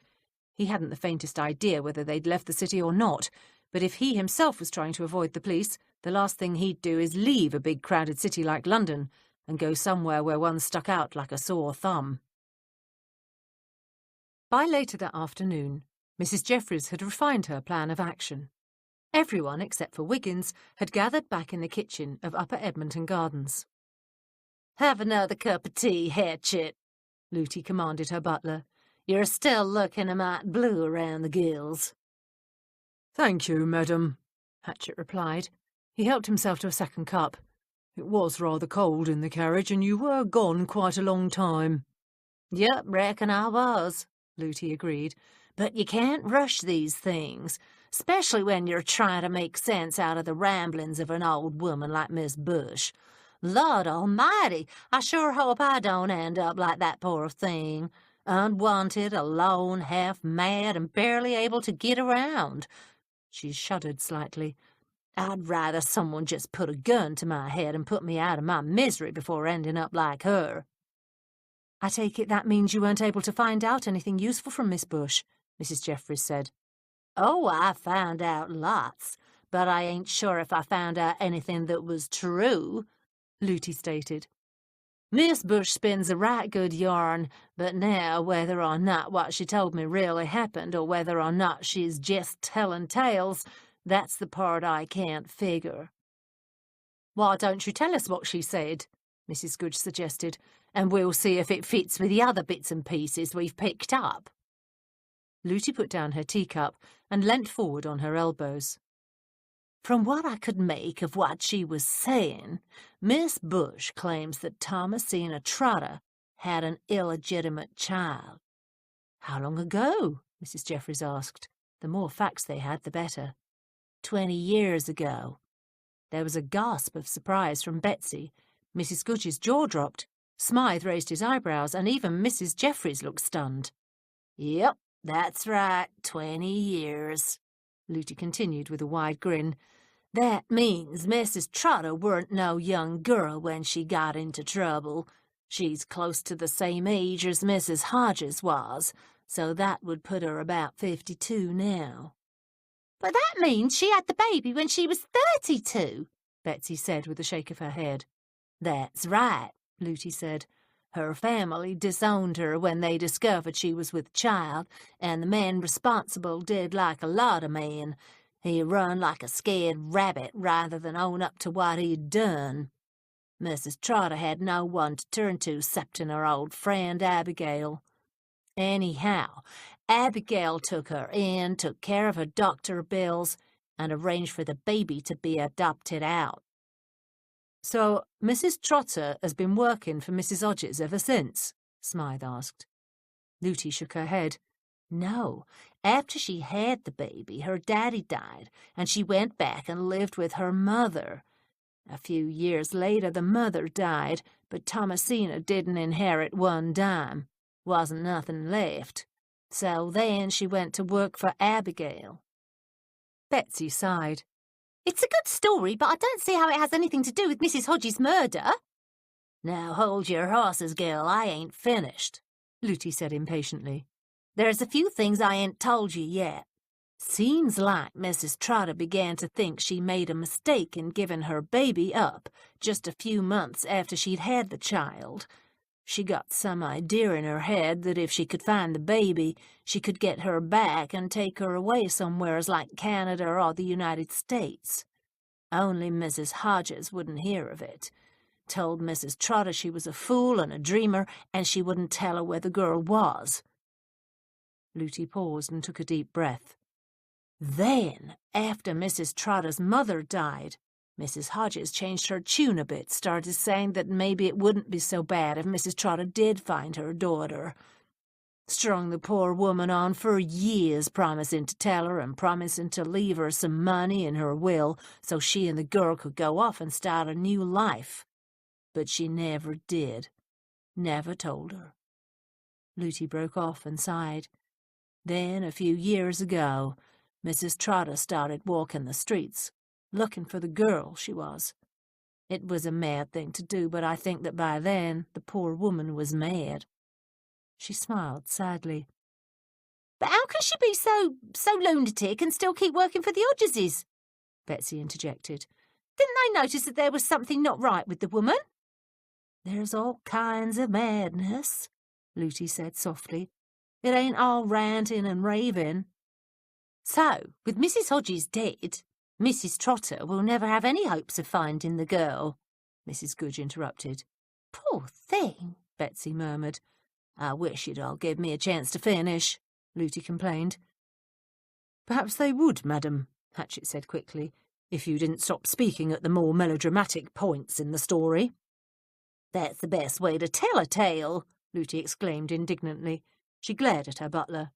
S3: He hadn't the faintest idea whether they'd left the city or not, but if he himself was trying to avoid the police, the last thing he'd do is leave a big crowded city like London and go somewhere where one stuck out like a sore thumb. By later that afternoon, Mrs. Jeffries had refined her plan of action. Everyone, except for Wiggins, had gathered back in the kitchen of Upper Edmonton Gardens.
S4: "Have another cup of tea, Hatchet," Looty commanded her butler. "You're still looking a mite blue around the gills."
S2: "Thank you, madam," Hatchet replied. He helped himself to a second cup. "It was rather cold in the carriage, and you were gone quite a long time."
S4: "Yep, reckon I was," Looty agreed. "But you can't rush these things, especially when you're trying to make sense out of the ramblings of an old woman like Miss Bush. Lord almighty, I sure hope I don't end up like that poor thing. Unwanted, alone, half-mad, and barely able to get around.
S3: She shuddered slightly. I'd rather someone just put a gun to my head and put me out of my misery before ending up like her. I take it that means you weren't able to find out anything useful from Miss Bush, Mrs. Jeffries said.
S4: Oh, I found out lots, but I ain't sure if I found out anything that was true,
S3: Looty stated.
S4: Miss Bush spins a right good yarn, but now whether or not what she told me really happened or whether or not she's just telling tales, that's the part I can't figure.
S3: Why don't you tell us what she said? Mrs. Goodge suggested, and we'll see if it fits with the other bits and pieces we've picked up. Looty put down her teacup and leant forward on her elbows.
S4: From what I could make of what she was saying, Miss Bush claims that Thomasina Trotter had an illegitimate child.
S3: How long ago? Mrs. Jeffries asked. The more facts they had, the better.
S4: 20 years ago.
S3: There was a gasp of surprise from Betsy. Mrs. Goodge's jaw dropped. Smythe raised his eyebrows, and even Mrs. Jeffries looked stunned.
S4: Yep, that's right, 20 years,
S3: Looty continued with a wide grin.
S4: That means Mrs. Trotter weren't no young girl when she got into trouble. She's close to the same age as Mrs. Hodges was, so that would put her about 52 now.
S1: But that means she had the baby when she was 32,
S3: Betsy said with a shake of her head.
S4: That's right, Looty said. Her family disowned her when they discovered she was with child, and the man responsible did like a lot of men. He run like a scared rabbit rather than own up to what he'd done. Mrs. Trotter had no one to turn to excepting her old friend Abigail. Anyhow, Abigail took her in, took care of her doctor bills, and arranged for the baby to be adopted out.
S3: So Mrs. Trotter has been working for Mrs. Hodges ever since? Smythe asked. Looty shook her head.
S4: No, after she had the baby, her daddy died, and she went back and lived with her mother. A few years later, the mother died, but Thomasina didn't inherit one dime. Wasn't nothing left. So then she went to work for Abigail.
S3: Betsy sighed.
S1: It's a good story, but I don't see how it has anything to do with Mrs. Hodges' murder.
S4: Now hold your horses, girl, I ain't finished,
S3: Looty said impatiently.
S4: There's a few things I ain't told you yet. Seems like Mrs. Trotter began to think she made a mistake in giving her baby up just a few months after she'd had the child. She got some idea in her head that if she could find the baby, she could get her back and take her away somewheres like Canada or the United States. Only Mrs. Hodges wouldn't hear of it. Told Mrs. Trotter she was a fool and a dreamer, and she wouldn't tell her where the girl was.
S3: Looty paused and took a deep breath.
S4: Then, after Mrs. Trotter's mother died, Mrs. Hodges changed her tune a bit, started saying that maybe it wouldn't be so bad if Mrs. Trotter did find her daughter. Strung the poor woman on for years, promising to tell her and promising to leave her some money in her will so she and the girl could go off and start a new life. But she never did. Never told her.
S3: Looty broke off and sighed.
S4: Then, a few years ago, Mrs. Trotter started walking the streets, looking for the girl she was. It was a mad thing to do, but I think that by then the poor woman was mad.
S3: She smiled sadly.
S1: But how can she be so lunatic and still keep working for the Hodgeses?
S3: Betsy interjected.
S1: Didn't they notice that there was something not right with the woman?
S4: There's all kinds of madness, Looty said softly. It ain't all ranting and raving.
S1: So, with Mrs. Hodges dead, Mrs. Trotter will never have any hopes of finding the girl,
S3: Mrs. Goodge interrupted.
S1: Poor thing,
S4: Betsy murmured. I wish you'd all give me a chance to finish, Looty complained.
S3: Perhaps they would, madam, Hatchett said quickly, if you didn't stop speaking at the more melodramatic points in the story.
S4: That's the best way to tell a tale,
S3: Looty exclaimed indignantly. She glared at her butler.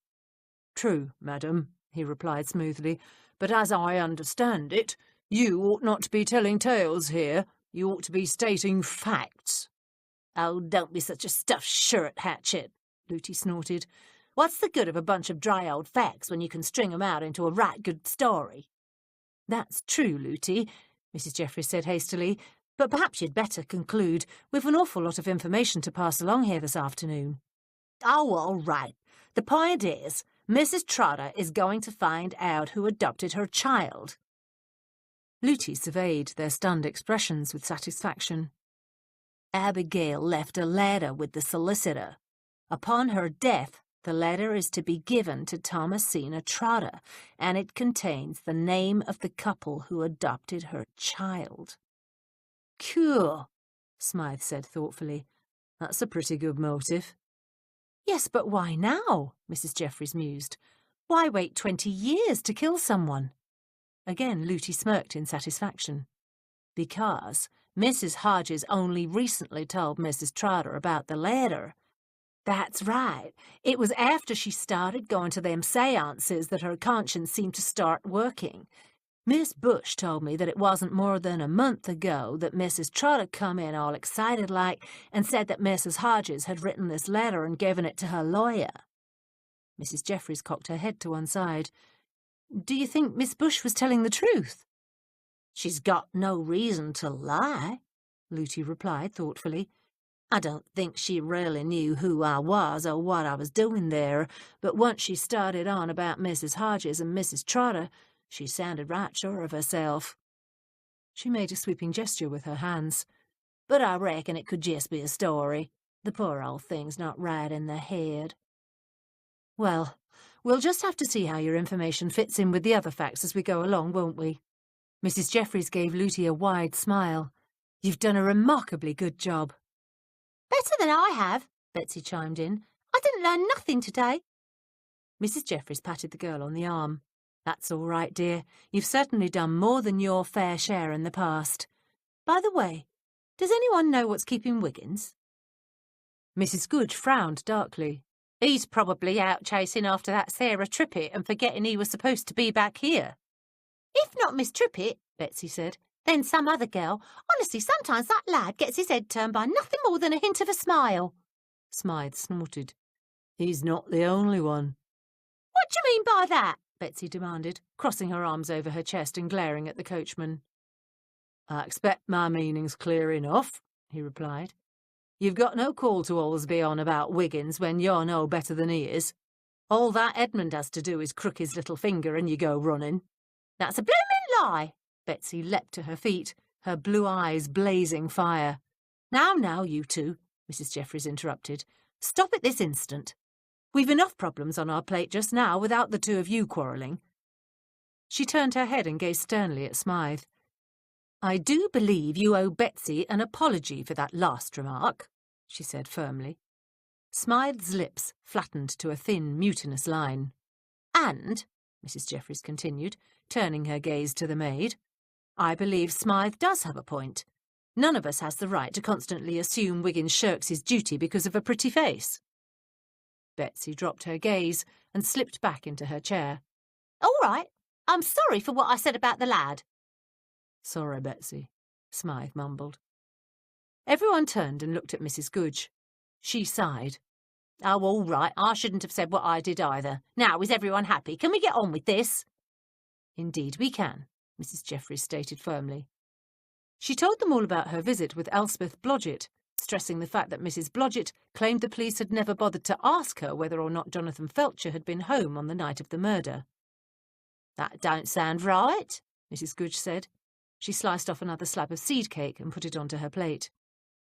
S3: True, madam, he replied smoothly, but as I understand it, you ought not to be telling tales here. You ought to be stating facts.
S4: Oh, don't be such a stuffed shirt, Hatchett,
S3: Looty snorted.
S2: What's the good of a bunch of dry old facts when you can string 'em out into a right good story?"
S3: "That's true, Looty," Mrs. Jeffries said hastily, "but perhaps you'd better conclude. We've an awful lot of information to pass along here this afternoon."
S2: "Oh, all right. The point is, Mrs. Trotter is going to find out who adopted her child."
S3: Looty surveyed their stunned expressions with satisfaction.
S2: "Abigail left a letter with the solicitor. Upon her death, the letter is to be given to Thomasina Trotter, and it contains the name of the couple who adopted her child."
S3: "Cool," Smythe said thoughtfully. "That's a pretty good motive."
S2: "Yes, but why now?" Mrs. Jeffries mused. "Why wait 20 years to kill someone?"
S3: Again Looty smirked in satisfaction.
S2: "Because Mrs. Hodges only recently told Mrs. Trotter about the letter. That's right. It was after she started going to them séances that her conscience seemed to start working. Miss Bush told me that it wasn't more than a month ago that Mrs. Trotter come in all excited like and said that Mrs. Hodges had written this letter and given it to her lawyer."
S3: Mrs. Jeffries cocked her head to one side. "Do you think Miss Bush was telling the truth?"
S2: "She's got no reason to lie," Looty replied thoughtfully. "I don't think she really knew who I was or what I was doing there, but once she started on about Mrs. Hodges and Mrs. Trotter, she sounded right sure of herself."
S3: She made a sweeping gesture with her hands.
S2: "But I reckon it could just be a story. The poor old thing's not right in the head."
S3: "Well, we'll just have to see how your information fits in with the other facts as we go along, won't we?" Mrs. Jeffries gave Looty a wide smile. "You've done a remarkably good job."
S4: "Better than I have," Betsy chimed in. "I didn't learn nothing today."
S3: Mrs. Jeffries patted the girl on the arm. "That's all right, dear. You've certainly done more than your fair share in the past. By the way, does anyone know what's keeping Wiggins?" Mrs. Goodge frowned darkly.
S1: "He's probably out chasing after that Sarah Trippett and forgetting he was supposed to be back here."
S4: "If not Miss Trippett," Betsy said, "then some other girl. Honestly, sometimes that lad gets his head turned by nothing more than a hint of a smile."
S3: Smythe snorted. "He's not the only one."
S4: "What do you mean by that?"
S3: Betsy demanded, crossing her arms over her chest and glaring at the coachman.
S2: "I expect my meaning's clear enough," he replied. "You've got no call to always be on about Wiggins when you're no better than he is. All that Edmund has to do is crook his little finger and you go running."
S4: "That's a bloomin' lie."
S3: Betsy leapt to her feet, her blue eyes blazing fire.
S2: Now, you two," Mrs. Jeffries interrupted. "Stop it this instant. We've enough problems on our plate just now without the two of you quarrelling."
S3: She turned her head and gazed sternly at Smythe.
S2: "I do believe you owe Betsy an apology for that last remark," she said firmly.
S3: Smythe's lips flattened to a thin, mutinous line.
S2: "And," Mrs. Jeffries continued, turning her gaze to the maid, "I believe Smythe does have a point. None of us has the right to constantly assume Wiggins shirks his duty because of a pretty face."
S3: Betsy dropped her gaze and slipped back into her chair.
S4: "All right. I'm sorry for what I said about the lad."
S2: "Sorry, Betsy," Smythe mumbled.
S3: Everyone turned and looked at Mrs. Goodge. She sighed.
S1: "Oh, all right. I shouldn't have said what I did either. Now, is everyone happy? Can we get on with this?"
S3: "Indeed we can," Mrs. Jeffries stated firmly. She told them all about her visit with Elspeth Blodgett, stressing the fact that Mrs. Blodgett claimed the police had never bothered to ask her whether or not Jonathan Felcher had been home on the night of the murder.
S1: "That don't sound right,"
S3: Mrs. Goodge said. She sliced off another slab of seed cake and put it onto her plate.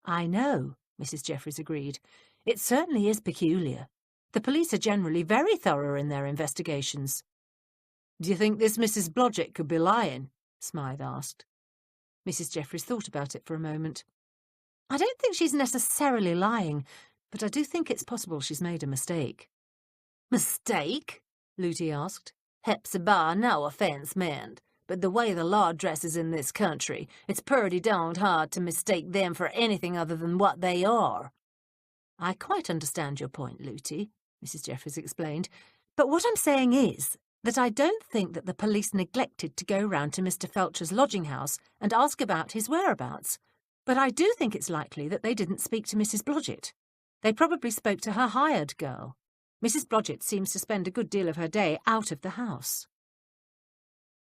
S2: "I know," Mrs. Jeffries agreed. "It certainly is peculiar. The police are generally very thorough in their investigations." "Do you think this Mrs. Blodgett could be lying?" Smythe asked.
S3: Mrs. Jeffries thought about it for a moment. "I don't think she's necessarily lying, but I do think it's possible she's made a mistake."
S2: "Mistake?" Looty asked. "Hepzibah, no offence meant, but the way the law dresses in this country, it's purty darned hard to mistake them for anything other than what they are." "I quite understand your point, Looty," Mrs. Jeffries explained, "but what I'm saying is that I don't think that the police neglected to go round to Mr. Felcher's lodging house and ask about his whereabouts. But I do think it's likely that they didn't speak to Mrs. Blodgett. They probably spoke to her hired girl.
S3: Mrs. Blodgett seems to spend a good deal of her day out of the house.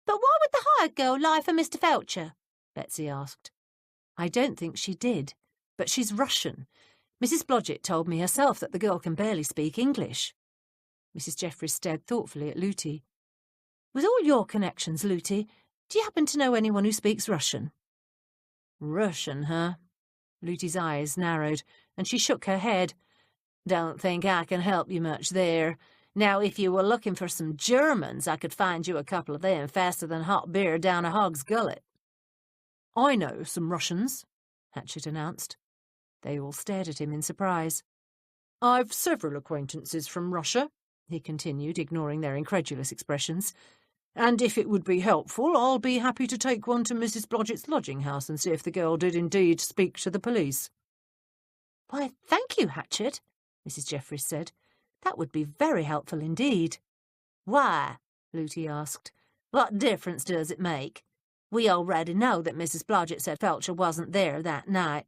S4: But why would the hired girl lie for Mr. Felcher?
S3: Betsy asked. I don't think she did, but she's Russian. Mrs. Blodgett told me herself that the girl can barely speak English. Mrs. Jeffries stared thoughtfully at Lootie. With all your connections, Lootie, do you happen to know anyone who speaks Russian? Russian, huh? Lootie's eyes narrowed, and she shook her head. Don't think I can help you much there. Now, if you were looking for some Germans, I could find you a couple of them faster than hot beer down a hog's gullet. I know some Russians, Hatchett announced. They all stared at him in surprise. I've several acquaintances from Russia, he continued, ignoring their incredulous expressions. And if it would be helpful, I'll be happy to take one to Mrs. Blodgett's lodging house and see if the girl did indeed speak to the police. Why, thank you, Hatchett, Mrs. Jeffries said. That would be very helpful indeed. Why? Lootie asked. What difference does it make? We already know that Mrs. Blodgett said Felcher wasn't there that night.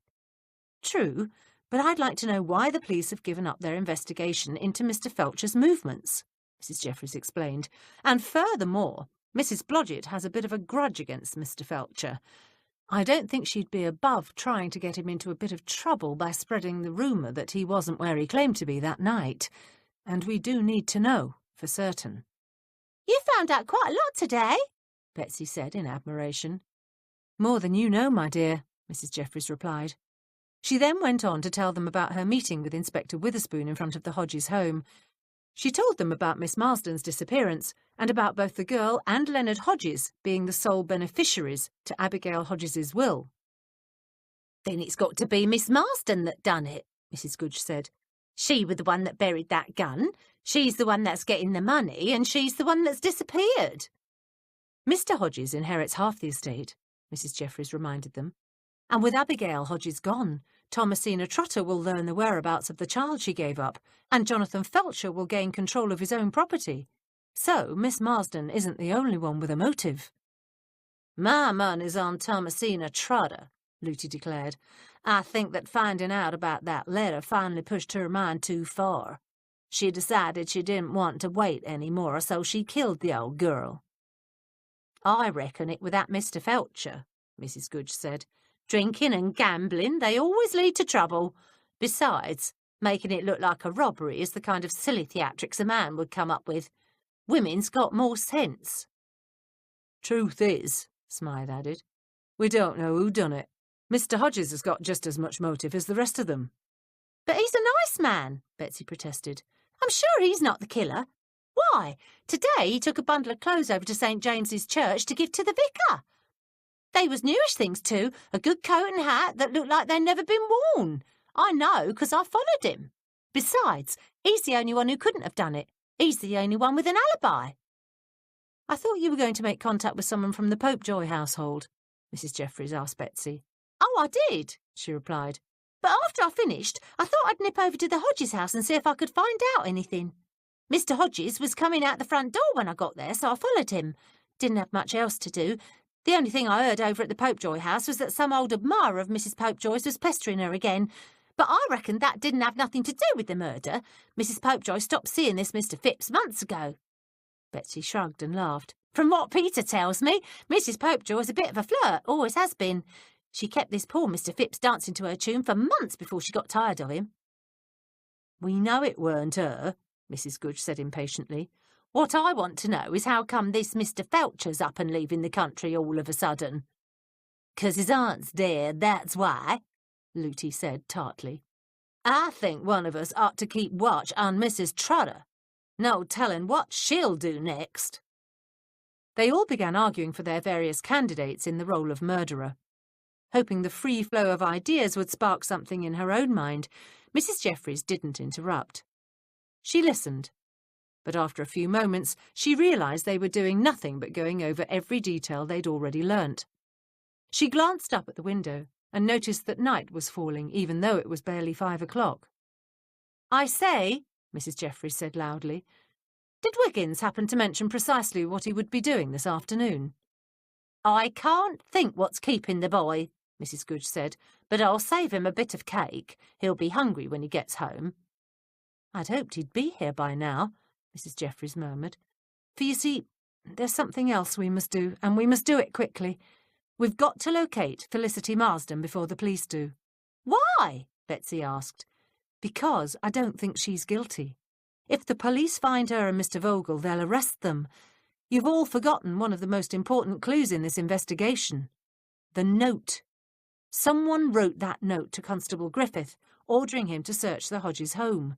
S3: True, but I'd like to know why the police have given up their investigation into Mr. Felcher's movements, Mrs. Jeffries explained. And furthermore, Mrs. Blodgett has a bit of a grudge against Mr. Felcher. I don't think she'd be above trying to get him into a bit of trouble by spreading the rumour that he wasn't where he claimed to be that night. And we do need to know, for certain.
S4: You found out quite a lot today,
S3: Betsy said in admiration. More than you know, my dear, Mrs. Jeffries replied. She then went on to tell them about her meeting with Inspector Witherspoon in front of the Hodges home. She told them about Miss Marsden's disappearance and about both the girl and Leonard Hodges being the sole beneficiaries to Abigail Hodges's will.
S4: Then it's got to be Miss Marsden that done it, Mrs. Goodge said. She was the one that buried that gun, she's the one that's getting the money, and she's the one that's disappeared.
S3: Mr. Hodges inherits half the estate, Mrs. Jeffries reminded them. And with Abigail Hodges gone, Thomasina Trotter will learn the whereabouts of the child she gave up, and Jonathan Felcher will gain control of his own property. So Miss Marsden isn't the only one with a motive. My money's on Thomasina Trotter, Lootie declared. I think that finding out about that letter finally pushed her mind too far. She decided she didn't want to wait any more, so she killed the old girl. I reckon it was that Mr. Felcher, Mrs. Goodge said. Drinking and gambling, they always lead to trouble. Besides, making it look like a robbery is the kind of silly theatrics a man would come up with. Women's got more sense. Truth is, Smythe added, we don't know who done it. Mr. Hodges has got just as much motive as the rest of them.
S4: But he's a nice man, Betsy protested. I'm sure he's not the killer. Why, today he took a bundle of clothes over to St. James's Church to give to the vicar. They was newish things too, a good coat and hat that looked like they'd never been worn. I know, because I followed him. Besides, he's the only one who couldn't have done it. He's the only one with an alibi.
S3: I thought you were going to make contact with someone from the Popejoy household, Mrs. Jeffries asked Betsy.
S4: Oh, I did, she replied. But after I finished, I thought I'd nip over to the Hodges house and see if I could find out anything. Mr. Hodges was coming out the front door when I got there, so I followed him. Didn't have much else to do. The only thing I heard over at the Popejoy house was that some old admirer of Mrs. Popejoy's was pestering her again. But I reckon that didn't have nothing to do with the murder. Mrs. Popejoy stopped seeing this Mr. Phipps months ago.
S3: Betsy shrugged and laughed.
S4: From what Peter tells me, Mrs. Popejoy is a bit of a flirt, always has been. She kept this poor Mr. Phipps dancing to her tune for months before she got tired of him.
S3: We know it weren't her, Mrs. Goodge said impatiently.
S4: What I want to know is how come this Mr. Felcher's up and leaving the country all of a sudden? 'Cause his aunt's dead, that's why, Lootie said tartly. I think one of us ought to keep watch on Mrs. Trotter. No telling what she'll do next.
S3: They all began arguing for their various candidates in the role of murderer. Hoping the free flow of ideas would spark something in her own mind, Mrs. Jeffries didn't interrupt. She listened, but after a few moments she realised they were doing nothing but going over every detail they'd already learnt. She glanced up at the window and noticed that night was falling, even though it was barely 5 o'clock. I say, Mrs. Jeffries said loudly, did Wiggins happen to mention precisely what he would be doing this afternoon?
S4: I can't think what's keeping the boy, Mrs. Goodge said, but I'll save him a bit of cake. He'll be hungry when he gets home.
S3: I'd hoped he'd be here by now, Mrs. Jeffries murmured. For you see, there's something else we must do, and we must do it quickly. We've got to locate Felicity Marsden before the police do.
S4: Why?
S3: Betsy asked. Because I don't think she's guilty. If the police find her and Mr. Vogel, they'll arrest them. You've all forgotten one of the most important clues in this investigation. The note. Someone wrote that note to Constable Griffith, ordering him to search the Hodges' home.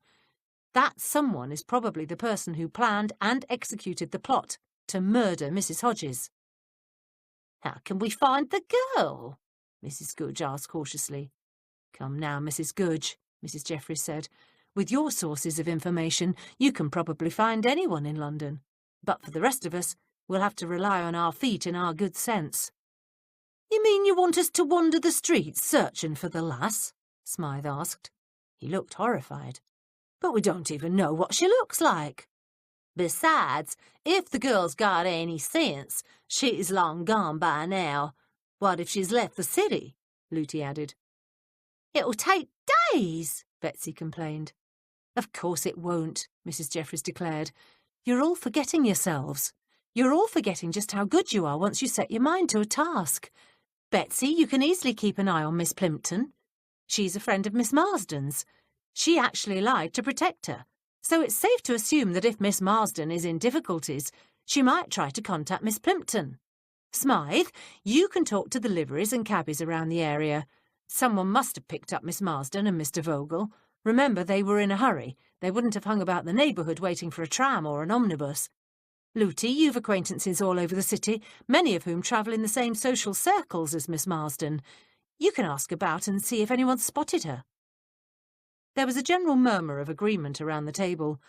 S3: That someone is probably the person who planned and executed the plot to murder Mrs. Hodges.
S4: How can we find the girl?
S3: Mrs. Goodge asked cautiously. Come now, Mrs. Goodge, Mrs. Jeffries said. With your sources of information, you can probably find anyone in London. But for the rest of us, we'll have to rely on our feet and our good sense.
S2: You mean you want us to wander the streets searching for the lass? Smythe asked.
S3: He looked horrified.
S2: But we don't even know what she looks like.
S4: Besides, if the girl's got any sense, she's long gone by now.
S2: What if she's left the city? Looty added.
S4: It'll take days,
S3: Betsy complained.
S2: Of course it won't, Mrs. Jeffries declared. You're all forgetting yourselves. You're all forgetting just how good you are once you set your mind to a task. Betsy, you can easily keep an eye on Miss Plimpton. She's a friend of Miss Marsden's. She actually lied to protect her, so it's safe to assume that if Miss Marsden is in difficulties, she might try to contact Miss Plimpton. Smythe, you can talk to the liveries and cabbies around the area. Someone must have picked up Miss Marsden and Mr. Vogel. Remember, they were in a hurry. They wouldn't have hung about the neighbourhood waiting for a tram or an omnibus. Looty, you've acquaintances all over the city, many of whom travel in the same social circles as Miss Marsden. You can ask about and see if anyone's spotted her. There was a general murmur of agreement around the table.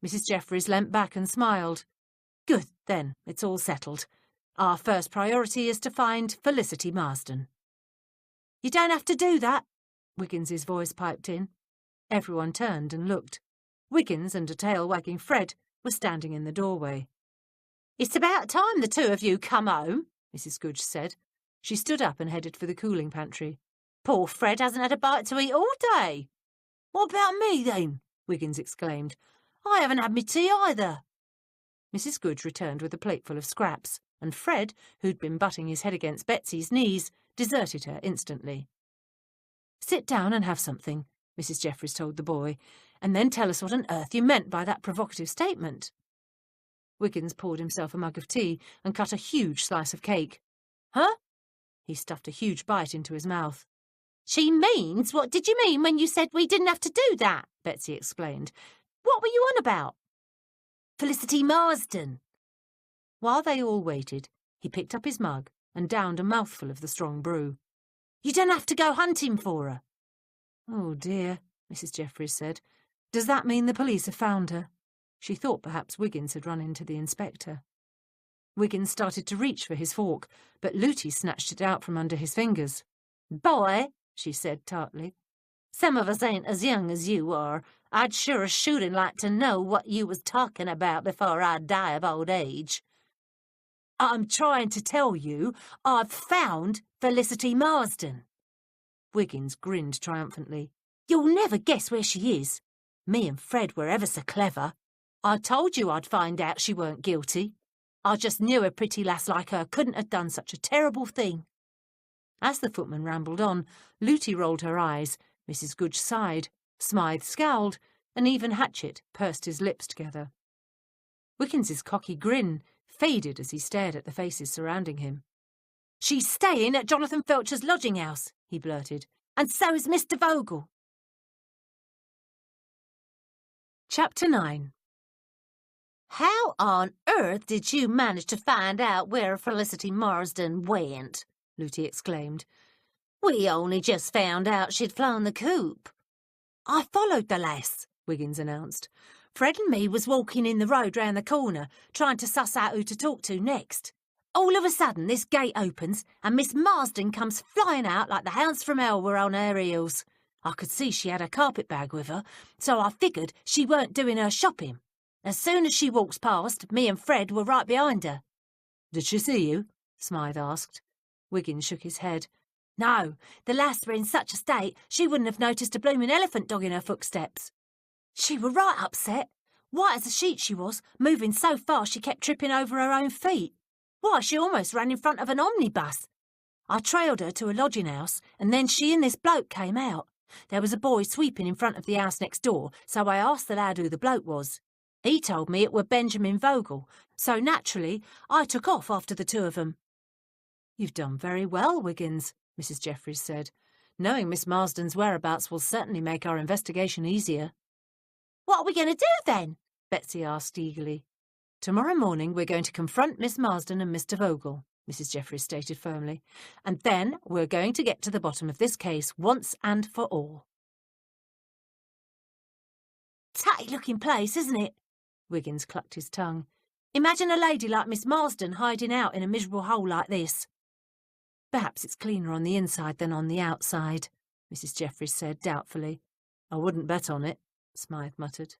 S2: Mrs. Jeffries leant back and smiled. Good, then, it's all settled. Our first priority is to find Felicity Marsden. You don't have to do that, Wiggins's voice piped in. Everyone turned and looked. Wiggins and a tail-wagging Fred were standing in the doorway.
S4: It's about time the two of you come home,
S3: Mrs. Goodge said. She stood up and headed for the cooling pantry.
S4: Poor Fred hasn't had a bite to eat all day.
S2: What about me, then? Wiggins exclaimed. I haven't had my tea either.
S3: Mrs. Goodge returned with a plateful of scraps, and Fred, who'd been butting his head against Betsy's knees, deserted her instantly. Sit down and have something, Mrs. Jeffries told the boy, and then tell us what on earth you meant by that provocative statement. Wiggins poured himself a mug of tea and cut a huge slice of cake.
S2: Huh?
S3: He stuffed a huge bite into his mouth.
S4: She means, what did you mean when you said we didn't have to do that? Betsy explained. What were you on about?
S2: Felicity Marsden.
S3: While they all waited, he picked up his mug and downed a mouthful of the strong brew.
S2: You don't have to go hunting for her.
S3: Oh, dear, Mrs. Jeffries said. Does that mean the police have found her? She thought perhaps Wiggins had run into the inspector. Wiggins started to reach for his fork, but Looty snatched it out from under his fingers.
S4: Boy, she said tartly, some of us ain't as young as you are. I'd sure as shootin' like to know what you was talking about before I die of old age.
S2: I'm trying to tell you I've found Felicity Marsden.
S3: Wiggins grinned triumphantly.
S2: You'll never guess where she is. Me and Fred were ever so clever. I told you I'd find out she weren't guilty. I just knew a pretty lass like her couldn't have done such a terrible thing.
S3: As the footman rambled on, Looty rolled her eyes, Mrs. Goodge sighed, Smythe scowled, and even Hatchett pursed his lips together. Wiggins's cocky grin faded as he stared at the faces surrounding him.
S2: She's staying at Jonathan Felcher's lodging house, he blurted, and so is Mr. Vogel.
S3: Chapter 9.
S4: How on earth did you manage to find out where Felicity Marsden went? Looty exclaimed. We only just found out she'd flown the coop.
S2: I followed the lass, Wiggins announced. Fred and me was walking in the road round the corner, trying to suss out who to talk to next. All of a sudden, this gate opens, and Miss Marsden comes flying out like the hounds from hell were on her heels. I could see she had a carpet bag with her, so I figured she weren't doing her shopping. As soon as she walks past, me and Fred were right behind her.
S3: Did she see you? Smythe asked. Wiggins shook his head.
S2: No, the lass were in such a state she wouldn't have noticed a blooming elephant dog in her footsteps.
S4: She were right upset. White as a sheet she was, moving so fast she kept tripping over her own feet. Why, she almost ran in front of an omnibus. I trailed her to a lodging house, and then she and this bloke came out. There was a boy sweeping in front of the house next door, so I asked the lad who the bloke was. He told me it were Benjamin Vogel, so naturally I took off after the two of them.
S3: You've done very well, Wiggins, Mrs Jeffries said. Knowing Miss Marsden's whereabouts will certainly make our investigation easier.
S4: What are we going to do then?
S3: Betsy asked eagerly. Tomorrow morning we're going to confront Miss Marsden and Mr Vogel, Mrs Jeffries stated firmly, and then we're going to get to the bottom of this case once and for all.
S4: Tatty-looking place, isn't it?
S3: Wiggins clucked his tongue.
S4: Imagine a lady like Miss Marsden hiding out in a miserable hole like this.
S3: Perhaps it's cleaner on the inside than on the outside, Mrs Jeffries said doubtfully. I wouldn't bet on it, Smythe muttered.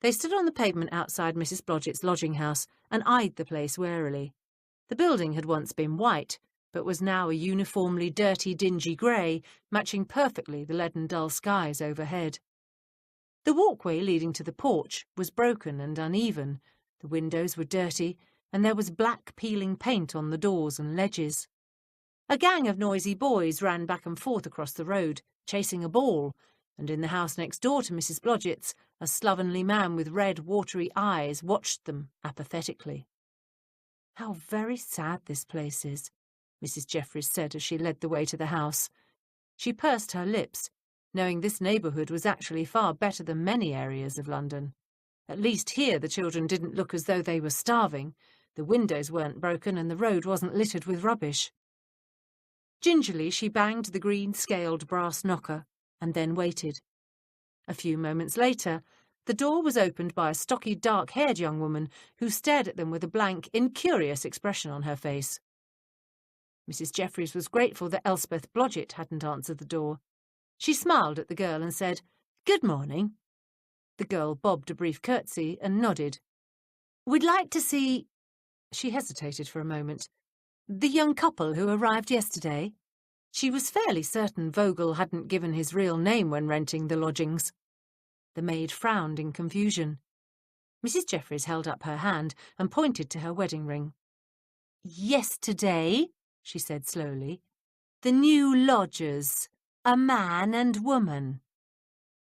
S3: They stood on the pavement outside Mrs Blodgett's lodging house and eyed the place warily. The building had once been white, but was now a uniformly dirty, dingy grey, matching perfectly the leaden dull skies overhead. The walkway leading to the porch was broken and uneven, the windows were dirty, and there was black peeling paint on the doors and ledges. A gang of noisy boys ran back and forth across the road, chasing a ball, and in the house next door to Mrs Blodgett's, a slovenly man with red, watery eyes watched them apathetically. How very sad this place is, Mrs Jeffries said as she led the way to the house. She pursed her lips, knowing this neighbourhood was actually far better than many areas of London. At least here the children didn't look as though they were starving, the windows weren't broken and the road wasn't littered with rubbish. Gingerly she banged the green-scaled brass knocker, and then waited. A few moments later, the door was opened by a stocky, dark-haired young woman who stared at them with a blank, incurious expression on her face. Mrs Jeffries was grateful that Elspeth Blodgett hadn't answered the door. She smiled at the girl and said, "Good morning." The girl bobbed a brief curtsy and nodded. "We'd like to see—" She hesitated for a moment. "The young couple who arrived yesterday?" She was fairly certain Vogel hadn't given his real name when renting the lodgings. The maid frowned in confusion. Mrs Jeffries held up her hand and pointed to her wedding ring. "Yesterday," she said slowly, "the new lodgers, a man and woman."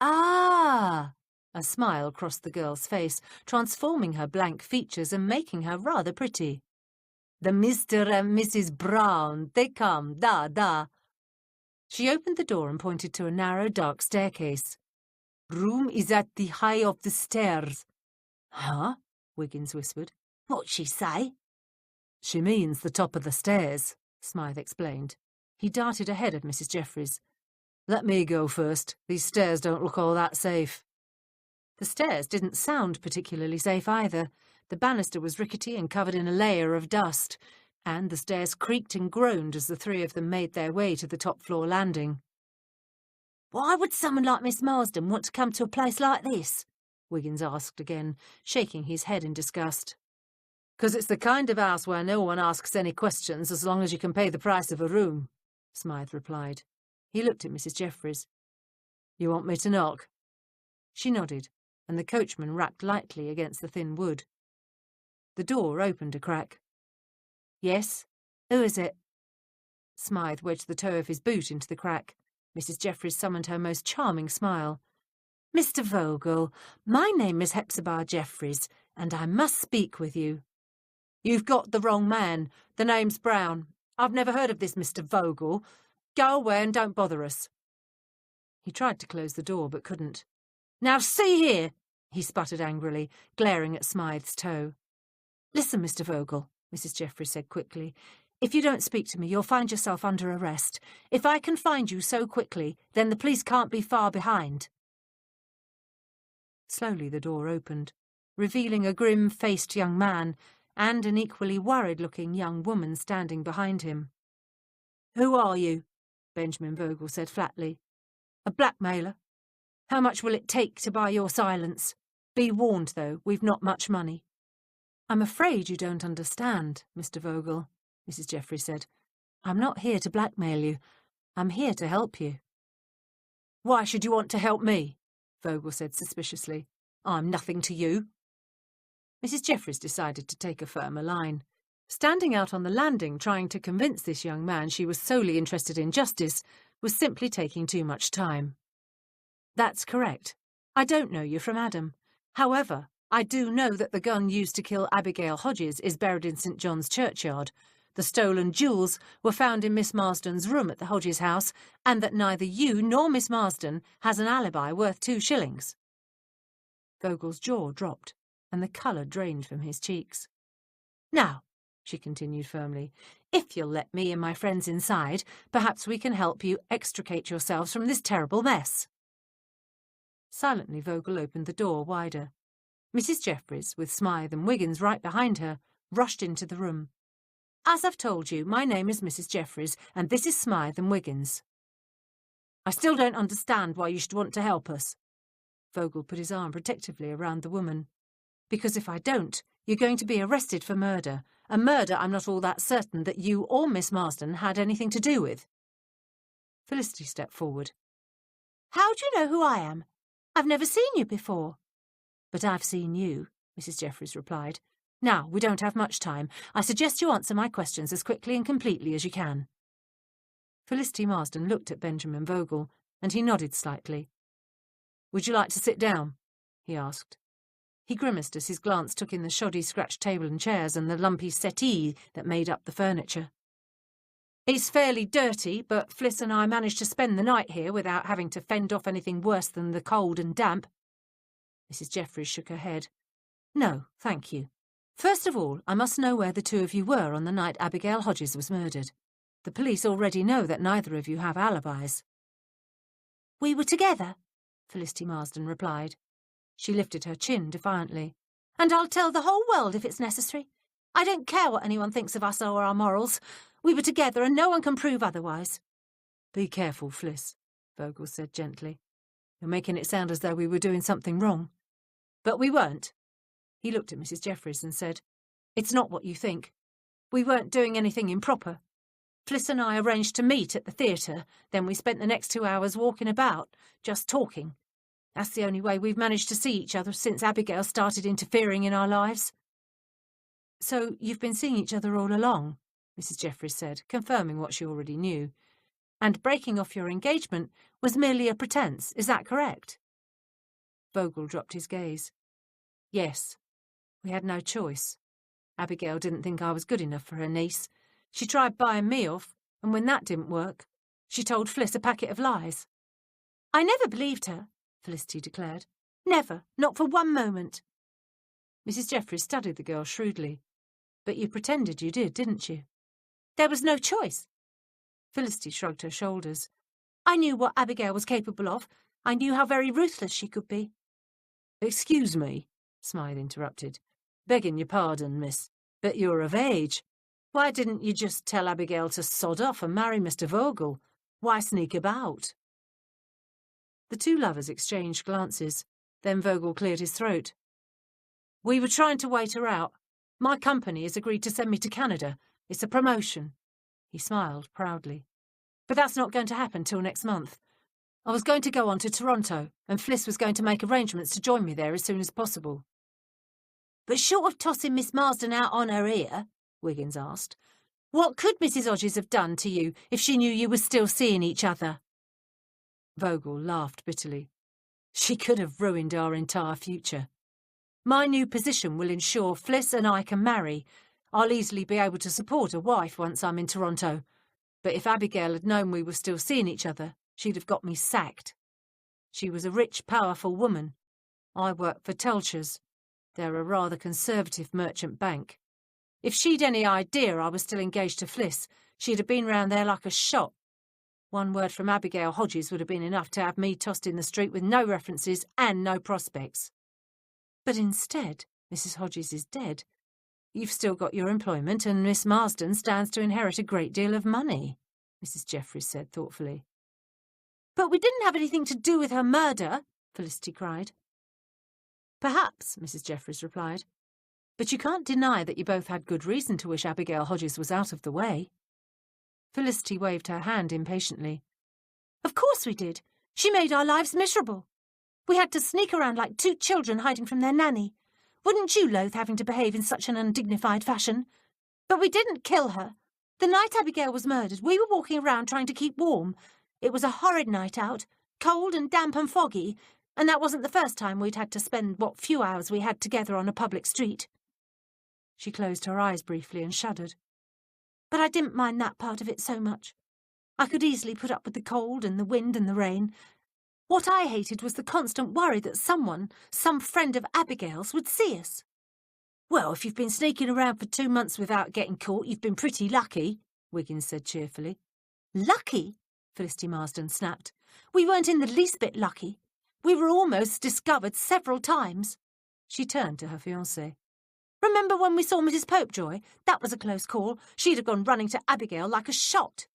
S3: "Ah!" A smile crossed the girl's face, transforming her blank features and making her rather pretty. "The Mr. and Mrs. Brown, they come, da. She opened the door and pointed to a narrow, dark staircase. "Room is at the high of the stairs." "Huh?" Wiggins whispered.
S4: What'd she say?
S3: "She means the top of the stairs," Smythe explained. He darted ahead of Mrs. Jeffries. "Let me go first. These stairs don't look all that safe." The stairs didn't sound particularly safe either. The banister was rickety and covered in a layer of dust, and the stairs creaked and groaned as the three of them made their way to the top-floor landing.
S4: "Why would someone like Miss Marsden want to come to a place like this?"
S3: Wiggins asked again, shaking his head in disgust. "'Cause it's the kind of house where no one asks any questions as long as you can pay the price of a room," Smythe replied. He looked at Mrs. Jeffries. "You want me to knock?" She nodded, and the coachman rapped lightly against the thin wood. The door opened a crack. "Yes? Who is it?" Smythe wedged the toe of his boot into the crack. Mrs. Jeffries summoned her most charming smile. "Mr. Vogel, my name is Hepzibah Jeffries, and I must speak with you." "You've got the wrong man. The name's Brown. I've never heard of this Mr. Vogel. Go away and don't bother us." He tried to close the door, but couldn't. "Now see here," he sputtered angrily, glaring at Smythe's toe. "Listen, Mr. Vogel," Mrs. Jeffries said quickly. "If you don't speak to me, you'll find yourself under arrest. If I can find you so quickly, then the police can't be far behind." Slowly the door opened, revealing a grim-faced young man and an equally worried-looking young woman standing behind him. "Who are you?" Benjamin Vogel said flatly. "A blackmailer? How much will it take to buy your silence? Be warned, though, we've not much money." "I'm afraid you don't understand, Mr. Vogel," Mrs. Jeffries said. "I'm not here to blackmail you. I'm here to help you." "Why should you want to help me?" Vogel said suspiciously. I'm nothing to you. Mrs. Jeffries decided to take a firmer line. Standing out on the landing trying to convince this young man she was solely interested in justice was simply taking too much time. That's correct. I don't know you from Adam. However, I do know that the gun used to kill Abigail Hodges is buried in St. John's churchyard. The stolen jewels were found in Miss Marsden's room at the Hodges house, and that neither you nor Miss Marsden has an alibi worth 2 shillings. Vogel's jaw dropped, and the colour drained from his cheeks. Now, she continued firmly, if you'll let me and my friends inside, perhaps we can help you extricate yourselves from this terrible mess. Silently, Vogel opened the door wider. Mrs. Jeffries, with Smythe and Wiggins right behind her, rushed into the room. As I've told you, my name is Mrs. Jeffries, and this is Smythe and Wiggins. I still don't understand why you should want to help us. Vogel put his arm protectively around the woman. Because if I don't, you're going to be arrested for murder, a murder I'm not all that certain that you or Miss Marsden had anything to do with. Felicity stepped forward. How do you know who I am? I've never seen you before. But I've seen you, Mrs. Jeffries replied. Now, we don't have much time. I suggest you answer my questions as quickly and completely as you can. Felicity Marsden looked at Benjamin Vogel, and he nodded slightly. Would you like to sit down? He asked. He grimaced as his glance took in the shoddy scratched table and chairs and the lumpy settee that made up the furniture. It's fairly dirty, but Fliss and I managed to spend the night here without having to fend off anything worse than the cold and damp. Mrs. Jeffries shook her head. No, thank you. First of all, I must know where the 2 of you were on the night Abigail Hodges was murdered. The police already know that neither of you have alibis. We were together, Felicity Marsden replied. She lifted her chin defiantly. And I'll tell the whole world if it's necessary. I don't care what anyone thinks of us or our morals. We were together and no one can prove otherwise. Be careful, Fliss, Vogel said gently. You're making it sound as though we were doing something wrong. But we weren't. He looked at Mrs. Jeffries and said, It's not what you think. We weren't doing anything improper. Fliss and I arranged to meet at the theatre, then we spent the next 2 hours walking about, just talking. That's the only way we've managed to see each other since Abigail started interfering in our lives. So you've been seeing each other all along, Mrs. Jeffries said, confirming what she already knew. And breaking off your engagement was merely a pretence, is that correct? Vogel dropped his gaze. Yes. We had no choice. Abigail didn't think I was good enough for her niece. She tried buying me off, and when that didn't work, she told Fliss a packet of lies. I never believed her, Felicity declared. Never, not for one moment. Mrs. Jeffries studied the girl shrewdly. But you pretended you did, didn't you? There was no choice. Felicity shrugged her shoulders. I knew what Abigail was capable of. I knew how very ruthless she could be. Excuse me, Smythe interrupted. Begging your pardon, miss, but you're of age. Why didn't you just tell Abigail to sod off and marry Mr. Vogel? Why sneak about? The 2 lovers exchanged glances. Then Vogel cleared his throat. We were trying to wait her out. My company has agreed to send me to Canada. It's a promotion. He smiled proudly. But that's not going to happen till next month. I was going to go on to Toronto, and Fliss was going to make arrangements to join me there as soon as possible. But short of tossing Miss Marsden out on her ear, Wiggins asked, what could Mrs. Hodges have done to you if she knew you were still seeing each other? Vogel laughed bitterly. She could have ruined our entire future. My new position will ensure Fliss and I can marry. I'll easily be able to support a wife once I'm in Toronto. But if Abigail had known we were still seeing each other, she'd have got me sacked. She was a rich, powerful woman. I worked for Telcher's. They're a rather conservative merchant bank. If she'd any idea I was still engaged to Fliss, she'd have been round there like a shot. One word from Abigail Hodges would have been enough to have me tossed in the street with no references and no prospects. But instead, Mrs. Hodges is dead. You've still got your employment, and Miss Marsden stands to inherit a great deal of money, Mrs. Jeffries said thoughtfully. But we didn't have anything to do with her murder, Felicity cried. Perhaps, Mrs. Jeffries replied. But you can't deny that you both had good reason to wish Abigail Hodges was out of the way. Felicity waved her hand impatiently. Of course we did. She made our lives miserable.
S4: We had to sneak around like two children hiding from their nanny. Wouldn't you loathe having to behave in such an undignified fashion? But we didn't kill her. The night Abigail was murdered, we were walking around trying to keep warm. It was a horrid night out, cold and damp and foggy, and that wasn't the first time we'd had to spend what few hours we had together on a public street.
S3: She closed her eyes briefly and shuddered.
S4: But I didn't mind that part of it so much. I could easily put up with the cold and the wind and the rain. What I hated was the constant worry that someone, some friend of Abigail's, would see us.
S2: Well, if you've been sneaking around for 2 months without getting caught, you've been pretty lucky, Wiggins said cheerfully.
S4: Lucky?
S3: Felicity Marsden snapped.
S4: We weren't in the least bit lucky. We were almost discovered several times.
S3: She turned to her fiancé.
S4: Remember when we saw Mrs Popejoy? That was a close call. She'd have gone running to Abigail like a shot.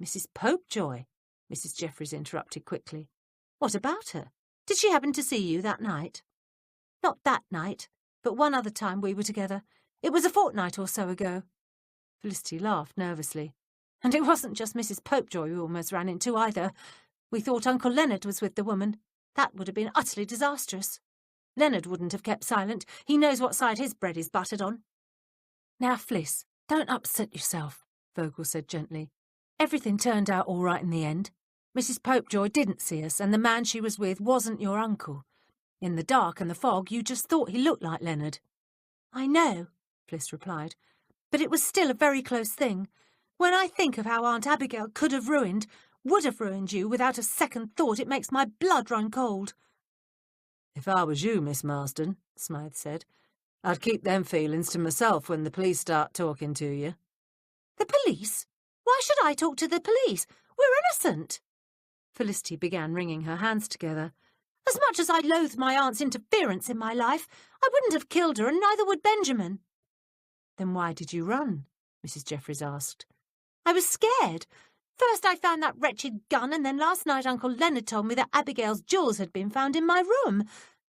S3: Mrs Popejoy? Mrs Jeffries interrupted quickly. What about her?
S4: Did she happen to see you that night?
S3: Not that night, but one other time we were together. It was a fortnight or so ago. Felicity laughed nervously. And it wasn't just Mrs Popejoy we almost ran into either. We thought Uncle Leonard was with the woman. That would have been utterly disastrous. Leonard wouldn't have kept silent. He knows what side his bread is buttered on. Now, Fliss, don't upset yourself, Vogel said gently. Everything turned out all right in the end. Mrs Popejoy didn't see us, and the man she was with wasn't your uncle. In the dark and the fog, you just thought he looked like Leonard.
S4: I know,
S3: Fliss replied,
S4: but it was still a very close thing. When I think of how Aunt Abigail would have ruined you without a second thought, it makes my blood run cold.
S2: If I was you, Miss Marsden, Smythe said, I'd keep them feelings to myself when the police start talking to you.
S4: The police? Why should I talk to the police? We're innocent.
S3: Felicity began wringing her hands together.
S4: As much as I loathed my aunt's interference in my life, I wouldn't have killed her, and neither would Benjamin.
S3: Then why did you run? Mrs Jeffries asked.
S4: I was scared. First I found that wretched gun, and then last night Uncle Leonard told me that Abigail's jewels had been found in my room.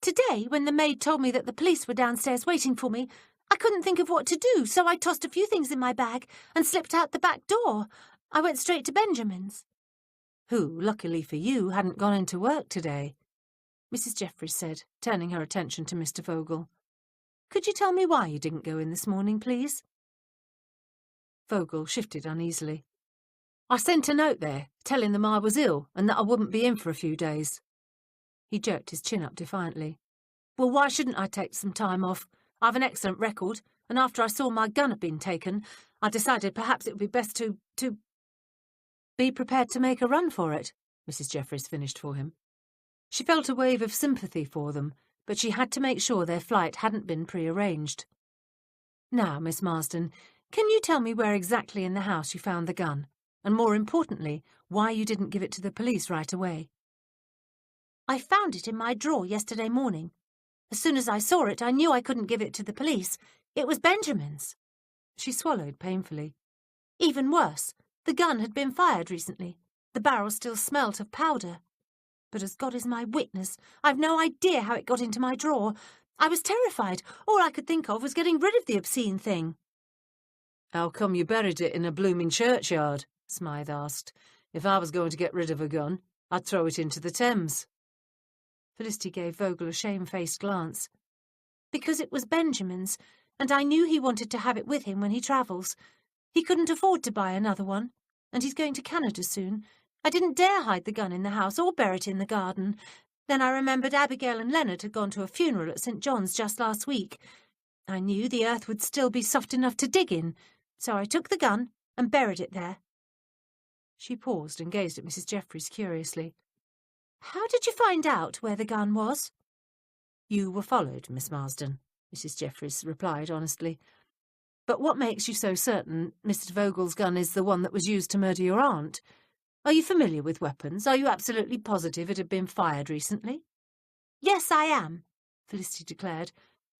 S4: Today, when the maid told me that the police were downstairs waiting for me, I couldn't think of what to do, so I tossed a few things in my bag and slipped out the back door. I went straight to Benjamin's.
S3: Who, luckily for you, hadn't gone into work today, Mrs Jeffries said, turning her attention to Mr Vogel. Could you tell me why you didn't go in this morning, please? Vogel shifted uneasily. I sent a note there, telling them I was ill and that I wouldn't be in for a few days. He jerked his chin up defiantly. Well, why shouldn't I take some time off? I've an excellent record, and after I saw my gun had been taken, I decided perhaps it would be best to be prepared to make a run for it, Mrs Jeffries finished for him. She felt a wave of sympathy for them, but she had to make sure their flight hadn't been prearranged. Now, Miss Marsden, can you tell me where exactly in the house you found the gun? And more importantly, why you didn't give it to the police right away?
S4: I found it in my drawer yesterday morning. As soon as I saw it, I knew I couldn't give it to the police. It was Benjamin's.
S3: She swallowed painfully.
S4: Even worse, the gun had been fired recently. The barrel still smelt of powder. But as God is my witness, I've no idea how it got into my drawer. I was terrified. All I could think of was getting rid of the obscene thing.
S2: How come you buried it in a blooming churchyard? Smythe asked. If I was going to get rid of a gun, I'd throw it into the Thames.
S3: Felicity gave Vogel a shamefaced glance.
S4: Because it was Benjamin's, and I knew he wanted to have it with him when he travels. He couldn't afford to buy another one, and he's going to Canada soon. I didn't dare hide the gun in the house or bury it in the garden. Then I remembered Abigail and Leonard had gone to a funeral at St. John's just last week. I knew the earth would still be soft enough to dig in, so I took the gun and buried it there.
S3: She paused and gazed at Mrs. Jeffries curiously.
S4: How did you find out where the gun was?
S2: You were followed, Miss Marsden, Mrs. Jeffries replied honestly.
S3: But what makes you so certain Mr. Vogel's gun is the one that was used to murder your aunt? Are you familiar with weapons? Are you absolutely positive it had been fired recently?
S4: Yes, I am, Felicity declared.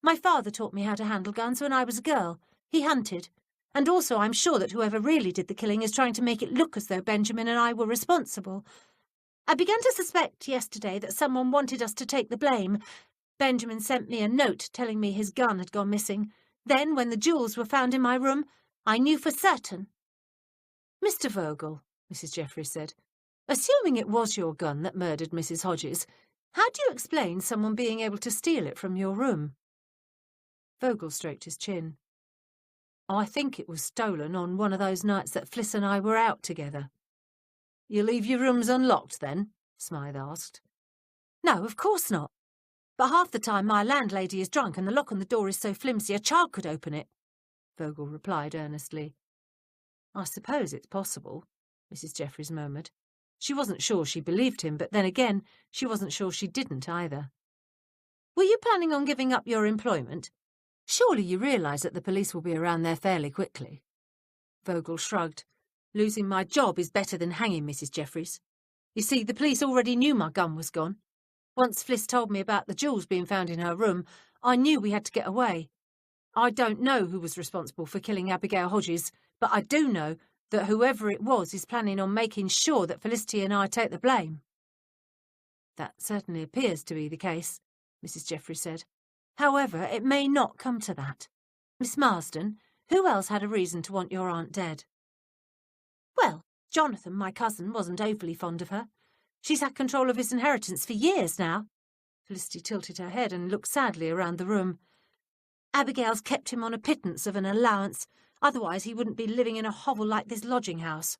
S4: My father taught me how to handle guns when I was a girl. He hunted. And also I'm sure that whoever really did the killing is trying to make it look as though Benjamin and I were responsible. I began to suspect yesterday that someone wanted us to take the blame. Benjamin sent me a note telling me his gun had gone missing. Then, when the jewels were found in my room, I knew for certain.
S3: Mr. Vogel, Mrs. Jeffries said, assuming it was your gun that murdered Mrs. Hodges, How do you explain someone being able to steal it from your room? Vogel stroked his chin. I think it was stolen on one of those nights that Fliss and I were out together. You leave your rooms unlocked, then? Smythe asked. No, of course not. But half the time my landlady is drunk and the lock on the door is so flimsy a child could open it, Vogel replied earnestly. I suppose it's possible, Mrs. Jeffries murmured. She wasn't sure she believed him, but then again, she wasn't sure she didn't either. Were you planning on giving up your employment? Surely you realise that the police will be around there fairly quickly. Vogel shrugged. Losing my job is better than hanging, Mrs. Jeffries. You see, the police already knew my gun was gone. Once Fliss told me about the jewels being found in her room, I knew we had to get away. I don't know who was responsible for killing Abigail Hodges, but I do know that whoever it was is planning on making sure that Felicity and I take the blame. That certainly appears to be the case, Mrs. Jeffries said. However, it may not come to that. Miss Marsden, who else had a reason to want your aunt dead? Well, Jonathan, my cousin, wasn't overly fond of her. She's had control of his inheritance for years now. Felicity tilted her head and looked sadly around the room. Abigail's kept him on a pittance of an allowance, otherwise he wouldn't be living in a hovel like this lodging house.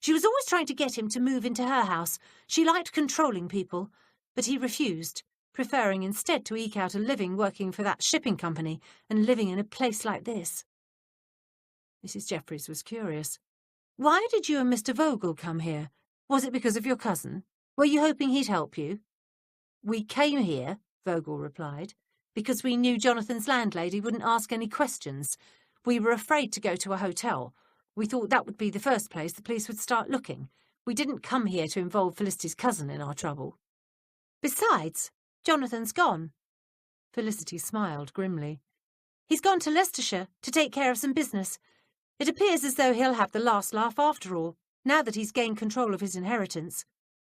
S3: She was always trying to get him to move into her house. She liked controlling people, but he refused, preferring instead to eke out a living working for that shipping company and living in a place like this. Mrs. Jeffries was curious. Why did you and Mr. Vogel come here? Was it because of your cousin? Were you hoping he'd help you? We came here, Vogel replied, because we knew Jonathan's landlady wouldn't ask any questions. We were afraid to go to a hotel. We thought that would be the first place the police would start looking. We didn't come here to involve Felicity's cousin in our trouble. Besides, Jonathan's gone. Felicity smiled grimly. He's gone to Leicestershire to take care of some business. It appears as though he'll have the last laugh after all, now that he's gained control of his inheritance.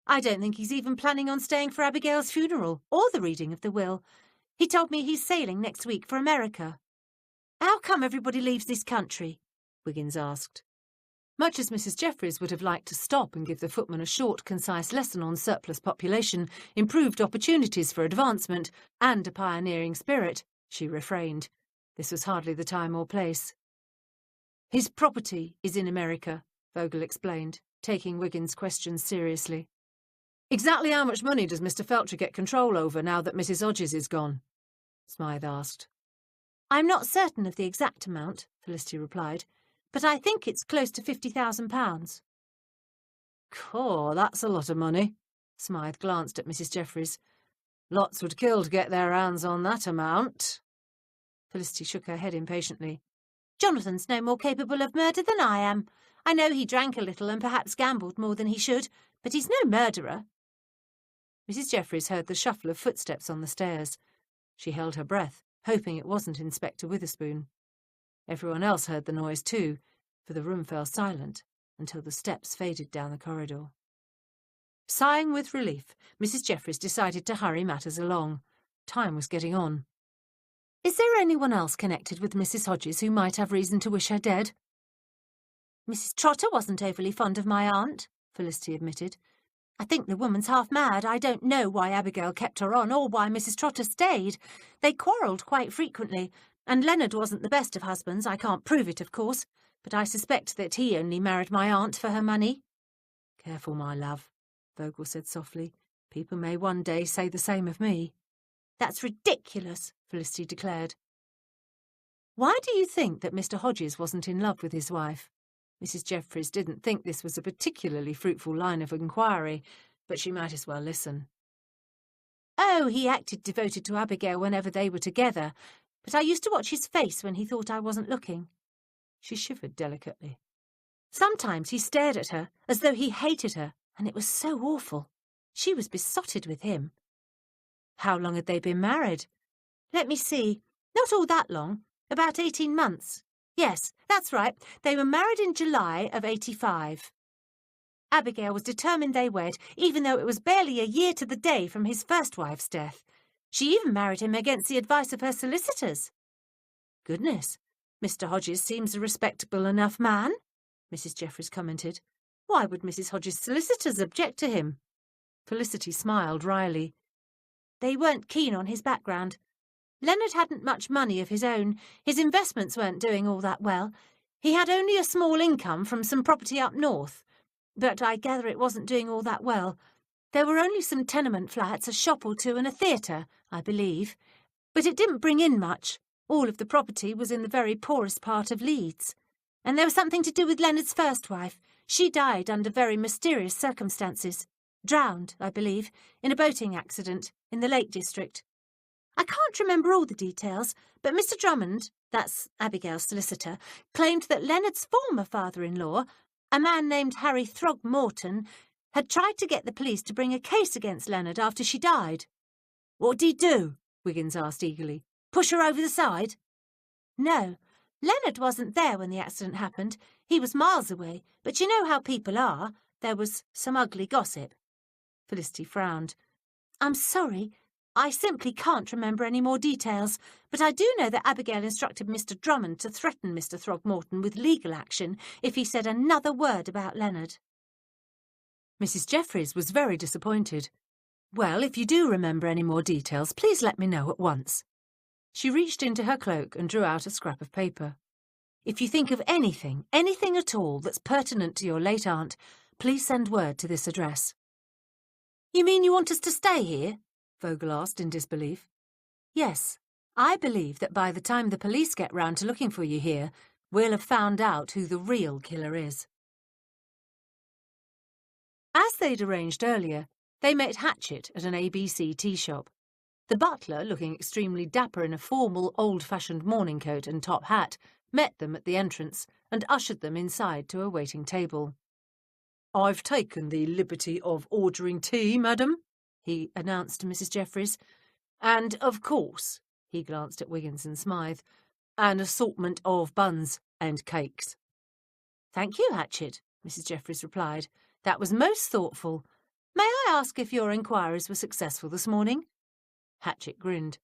S3: I don't think he's even planning on staying for Abigail's funeral or the reading of the will. He told me he's sailing next week for America. How come everybody leaves this country? Wiggins asked. Much as Mrs. Jeffries would have liked to stop and give the footman a short, concise lesson on surplus population, improved opportunities for advancement, and a pioneering spirit, she refrained. This was hardly the time or place. His property is in America, Vogel explained, taking Wiggins' questions seriously. Exactly how much money does Mr. Felcher get control over now that Mrs. Hodges is gone? Smythe asked. I'm not certain of the exact amount, Felicity replied, but I think it's close to £50,000. Caw, that's a lot of money. Smythe glanced at Mrs. Jeffries. Lots would kill to get their hands on that amount. Felicity shook her head impatiently. Jonathan's no more capable of murder than I am. I know he drank a little and perhaps gambled more than he should, but he's no murderer. Mrs. Jeffries heard the shuffle of footsteps on the stairs. She held her breath, hoping it wasn't Inspector Witherspoon. Everyone else heard the noise too, for the room fell silent until the steps faded down the corridor. Sighing with relief, Mrs. Jeffries decided to hurry matters along. Time was getting on. Is there anyone else connected with Mrs. Hodges who might have reason to wish her dead? Mrs. Trotter wasn't overly fond of my aunt, Felicity admitted. I think the woman's half mad. I don't know why Abigail kept her on or why Mrs. Trotter stayed. They quarrelled quite frequently, and Leonard wasn't the best of husbands. I can't prove it, of course, but I suspect that he only married my aunt for her money. Careful, my love, Vogel said softly. People may one day say the same of me. That's ridiculous, Felicity declared. Why do you think that Mr. Hodges wasn't in love with his wife? Mrs. Jeffries didn't think this was a particularly fruitful line of inquiry, but she might as well listen. Oh, he acted devoted to Abigail whenever they were together, but I used to watch his face when he thought I wasn't looking. She shivered delicately. Sometimes he stared at her as though he hated her, and it was so awful. She was besotted with him. How long had they been married? Let me see. Not all that long. About 18 months. Yes, that's right. They were married in July of 85. Abigail was determined they wed, even though it was barely a year to the day from his first wife's death. She even married him against the advice of her solicitors. Goodness, Mr. Hodges seems a respectable enough man, Mrs. Jeffries commented. Why would Mrs. Hodges' solicitors object to him? Felicity smiled wryly.
S4: They weren't keen on his background. Leonard hadn't much money of his own. His investments weren't doing all that well. He had only a small income from some property up north. But I gather it wasn't doing all that well. There were only some tenement flats, a shop or two and a theatre, I believe. But it didn't bring in much. All of the property was in the very poorest part of Leeds. And there was something to do with Leonard's first wife. She died under very mysterious circumstances. Drowned, I believe, in a boating accident in the Lake District. I can't remember all the details, but Mr. Drummond, that's Abigail's solicitor, claimed that Leonard's former father-in-law, a man named Harry Throgmorton, had tried to get the police to bring a case against Leonard after she died.
S2: What did he do? Wiggins asked eagerly. Push her over the side?
S4: No, Leonard wasn't there when the accident happened. He was miles away, but you know how people are. There was some ugly gossip.
S3: Felicity frowned.
S4: I'm sorry. I simply can't remember any more details, but I do know that Abigail instructed Mr. Drummond to threaten Mr. Throgmorton with legal action if he said another word about Leonard.
S3: Mrs. Jeffries was very disappointed. Well, if you do remember any more details, please let me know at once. She reached into her cloak and drew out a scrap of paper. If you think of anything at all that's pertinent to your late aunt, please send word to this address.
S2: You mean you want us to stay here?
S3: Vogel asked in disbelief. Yes, I believe that by the time the police get round to looking for you here, we'll have found out who the real killer is. As they'd arranged earlier, they met Hatchett at an ABC tea shop. The butler, looking extremely dapper in a formal, old-fashioned morning coat and top hat, met them at the entrance and ushered them inside to a waiting table.
S2: "I've taken the liberty of ordering tea, madam,"
S3: he announced to Mrs. Jeffries.
S2: "And, of course," he glanced at Wiggins and Smythe, "an assortment of buns and cakes."
S3: "Thank you, Hatchett," Mrs. Jeffries replied. "That was most thoughtful. May I ask if your inquiries were successful this morning?" Hatchett grinned.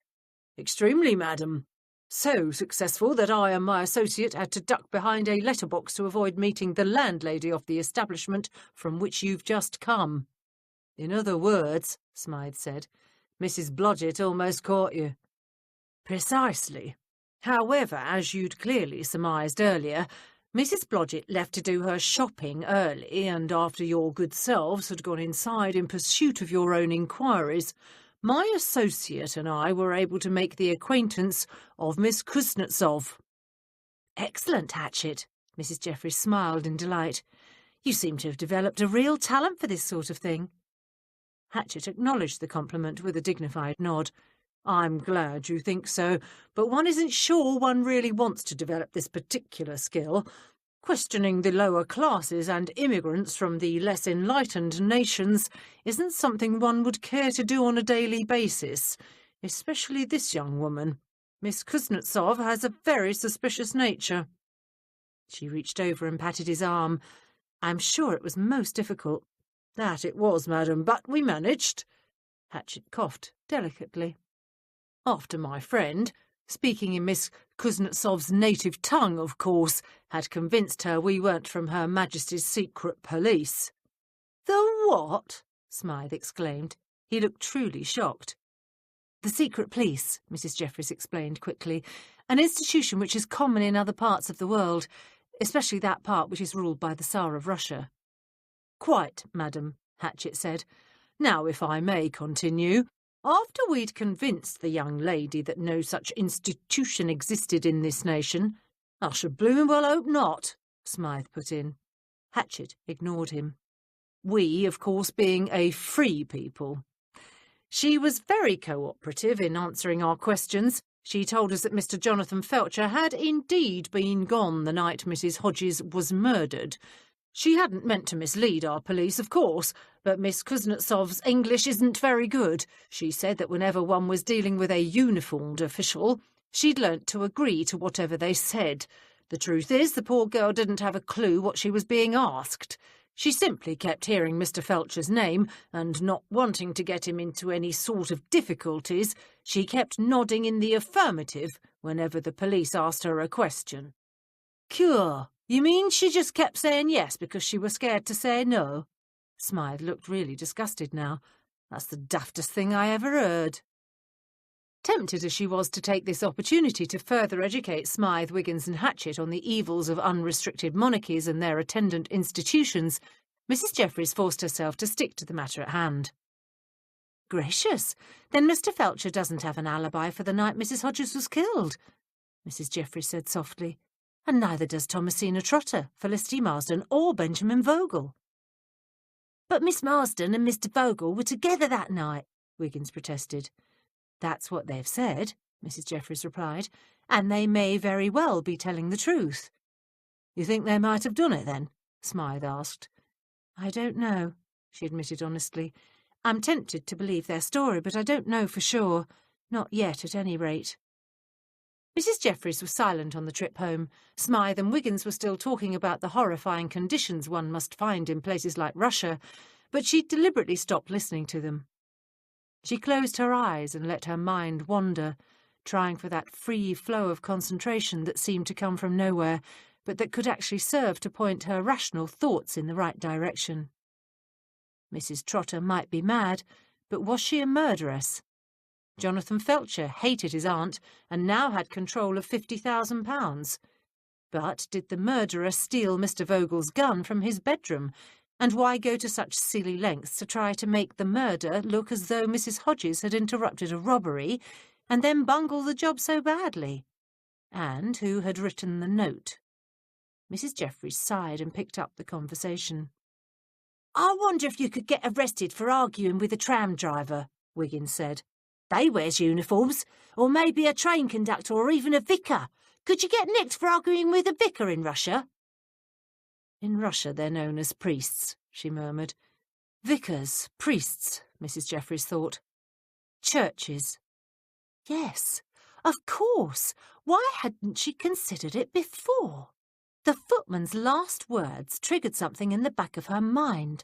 S2: "Extremely, madam. So successful that I and my associate had to duck behind a letterbox to avoid meeting the landlady of the establishment from which you've just come." "In other words," Smythe said, "Mrs. Blodgett almost caught you." "Precisely. However, as you'd clearly surmised earlier, Mrs. Blodgett left to do her shopping early, and after your good selves had gone inside in pursuit of your own inquiries, my associate and I were able to make the acquaintance of Miss Kuznetsov."
S3: "Excellent, Hatchett," Mrs. Jeffries smiled in delight. "You seem to have developed a real talent for this sort of thing." Hatchett acknowledged the compliment with a dignified nod.
S2: "I'm glad you think so, but one isn't sure one really wants to develop this particular skill. Questioning the lower classes and immigrants from the less enlightened nations isn't something one would care to do on a daily basis, especially this young woman. Miss Kuznetsov has a very suspicious nature."
S3: She reached over and patted his arm. "I'm sure it was most difficult."
S2: "That it was, madam, but we managed."
S3: Hatchett coughed delicately.
S2: "After my friend, speaking in Miss Kuznetsov's native tongue, of course, had convinced her we weren't from Her Majesty's secret police."
S3: "The what?" Smythe exclaimed. He looked truly shocked. "The secret police," Mrs. Jeffries explained quickly, "an institution which is common in other parts of the world, especially that part which is ruled by the Tsar of Russia."
S2: "Quite, madam," Hatchett said. "Now, if I may continue. After we'd convinced the young lady that no such institution existed in this nation—" "I should blooming well hope not," Smythe put in.
S3: Hatchett ignored him.
S2: "We, of course, being a free people. She was very cooperative in answering our questions. She told us that Mr. Jonathan Felcher had indeed been gone the night Mrs. Hodges was murdered. She hadn't meant to mislead our police, of course, but Miss Kuznetsov's English isn't very good. She said that whenever one was dealing with a uniformed official, she'd learnt to agree to whatever they said. The truth is, the poor girl didn't have a clue what she was being asked. She simply kept hearing Mr. Felcher's name, and not wanting to get him into any sort of difficulties, she kept nodding in the affirmative whenever the police asked her a question."
S3: "Cure. You mean she just kept saying yes because she was scared to say no?" Smythe looked really disgusted now. That's the daftest thing I ever heard. Tempted as she was to take this opportunity to further educate Smythe, Wiggins and Hatchett on the evils of unrestricted monarchies and their attendant institutions, Mrs. Jeffries forced herself to stick to the matter at hand. Gracious, then Mr. Felcher doesn't have an alibi for the night Mrs. Hodges was killed, Mrs. Jeffries said softly, and neither does Thomasina Trotter, Felicity Marsden or Benjamin Vogel.
S4: But Miss Marsden and Mr. Vogel were together that night,
S3: Wiggins protested. That's what they've said, Mrs. Jeffries replied, and they may very well be telling the truth. You think they might have done it, then? Smythe asked. I don't know, she admitted honestly. I'm tempted to believe their story, but I don't know for sure. Not yet, at any rate. Mrs. Jeffries was silent on the trip home. Smythe and Wiggins were still talking about the horrifying conditions one must find in places like Russia, but she deliberately stopped listening to them. She closed her eyes and let her mind wander, trying for that free flow of concentration that seemed to come from nowhere, but that could actually serve to point her rational thoughts in the right direction. Mrs. Trotter might be mad, but was she a murderess? Jonathan Felcher hated his aunt and now had control of £50,000. But did the murderer steal Mr. Vogel's gun from his bedroom? And why go to such silly lengths to try to make the murder look as though Mrs. Hodges had interrupted a robbery and then bungle the job so badly? And who had written the note? Mrs. Jeffries sighed and picked up the conversation.
S4: I wonder if you could get arrested for arguing with a tram driver, Wiggins said. They wears uniforms, or maybe a train conductor or even a vicar. Could you get nicked for arguing with a vicar in Russia?
S3: In Russia they're known as priests, she murmured. Vicars, priests, Mrs. Jeffries thought. Churches. Yes, of course. Why hadn't she considered it before? The footman's last words triggered something in the back of her mind.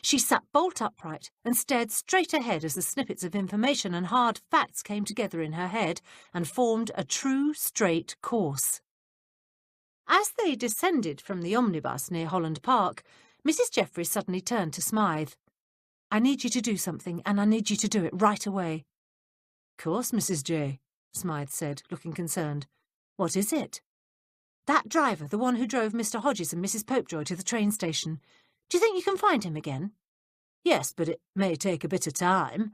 S3: She sat bolt upright and stared straight ahead as the snippets of information and hard facts came together in her head and formed a true, straight course. As they descended from the omnibus near Holland Park, Mrs. Jeffries suddenly turned to Smythe. I need you to do something, and I need you to do it right away. Of course, Mrs. J., Smythe said, looking concerned. What is it? That driver, the one who drove Mr. Hodges and Mrs. Popejoy to the train station. Do you think you can find him again? Yes, but it may take a bit of time.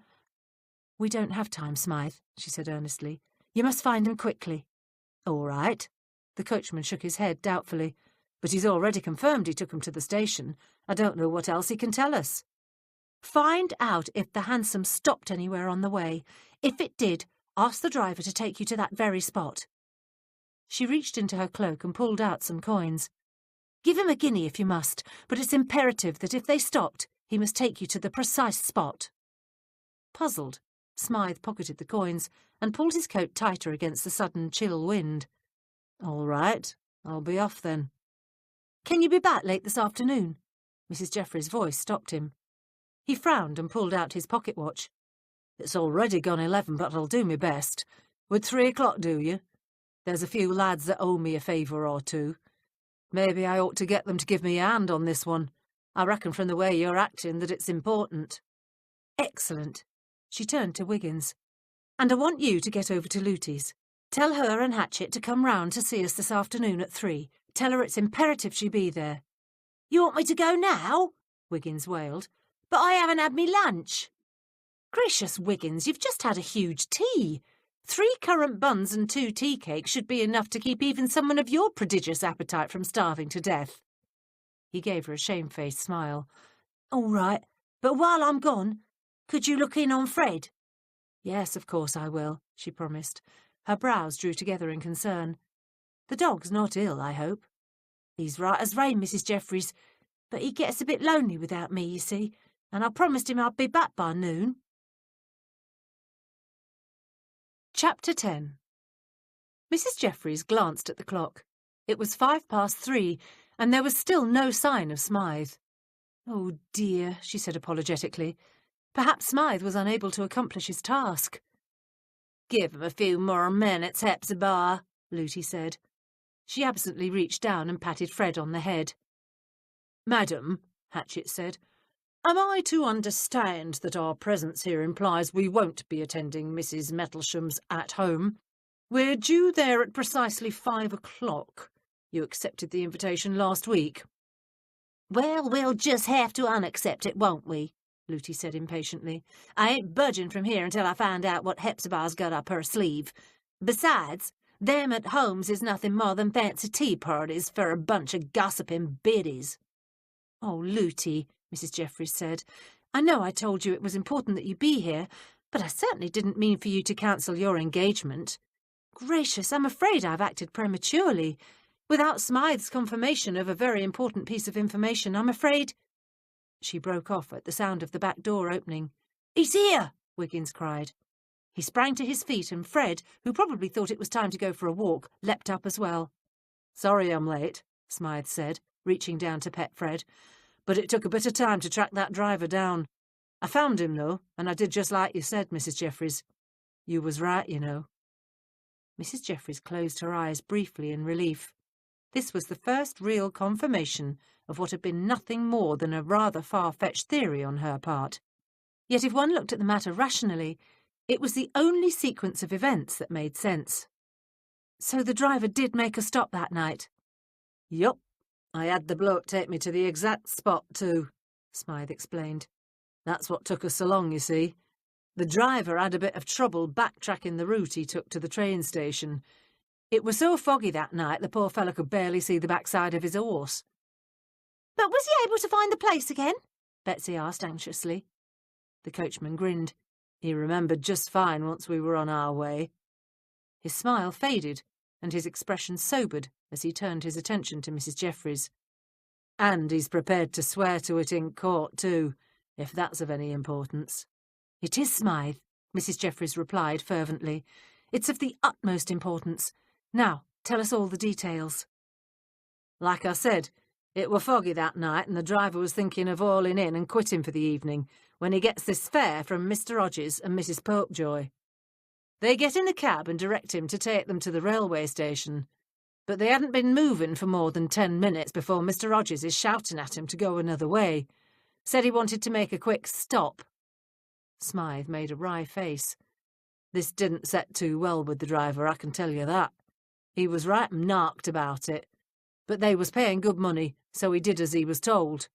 S3: We don't have time, Smythe, she said earnestly. You must find him quickly. All right. The coachman shook his head doubtfully. But he's already confirmed he took him to the station. I don't know what else he can tell us. Find out if the hansom stopped anywhere on the way. If it did, ask the driver to take you to that very spot. She reached into her cloak and pulled out some coins. Give him a guinea if you must, but it's imperative that if they stopped, he must take you to the precise spot. Puzzled, Smythe pocketed the coins and pulled his coat tighter against the sudden chill wind. All right, I'll be off then. Can you be back late this afternoon? Mrs. Jeffries' voice stopped him. He frowned and pulled out his pocket watch. It's already gone 11, but I'll do my best. Would 3 o'clock do you? There's a few lads that owe me a favour or two. Maybe I ought to get them to give me a hand on this one. I reckon from the way you're acting that it's important. Excellent. She turned to Wiggins. And I want you to get over to Luty's. Tell her and Hatchett to come round to see us this afternoon at 3. Tell her it's imperative she be there.
S4: You want me to go now? Wiggins wailed. But I haven't had me lunch.
S3: Gracious, Wiggins, you've just had a huge tea. 3 currant buns and 2 tea cakes should be enough to keep even someone of your prodigious appetite from starving to death. He gave her a shamefaced smile.
S4: All right, but while I'm gone, could you look in on Fred?
S3: Yes, of course I will, she promised. Her brows drew together in concern. The dog's not ill, I hope.
S4: He's right as rain, Mrs. Jeffries, but he gets a bit lonely without me, you see, and I promised him I'd be back by noon.
S3: Chapter 10. Mrs. Jeffries glanced at the clock. It was 3:05, and there was still no sign of Smythe. Oh dear, she said apologetically. Perhaps Smythe was unable to accomplish his task. Give him a few more minutes, Hepzibah, Luty said. She absently reached down and patted Fred on the head. Madam, Hatchett said,
S2: Am I to understand that our presence here implies we won't be attending Mrs. Mettlesham's at home? We're due there at precisely 5 o'clock. You accepted the invitation last week.
S4: Well, we'll just have to unaccept it, won't we? Looty said impatiently. I ain't budging from here until I find out what Hepzibah's got up her sleeve. Besides, them at homes is nothing more than fancy tea parties for a bunch of gossiping biddies.
S3: Oh, Looty, Mrs. Jeffries said, I know I told you it was important that you be here, but I certainly didn't mean for you to cancel your engagement. Gracious, I'm afraid I've acted prematurely. Without Smythe's confirmation of a very important piece of information, I'm afraid— She broke off at the sound of the back door opening. "He's here!" Wiggins cried. He sprang to his feet and Fred, who probably thought it was time to go for a walk, leapt up as well. "Sorry I'm late," Smythe said, reaching down to pet Fred, "but it took a bit of time to track that driver down. I found him, though, and I did just like you said, Mrs. Jeffries. You was right, you know." Mrs. Jeffries closed her eyes briefly in relief. This was the first real confirmation of what had been nothing more than a rather far-fetched theory on her part. Yet if one looked at the matter rationally, it was the only sequence of events that made sense. So the driver did make a stop that night? "Yup. I had the bloke take me to the exact spot, too," Smythe explained. "That's what took us so long, you see. The driver had a bit of trouble backtracking the route he took to the train station. It was so foggy that night the poor fellow could barely see the backside of his horse."
S4: "But was he able to find the place again?"
S3: Betsy asked anxiously. The coachman grinned. He remembered just fine once we were on our way. His smile faded, and his expression sobered as he turned his attention to Mrs. Jeffries. "And he's prepared to swear to it in court, too, if that's of any importance." "It is, Smythe," Mrs. Jeffries replied fervently. "It's of the utmost importance. Now, tell us all the details." "Like I said, it were foggy that night and the driver was thinking of hauling in and quitting for the evening when he gets this fare from Mr. Hodges and Mrs. Popejoy. They get in a cab and direct him to take them to the railway station, but they hadn't been moving for more than 10 minutes before Mr. Hodges is shouting at him to go another way. Said he wanted to make a quick stop." Smythe made a wry face. "This didn't set too well with the driver, I can tell you that. He was right narked about it, but they was paying good money, so he did as he was told.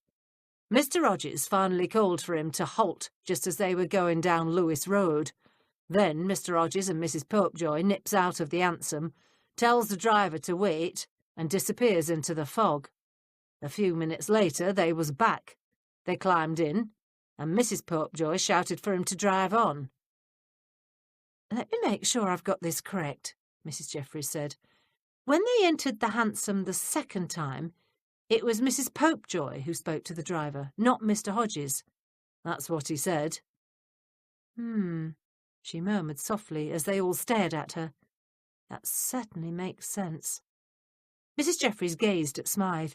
S3: Mr. Hodges finally called for him to halt just as they were going down Lewis Road. Then Mr. Hodges and Mrs. Popejoy nips out of the hansom, tells the driver to wait, and disappears into the fog. A few minutes later they was back. They climbed in, and Mrs. Popejoy shouted for him to drive on." "Let me make sure I've got this correct," Mrs. Jeffries said. "When they entered the hansom the second time, it was Mrs. Popejoy who spoke to the driver, not Mr. Hodges." "That's what he said." She murmured softly as they all stared at her. "That certainly makes sense." Mrs. Jeffries gazed at Smythe.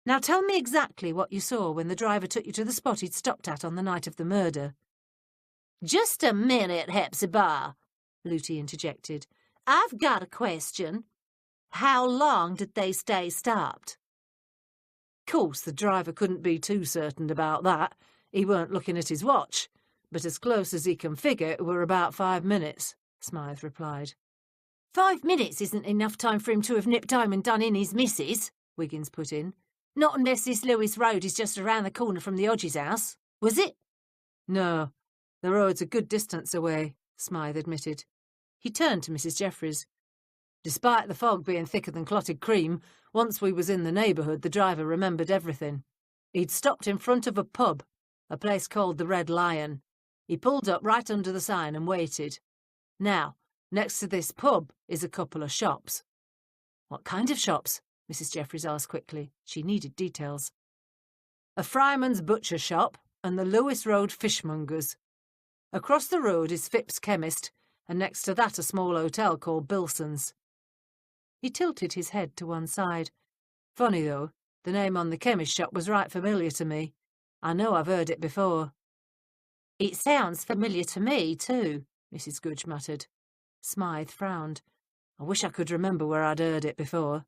S3: "Now tell me exactly what you saw when the driver took you to the spot he'd stopped at on the night of the murder."
S4: "Just a minute, Hepzibah," Looty interjected. "I've got a question. How long did they stay stopped?"
S2: "Course the driver couldn't be too certain about that. He weren't looking at his watch, but as close as he can figure it were about 5 minutes," Smythe replied.
S4: 5 minutes isn't enough time for him to have nipped home and done in his missus," Wiggins put in. "Not unless this Lewis Road is just around the corner from the Hodges house. Was it?"
S2: "No, the road's a good distance away," Smythe admitted. He turned to Mrs. Jeffries. "Despite the fog being thicker than clotted cream, once we was in the neighbourhood the driver remembered everything. He'd stopped in front of a pub, a place called the Red Lion. He pulled up right under the sign and waited. Now, next to this pub is a couple of shops." "What kind of shops?" Mrs. Jeffries asked quickly. She needed details. "A Fryman's butcher shop and the Lewis Road fishmonger's. Across the road is Phipps's chemist, and next to that a small hotel called Bilson's." He tilted his head to one side. "Funny, though, the name on the chemist shop was right familiar to me. I know I've heard it before."
S4: "It sounds familiar to me, too,"
S3: Mrs. Goodge muttered. Smythe frowned. "I wish I could remember where I'd heard it before."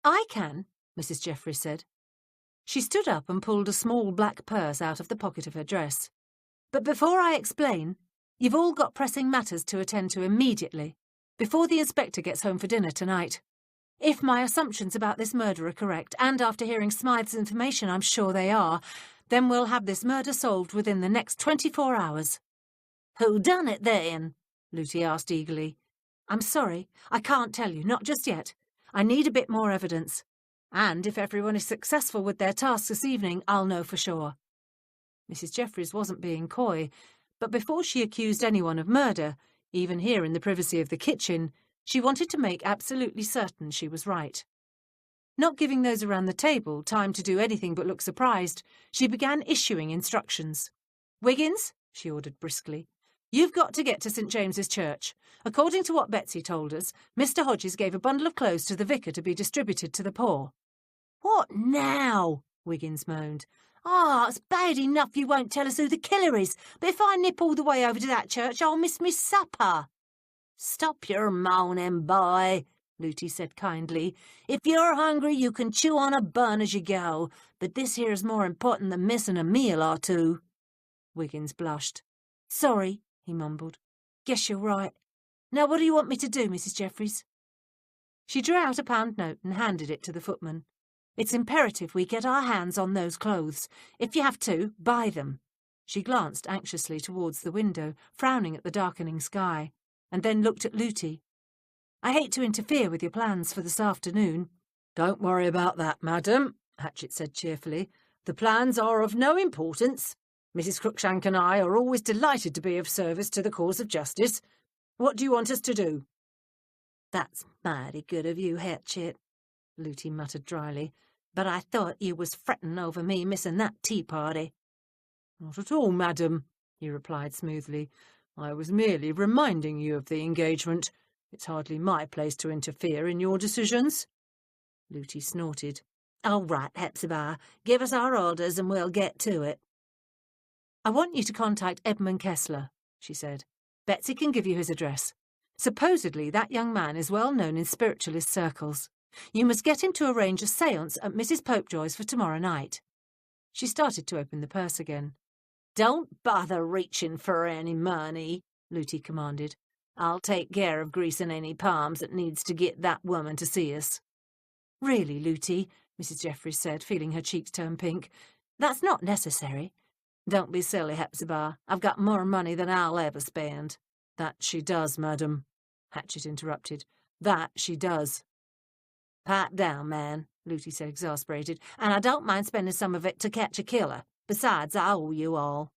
S3: "I can," Mrs. Jeffries said. She stood up and pulled a small black purse out of the pocket of her dress. "But before I explain, you've all got pressing matters to attend to immediately, before the inspector gets home for dinner tonight. If my assumptions about this murder are correct, and after hearing Smythe's information I'm sure they are, then we'll have this murder solved within the next 24 hours.
S4: Who done it then?
S3: Looty asked eagerly. I'm sorry, I can't tell you, not just yet. I need a bit more evidence. And if everyone is successful with their task this evening, I'll know for sure. Mrs. Jeffries wasn't being coy, but before she accused anyone of murder, even here in the privacy of the kitchen, she wanted to make absolutely certain she was right. Not giving those around the table time to do anything but look surprised, she began issuing instructions. "Wiggins," she ordered briskly, "you've got to get to St. James's Church. According to what Betsy told us, Mr. Hodges gave a bundle of clothes to the vicar to be distributed to the poor."
S4: "What now?" Wiggins moaned. It's bad enough you won't tell us who the killer is, but if I nip all the way over to that church, I'll miss me supper." "Stop your moaning, boy," Looty said kindly. "If you're hungry, you can chew on a bun as you go, but this here's more important than missing a meal or two."
S3: Wiggins blushed.
S4: "Sorry," he mumbled. "Guess you're right. Now what do you want me to do, Mrs. Jeffries?"
S3: She drew out a £1 note and handed it to the footman. "It's imperative we get our hands on those clothes. If you have to, buy them." She glanced anxiously towards the window, frowning at the darkening sky, and then looked at Looty. "I hate to interfere with your plans for this afternoon."
S2: "Don't worry about that, madam," Hatchett said cheerfully. "The plans are of no importance. Mrs. Cruikshank and I are always delighted to be of service to the cause of justice. What do you want us to do?"
S4: "That's mighty good of you, Hatchett," Looty muttered dryly. "But I thought you was fretting over me missing that tea party."
S2: "Not at all, madam," he replied smoothly. "I was merely reminding you of the engagement. It's hardly my place to interfere in your decisions."
S3: Looty snorted.
S4: "All right, Hepzibah, give us our orders and we'll get to it."
S3: "I want you to contact Edmund Kessler," she said. "Betsy can give you his address. Supposedly that young man is well known in spiritualist circles. You must get him to arrange a séance at Mrs. Popejoy's for tomorrow night." She started to open the purse again.
S4: "Don't bother reaching for any money," Looty commanded. "I'll take care of greasing any palms that needs to get that woman to see us."
S3: "Really, Looty," Mrs. Jeffries said, feeling her cheeks turn pink, "that's not necessary."
S4: "Don't be silly, Hepzibah. I've got more money than I'll ever spend."
S2: "That she does, madam," Hatchett interrupted. "That she does."
S4: "Pipe down, man," Looty said, exasperated, "and I don't mind spending some of it to catch a killer. Besides, I owe you all."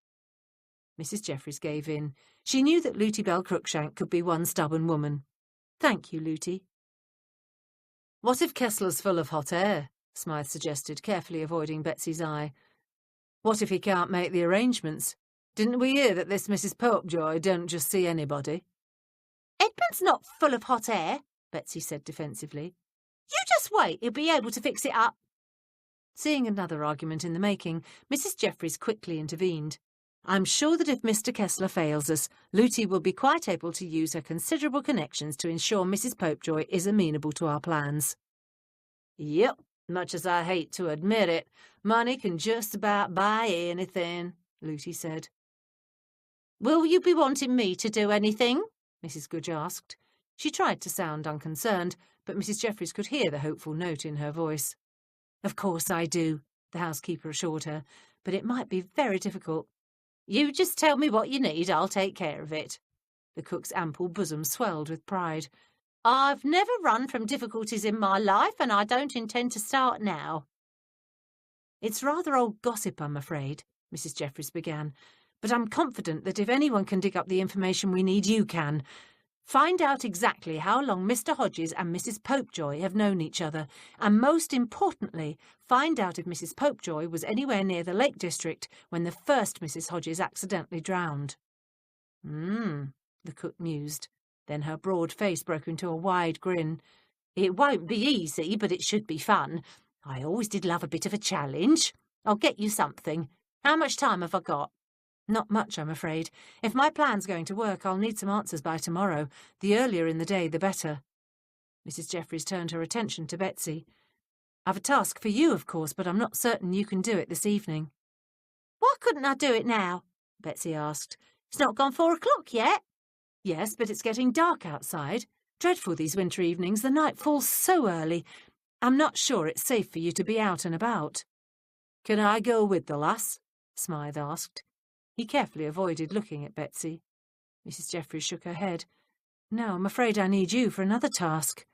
S3: Mrs. Jeffries gave in. She knew that Looty Bell Cruikshank could be one stubborn woman. "Thank you, Looty."
S2: "What if Kessler's full of hot air?" Smythe suggested, carefully avoiding Betsy's eye. "What if he can't make the arrangements? Didn't we hear that this Mrs. Popejoy don't just see anybody?"
S4: "Edmund's not full of hot air," Betsy said defensively. "You just wait, he'll be able to fix it up."
S3: Seeing another argument in the making, Mrs. Jeffries quickly intervened. "I'm sure that if Mr. Kessler fails us, Looty will be quite able to use her considerable connections to ensure Mrs. Popejoy is amenable to our plans."
S2: "Yep, much as I hate to admit it, money can just about buy anything," Looty said.
S4: "Will you be wanting me to do anything?" Mrs. Goodge asked.
S3: She tried to sound unconcerned, but Mrs. Jeffries could hear the hopeful note in her voice. "Of course I do," the housekeeper assured her, "but it might be very difficult."
S4: "You just tell me what you need, I'll take care of it."
S3: The cook's ample bosom swelled with pride.
S4: "I've never run from difficulties in my life, and I don't intend to start now."
S3: "It's rather old gossip, I'm afraid," Mrs. Jeffries began, "but I'm confident that if anyone can dig up the information we need, you can. Find out exactly how long Mr. Hodges and Mrs. Popejoy have known each other, and most importantly, find out if Mrs. Popejoy was anywhere near the Lake District when the first Mrs. Hodges accidentally drowned." The cook mused. Then her broad face broke into a wide grin.
S4: "It won't be easy, but it should be fun. I always did love a bit of a challenge. I'll get you something. How much time have I got?"
S3: "Not much, I'm afraid. If my plan's going to work, I'll need some answers by tomorrow. The earlier in the day, the better." Mrs. Jeffries turned her attention to Betsy. I've a task for you, of course, but I'm not certain you can do it this evening.
S4: Why couldn't I do it now? Betsy asked. It's not gone 4 o'clock yet.
S3: Yes, but it's getting dark outside. Dreadful these winter evenings. The night falls so early. I'm not sure it's safe for you to be out and about. Can I go with the lass? Smythe asked. He carefully avoided looking at Betsy. Mrs. Jeffries shook her head. No, I'm afraid I need you for another task.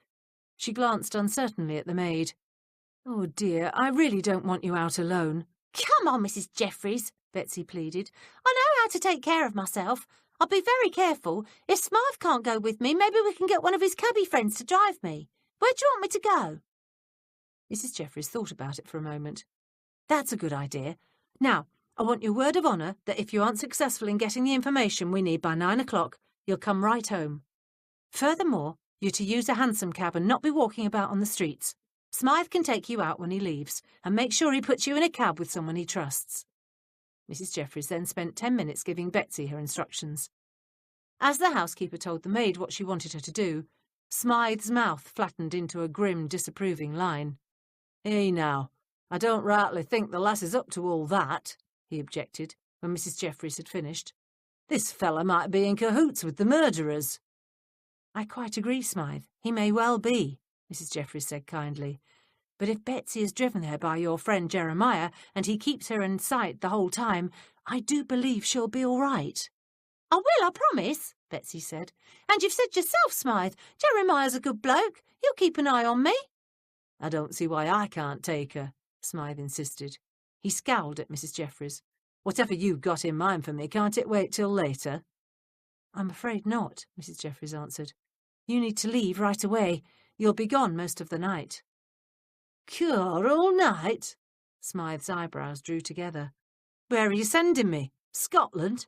S3: She glanced uncertainly at the maid. Oh dear, I really don't want you out alone.
S4: Come on, Mrs. Jeffries, Betsy pleaded. I know how to take care of myself. I'll be very careful. If Smythe can't go with me, maybe we can get one of his cubby friends to drive me. Where do you want me to go?
S3: Mrs. Jeffries thought about it for a moment. That's a good idea. Now, I want your word of honour that if you aren't successful in getting the information we need by 9 o'clock, you'll come right home. Furthermore, you're to use a hansom cab and not be walking about on the streets. Smythe can take you out when he leaves, and make sure he puts you in a cab with someone he trusts. Mrs. Jeffries then spent 10 minutes giving Betsy her instructions. As the housekeeper told the maid what she wanted her to do, Smythe's mouth flattened into a grim, disapproving line. Hey now, I don't rightly think the lass is up to all that, he objected, when Mrs. Jeffries had finished. This fella might be in cahoots with the murderers. I quite agree, Smythe. He may well be, Mrs. Jeffries said kindly. But if Betsy is driven there by your friend Jeremiah, and he keeps her in sight the whole time, I do believe she'll be all right.
S4: I will, I promise, Betsy said. And you've said yourself, Smythe, Jeremiah's a good bloke. He'll keep an eye on me.
S3: I don't see why I can't take her, Smythe insisted. He scowled at Mrs. Jeffries. Whatever you've got in mind for me, can't it wait till later? I'm afraid not, Mrs. Jeffries answered. You need to leave right away. You'll be gone most of the night. Cure all night? Smythe's eyebrows drew together. Where are you sending me? Scotland?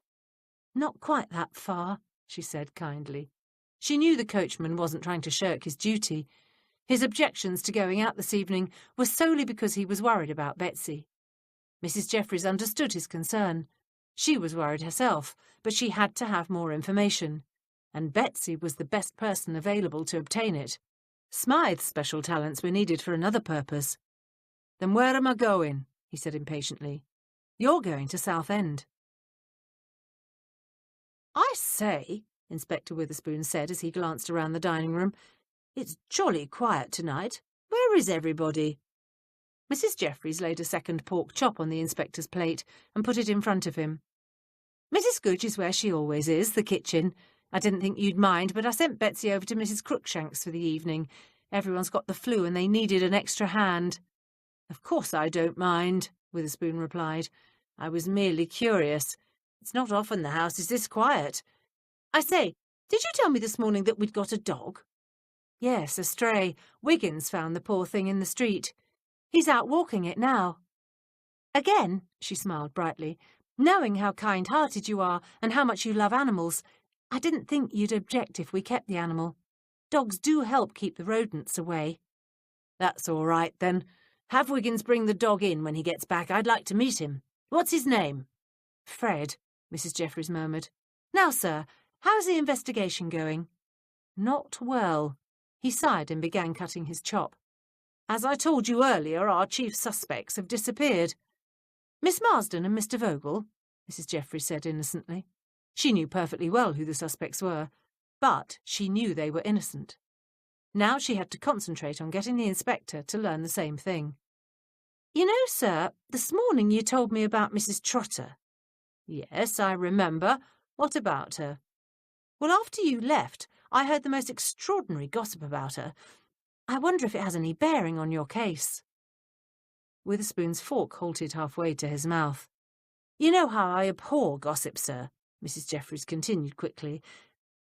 S3: Not quite that far, she said kindly. She knew the coachman wasn't trying to shirk his duty. His objections to going out this evening were solely because he was worried about Betsy. Mrs. Jeffries understood his concern. She was worried herself, but she had to have more information, and Betsy was the best person available to obtain it. Smythe's special talents were needed for another purpose. Then where am I going? He said impatiently. You're going to Southend. I say, Inspector Witherspoon said as he glanced around the dining room, it's jolly quiet tonight. Where is everybody? Mrs. Jeffries laid a second pork chop on the inspector's plate and put it in front of him. Mrs. Goodge is where she always is, the kitchen. I didn't think you'd mind, but I sent Betsy over to Mrs. Crookshank's for the evening. Everyone's got the flu and they needed an extra hand. Of course I don't mind, Witherspoon replied. I was merely curious. It's not often the house is this quiet. I say, did you tell me this morning that we'd got a dog? Yes, a stray. Wiggins found the poor thing in the street. He's out walking it now. Again, she smiled brightly, knowing how kind-hearted you are and how much you love animals, I didn't think you'd object if we kept the animal. Dogs do help keep the rodents away. That's all right, then. Have Wiggins bring the dog in when he gets back. I'd like to meet him. What's his name? Fred, Mrs. Jeffries murmured. Now, sir, how's the investigation going? Not well. He sighed and began cutting his chop. As I told you earlier, our chief suspects have disappeared. Miss Marsden and Mr. Vogel, Mrs. Jeffries said innocently. She knew perfectly well who the suspects were, but she knew they were innocent. Now she had to concentrate on getting the inspector to learn the same thing. You know, sir, this morning you told me about Mrs. Trotter. Yes, I remember. What about her? Well, after you left, I heard the most extraordinary gossip about her. I wonder if it has any bearing on your case. Witherspoon's fork halted halfway to his mouth. You know how I abhor gossip, sir, Mrs. Jeffries continued quickly,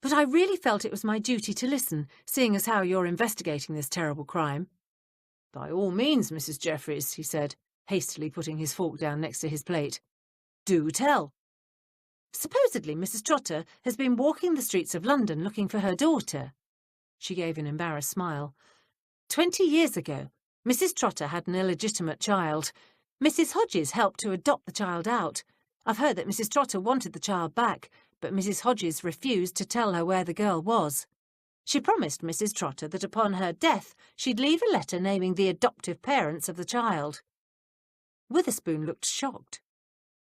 S3: but I really felt it was my duty to listen, seeing as how you're investigating this terrible crime. By all means, Mrs. Jeffries, he said, hastily putting his fork down next to his plate. Do tell. Supposedly Mrs. Trotter has been walking the streets of London looking for her daughter. She gave an embarrassed smile. 20 years ago, Mrs. Trotter had an illegitimate child. Mrs. Hodges helped to adopt the child out. I've heard that Mrs. Trotter wanted the child back, but Mrs. Hodges refused to tell her where the girl was. She promised Mrs. Trotter that upon her death she'd leave a letter naming the adoptive parents of the child. Witherspoon looked shocked.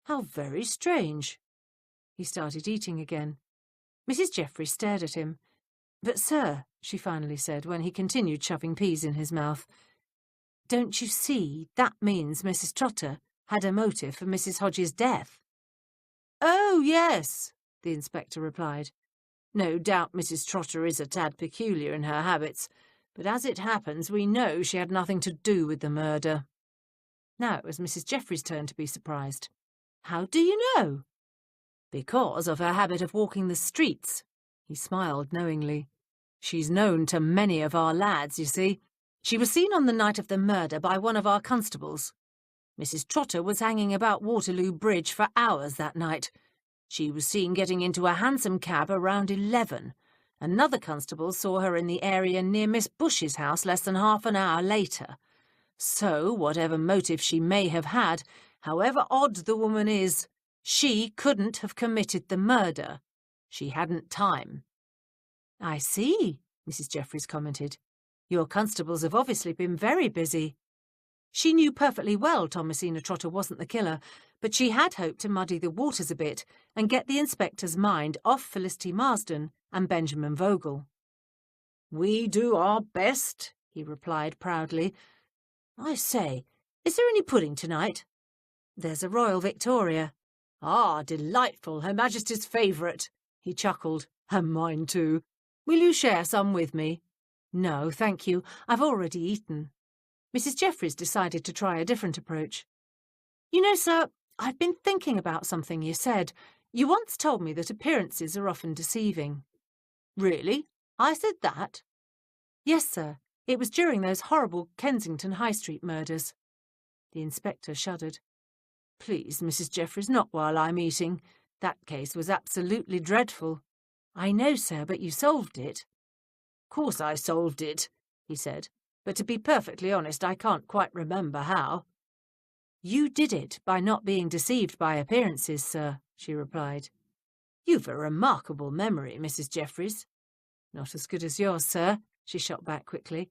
S3: How very strange. He started eating again. Mrs. Jeffries stared at him. "But, sir," she finally said, when he continued shoving peas in his mouth, "don't you see that means Mrs. Trotter had a motive for Mrs. Hodges' death?" "Oh, yes," the inspector replied. "No doubt Mrs. Trotter is a tad peculiar in her habits, but as it happens we know she had nothing to do with the murder." Now it was Mrs. Jeffries' turn to be surprised. "How do you know?" "Because of her habit of walking the streets." He smiled knowingly. "She's known to many of our lads, you see. She was seen on the night of the murder by one of our constables. Mrs. Trotter was hanging about Waterloo Bridge for hours that night. She was seen getting into a hansom cab around 11. Another constable saw her in the area near Miss Bush's house less than half an hour later. So, whatever motive she may have had, however odd the woman is, she couldn't have committed the murder. She hadn't time." "I see," Mrs. Jeffries commented. "Your constables have obviously been very busy." She knew perfectly well Thomasina Trotter wasn't the killer, but she had hoped to muddy the waters a bit and get the inspector's mind off Felicity Marsden and Benjamin Vogel. "We do our best," he replied proudly. "I say, is there any pudding tonight?" "There's a Royal Victoria." "Ah, delightful, Her Majesty's favourite," he chuckled. "And mine too. Will you share some with me?" "No, thank you. I've already eaten." Mrs. Jeffries decided to try a different approach. "You know, sir, I've been thinking about something you said. You once told me that appearances are often deceiving." "Really? I said that?" "Yes, sir. It was during those horrible Kensington High Street murders." The inspector shuddered. "Please, Mrs. Jeffries, not while I'm eating. That case was absolutely dreadful." "I know, sir, but you solved it." "Of course I solved it," he said. "But to be perfectly honest, I can't quite remember how." "You did it by not being deceived by appearances, sir," she replied. "You've a remarkable memory, Mrs. Jeffries." "Not as good as yours, sir," she shot back quickly.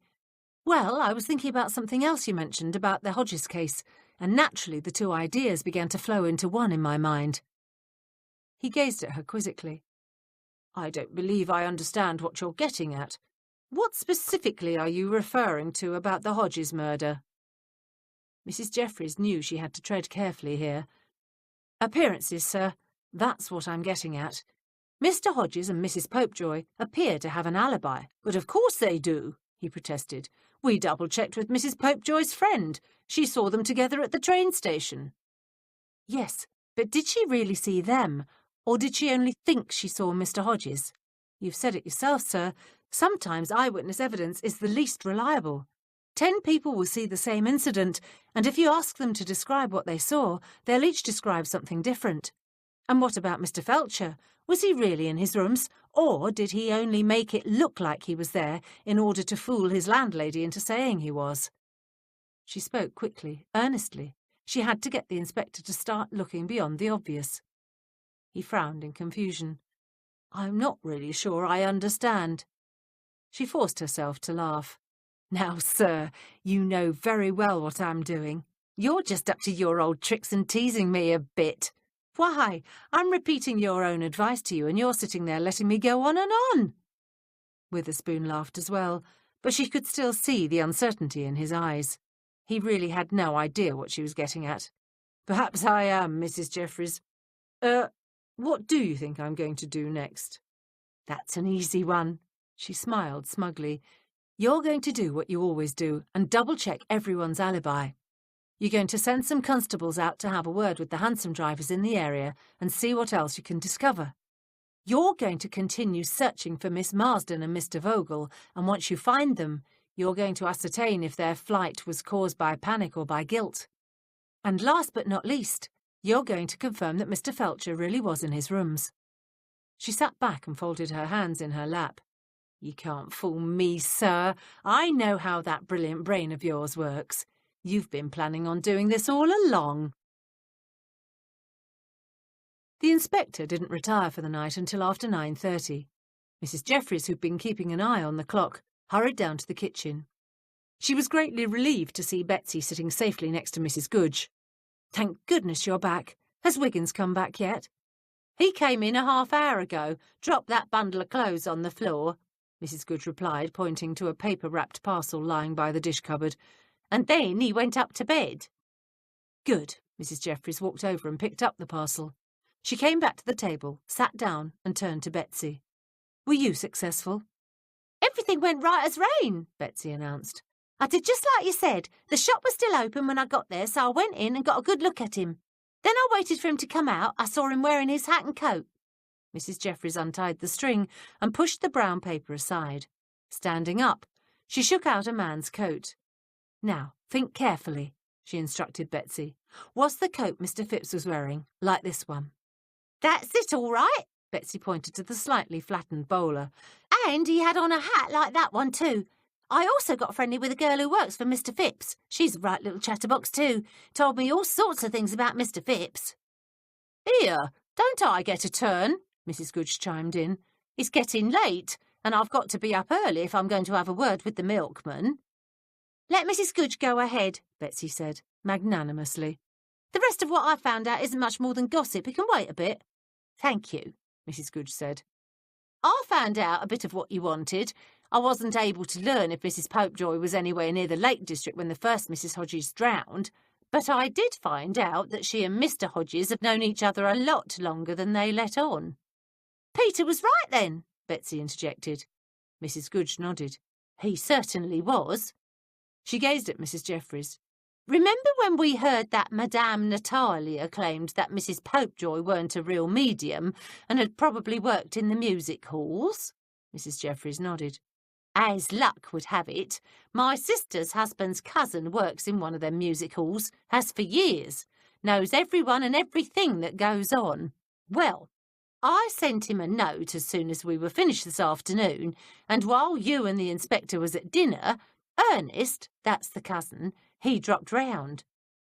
S3: "Well, I was thinking about something else you mentioned about the Hodges case, and naturally the two ideas began to flow into one in my mind." He gazed at her quizzically. "I don't believe I understand what you're getting at. What specifically are you referring to about the Hodges murder?" Mrs. Jeffries knew she had to tread carefully here. "Appearances, sir. That's what I'm getting at. Mr. Hodges and Mrs. Popejoy appear to have an alibi." "But of course they do," he protested. "We double-checked with Mrs. Popejoy's friend. She saw them together at the train station." "Yes, but did she really see them, or did she only think she saw Mr. Hodges? You've said it yourself, sir. Sometimes eyewitness evidence is the least reliable. 10 people will see the same incident, and if you ask them to describe what they saw, they'll each describe something different. And what about Mr. Felcher? Was he really in his rooms, or did he only make it look like he was there in order to fool his landlady into saying he was?" She spoke quickly, earnestly. She had to get the inspector to start looking beyond the obvious. He frowned in confusion. "I'm not really sure I understand." She forced herself to laugh. "Now, sir, you know very well what I'm doing. You're just up to your old tricks and teasing me a bit. Why, I'm repeating your own advice to you, and you're sitting there letting me go on and on." Witherspoon laughed as well, but she could still see the uncertainty in his eyes. He really had no idea what she was getting at. "Perhaps I am, Mrs. Jeffries. What do you think I'm going to do next?" "That's an easy one." She smiled smugly. "You're going to do what you always do and double-check everyone's alibi. You're going to send some constables out to have a word with the hansom drivers in the area and see what else you can discover. You're going to continue searching for Miss Marsden and Mr. Vogel, and once you find them, you're going to ascertain if their flight was caused by panic or by guilt. And last but not least, you're going to confirm that Mr. Felcher really was in his rooms." She sat back and folded her hands in her lap. "You can't fool me, sir. I know how that brilliant brain of yours works. You've been planning on doing this all along." The inspector didn't retire for the night until after 9:30. Mrs Jeffries, who'd been keeping an eye on the clock, hurried down to the kitchen. She was greatly relieved to see Betsy sitting safely next to Mrs Goodge. "Thank goodness you're back. Has Wiggins come back yet?"
S2: "He came in a half-hour ago, dropped that bundle of clothes on the floor," Mrs Goodge replied, pointing to a paper-wrapped parcel lying by the dish-cupboard. "And then he went up to bed."
S3: Good. Mrs Jeffries walked over and picked up the parcel. She came back to the table, sat down and turned to Betsy. "Were you successful?"
S4: "Everything went right as rain," Betsy announced. "I did just like you said. The shop was still open when I got there, so I went in and got a good look at him. Then I waited for him to come out. I saw him wearing his hat and coat."
S3: Mrs Jeffries untied the string and pushed the brown paper aside. Standing up, she shook out a man's coat. "Now, think carefully," she instructed Betsy. "Was the coat Mr Phipps was wearing like this one?"
S4: "That's it, all right."
S3: Betsy pointed to the slightly flattened bowler.
S4: "And he had on a hat like that one too. I also got friendly with a girl who works for Mr Phipps. She's a right little chatterbox too. Told me all sorts of things about Mr Phipps."
S2: "Here, don't I get a turn?" Mrs Goodge chimed in. "It's getting late, and I've got to be up early if I'm going to have a word with the milkman."
S4: "Let Mrs Goodge go ahead,"
S3: Betsy said, magnanimously.
S2: "The rest of what I found out isn't much more than gossip. It can wait a bit."
S3: "Thank you," Mrs Goodge said.
S2: "I found out a bit of what you wanted. I wasn't able to learn if Mrs Popejoy was anywhere near the Lake District when the first Mrs Hodges drowned, but I did find out that she and Mr Hodges have known each other a lot longer than they let on."
S4: "Peter was right then,"
S2: Betsy interjected.
S3: Mrs Goodge nodded.
S2: "He certainly was."
S3: She gazed at Mrs Jeffries.
S2: "Remember when we heard that Madame Natalia claimed that Mrs Popejoy weren't a real medium and had probably worked in the music halls?"
S3: Mrs Jeffries nodded.
S2: "As luck would have it, my sister's husband's cousin works in one of them music halls, has for years, knows everyone and everything that goes on. Well, I sent him a note as soon as we were finished this afternoon, and while you and the inspector was at dinner, Ernest, that's the cousin, he dropped round.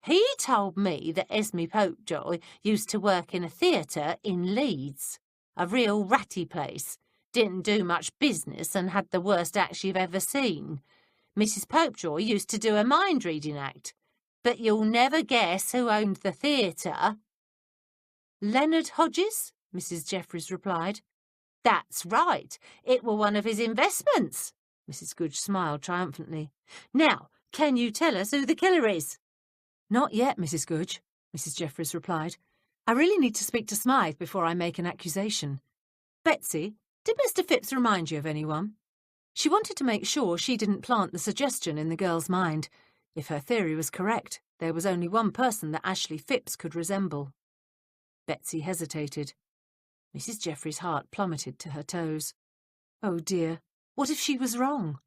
S2: He told me that Esme Popejoy used to work in a theatre in Leeds, a real ratty place. Didn't do much business and had the worst acts you've ever seen. Mrs Popejoy used to do a mind-reading act. But you'll never guess who owned the theatre."
S3: "Leonard Hodges?" Mrs Jeffries replied.
S2: "That's right. It were one of his investments."
S3: Mrs Goodge smiled triumphantly.
S2: "Now, can you tell us who the killer is?"
S3: "Not yet, Mrs Goodge," Mrs Jeffries replied. "I really need to speak to Smythe before I make an accusation. Betsy, did Mr Phipps remind you of anyone?" She wanted to make sure she didn't plant the suggestion in the girl's mind. If her theory was correct, there was only one person that Ashley Phipps could resemble. Betsy hesitated. Mrs Jeffries' heart plummeted to her toes. Oh dear, what if she was wrong?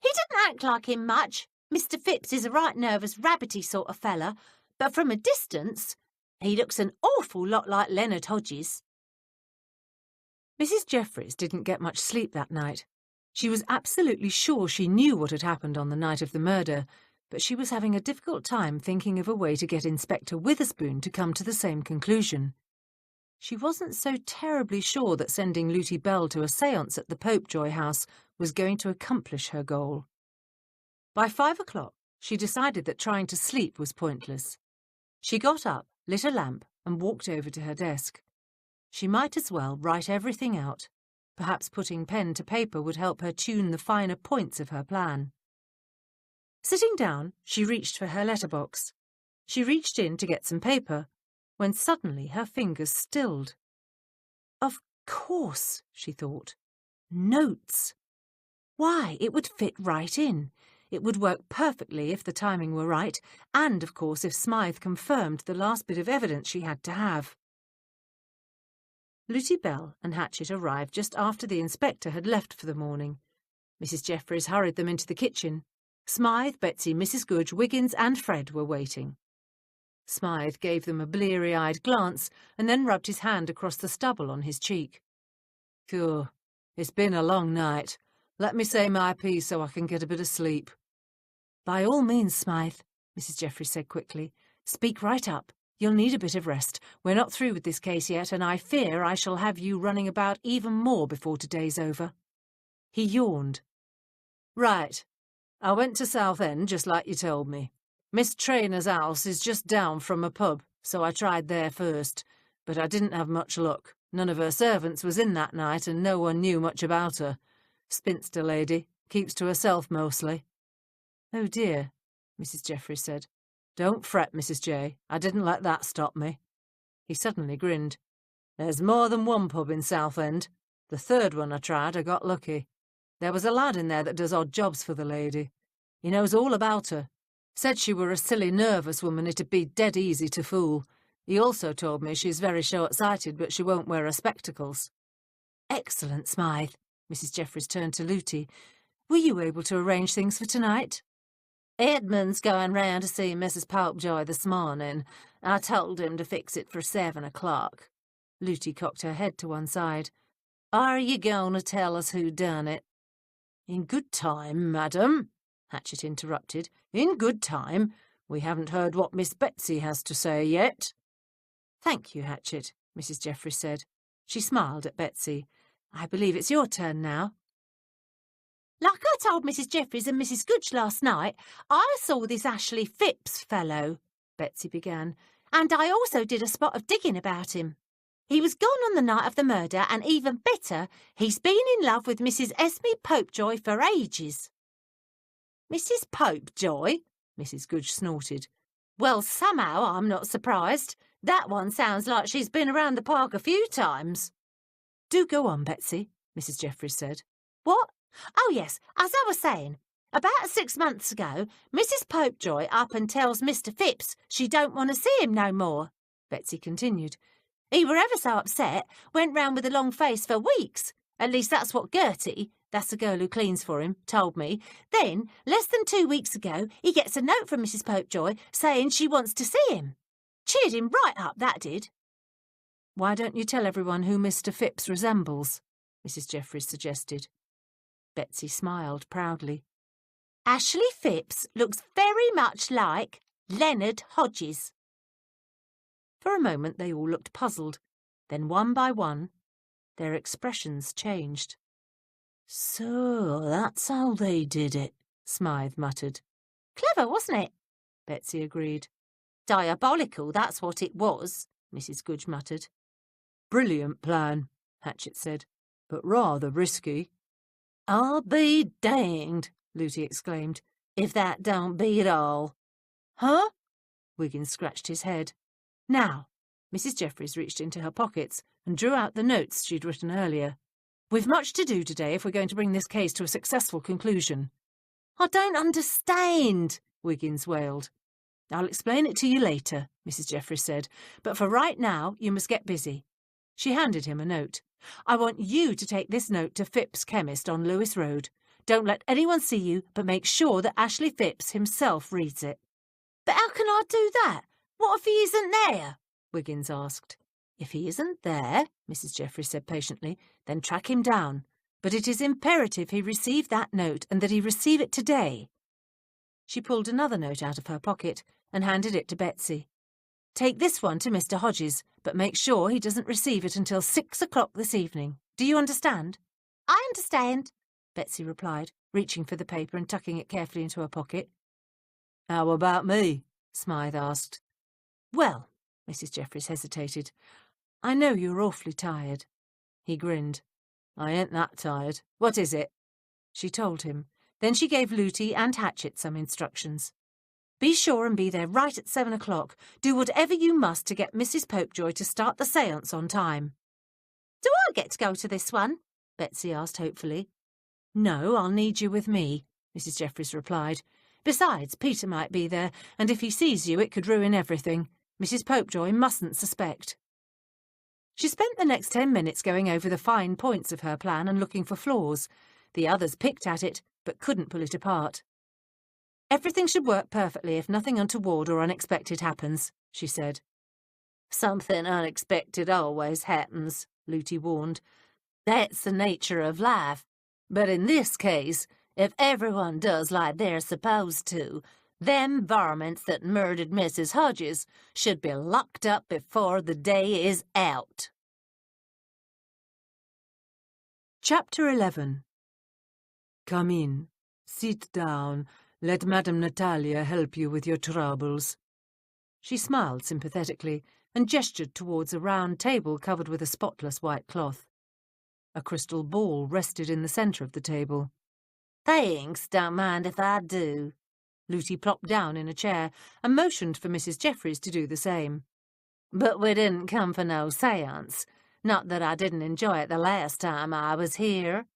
S4: "He didn't act like him much. Mr Phipps is a right nervous, rabbity sort of fella, but from a distance, he looks an awful lot like Leonard Hodges."
S3: Mrs Jeffries didn't get much sleep that night. She was absolutely sure she knew what had happened on the night of the murder, but she was having a difficult time thinking of a way to get Inspector Witherspoon to come to the same conclusion. She wasn't so terribly sure that sending Lutie Bell to a séance at the Popejoy house was going to accomplish her goal. By 5 o'clock, she decided that trying to sleep was pointless. She got up, lit a lamp, and walked over to her desk. She might as well write everything out. Perhaps putting pen to paper would help her tune the finer points of her plan. Sitting down, she reached for her letterbox. She reached in to get some paper, when suddenly her fingers stilled. Of course, she thought. Notes. Why, it would fit right in. It would work perfectly if the timing were right, and, of course, if Smythe confirmed the last bit of evidence she had to have. Lutie Bell and Hatchett arrived just after the inspector had left for the morning. Mrs Jeffries hurried them into the kitchen. Smythe, Betsy, Mrs Goodge, Wiggins and Fred were waiting. Smythe gave them a bleary-eyed glance and then rubbed his hand across the stubble on his cheek. "Phew, it's been a long night. Let me say my piece so I can get a bit of sleep." "By all means, Smythe," Mrs Jeffries said quickly. "Speak right up. You'll need a bit of rest. We're not through with this case yet, and I fear I shall have you running about even more before today's over." He yawned. "Right. I went to Southend, just like you told me. Miss Trainor's house is just down from a pub, so I tried there first. But I didn't have much luck. None of her servants was in that night, and no one knew much about her. Spinster lady, keeps to herself mostly." "Oh dear," Mrs. Jeffries said. "Don't fret, Mrs. J. I didn't let that stop me." He suddenly grinned. "There's more than one pub in Southend. The third one I tried, I got lucky. There was a lad in there that does odd jobs for the lady. He knows all about her. Said she were a silly, nervous woman it'd be dead easy to fool. He also told me she's very short-sighted, but she won't wear her spectacles." "Excellent, Smythe." Mrs. Jeffries turned to Looty. "Were you able to arrange things for tonight?"
S4: "Edmund's going round to see Mrs. Popejoy this morning. I told him to fix it for 7 o'clock.
S3: Looty cocked her head to one side.
S4: "Are you going to tell us who done it?"
S3: "In good time, madam," Hatchett interrupted. "In good time. We haven't heard what Miss Betsy has to say yet." "Thank you, Hatchett," Mrs. Jeffries said. She smiled at Betsy. "I believe it's your turn now."
S4: "Like I told Mrs. Jeffries and Mrs. Gooch last night, I saw this Ashley Phipps fellow," Betsy began, "and I also did a spot of digging about him. He was gone on the night of the murder, and even better, he's been in love with Mrs. Esme Popejoy for ages."
S3: "Mrs. Popejoy?" Mrs. Gooch snorted.
S4: "Well, somehow I'm not surprised. That one sounds like she's been around the park a few times."
S3: "Do go on, Betsy," Mrs. Jeffries said.
S4: "What? Oh, yes, as I was saying, about 6 months ago, Mrs. Popejoy up and tells Mr. Phipps she don't want to see him no more," Betsy continued. "He were ever so upset, went round with a long face for weeks. At least that's what Gertie, that's the girl who cleans for him, told me. Then, less than 2 weeks ago, he gets a note from Mrs. Popejoy saying she wants to see him. Cheered him right up, that did."
S3: "Why don't you tell everyone who Mr. Phipps resembles?" Mrs. Jeffries suggested. Betsy smiled proudly.
S4: "Ashley Phipps looks very much like Leonard Hodges."
S3: For a moment they all looked puzzled. Then one by one, their expressions changed.
S2: "So that's how they did it,"
S3: Smythe muttered.
S4: "Clever, wasn't it?"
S3: Betsy agreed.
S4: "Diabolical, that's what it was," Mrs. Gooch muttered.
S3: "Brilliant plan," Hatchett said, "but rather risky."
S2: "I'll be danged," Looty exclaimed, "if that don't beat all."
S3: "Huh?" Wiggins scratched his head. "Now," Mrs. Jeffries reached into her pockets and drew out the notes she'd written earlier. "We've much to do today if we're going to bring this case to a successful conclusion."
S2: "I don't understand,"
S3: Wiggins wailed. "I'll explain it to you later," Mrs. Jeffries said, "but for right now you must get busy." She handed him a note. "I want you to take this note to Phipps' chemist on Lewis Road. Don't let anyone see you, but make sure that Ashley Phipps himself reads it."
S2: "But how can I do that? What if he isn't there?"
S3: Wiggins asked. "If he isn't there," Mrs. Jeffries said patiently, "then track him down. But it is imperative he receive that note and that he receive it today." She pulled another note out of her pocket and handed it to Betsy. "Take this one to Mr. Hodges, but make sure he doesn't receive it until 6 o'clock this evening. Do you understand?"
S4: "I understand,"
S3: Betsy replied, reaching for the paper and tucking it carefully into her pocket. "How about me?" Smythe asked. "Well," Mrs. Jeffries hesitated, "I know you're awfully tired." He grinned. "I ain't that tired. What is it?" She told him. Then she gave Looty and Hatchett some instructions. "Be sure and be there right at 7 o'clock. Do whatever you must to get Mrs. Popejoy to start the séance on time."
S4: "Do I get to go to this one?"
S3: Betsy asked hopefully. "No, I'll need you with me," Mrs. Jeffries replied. "Besides, Peter might be there, and if he sees you it could ruin everything. Mrs. Popejoy mustn't suspect." She spent the next 10 minutes going over the fine points of her plan and looking for flaws. The others picked at it, but couldn't pull it apart. "Everything should work perfectly if nothing untoward or unexpected happens," she said.
S2: "Something unexpected always happens," Looty warned. "That's the nature of life. But in this case, if everyone does like they're supposed to,
S4: Them varmints that murdered Mrs. Hodges should be locked up before the day is out.
S3: Chapter 11. Come in. Sit down. Let Madame Natalia help you with your troubles. She smiled sympathetically and gestured towards a round table covered with a spotless white cloth. A crystal ball rested in the centre of the table.
S4: Thanks, don't mind if I do.
S3: Looty plopped down in a chair and motioned for Mrs. Jeffries to do the same.
S4: But we didn't come for no séance. Not that I didn't enjoy it the last time I was here.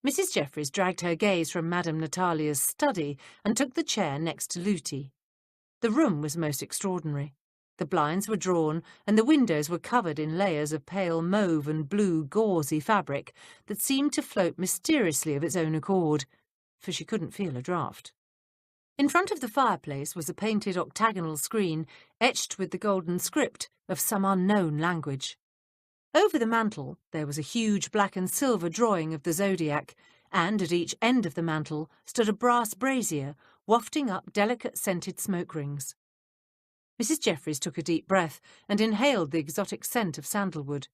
S3: Mrs. Jeffries dragged her gaze from Madame Natalia's study and took the chair next to Looty. The room was most extraordinary. The blinds were drawn and the windows were covered in layers of pale mauve and blue gauzy fabric that seemed to float mysteriously of its own accord, for she couldn't feel a draught. In front of the fireplace was a painted octagonal screen etched with the golden script of some unknown language. Over the mantel there was a huge black and silver drawing of the zodiac, and at each end of the mantel stood a brass brazier wafting up delicate scented smoke rings. Mrs. Jeffries took a deep breath and inhaled the exotic scent of sandalwood.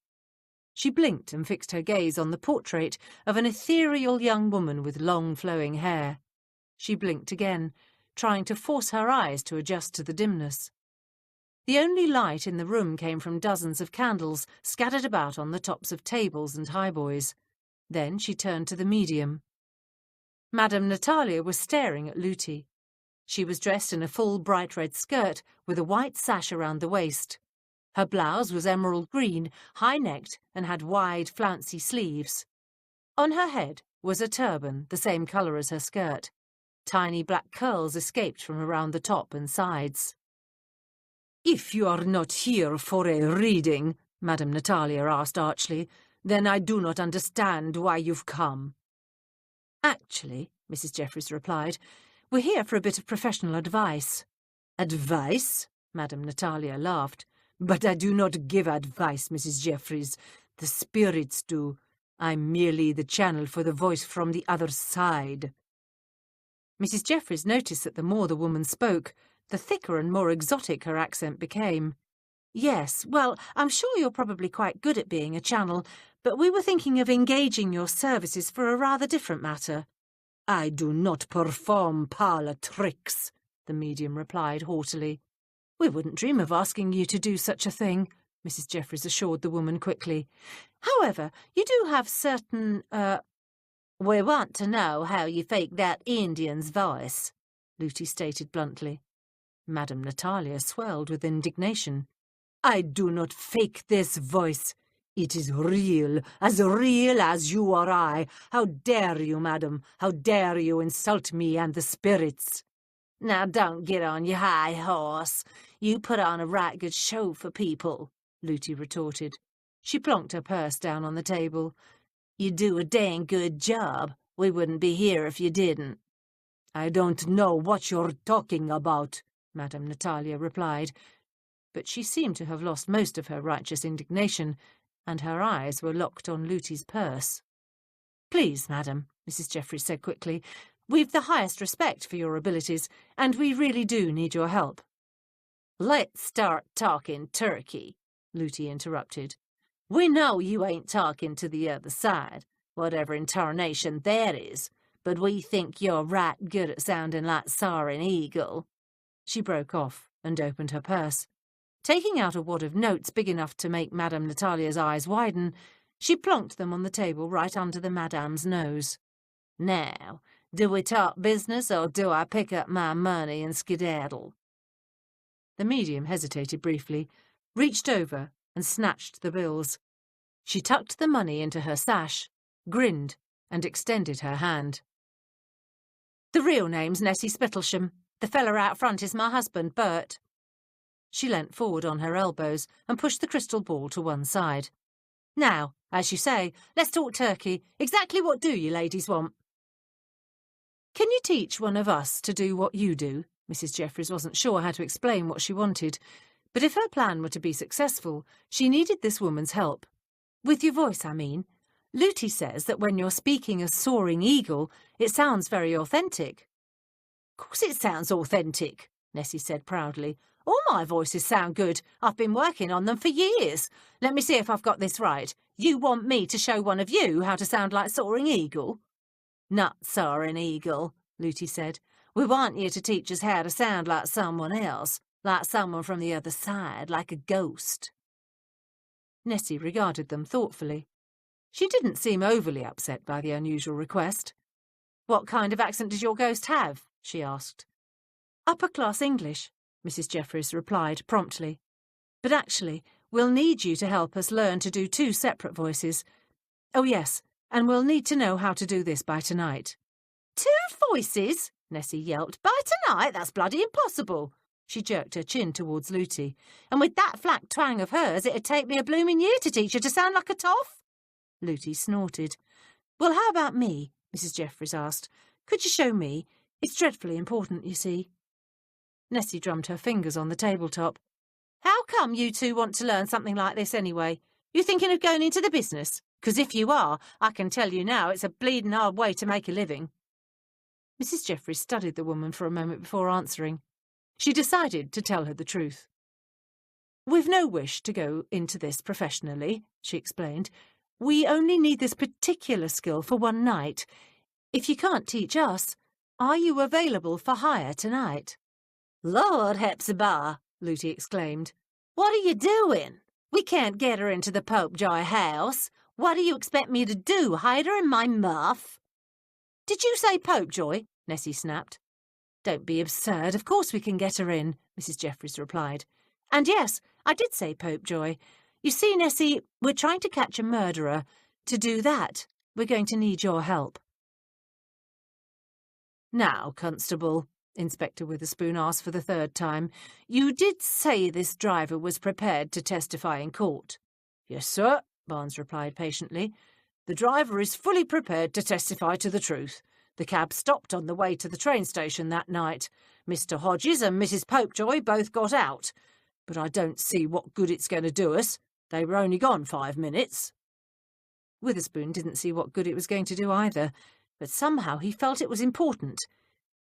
S3: She blinked and fixed her gaze on the portrait of an ethereal young woman with long flowing hair. She blinked again, trying to force her eyes to adjust to the dimness. The only light in the room came from dozens of candles scattered about on the tops of tables and highboys. Then she turned to the medium. Madame Natalia was staring at Looty. She was dressed in a full bright red skirt with a white sash around the waist. Her blouse was emerald green, high-necked, and had wide, flouncy sleeves. On her head was a turban, the same colour as her skirt. Tiny black curls escaped from around the top and sides. "If you are not here for a reading," Madame Natalia asked archly, "then I do not understand why you've come." "Actually," Mrs. Jeffries replied, "we're here for a bit of professional advice." "Advice?" Madame Natalia laughed. "But I do not give advice, Mrs. Jeffries. The spirits do. I'm merely the channel for the voice from the other side." Mrs. Jeffries noticed that the more the woman spoke, the thicker and more exotic her accent became. "Yes, well, I'm sure you're probably quite good at being a channel, but we were thinking of engaging your services for a rather different matter." "I do not perform parlour tricks," the medium replied haughtily. "We wouldn't dream of asking you to do such a thing," Mrs. Jeffries assured the woman quickly. "However, you do have certain,
S4: We want to know how you fake that Indian's voice,"
S3: Looty stated bluntly. Madame Natalia swelled with indignation. "I do not fake this voice. It is real as you or I. How dare you, madam? How dare you insult me and the spirits?"
S4: "Now don't get on your high horse. You put on a right good show for people," Looty retorted. She plonked her purse down on the table. "You do a dang good job. We wouldn't be here if you didn't."
S3: "I don't know what you're talking about," Madame Natalia replied, but she seemed to have lost most of her righteous indignation, and her eyes were locked on Looty's purse. "Please, madam," Mrs. Jeffries said quickly, "we've the highest respect for your abilities, and we really do need your help."
S4: "Let's start talking turkey," Looty interrupted. "We know you ain't talking to the other side, whatever intarnation that is, but we think you're right good at sounding like Soaring Eagle."
S3: She broke off and opened her purse. Taking out a wad of notes big enough to make Madame Natalia's eyes widen, she plonked them on the table right under the madame's nose.
S4: "Now, do we talk business or do I pick up my money and skedaddle?"
S3: The medium hesitated briefly, reached over and snatched the bills. She tucked the money into her sash, grinned, and extended her hand. "The real name's Nessie Spittlesham. The feller out front is my husband, Bert." She leant forward on her elbows and pushed the crystal ball to one side. "Now, as you say, let's talk turkey. Exactly what do you ladies want?" "Can you teach one of us to do what you do?" Mrs. Jeffries wasn't sure how to explain what she wanted, but if her plan were to be successful, she needed this woman's help. "With your voice, I mean. Looty says that when you're speaking as Soaring Eagle, it sounds very authentic."
S2: Course it sounds authentic, Nessie said proudly. All my voices sound good. I've been working on them for years. Let me see if I've got this right. You want me to show one of you how to sound like Soaring Eagle? Not Soaring Eagle, Looty said. We want you to teach us how to sound like someone else, like someone from the other side, like a ghost. Nessie regarded them thoughtfully. She didn't seem overly upset by the unusual request. What kind of accent does your ghost have? She asked. Upper-class English, Mrs Jeffries replied promptly. But actually, we'll need you to help us learn to do 2 separate voices. Oh yes, and we'll need to know how to do this by tonight. 2 voices? Nessie yelped. By tonight? That's bloody impossible. She jerked her chin towards Looty. And with that flat twang of hers, it'd take me a blooming year to teach her to sound like a toff. Looty snorted. Well, how about me? Mrs Jeffries asked. Could you show me? It's dreadfully important, you see. Nessie drummed her fingers on the tabletop. How come you 2 want to learn something like this anyway? You thinking of going into the business? 'Cause if you are, I can tell you now it's a bleeding hard way to make a living. Mrs Jeffries studied the woman for a moment before answering. She decided to tell her the truth. We've no wish to go into this professionally, she explained. We only need this particular skill for one night. If you can't teach us, are you available for hire tonight? Lord Hepzibah, Looty exclaimed. What are you doing? We can't get her into the Popejoy house. What do you expect me to do, hide her in my muff? Did you say Popejoy? Nessie snapped. Don't be absurd. Of course we can get her in, Mrs Jeffries replied. And yes, I did say Popejoy. You see, Nessie, we're trying to catch a murderer. To do that, we're going to need your help. Now, Constable, Inspector Witherspoon asked for the 3rd time, you did say this driver was prepared to testify in court. Yes, sir, Barnes replied patiently. The driver is fully prepared to testify to the truth. The cab stopped on the way to the train station that night. Mr Hodges and Mrs Popejoy both got out. But I don't see what good it's going to do us. They were only gone 5 minutes. Witherspoon didn't see what good it was going to do either, but somehow he felt it was important.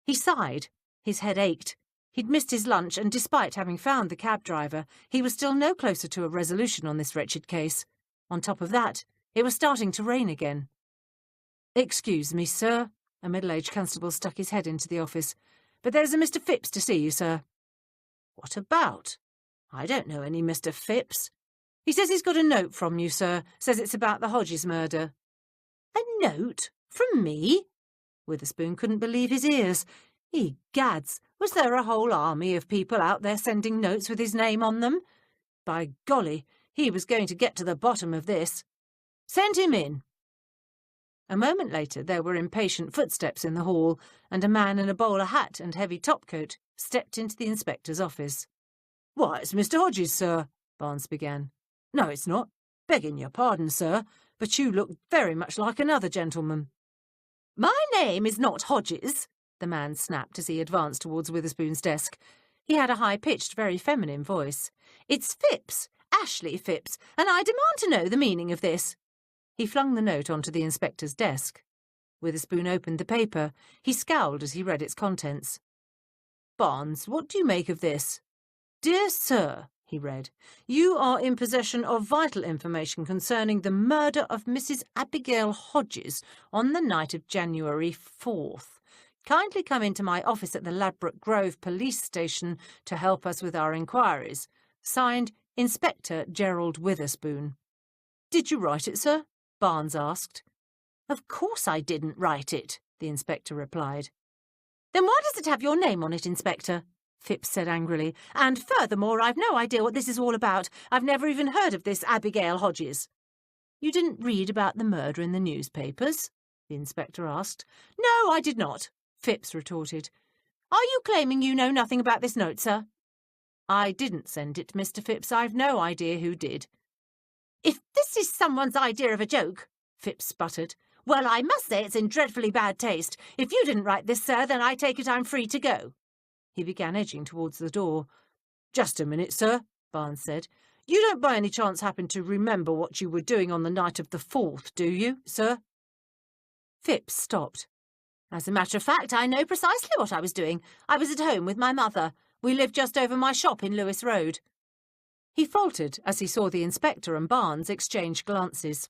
S2: He sighed. His head ached. He'd missed his lunch, and despite having found the cab driver, he was still no closer to a resolution on this wretched case. On top of that, it was starting to rain again. Excuse me, sir. A middle-aged constable stuck his head into the office. But there's a Mr Phipps to see you, sir. What about? I don't know any Mr Phipps. He says he's got a note from you, sir. Says it's about the Hodges murder. A note? From me? Witherspoon couldn't believe his ears. Egads, was there a whole army of people out there sending notes with his name on them? By golly, he was going to get to the bottom of this. Send him in. A moment later there were impatient footsteps in the hall, and a man in a bowler hat and heavy topcoat stepped into the inspector's office. Why, it's Mr Hodges, sir, Barnes began. No, it's not. Begging your pardon, sir, but you look very much like another gentleman. My name is not Hodges, the man snapped as he advanced towards Witherspoon's desk. He had a high-pitched, very feminine voice. It's Phipps, Ashley Phipps, and I demand to know the meaning of this. He flung the note onto the inspector's desk. Witherspoon opened the paper. He scowled as he read its contents. Barnes, what do you make of this? Dear Sir, he read, you are in possession of vital information concerning the murder of Mrs Abigail Hodges on the night of January 4th. Kindly come into my office at the Ladbroke Grove Police Station to help us with our inquiries. Signed, Inspector Gerald Witherspoon. Did you write it, sir? Barnes asked. Of course I didn't write it, the inspector replied. Then why does it have your name on it, Inspector? Phipps said angrily. And furthermore, I've no idea what this is all about. I've never even heard of this Abigail Hodges. You didn't read about the murder in the newspapers? The inspector asked. No, I did not, Phipps retorted. Are you claiming you know nothing about this note, sir? I didn't send it, Mr Phipps. I've no idea who did. If this is someone's idea of a joke, Phipps sputtered, well, I must say it's in dreadfully bad taste. If you didn't write this, sir, then I take it I'm free to go. He began edging towards the door. Just a minute, sir, Barnes said. You don't by any chance happen to remember what you were doing on the night of the 4th, do you, sir? Phipps stopped.
S4: As a matter of fact, I know precisely what I was doing. I was at home with my mother. We lived just over my shop in Lewis Road.
S3: He faltered as he saw the inspector and Barnes exchange glances.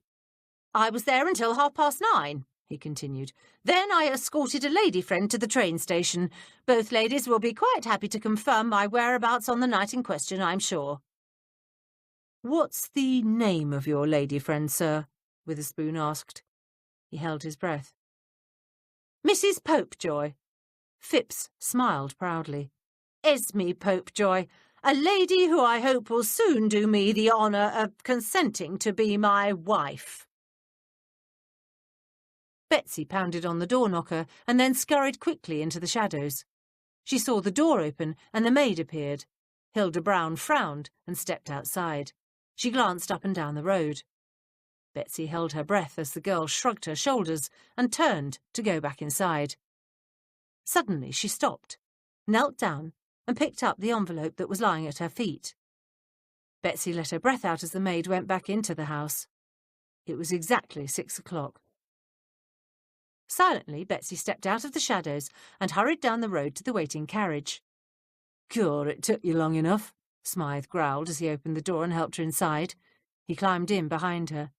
S4: I was there until 9:30, he continued. Then I escorted a lady friend to the train station. Both ladies will be quite happy to confirm my whereabouts on the night in question, I'm sure.
S3: What's the name of your lady friend, sir? Witherspoon asked. He held his breath.
S4: Mrs. Popejoy.
S3: Phipps smiled proudly.
S4: Esme Popejoy, a lady who I hope will soon do me the honour of consenting to be my wife.
S3: Betsy pounded on the door knocker and then scurried quickly into the shadows. She saw the door open and the maid appeared. Hilda Brown frowned and stepped outside. She glanced up and down the road. Betsy held her breath as the girl shrugged her shoulders and turned to go back inside. Suddenly she stopped, knelt down and picked up the envelope that was lying at her feet. Betsy let her breath out as the maid went back into the house. It was exactly 6 o'clock. Silently, Betsy stepped out of the shadows and hurried down the road to the waiting carriage.
S2: "God, it took you long enough," Smythe growled as he opened the door and helped her inside. He climbed in behind her.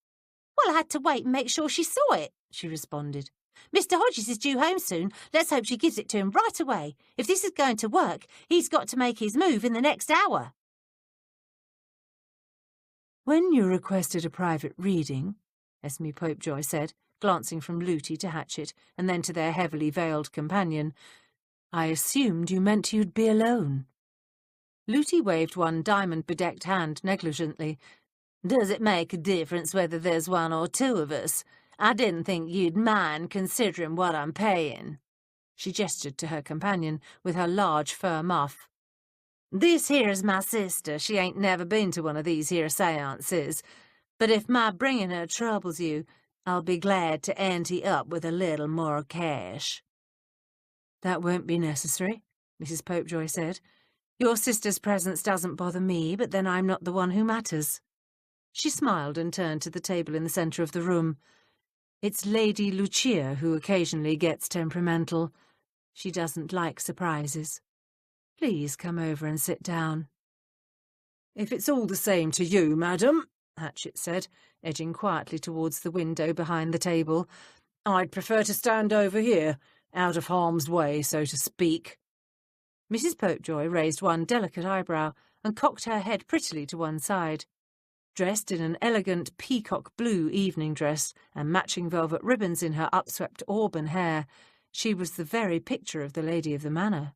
S4: Well, I had to wait and make sure she saw it, she responded. Mr. Hodges is due home soon. Let's hope she gives it to him right away. If this is going to work, he's got to make his move in the next hour.
S2: "When you requested a private reading," Esme Popejoy said, glancing from Looty to Hatchet and then to their heavily veiled companion, "I assumed you meant you'd be alone." Looty waved one diamond-bedecked hand negligently.
S4: Does it make a difference whether there's one or two of us? I didn't think you'd mind considering what I'm paying.
S3: She gestured to her companion with her large fur muff.
S4: This here's my sister. She ain't never been to one of these here seances. But if my bringing her troubles you, I'll be glad to ante up with a little more cash.
S2: "That won't be necessary," Mrs. Popejoy said. "Your sister's presence doesn't bother me, but then I'm not the one who matters." She smiled and turned to the table in the centre of the room. "It's Lady Lucia who occasionally gets temperamental. She doesn't like surprises. Please come over and sit down."
S5: "If it's all the same to you, madam," Hatchet said, edging quietly towards the window behind the table, "I'd prefer to stand over here, out of harm's way, so to speak."
S3: Mrs. Popejoy raised one delicate eyebrow and cocked her head prettily to one side. Dressed in an elegant peacock blue evening dress and matching velvet ribbons in her upswept auburn hair, she was the very picture of the lady of the manor.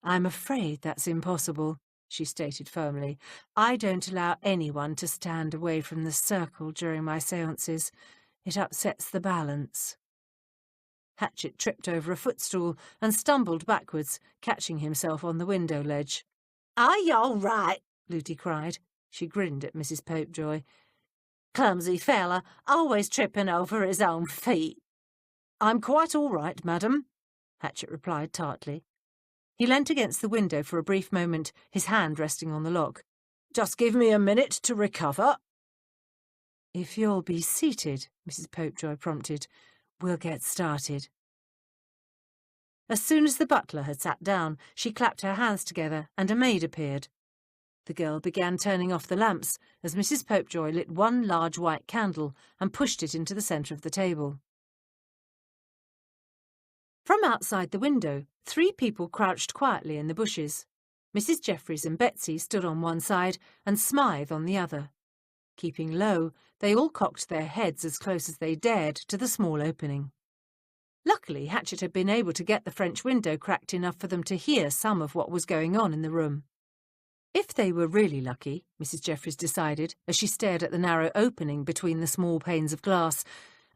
S3: "I'm afraid that's impossible," she stated firmly. "I don't allow anyone to stand away from the circle during my séances. It upsets the balance." Hatchet tripped over a footstool and stumbled backwards, catching himself on the window ledge.
S4: Are you all right?
S3: Looty cried. She grinned at Mrs. Popejoy.
S4: Clumsy fella, always tripping over his own feet.
S5: "I'm quite all right, madam,"
S3: Hatchet replied tartly. He leant against the window for a brief moment, his hand resting on the lock.
S5: "Just give me a minute to recover."
S3: "If you'll be seated," Mrs. Popejoy prompted, "we'll get started." As soon as the butler had sat down, she clapped her hands together and a maid appeared. The girl began turning off the lamps as Mrs. Popejoy lit one large white candle and pushed it into the centre of the table. From outside the window, 3 people crouched quietly in the bushes. Mrs. Jeffries and Betsy stood on one side and Smythe on the other. Keeping low, they all cocked their heads as close as they dared to the small opening. Luckily, Hatchet had been able to get the French window cracked enough for them to hear some of what was going on in the room. If they were really lucky, Mrs. Jeffries decided, as she stared at the narrow opening between the small panes of glass,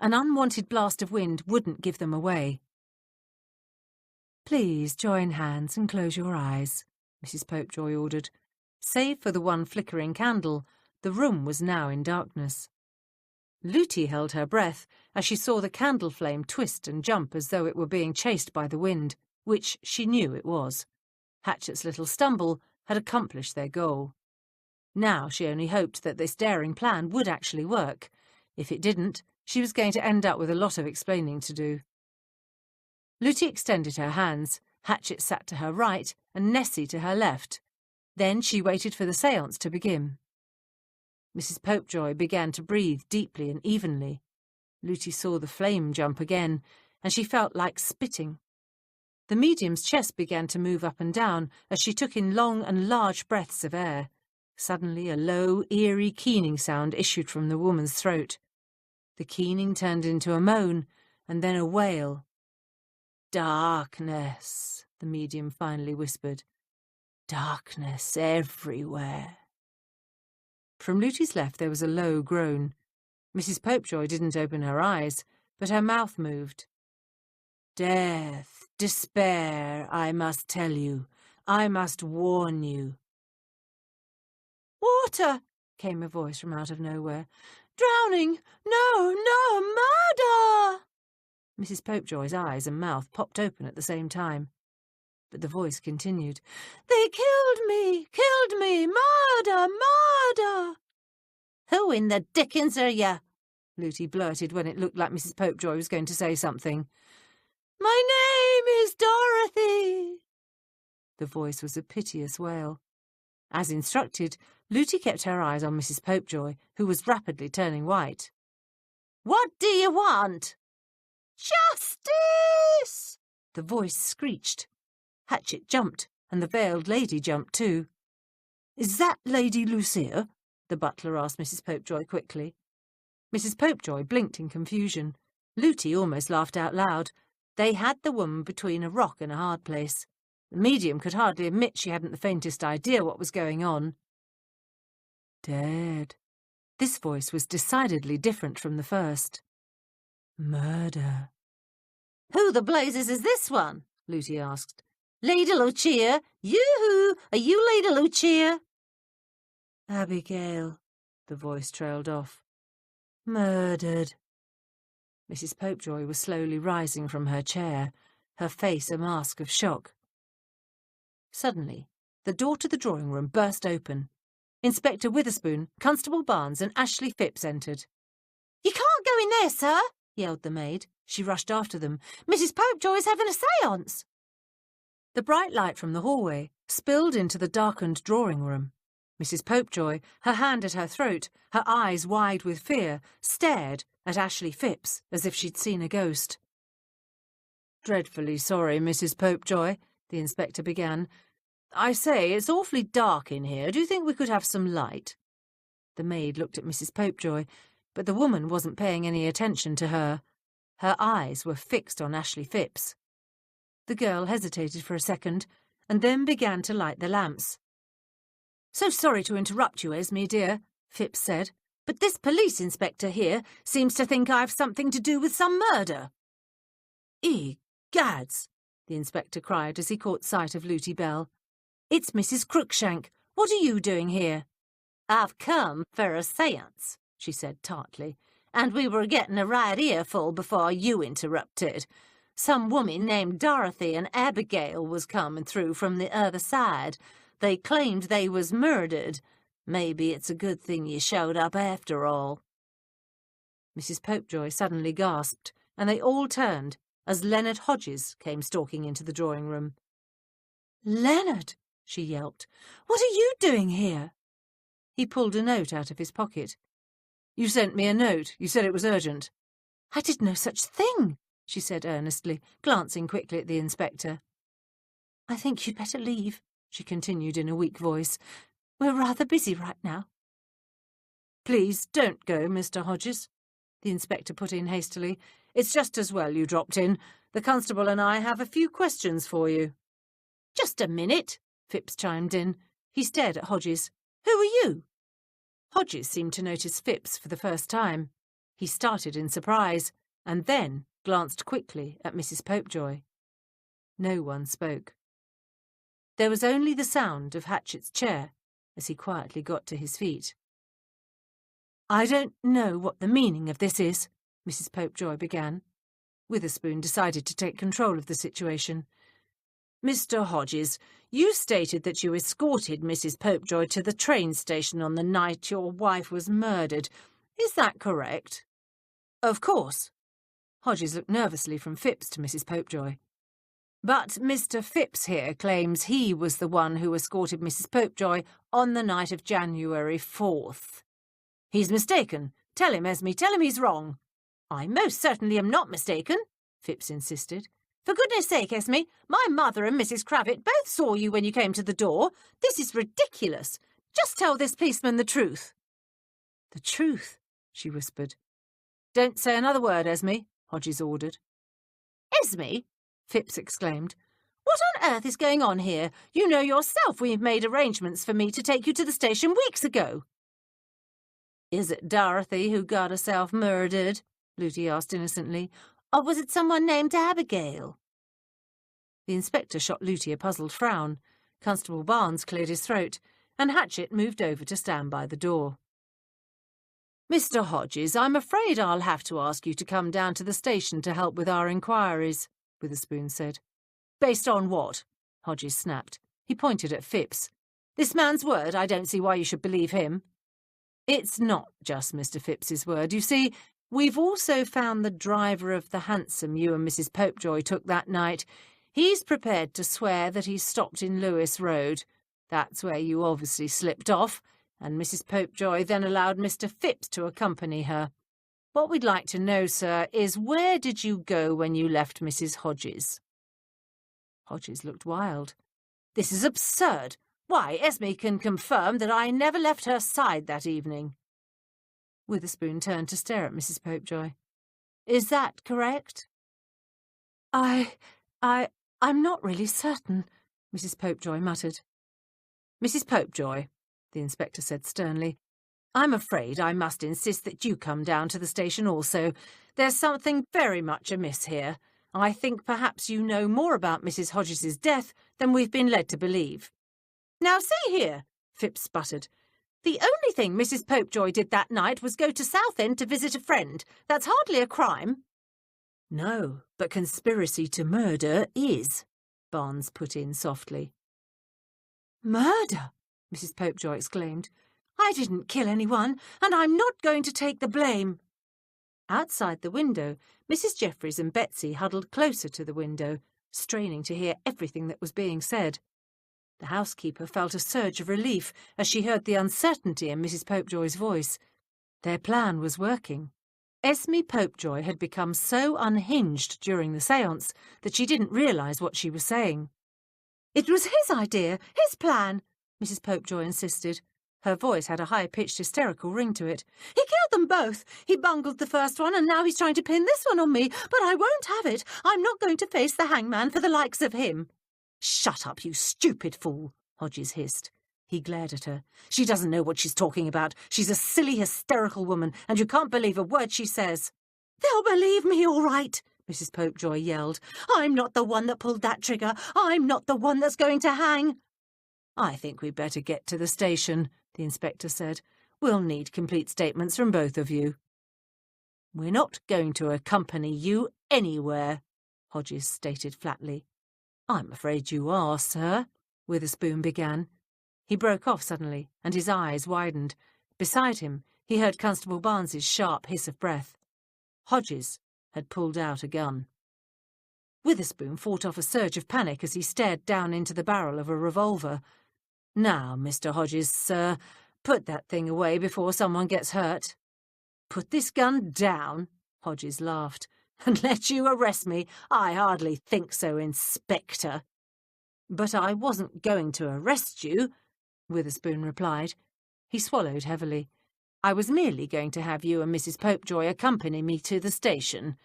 S3: an unwanted blast of wind wouldn't give them away. "Please join hands and close your eyes," Mrs. Popejoy ordered. Save for the one flickering candle, the room was now in darkness. Looty held her breath as she saw the candle flame twist and jump as though it were being chased by the wind, which she knew it was. Hatchet's little stumble had accomplished their goal. Now she only hoped that this daring plan would actually work. If it didn't, she was going to end up with a lot of explaining to do. Lootie extended her hands. Hatchet sat to her right and Nessie to her left. Then she waited for the séance to begin. Mrs. Popejoy began to breathe deeply and evenly. Lootie saw the flame jump again, and she felt like spitting. The medium's chest began to move up and down as she took in long and large breaths of air. Suddenly a low, eerie keening sound issued from the woman's throat. The keening turned into a moan, and then a wail. "Darkness," the medium finally whispered. "Darkness everywhere." From Lootie's left there was a low groan. Mrs. Popejoy didn't open her eyes, but her mouth moved. "Death, despair, I must tell you. I must warn you."
S2: "Water!" came a voice from out of nowhere. "Drowning! No, no, murder!"
S3: Mrs. Popejoy's eyes and mouth popped open at the same time. But the voice continued.
S2: "They killed me! Killed me! Murder! Murder!"
S4: "Who in the dickens are you?"
S3: Lootie blurted when it looked like Mrs. Popejoy was going to say something.
S2: "My name is Dorothy."
S3: The voice was a piteous wail. As instructed, Lootie kept her eyes on Mrs. Popejoy, who was rapidly turning white.
S4: "What do you want?"
S2: "Justice!"
S3: The voice screeched. Hatchet jumped, and the veiled lady jumped too. "Is that Lady Lucia?" the butler asked Mrs. Popejoy quickly. Mrs. Popejoy blinked in confusion. Lootie almost laughed out loud. They had the woman between a rock and a hard place. The medium could hardly admit she hadn't the faintest idea what was going on. "Dead." This voice was decidedly different from the first. "Murder."
S4: "Who the blazes is this one?" Lootie asked. "Lady Lucia? Yoo-hoo! Are you Lady Lucia?"
S3: "Abigail," the voice trailed off. "Murdered." Mrs. Popejoy was slowly rising from her chair, her face a mask of shock. Suddenly, the door to the drawing-room burst open. Inspector Witherspoon, Constable Barnes and Ashley Phipps entered.
S4: "You can't go in there, sir,"
S3: yelled the maid. She rushed after them.
S4: "Mrs. Popejoy is having a séance."
S3: The bright light from the hallway spilled into the darkened drawing-room. Mrs. Popejoy, her hand at her throat, her eyes wide with fear, stared at Ashley Phipps as if she'd seen a ghost. "Dreadfully sorry, Mrs. Popejoy," the inspector began. "I say, it's awfully dark in here. Do you think we could have some light?" The maid looked at Mrs. Popejoy, but the woman wasn't paying any attention to her. Her eyes were fixed on Ashley Phipps. The girl hesitated for a second, and then began to light the lamps. "So sorry to interrupt you, Esme, dear," Phipps said, "but this police inspector here seems to think I've something to do with some murder." "Egads!" the inspector cried as he caught sight of Lootie Bell. "It's Mrs. Crookshank. What are you doing here?"
S4: "I've come for a séance," she said tartly, "and we were getting a right earful before you interrupted. Some woman named Dorothy and Abigail was coming through from the other side. They claimed they was murdered. Maybe it's a good thing you showed up after all." Mrs. Popejoy suddenly gasped, and they all turned as Leonard Hodges came stalking into the drawing-room.
S2: "Leonard," she yelped, "what are you doing here?"
S3: He pulled a note out of his pocket. "You sent me a note. You said it was urgent."
S2: "I did no such thing,"
S3: she said earnestly, glancing quickly at the inspector.
S2: "I think you'd better leave," she continued in a weak voice. "We're rather busy right now."
S3: "Please don't go, Mr. Hodges," the inspector put in hastily. "It's just as well you dropped in. The constable and I have a few questions for you."
S2: "Just a minute,"
S3: Phipps chimed in. He stared at Hodges.
S2: "Who are you?"
S3: Hodges seemed to notice Phipps for the first time. He started in surprise, and then glanced quickly at Mrs. Popejoy. No one spoke. There was only the sound of Hatchet's chair as he quietly got to his feet. "I don't know what the meaning of this is," Mrs. Popejoy began. Witherspoon decided to take control of the situation. "Mr. Hodges, you stated that you escorted Mrs. Popejoy to the train station on the night your wife was murdered. Is that correct?" "Of course." Hodges looked nervously from Phipps to Mrs. Popejoy. But Mr. Phipps here claims he was the one who escorted Mrs. Popejoy on the night of January 4th. He's mistaken. Tell him, Esme, tell him he's wrong.
S2: I most certainly am not mistaken, Phipps insisted. For goodness sake, Esme, my mother and Mrs. Cravitt both saw you when you came to the door. This is ridiculous. Just tell this policeman the truth.
S3: The truth, she whispered. Don't say another word, Esme, Hodges ordered.
S2: Esme? Phipps exclaimed. What on earth is going on here? You know yourself we've made arrangements for me to take you to the station weeks ago.
S3: Is it Dorothy who got herself murdered? Lootie asked innocently.
S4: Or was it someone named Abigail?
S3: The inspector shot Lootie a puzzled frown. Constable Barnes cleared his throat, and Hatchett moved over to stand by the door. Mr. Hodges, I'm afraid I'll have to ask you to come down to the station to help with our inquiries, Witherspoon said. Based on what? Hodges snapped. He pointed at Phipps. This man's word, I don't see why you should believe him. It's not just Mr. Phipps's word. You see, we've also found the driver of the hansom you and Mrs. Popejoy took that night. He's prepared to swear that he stopped in Lewis Road. That's where you obviously slipped off, and Mrs. Popejoy then allowed Mr. Phipps to accompany her. What we'd like to know, sir, is where did you go when you left Mrs. Hodges? Hodges looked wild. This is absurd. Why, Esme can confirm that I never left her side that evening. Witherspoon turned to stare at Mrs. Popejoy. Is that correct? I'm not really certain, Mrs. Popejoy muttered. Mrs. Popejoy, the inspector said sternly, I'm afraid I must insist that you come down to the station also. There's something very much amiss here. I think perhaps you know more about Mrs. Hodges's death than we've been led to believe.
S2: Now see here, Phipps sputtered. The only thing Mrs. Popejoy did that night was go to Southend to visit a friend. That's hardly a crime.
S3: No, but conspiracy to murder is, Barnes put in softly.
S2: Murder? Mrs. Popejoy exclaimed. I didn't kill anyone, and I'm not going to take the blame.
S3: Outside the window, Mrs. Jeffries and Betsy huddled closer to the window, straining to hear everything that was being said. The housekeeper felt a surge of relief as she heard the uncertainty in Mrs. Popejoy's voice. Their plan was working. Esme Popejoy had become so unhinged during the séance that she didn't realise what she was saying.
S2: It was his idea, his plan, Mrs. Popejoy insisted.
S3: Her voice had a high-pitched hysterical ring to it.
S2: He killed them both. He bungled the first one, and now he's trying to pin this one on me. But I won't have it. I'm not going to face the hangman for the likes of him.
S3: Shut up, you stupid fool, Hodges hissed. He glared at her. She doesn't know what she's talking about. She's a silly, hysterical woman, and you can't believe a word she says.
S2: They'll believe me all right, Mrs. Popejoy yelled. I'm not the one that pulled that trigger. I'm not the one that's going to hang.
S3: I think we'd better get to the station, the inspector said. We'll need complete statements from both of you. We're not going to accompany you anywhere, Hodges stated flatly. I'm afraid you are, sir, Witherspoon began. He broke off suddenly, and his eyes widened. Beside him, he heard Constable Barnes's sharp hiss of breath. Hodges had pulled out a gun. Witherspoon fought off a surge of panic as he stared down into the barrel of a revolver. Now, Mr. Hodges, sir, put that thing away before someone gets hurt. Put this gun down, Hodges laughed. And let you arrest me? I hardly think so, Inspector. But I wasn't going to arrest you, Witherspoon replied. He swallowed heavily. I was merely going to have you and Mrs. Popejoy accompany me to the station.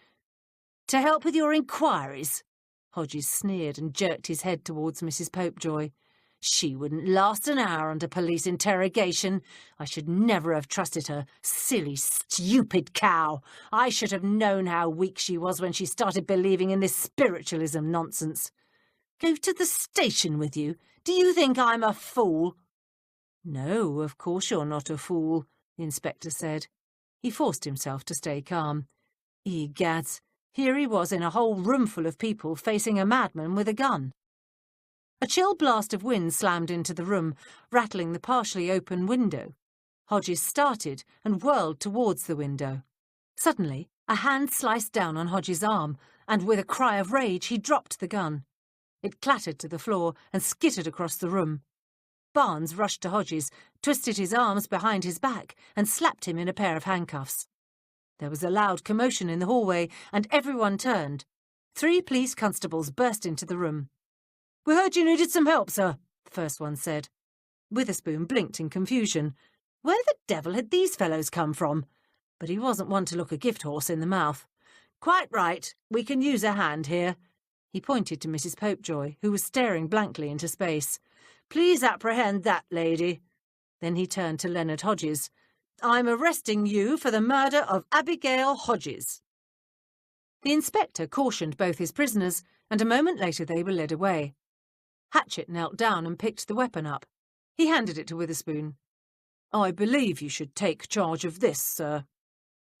S3: To help with your inquiries, Hodges sneered and jerked his head towards Mrs. Popejoy. She wouldn't last an hour under police interrogation. I should never have trusted her. Silly, stupid cow. I should have known how weak she was when she started believing in this spiritualism nonsense. Go to the station with you? Do you think I'm a fool? No, of course you're not a fool, the inspector said. He forced himself to stay calm. Egads, here he was in a whole roomful of people facing a madman with a gun. A chill blast of wind slammed into the room, rattling the partially open window. Hodges started and whirled towards the window. Suddenly, a hand sliced down on Hodges' arm, and with a cry of rage he dropped the gun. It clattered to the floor and skittered across the room. Barnes rushed to Hodges, twisted his arms behind his back, and slapped him in a pair of handcuffs. There was a loud commotion in the hallway, and everyone turned. 3 police constables burst into the room. "We heard you needed some help, sir," the first one said. Witherspoon blinked in confusion. Where the devil had these fellows come from? But he wasn't one to look a gift horse in the mouth. "Quite right. We can use a hand here." He pointed to Mrs. Popejoy, who was staring blankly into space. "Please apprehend that lady." Then he turned to Leonard Hodges. "I'm arresting you for the murder of Abigail Hodges." The inspector cautioned both his prisoners, and a moment later they were led away. Hatchett knelt down and picked the weapon up. He handed it to Witherspoon. "I believe you should take charge of this, sir."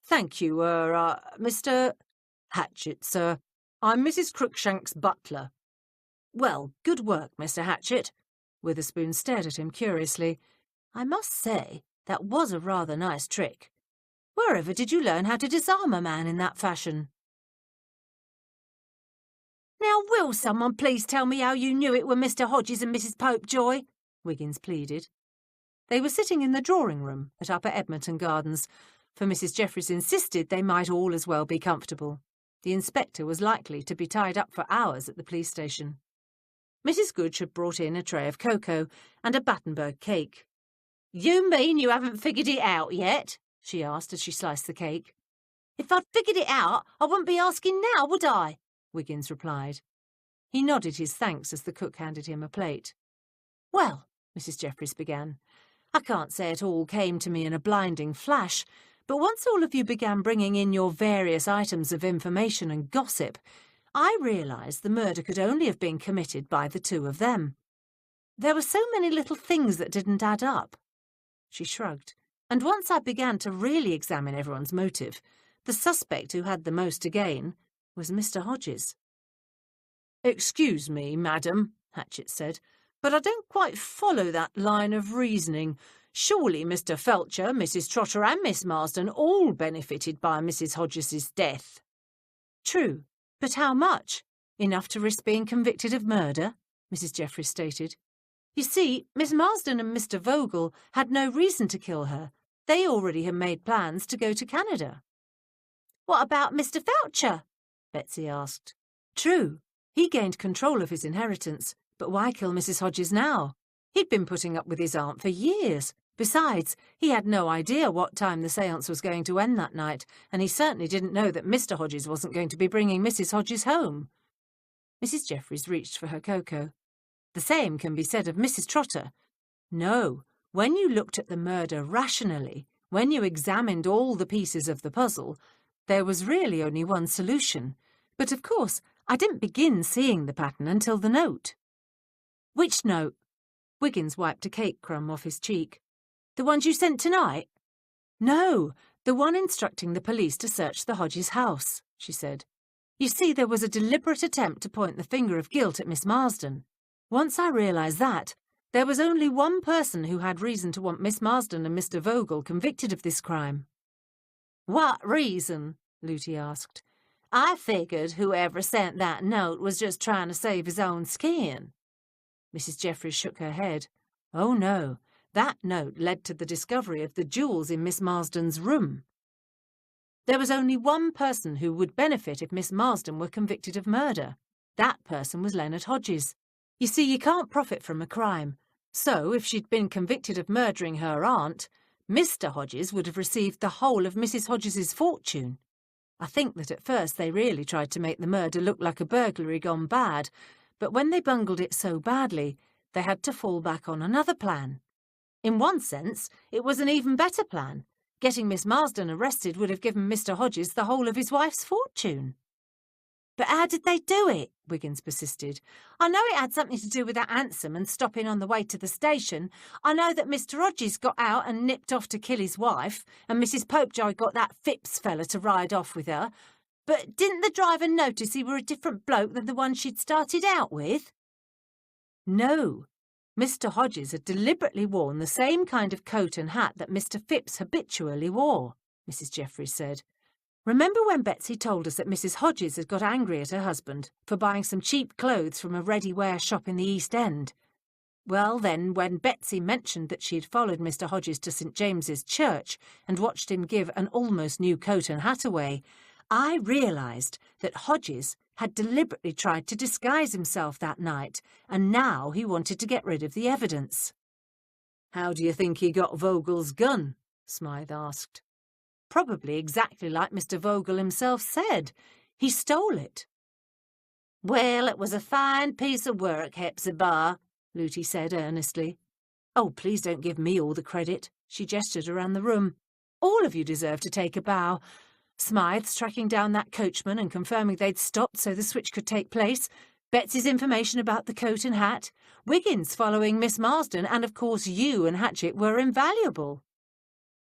S3: "Thank you, Mr. "Hatchett, sir. I'm Mrs. Cruikshank's butler." "Well, good work, Mr. Hatchett." Witherspoon stared at him curiously. "I must say, that was a rather nice trick. Wherever did you learn how to disarm a man in that fashion?" "Now, will someone please tell me how you knew it were Mr. Hodges and Mrs. Popejoy?" Wiggins pleaded. They were sitting in the drawing-room at Upper Edmonton Gardens, for Mrs. Jeffries insisted they might all as well be comfortable. The inspector was likely to be tied up for hours at the police station. Mrs. Goodge had brought in a tray of cocoa and a Battenberg cake. "You mean you haven't figured it out yet?" she asked as she sliced the cake. "If I'd figured it out, I wouldn't be asking now, would I?" Wiggins replied. He nodded his thanks as the cook handed him a plate. "Well," Mrs. Jeffries began, "I can't say it all came to me in a blinding flash, but once all of you began bringing in your various items of information and gossip, I realised the murder could only have been committed by the 2 of them. There were so many little things that didn't add up." She shrugged. "And once I began to really examine everyone's motive, the suspect who had the most to gain was Mr. Hodges." "Excuse me, madam," Hatchett said, "but I don't quite follow that line of reasoning. Surely Mr. Felcher, Mrs. Trotter and Miss Marsden all benefited by Mrs. Hodges's death." "True, but how much? Enough to risk being convicted of murder?" Mrs. Jeffries stated. "You see, Miss Marsden and Mr. Vogel had no reason to kill her. They already had made plans to go to Canada." "What about Mr. Felcher?" Betsy asked. "True. He gained control of his inheritance, but why kill Mrs. Hodges now? He'd been putting up with his aunt for years. Besides, he had no idea what time the séance was going to end that night, and he certainly didn't know that Mr. Hodges wasn't going to be bringing Mrs. Hodges home." Mrs. Jeffries reached for her cocoa. "The same can be said of Mrs. Trotter. No, when you looked at the murder rationally, when you examined all the pieces of the puzzle, there was really only one solution. But of course, I didn't begin seeing the pattern until the note." "Which note?" Wiggins wiped a cake crumb off his cheek. "The ones you sent tonight?" "No, the one instructing the police to search the Hodges house," she said. "You see, there was a deliberate attempt to point the finger of guilt at Miss Marsden. Once I realised that, there was only one person who had reason to want Miss Marsden and Mr. Vogel convicted of this crime." "What reason?" Looty asked. "I figured whoever sent that note was just trying to save his own skin." Mrs. Jeffries shook her head. "Oh, no. That note led to the discovery of the jewels in Miss Marsden's room. There was only one person who would benefit if Miss Marsden were convicted of murder. That person was Leonard Hodges. You see, you can't profit from a crime. So, if she'd been convicted of murdering her aunt, Mr. Hodges would have received the whole of Mrs. Hodges's fortune. I think that at first they really tried to make the murder look like a burglary gone bad, but when they bungled it so badly, they had to fall back on another plan. In one sense, it was an even better plan. Getting Miss Marsden arrested would have given Mr. Hodges the whole of his wife's fortune." "But how did they do it?" Wiggins persisted. "I know it had something to do with that hansom and stopping on the way to the station. I know that Mr. Hodges got out and nipped off to kill his wife, and Mrs. Popejoy got that Phipps fella to ride off with her. But didn't the driver notice he were a different bloke than the one she'd started out with?" "No. Mr. Hodges had deliberately worn the same kind of coat and hat that Mr. Phipps habitually wore," Mrs. Jeffries said. Remember when Betsy told us that Mrs Hodges had got angry at her husband for buying some cheap clothes from a ready-wear shop in the East End? Well, then, when Betsy mentioned that she had followed Mr Hodges to St James's Church and watched him give an almost new coat and hat away, I realised that Hodges had deliberately tried to disguise himself that night, and now he wanted to get rid of the evidence.
S5: How do you think he got Vogel's gun? Smythe asked.
S3: Probably exactly like Mr Vogel himself said. He stole it.
S4: Well, it was a fine piece of work, Hepzibah, Looty said earnestly.
S3: Oh, please don't give me all the credit. She gestured around the room. All of you deserve to take a bow. Smythe's tracking down that coachman and confirming they'd stopped so the switch could take place. Betsy's information about the coat and hat. Wiggins following Miss Marsden, and of course you and Hatchett were invaluable.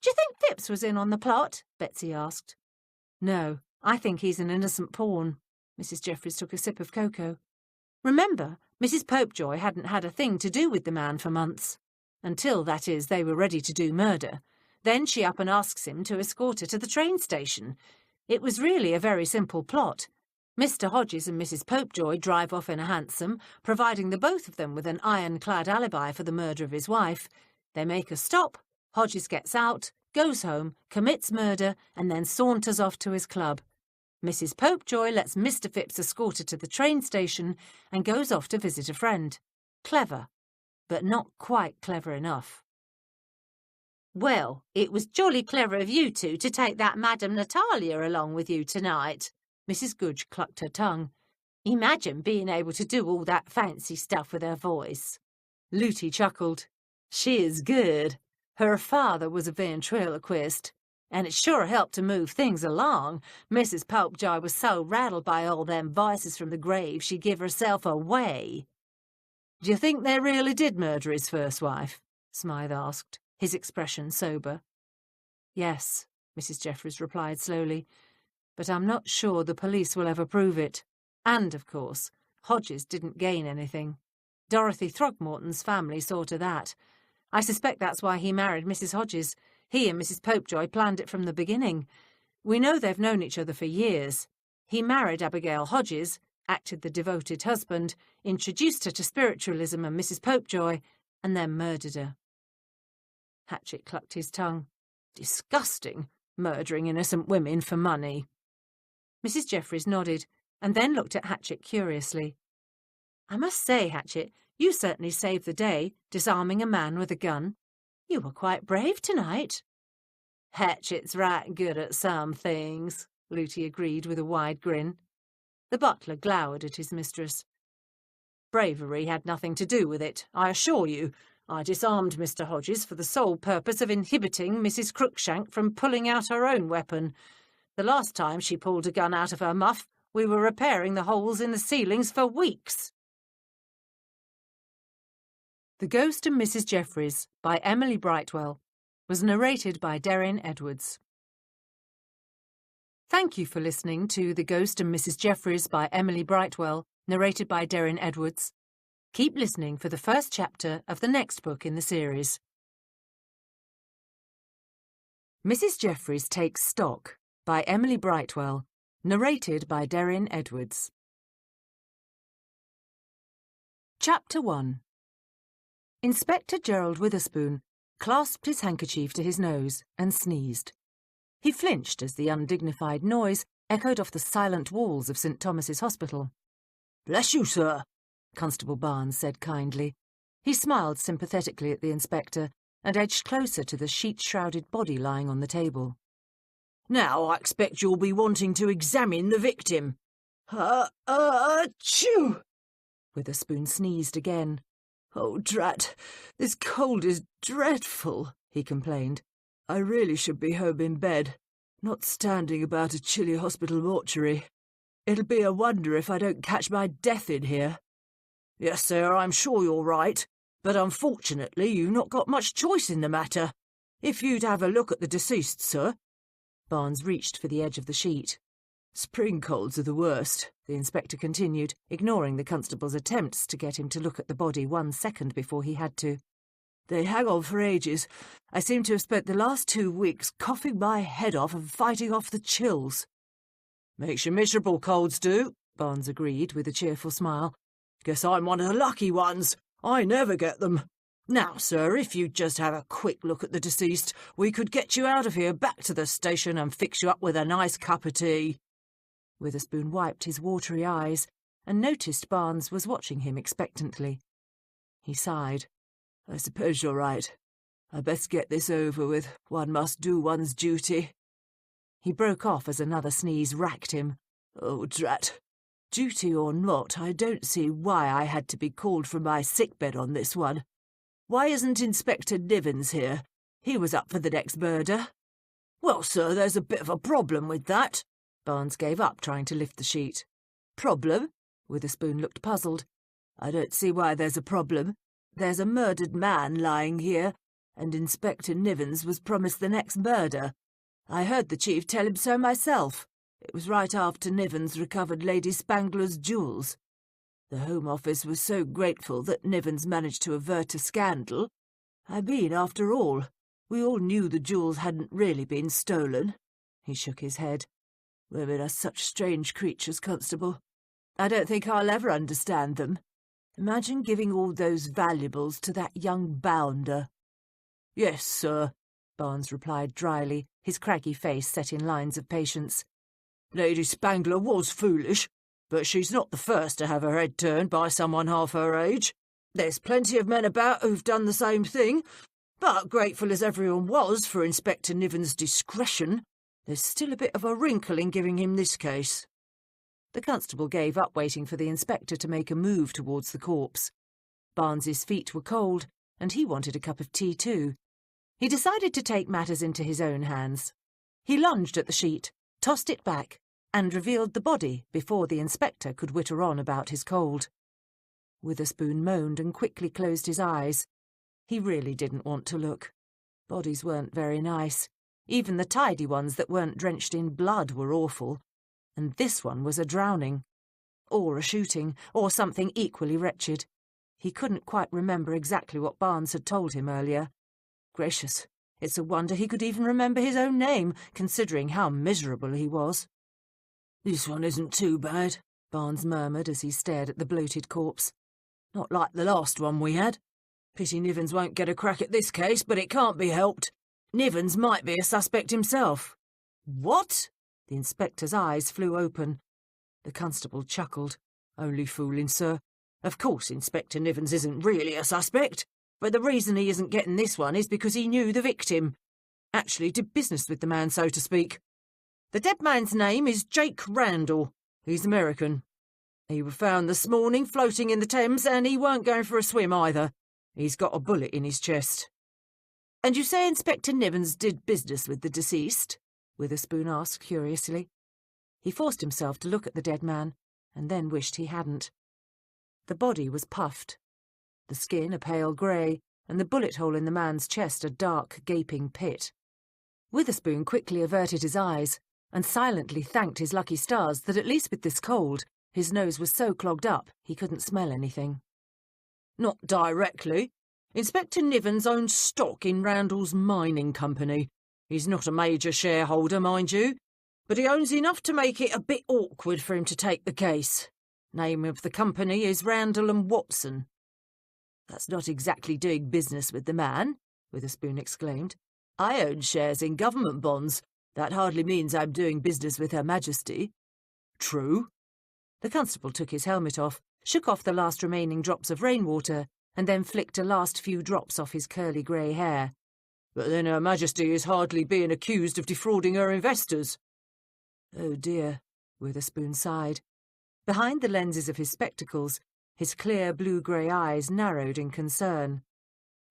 S3: Do you think Phipps was in on the plot? Betsy asked. No, I think he's an innocent pawn. Mrs Jeffries took a sip of cocoa. Remember, Mrs Popejoy hadn't had a thing to do with the man for months. Until, that is, they were ready to do murder. Then she up and asks him to escort her to the train station. It was really a very simple plot. Mr Hodges and Mrs Popejoy drive off in a hansom, providing the both of them with an ironclad alibi for the murder of his wife. They make a stop. Hodges gets out, goes home, commits murder, and then saunters off to his club. Mrs Popejoy lets Mr Phipps escort her to the train station and goes off to visit a friend. Clever, but not quite clever enough.
S4: Well, it was jolly clever of you two to take that Madame Natalia along with you tonight.
S3: Mrs Goodge clucked her tongue.
S4: Imagine being able to do all that fancy stuff with her voice.
S3: Looty chuckled. She is good. Her father was a ventriloquist, and it sure helped to move things along. Mrs Popejoy was so rattled by all them voices from the grave she'd give herself away. Do you think they really did murder his first wife? Smythe asked, his expression sober. Yes, Mrs Jeffries replied slowly, but I'm not sure the police will ever prove it. And, of course, Hodges didn't gain anything. Dorothy Throgmorton's family saw to that. I suspect that's why he married Mrs Hodges. He and Mrs Popejoy planned it from the beginning. We know they've known each other for years. He married Abigail Hodges, acted the devoted husband, introduced her to spiritualism and Mrs Popejoy, and then murdered her. Hatchett clucked his tongue. Disgusting, murdering innocent women for money. Mrs Jeffries nodded, and then looked at Hatchett curiously. I must say, Hatchett, you certainly saved the day, disarming a man with a gun. You were quite brave tonight. Hatchett's right good at some things, Looty agreed with a wide grin. The butler glowered at his mistress. Bravery had nothing to do with it, I assure you. I disarmed Mr Hodges for the sole purpose of inhibiting Mrs Crookshank from pulling out her own weapon. The last time she pulled a gun out of her muff, we were repairing the holes in the ceilings for weeks. The Ghost and Mrs Jeffries by Emily Brightwell was narrated by Deryn Edwards. Thank you for listening to The Ghost and Mrs Jeffries by Emily Brightwell, narrated by Deryn Edwards. Keep listening for the first chapter of the next book in the series. Mrs Jeffries Takes Stock by Emily Brightwell, narrated by Deryn Edwards. Chapter 1. Inspector Gerald Witherspoon clasped his handkerchief to his nose and sneezed. He flinched as the undignified noise echoed off the silent walls of St Thomas's Hospital. "Bless you, sir," Constable Barnes said kindly. He smiled sympathetically at the inspector and edged closer to the sheet-shrouded body lying on the table. "Now I expect you'll be wanting to examine the victim." Achoo! Witherspoon sneezed again. "Oh, drat, this cold is dreadful," he complained. "I really should be home in bed, not standing about a chilly hospital mortuary. It'll be a wonder if I don't catch my death in here." "Yes, sir, I'm sure you're right, but unfortunately you've not got much choice in the matter. If you'd have a look at the deceased, sir." Barnes reached for the edge of the sheet. "Spring colds are the worst," the inspector continued, ignoring the constable's attempts to get him to look at the body 1 second before he had to.
S2: They hang on for ages. I seem to have spent the last 2 weeks coughing my head off and fighting off the chills."
S5: "Makes you miserable, colds do," Barnes agreed with a cheerful smile. "Guess I'm one of the lucky ones. I never get them. Now, sir, if you'd just have a quick look at the deceased, we could get you out of here back to the station and fix you up with a nice cup of tea."
S3: Witherspoon wiped his watery eyes and noticed Barnes was watching him expectantly. He sighed.
S2: "I suppose you're right. I best get this over with. One must do one's duty."
S3: He broke off as another sneeze racked him.
S2: "Oh, drat. Duty or not, I don't see why I had to be called from my sickbed on this one. Why isn't Inspector Nivens here? He was up for the next murder."
S5: "Well, sir, there's a bit of a problem with that."
S3: Barnes gave up trying to lift the sheet.
S2: "Problem?"
S3: Witherspoon looked puzzled.
S2: "I don't see why there's a problem. There's a murdered man lying here, and Inspector Nivens was promised the next murder. I heard the chief tell him so myself. It was right after Nivens recovered Lady Spangler's jewels. The Home Office was so grateful that Nivens managed to avert a scandal. I mean, after all, we all knew the jewels hadn't really been stolen." He shook his head. "Women are such strange creatures, Constable. I don't think I'll ever understand them. Imagine giving all those valuables to that young bounder."
S5: "Yes, sir,"
S3: Barnes replied dryly, his craggy face set in lines of patience.
S5: "Lady Spangler was foolish, but she's not the first to have her head turned by someone half her age. There's plenty of men about who've done the same thing, but grateful as everyone was for Inspector Nivens' discretion, there's still a bit of a wrinkle in giving him this case."
S3: The constable gave up waiting for the inspector to make a move towards the corpse. Barnes's feet were cold, and he wanted a cup of tea too. He decided to take matters into his own hands. He lunged at the sheet, tossed it back, and revealed the body before the inspector could witter on about his cold. Witherspoon moaned and quickly closed his eyes. He really didn't want to look. Bodies weren't very nice. Even the tidy ones that weren't drenched in blood were awful. And this one was a drowning. Or a shooting, or something equally wretched. He couldn't quite remember exactly what Barnes had told him earlier. Gracious, it's a wonder he could even remember his own name, considering how miserable he was.
S5: "This one isn't too bad,"
S3: Barnes murmured as he stared at the bloated corpse.
S5: "Not like the last one we had. Pity Nivens won't get a crack at this case, but it can't be helped. Nivens might be a suspect himself."
S3: "What?" The inspector's eyes flew open. The constable chuckled.
S5: "Only fooling, sir. Of course Inspector Nivens isn't really a suspect, but the reason he isn't getting this one is because he knew the victim. Actually did business with the man, so to speak. The dead man's name is Jake Randall. He's American. He was found this morning floating in the Thames, and he weren't going for a swim either. He's got a bullet in his chest." "And you say Inspector Nivens did business with the deceased?" Witherspoon asked curiously.
S3: He forced himself to look at the dead man, and then wished he hadn't. The body was puffed, the skin a pale grey, and the bullet hole in the man's chest a dark, gaping pit. Witherspoon quickly averted his eyes, and silently thanked his lucky stars that at least with this cold, his nose was so clogged up he couldn't smell anything.
S5: "Not directly. Inspector Nivens owns stock in Randall's mining company. He's not a major shareholder, mind you, but he owns enough to make it a bit awkward for him to take the case. Name of the company is Randall and Watson." "That's not exactly doing business with the man," Witherspoon exclaimed. "I own shares in government bonds. That hardly means I'm doing business with Her Majesty." "True."
S3: The constable took his helmet off, shook off the last remaining drops of rainwater, and then flicked a last few drops off his curly grey hair.
S5: "But then Her Majesty is hardly being accused of defrauding her investors."
S3: "Oh dear," Witherspoon sighed. Behind the lenses of his spectacles, his clear blue-grey eyes narrowed in concern.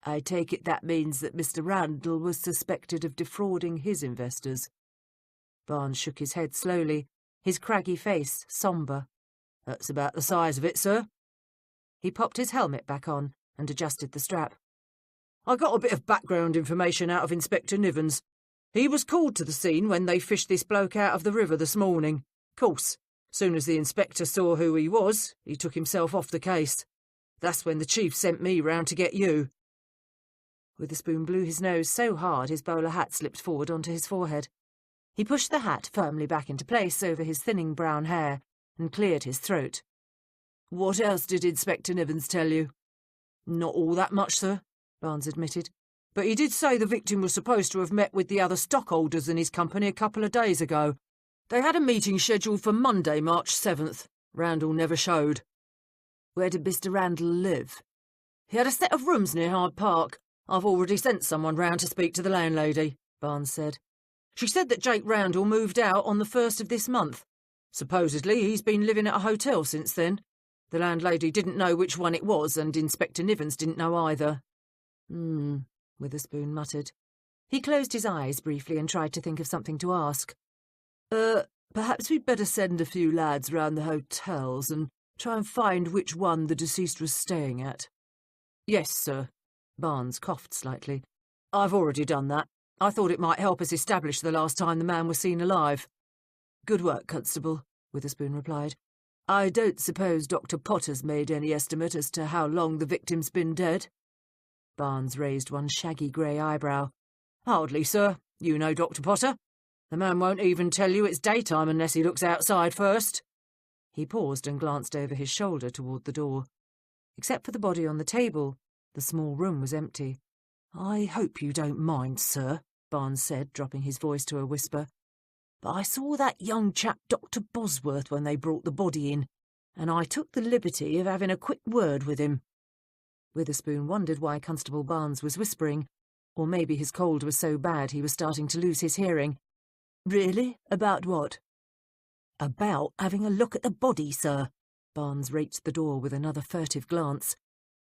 S2: "I take it that means that Mr. Randall was suspected of defrauding his investors."
S3: Barnes shook his head slowly, his craggy face sombre.
S5: "That's about the size of it, sir."
S3: He popped his helmet back on and adjusted the strap.
S5: "I got a bit of background information out of Inspector Nivens. He was called to the scene when they fished this bloke out of the river this morning. Course, soon as the inspector saw who he was, he took himself off the case. That's when the chief sent me round to get you."
S3: Witherspoon blew his nose so hard his bowler hat slipped forward onto his forehead. He pushed the hat firmly back into place over his thinning brown hair and cleared his throat. "What else did Inspector Nivens tell you?" "Not all that much, sir," Barnes admitted. "But he did say the victim was supposed to have met with the other stockholders in his company a couple of days ago. They had a meeting scheduled for Monday, March 7th. Randall never showed." "Where did Mr. Randall live?" "He had a set of rooms near Hyde Park. I've already sent someone round to speak to the landlady," Barnes said. "She said that Jake Randall moved out on the 1st of this month. Supposedly he's been living at a hotel since then. The landlady didn't know which one it was, and Inspector Nivens didn't know either." Witherspoon muttered. He closed his eyes briefly and tried to think of something to ask. Perhaps we'd better send a few lads round the hotels and try and find which one the deceased was staying at." "Yes, sir." Barnes coughed slightly. "I've already done that. I thought it might help us establish the last time the man was seen alive." "Good work, Constable," Witherspoon replied. "I don't suppose Dr. Potter's made any estimate as to how long the victim's been dead?" Barnes raised one shaggy grey eyebrow. "Hardly, sir. You know Dr. Potter. The man won't even tell you it's daytime unless he looks outside first." He paused and glanced over his shoulder toward the door. Except for the body on the table, the small room was empty. "I hope you don't mind, sir," Barnes said, dropping his voice to a whisper. "But I saw that young chap Dr. Bosworth when they brought the body in, and I took the liberty of having a quick word with him." Witherspoon wondered why Constable Barnes was whispering, or maybe his cold was so bad he was starting to lose his hearing. "Really? About what?" "About having a look at the body, sir." Barnes raked the door with another furtive glance.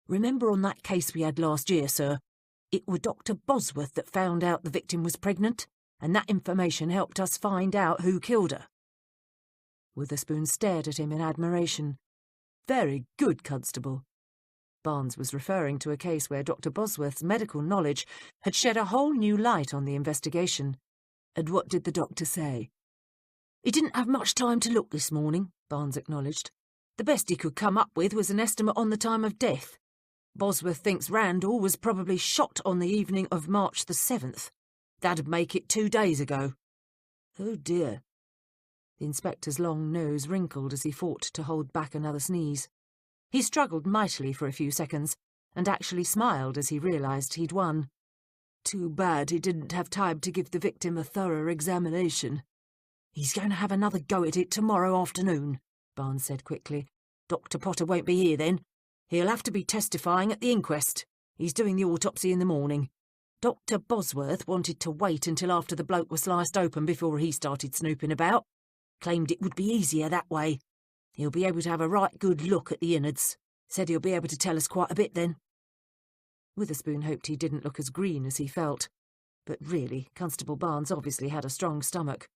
S3: "Remember on that case we had last year, sir? It was Dr. Bosworth that found out the victim was pregnant, and that information helped us find out who killed her." Witherspoon stared at him in admiration. "Very good, Constable." Barnes was referring to a case where Dr. Bosworth's medical knowledge had shed a whole new light on the investigation. "And what did the doctor say?" "He didn't have much time to look this morning," Barnes acknowledged. "The best he could come up with was an estimate on the time of death. Bosworth thinks Randall was probably shot on the evening of March the 7th. That'd make it 2 days ago." "Oh dear." The inspector's long nose wrinkled as he fought to hold back another sneeze. He struggled mightily for a few seconds, and actually smiled as he realised he'd won. "Too bad he didn't have time to give the victim a thorough examination." "He's going to have another go at it tomorrow afternoon," Barnes said quickly. "Dr. Potter won't be here then. He'll have to be testifying at the inquest. He's doing the autopsy in the morning. Dr. Bosworth wanted to wait until after the bloke was sliced open before he started snooping about. Claimed it would be easier that way. He'll be able to have a right good look at the innards. Said he'll be able to tell us quite a bit then." Witherspoon hoped he didn't look as green as he felt. But really, Constable Barnes obviously had a strong stomach.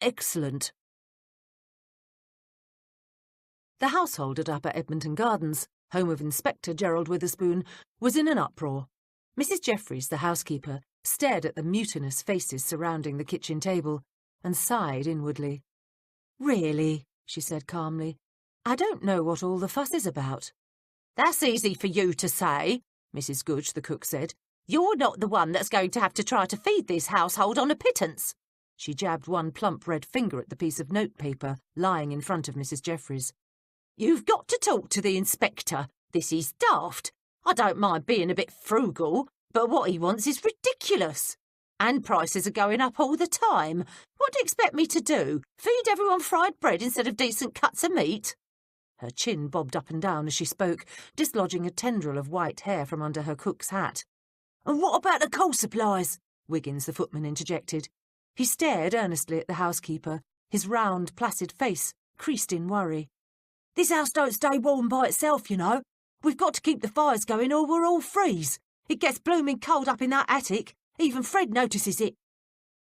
S3: Excellent." The household at Upper Edmonton Gardens, home of Inspector Gerald Witherspoon, was in an uproar. Mrs. Jeffries, the housekeeper, stared at the mutinous faces surrounding the kitchen table and sighed inwardly. "Really," she said calmly, "I don't know what all the fuss is about."
S4: "That's easy for you to say," Mrs. Gooch, the cook, said. "You're not the one that's going to have to try to feed this household on a pittance."
S3: She jabbed one plump red finger at the piece of notepaper lying in front of Mrs. Jeffries.
S4: "You've got to talk to the inspector. This is daft. I don't mind being a bit frugal, but what he wants is ridiculous. And prices are going up all the time. What do you expect me to do? Feed everyone fried bread instead of decent cuts of meat?"
S3: Her chin bobbed up and down as she spoke, dislodging a tendril of white hair from under her cook's hat. "And what about the coal supplies?" Wiggins, the footman, interjected. He stared earnestly at the housekeeper, his round, placid face creased in worry. "This house don't stay warm by itself, you know. We've got to keep the fires going or we'll all freeze. It gets blooming cold up in that attic. Even Fred notices it."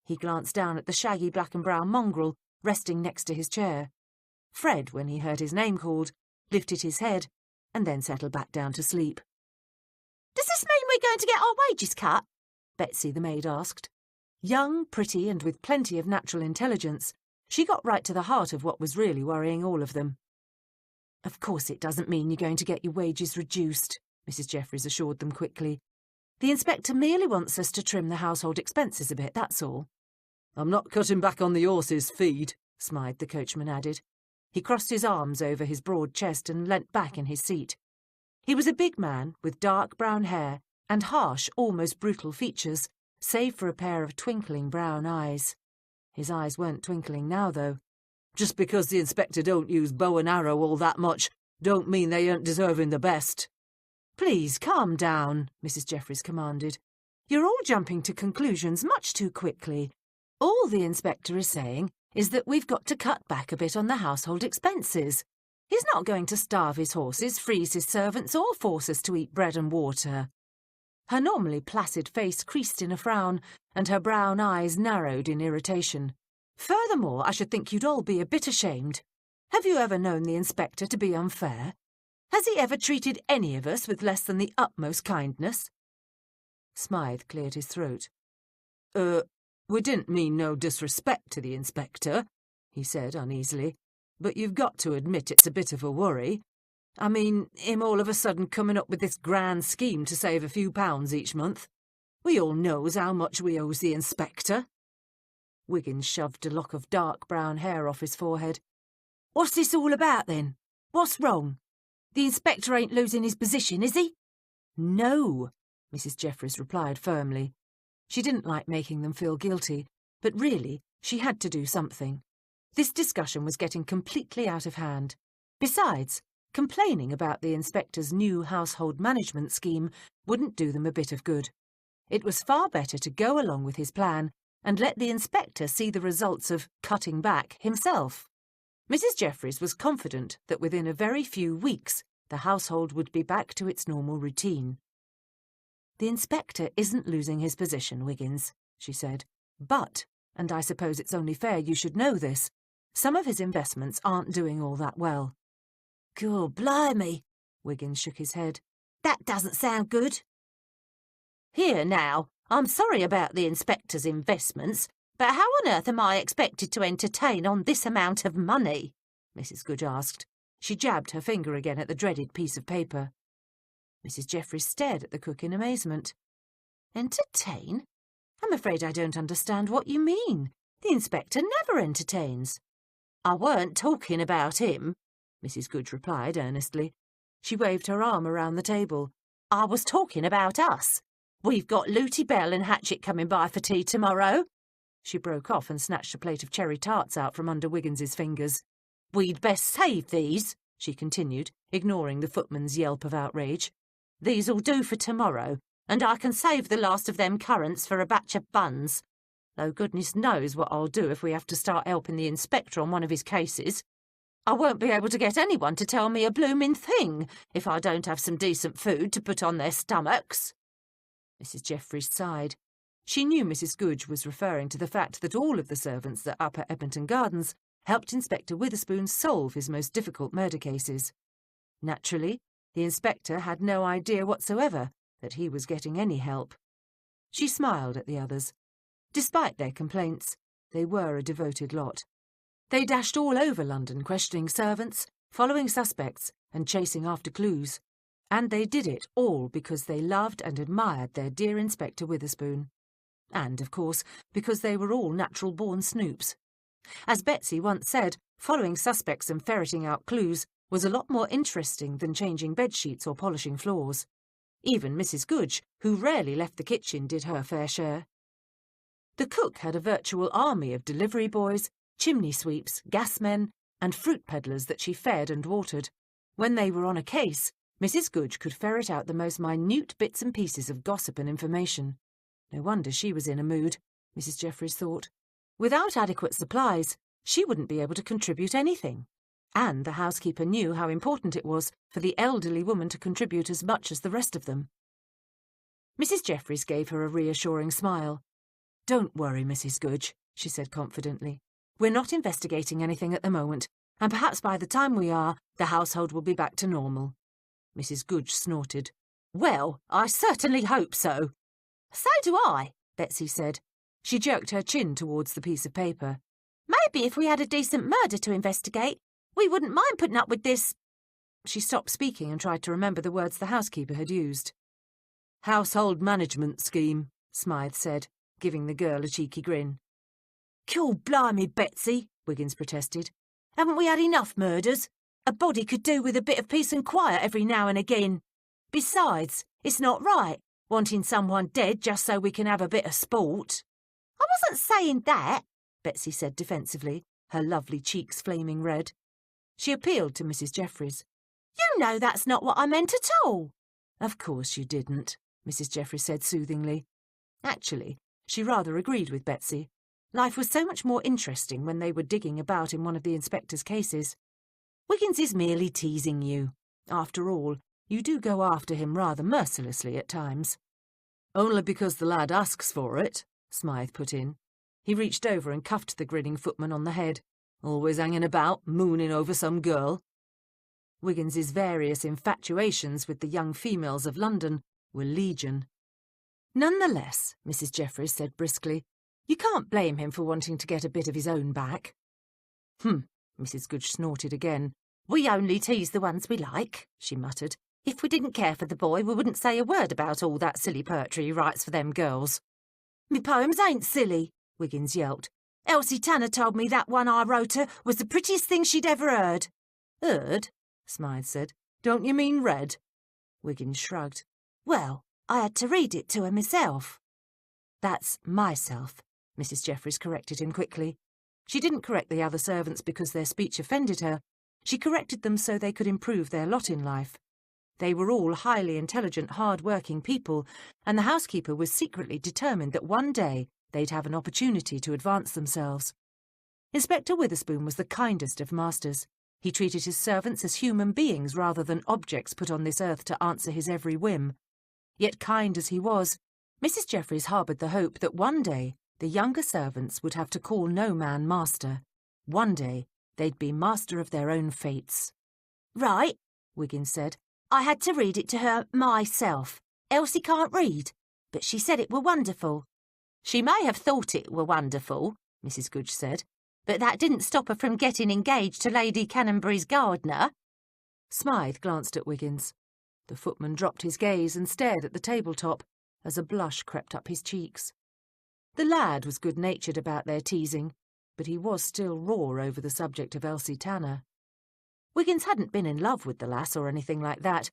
S3: He glanced down at the shaggy black and brown mongrel resting next to his chair. Fred, when he heard his name called, lifted his head and then settled back down to sleep.
S4: "Does this mean we're going to get our wages cut?"
S3: Betsy, the maid, asked. Young, pretty, and with plenty of natural intelligence, she got right to the heart of what was really worrying all of them. "Of course it doesn't mean you're going to get your wages reduced," Mrs. Jeffries assured them quickly. The inspector merely wants us to trim the household expenses a bit, that's all."
S5: "I'm not cutting back on the horse's feed," Smythe the coachman added.
S3: He crossed his arms over his broad chest and leant back in his seat. He was a big man with dark brown hair and harsh, almost brutal features, save for a pair of twinkling brown eyes. His eyes weren't twinkling now, though.
S5: "Just because the inspector don't use bow and arrow all that much, don't mean they ain't deserving the best."
S3: "Please calm down," Mrs. Jeffries commanded. "You're all jumping to conclusions much too quickly. All the inspector is saying is that we've got to cut back a bit on the household expenses. He's not going to starve his horses, freeze his servants, or force us to eat bread and water." Her normally placid face creased in a frown, and her brown eyes narrowed in irritation. "Furthermore, I should think you'd all be a bit ashamed. Have you ever known the inspector to be unfair? Has he ever treated any of us with less than the utmost kindness?"
S5: Smythe cleared his throat. We didn't mean no disrespect to the inspector," he said uneasily, "but you've got to admit it's a bit of a worry. I mean, him all of a sudden coming up with this grand scheme to save a few pounds each month. We all knows how much we owes the inspector."
S3: Wiggins shoved a lock of dark brown hair off his forehead. "What's this all about, then? What's wrong? The inspector ain't losing his position, is he?" "No," Mrs. Jeffries replied firmly. She didn't like making them feel guilty, but really, she had to do something. This discussion was getting completely out of hand. Besides, complaining about the inspector's new household management scheme wouldn't do them a bit of good. It was far better to go along with his plan and let the inspector see the results of cutting back himself. Mrs. Jeffries was confident that within a very few weeks the household would be back to its normal routine. "The inspector isn't losing his position, Wiggins," she said. "But, and I suppose it's only fair you should know this, some of his investments aren't doing all that well."
S4: "God blimey," Wiggins shook his head. "That doesn't sound good." "Here now, I'm sorry about the inspector's investments, but how on earth am I expected to entertain on this amount of money?" Mrs. Goodge asked. She jabbed her finger again at the dreaded piece of paper. Mrs. Jeffries stared at the cook in amazement. "Entertain? I'm afraid I don't understand what you mean. The inspector never entertains." "I weren't talking about him," Mrs. Goodge replied earnestly. She waved her arm around the table. "I was talking about us. We've got Looty Bell and Hatchet coming by for tea tomorrow." She broke off and snatched a plate of cherry tarts out from under Wiggins's fingers. "We'd best save these," she continued, ignoring the footman's yelp of outrage. "These'll do for tomorrow, and I can save the last of them currants for a batch of buns. Though goodness knows what I'll do if we have to start helping the inspector on one of his cases. I won't be able to get anyone to tell me a blooming thing if I don't have some decent food to put on their stomachs." Mrs. Jeffries sighed. She knew Mrs. Goodge was referring to the fact that all of the servants at Upper Edmonton Gardens helped Inspector Witherspoon solve his most difficult murder cases. Naturally, the inspector had no idea whatsoever that he was getting any help. She smiled at the others. Despite their complaints, they were a devoted lot. They dashed all over London questioning servants, following suspects, and chasing after clues. And they did it all because they loved and admired their dear Inspector Witherspoon. And, of course, because they were all natural-born snoops. As Betsy once said, following suspects and ferreting out clues was a lot more interesting than changing bedsheets or polishing floors. Even Mrs. Goodge, who rarely left the kitchen, did her fair share. The cook had a virtual army of delivery boys, chimney sweeps, gasmen, and fruit peddlers that she fed and watered. When they were on a case, Mrs. Goodge could ferret out the most minute bits and pieces of gossip and information. No wonder she was in a mood, Mrs. Jeffries thought. Without adequate supplies, she wouldn't be able to contribute anything. And the housekeeper knew how important it was for the elderly woman to contribute as much as the rest of them. Mrs. Jeffries gave her a reassuring smile. "Don't worry, Mrs. Goodge," she said confidently. "We're not investigating anything at the moment, and perhaps by the time we are, the household will be back to normal." Mrs. Goodge snorted. "Well, I certainly hope so." "So do I," Betsy said. She jerked her chin towards the piece of paper. "Maybe if we had a decent murder to investigate, we wouldn't mind putting up with this." She stopped speaking and tried to remember the words the housekeeper had used.
S5: Household management scheme, Smythe said, giving the girl a cheeky grin.
S2: Cool blimey, Betsy, Wiggins protested. Haven't we had enough murders? A body could do with a bit of peace and quiet every now and again. Besides, it's not right, wanting someone dead just so we can have a bit of sport.
S4: I wasn't saying that,
S3: Betsy said defensively, her lovely cheeks flaming red. She appealed to Mrs Jeffries.
S4: You know that's not what I meant at all.
S3: Of course you didn't, Mrs Jeffries said soothingly. Actually, she rather agreed with Betsy. Life was so much more interesting when they were digging about in one of the inspector's cases. Wiggins is merely teasing you. After all, you do go after him rather mercilessly at times.
S5: Only because the lad asks for it, Smythe put in. He reached over and cuffed the grinning footman on the head. Always hanging about, mooning over some girl.
S3: Wiggins's various infatuations with the young females of London were legion. Nonetheless, Mrs Jeffries said briskly, you can't blame him for wanting to get a bit of his own back.
S2: Mrs Goodge snorted again. We only tease the ones we like, she muttered. If we didn't care for the boy, we wouldn't say a word about all that silly poetry he writes for them girls. Me poems ain't silly, Wiggins yelped. Elsie Tanner told me that one I wrote her was the prettiest thing she'd ever heard.
S5: Heard? Smythe said. Don't you mean read?
S2: Wiggins shrugged. Well, I had to read it to her myself.
S3: That's myself, Mrs Jeffries corrected him quickly. She didn't correct the other servants because their speech offended her. She corrected them so they could improve their lot in life. They were all highly intelligent, hard-working people, and the housekeeper was secretly determined that one day they'd have an opportunity to advance themselves. Inspector Witherspoon was the kindest of masters. He treated his servants as human beings rather than objects put on this earth to answer his every whim. Yet kind as he was, Mrs Jeffries harboured the hope that one day the younger servants would have to call no man master. One day they'd be master of their own fates.
S2: Right, Wiggins said. I had to read it to her myself. Elsie can't read, but she said it were wonderful. She may have thought it were wonderful, Mrs Goodge said, but that didn't stop her from getting engaged to Lady Canonbury's gardener.
S3: Smythe glanced at Wiggins. The footman dropped his gaze and stared at the tabletop as a blush crept up his cheeks. The lad was good-natured about their teasing, but he was still raw over the subject of Elsie Tanner. Wiggins hadn't been in love with the lass or anything like that,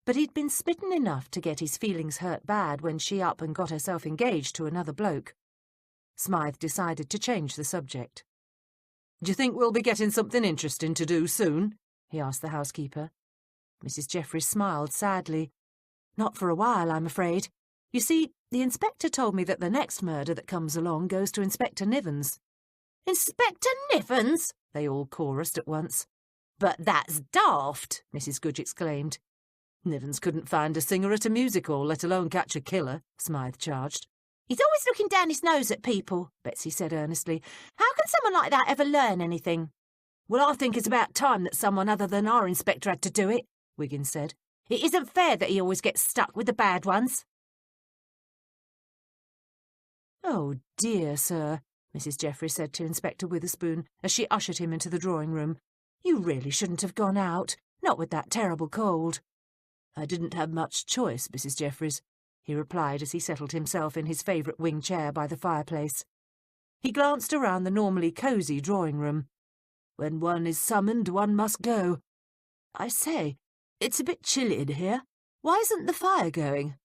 S3: but he'd been smitten enough to get his feelings hurt bad when she up and got herself engaged to another bloke. Smythe decided to change the subject.
S5: "Do you think we'll be getting something interesting to do soon?" he asked the housekeeper.
S3: Mrs Jeffries smiled sadly. "Not for a while, I'm afraid. You see, the inspector told me that the next murder that comes along goes to Inspector Nivens."
S2: "Inspector Nivens?"
S3: they all chorused at once.
S2: "But that's daft," Mrs Goodge exclaimed.
S5: "Nivens couldn't find a singer at a music hall, let alone catch a killer," Smythe charged.
S2: "He's always looking down his nose at people," Betsy said earnestly. "How can someone like that ever learn anything?"
S5: "Well, I think it's about time that someone other than our inspector had to do it," Wiggins said.
S2: "It isn't fair that he always gets stuck with the bad ones."
S3: "Oh, dear, sir," Mrs Jeffries said to Inspector Witherspoon as she ushered him into the drawing-room. "You really shouldn't have gone out, not with that terrible cold."
S5: "I didn't have much choice, Mrs Jeffries," he replied as he settled himself in his favourite wing chair by the fireplace. He glanced around the normally cosy drawing-room. "When one is summoned, one must go. I say, it's a bit chilly in here. Why isn't the fire going?"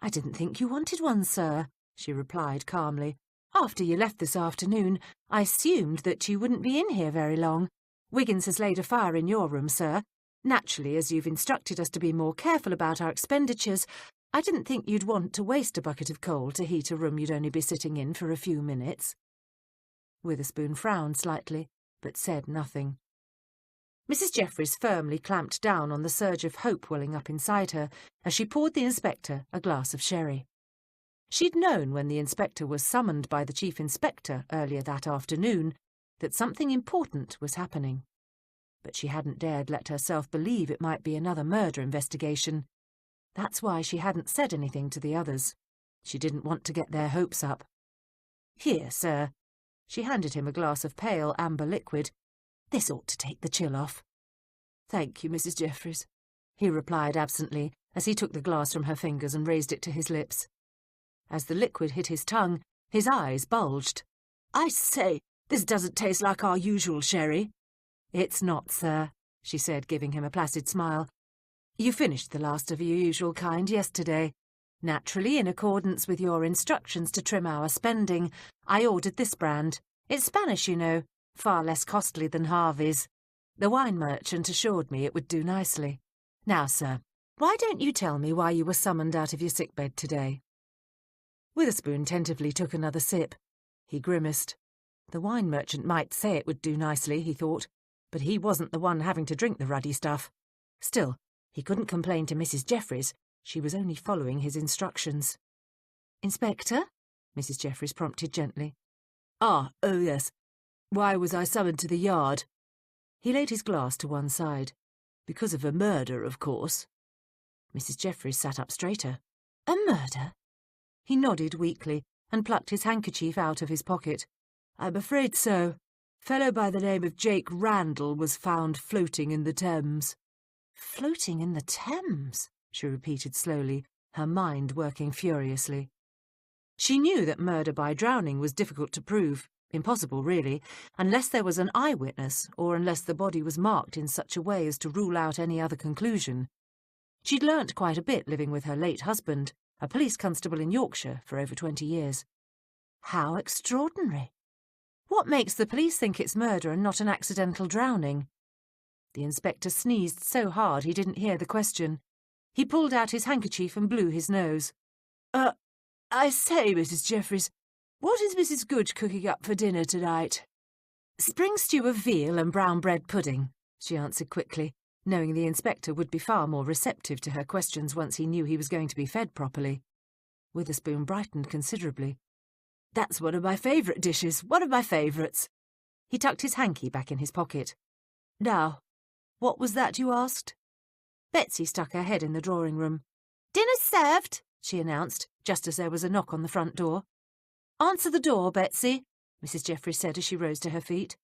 S3: "I didn't think you wanted one, sir," she replied calmly. "After you left this afternoon, I assumed that you wouldn't be in here very long. Wiggins has laid a fire in your room, sir. Naturally, as you've instructed us to be more careful about our expenditures, I didn't think you'd want to waste a bucket of coal to heat a room you'd only be sitting in for a few minutes." Witherspoon frowned slightly, but said nothing. Mrs Jeffries firmly clamped down on the surge of hope welling up inside her as she poured the inspector a glass of sherry. She'd known when the inspector was summoned by the chief inspector earlier that afternoon that something important was happening. But she hadn't dared let herself believe it might be another murder investigation. That's why she hadn't said anything to the others. She didn't want to get their hopes up. "Here, sir." She handed him a glass of pale amber liquid. "This ought to take the chill off."
S5: "Thank you, Mrs Jeffries,"
S3: he replied absently as he took the glass from her fingers and raised it to his lips. As the liquid hit his tongue, his eyes bulged.
S2: "I say, this doesn't taste like our usual sherry."
S3: "It's not, sir," she said, giving him a placid smile. "You finished the last of your usual kind yesterday. Naturally, in accordance with your instructions to trim our spending, I ordered this brand. It's Spanish, you know, far less costly than Harvey's. The wine merchant assured me it would do nicely. Now, sir, why don't you tell me why you were summoned out of your sickbed today?" Witherspoon tentatively took another sip. He grimaced. The wine merchant might say it would do nicely, he thought, but he wasn't the one having to drink the ruddy stuff. Still, he couldn't complain to Mrs. Jeffries. She was only following his instructions. "Inspector?" Mrs. Jeffries prompted gently.
S2: Oh, yes. Why was I summoned to the yard?"
S3: He laid his glass to one side.
S2: "Because of a murder, of course."
S3: Mrs. Jeffries sat up straighter. "A murder?" He nodded weakly and plucked his handkerchief out of his pocket.
S2: "I'm afraid so. Fellow by the name of Jake Randall was found floating in the Thames."
S3: "Floating in the Thames?" she repeated slowly, her mind working furiously. She knew that murder by drowning was difficult to prove, impossible really, unless there was an eyewitness or unless the body was marked in such a way as to rule out any other conclusion. She'd learnt quite a bit living with her late husband, a police constable in Yorkshire, for over 20 years. How extraordinary! What makes the police think it's murder and not an accidental drowning? The inspector sneezed so hard he didn't hear the question. He pulled out his handkerchief and blew his nose.
S2: I say, Mrs. Jeffries, what is Mrs. Good cooking up for dinner tonight?"
S3: "Spring stew of veal and brown bread pudding," she answered quickly, knowing the inspector would be far more receptive to her questions once he knew he was going to be fed properly. Witherspoon brightened considerably.
S2: "That's one of my favourite dishes, one of my favourites."
S3: He tucked his hanky back in his pocket.
S2: "Now, what was that you asked?"
S3: Betsy stuck her head in the drawing-room.
S4: "Dinner's served,"
S3: she announced, just as there was a knock on the front door. "Answer the door, Betsy," Mrs. Jeffries said as she rose to her feet.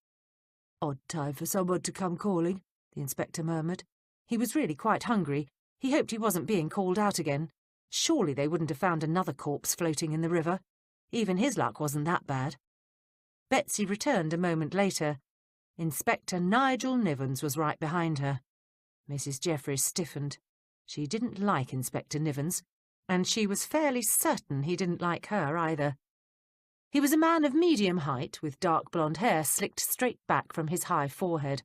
S2: "Odd time for someone to come calling,"
S3: the inspector murmured. He was really quite hungry. He hoped he wasn't being called out again. Surely they wouldn't have found another corpse floating in the river. Even his luck wasn't that bad. Betsy returned a moment later. Inspector Nigel Nivens was right behind her. Mrs. Jeffries stiffened. She didn't like Inspector Nivens, and she was fairly certain he didn't like her either. He was a man of medium height, with dark blonde hair slicked straight back from his high forehead.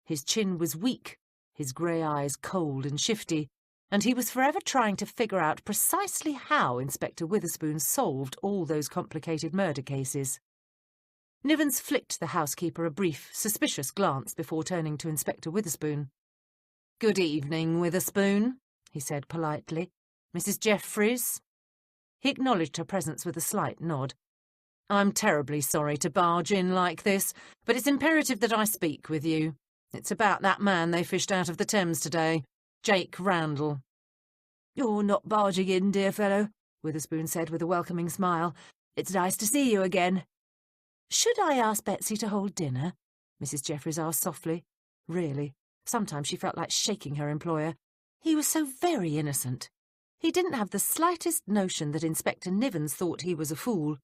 S3: His chin was weak, his grey eyes cold and shifty, and he was forever trying to figure out precisely how Inspector Witherspoon solved all those complicated murder cases. Nivens flicked the housekeeper a brief, suspicious glance before turning to Inspector Witherspoon. "Good evening, Witherspoon," he said politely. "Mrs. Jeffries?" He acknowledged her presence with a slight nod. "I'm terribly sorry to barge in like this, but it's imperative that I speak with you. It's about that man they fished out of the Thames today, Jake Randall."
S2: "You're not barging in, dear fellow," Witherspoon said with a welcoming smile. "It's nice to see you again."
S3: "Should I ask Betsy to hold dinner?" Mrs. Jeffries asked softly. Really, sometimes she felt like shaking her employer. He was so very innocent. He didn't have the slightest notion that Inspector Nivens thought he was a fool.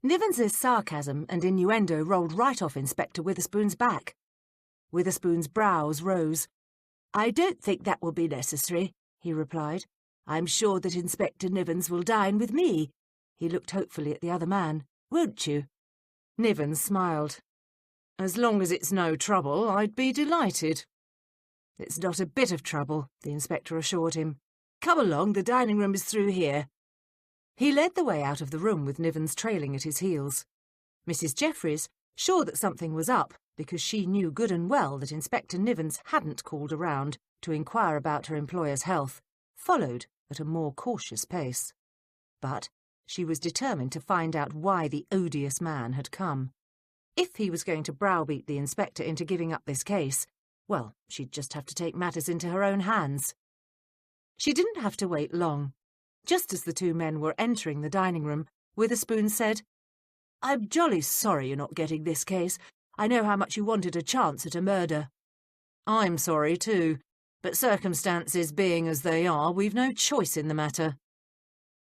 S3: Nivens's sarcasm and innuendo rolled right off Inspector Witherspoon's back. Witherspoon's brows rose.
S2: "I don't think that will be necessary," he replied. "I'm sure that Inspector Nivens will dine with me." He looked hopefully at the other man. "Won't you?"
S3: Nivens smiled. "As long as it's no trouble, I'd be delighted."
S2: "It's not a bit of trouble," the inspector assured him. "Come along, the dining room is through here."
S3: He led the way out of the room with Nivens trailing at his heels. Mrs. Jeffries, sure that something was up, because she knew good and well that Inspector Nivens hadn't called around to inquire about her employer's health, followed at a more cautious pace. But she was determined to find out why the odious man had come. If he was going to browbeat the inspector into giving up this case, well, she'd just have to take matters into her own hands. She didn't have to wait long. Just as the two men were entering the dining room, Witherspoon said,
S2: "I'm jolly sorry you're not getting this case. I know how much you wanted a chance at a murder."
S3: "I'm sorry, too.
S5: but circumstances being as they are, we've no choice in the matter."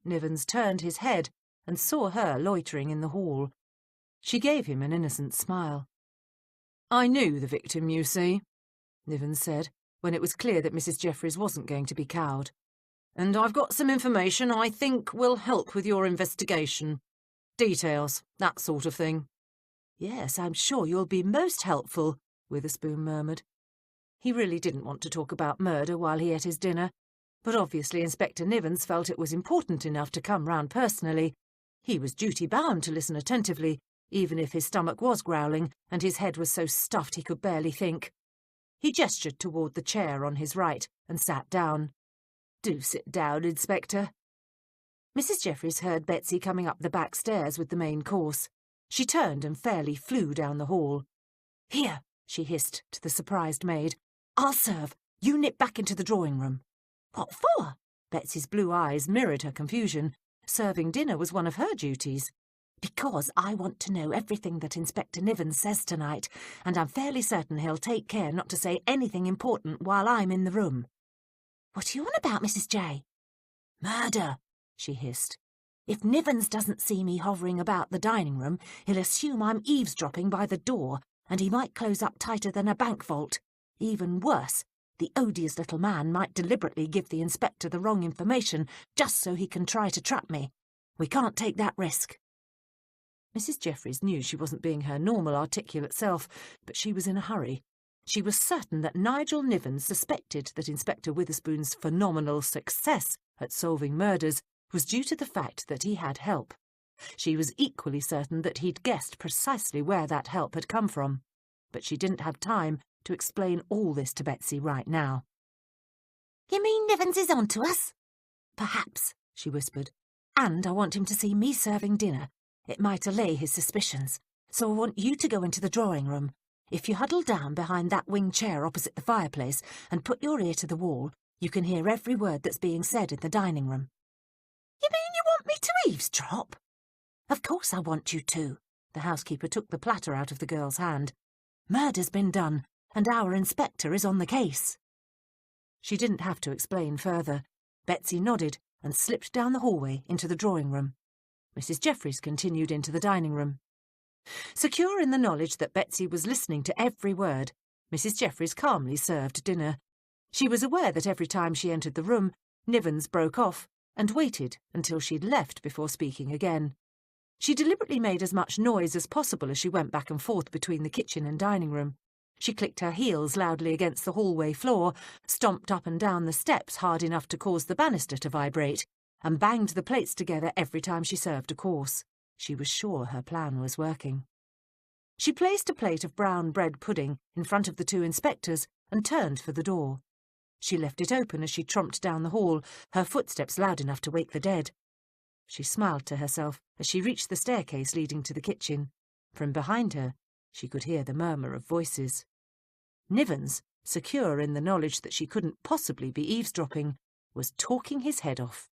S3: Nivens turned his head and saw her loitering in the hall. She gave him an innocent smile.
S5: "I knew the victim, you see," Nivens said, when it was clear that Mrs. Jeffries wasn't going to be cowed. "And I've got some information I think will help with your investigation. Details, that sort of thing."
S3: "Yes, I'm sure you'll be most helpful," Witherspoon murmured.
S5: He really didn't want to talk about murder while he ate his dinner, but obviously Inspector Nivens felt it was important enough to come round personally. He was duty-bound to listen attentively, even if his stomach was growling and his head was so stuffed he could barely think. He gestured toward the chair on his right and sat down. "Do sit down, Inspector." Mrs. Jeffries heard Betsy coming up the back stairs with the main course. She turned and fairly flew down the hall. "Here," she hissed to the surprised maid. "I'll serve. You nip back into the drawing-room." "What for?" Betsy's blue eyes mirrored her confusion. Serving dinner was one of her duties. "Because I want to know everything that Inspector Nivens says tonight, and I'm fairly certain he'll take care not to say anything important while I'm in the room." "What are you on about, Mrs. J?" "Murder," she hissed. "If Nivens doesn't see me hovering about the dining room, he'll assume I'm eavesdropping by the door, and he might close up tighter than a bank vault. Even worse, the odious little man might deliberately give the inspector the wrong information just so he can try to trap me. We can't take that risk." Mrs. Jeffries knew she wasn't being her normal articulate self, but she was in a hurry. She was certain that Nigel Nivens suspected that Inspector Witherspoon's phenomenal success at solving murders was due to the fact that he had help. She was equally certain that he'd guessed precisely where that help had come from. But she didn't have time to explain all this to Betsy right now. "You mean Nivens is on to us?" "Perhaps," she whispered. "And I want him to see me serving dinner. It might allay his suspicions. So I want you to go into the drawing-room. If you huddle down behind that wing chair opposite the fireplace and put your ear to the wall, you can hear every word that's being said in the dining-room." "You mean you want me to eavesdrop?" "Of course I want you to." The housekeeper took the platter out of the girl's hand. "Murder's been done, and our inspector is on the case." She didn't have to explain further. Betsy nodded and slipped down the hallway into the drawing-room. Mrs. Jeffries continued into the dining-room. Secure in the knowledge that Betsy was listening to every word, Mrs. Jeffries calmly served dinner. She was aware that every time she entered the room, Nivens broke off and waited until she'd left before speaking again. She deliberately made as much noise as possible as she went back and forth between the kitchen and dining room. She clicked her heels loudly against the hallway floor, stomped up and down the steps hard enough to cause the banister to vibrate, and banged the plates together every time she served a course. She was sure her plan was working. She placed a plate of brown bread pudding in front of the two inspectors and turned for the door. She left it open as she tromped down the hall, her footsteps loud enough to wake the dead. She smiled to herself as she reached the staircase leading to the kitchen. From behind her, she could hear the murmur of voices. Nivens, secure in the knowledge that she couldn't possibly be eavesdropping, was talking his head off.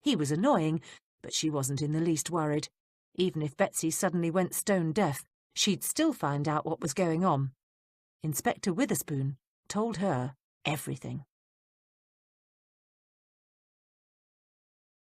S5: He was annoying, but she wasn't in the least worried. Even if Betsy suddenly went stone deaf, she'd still find out what was going on. Inspector Witherspoon told her everything.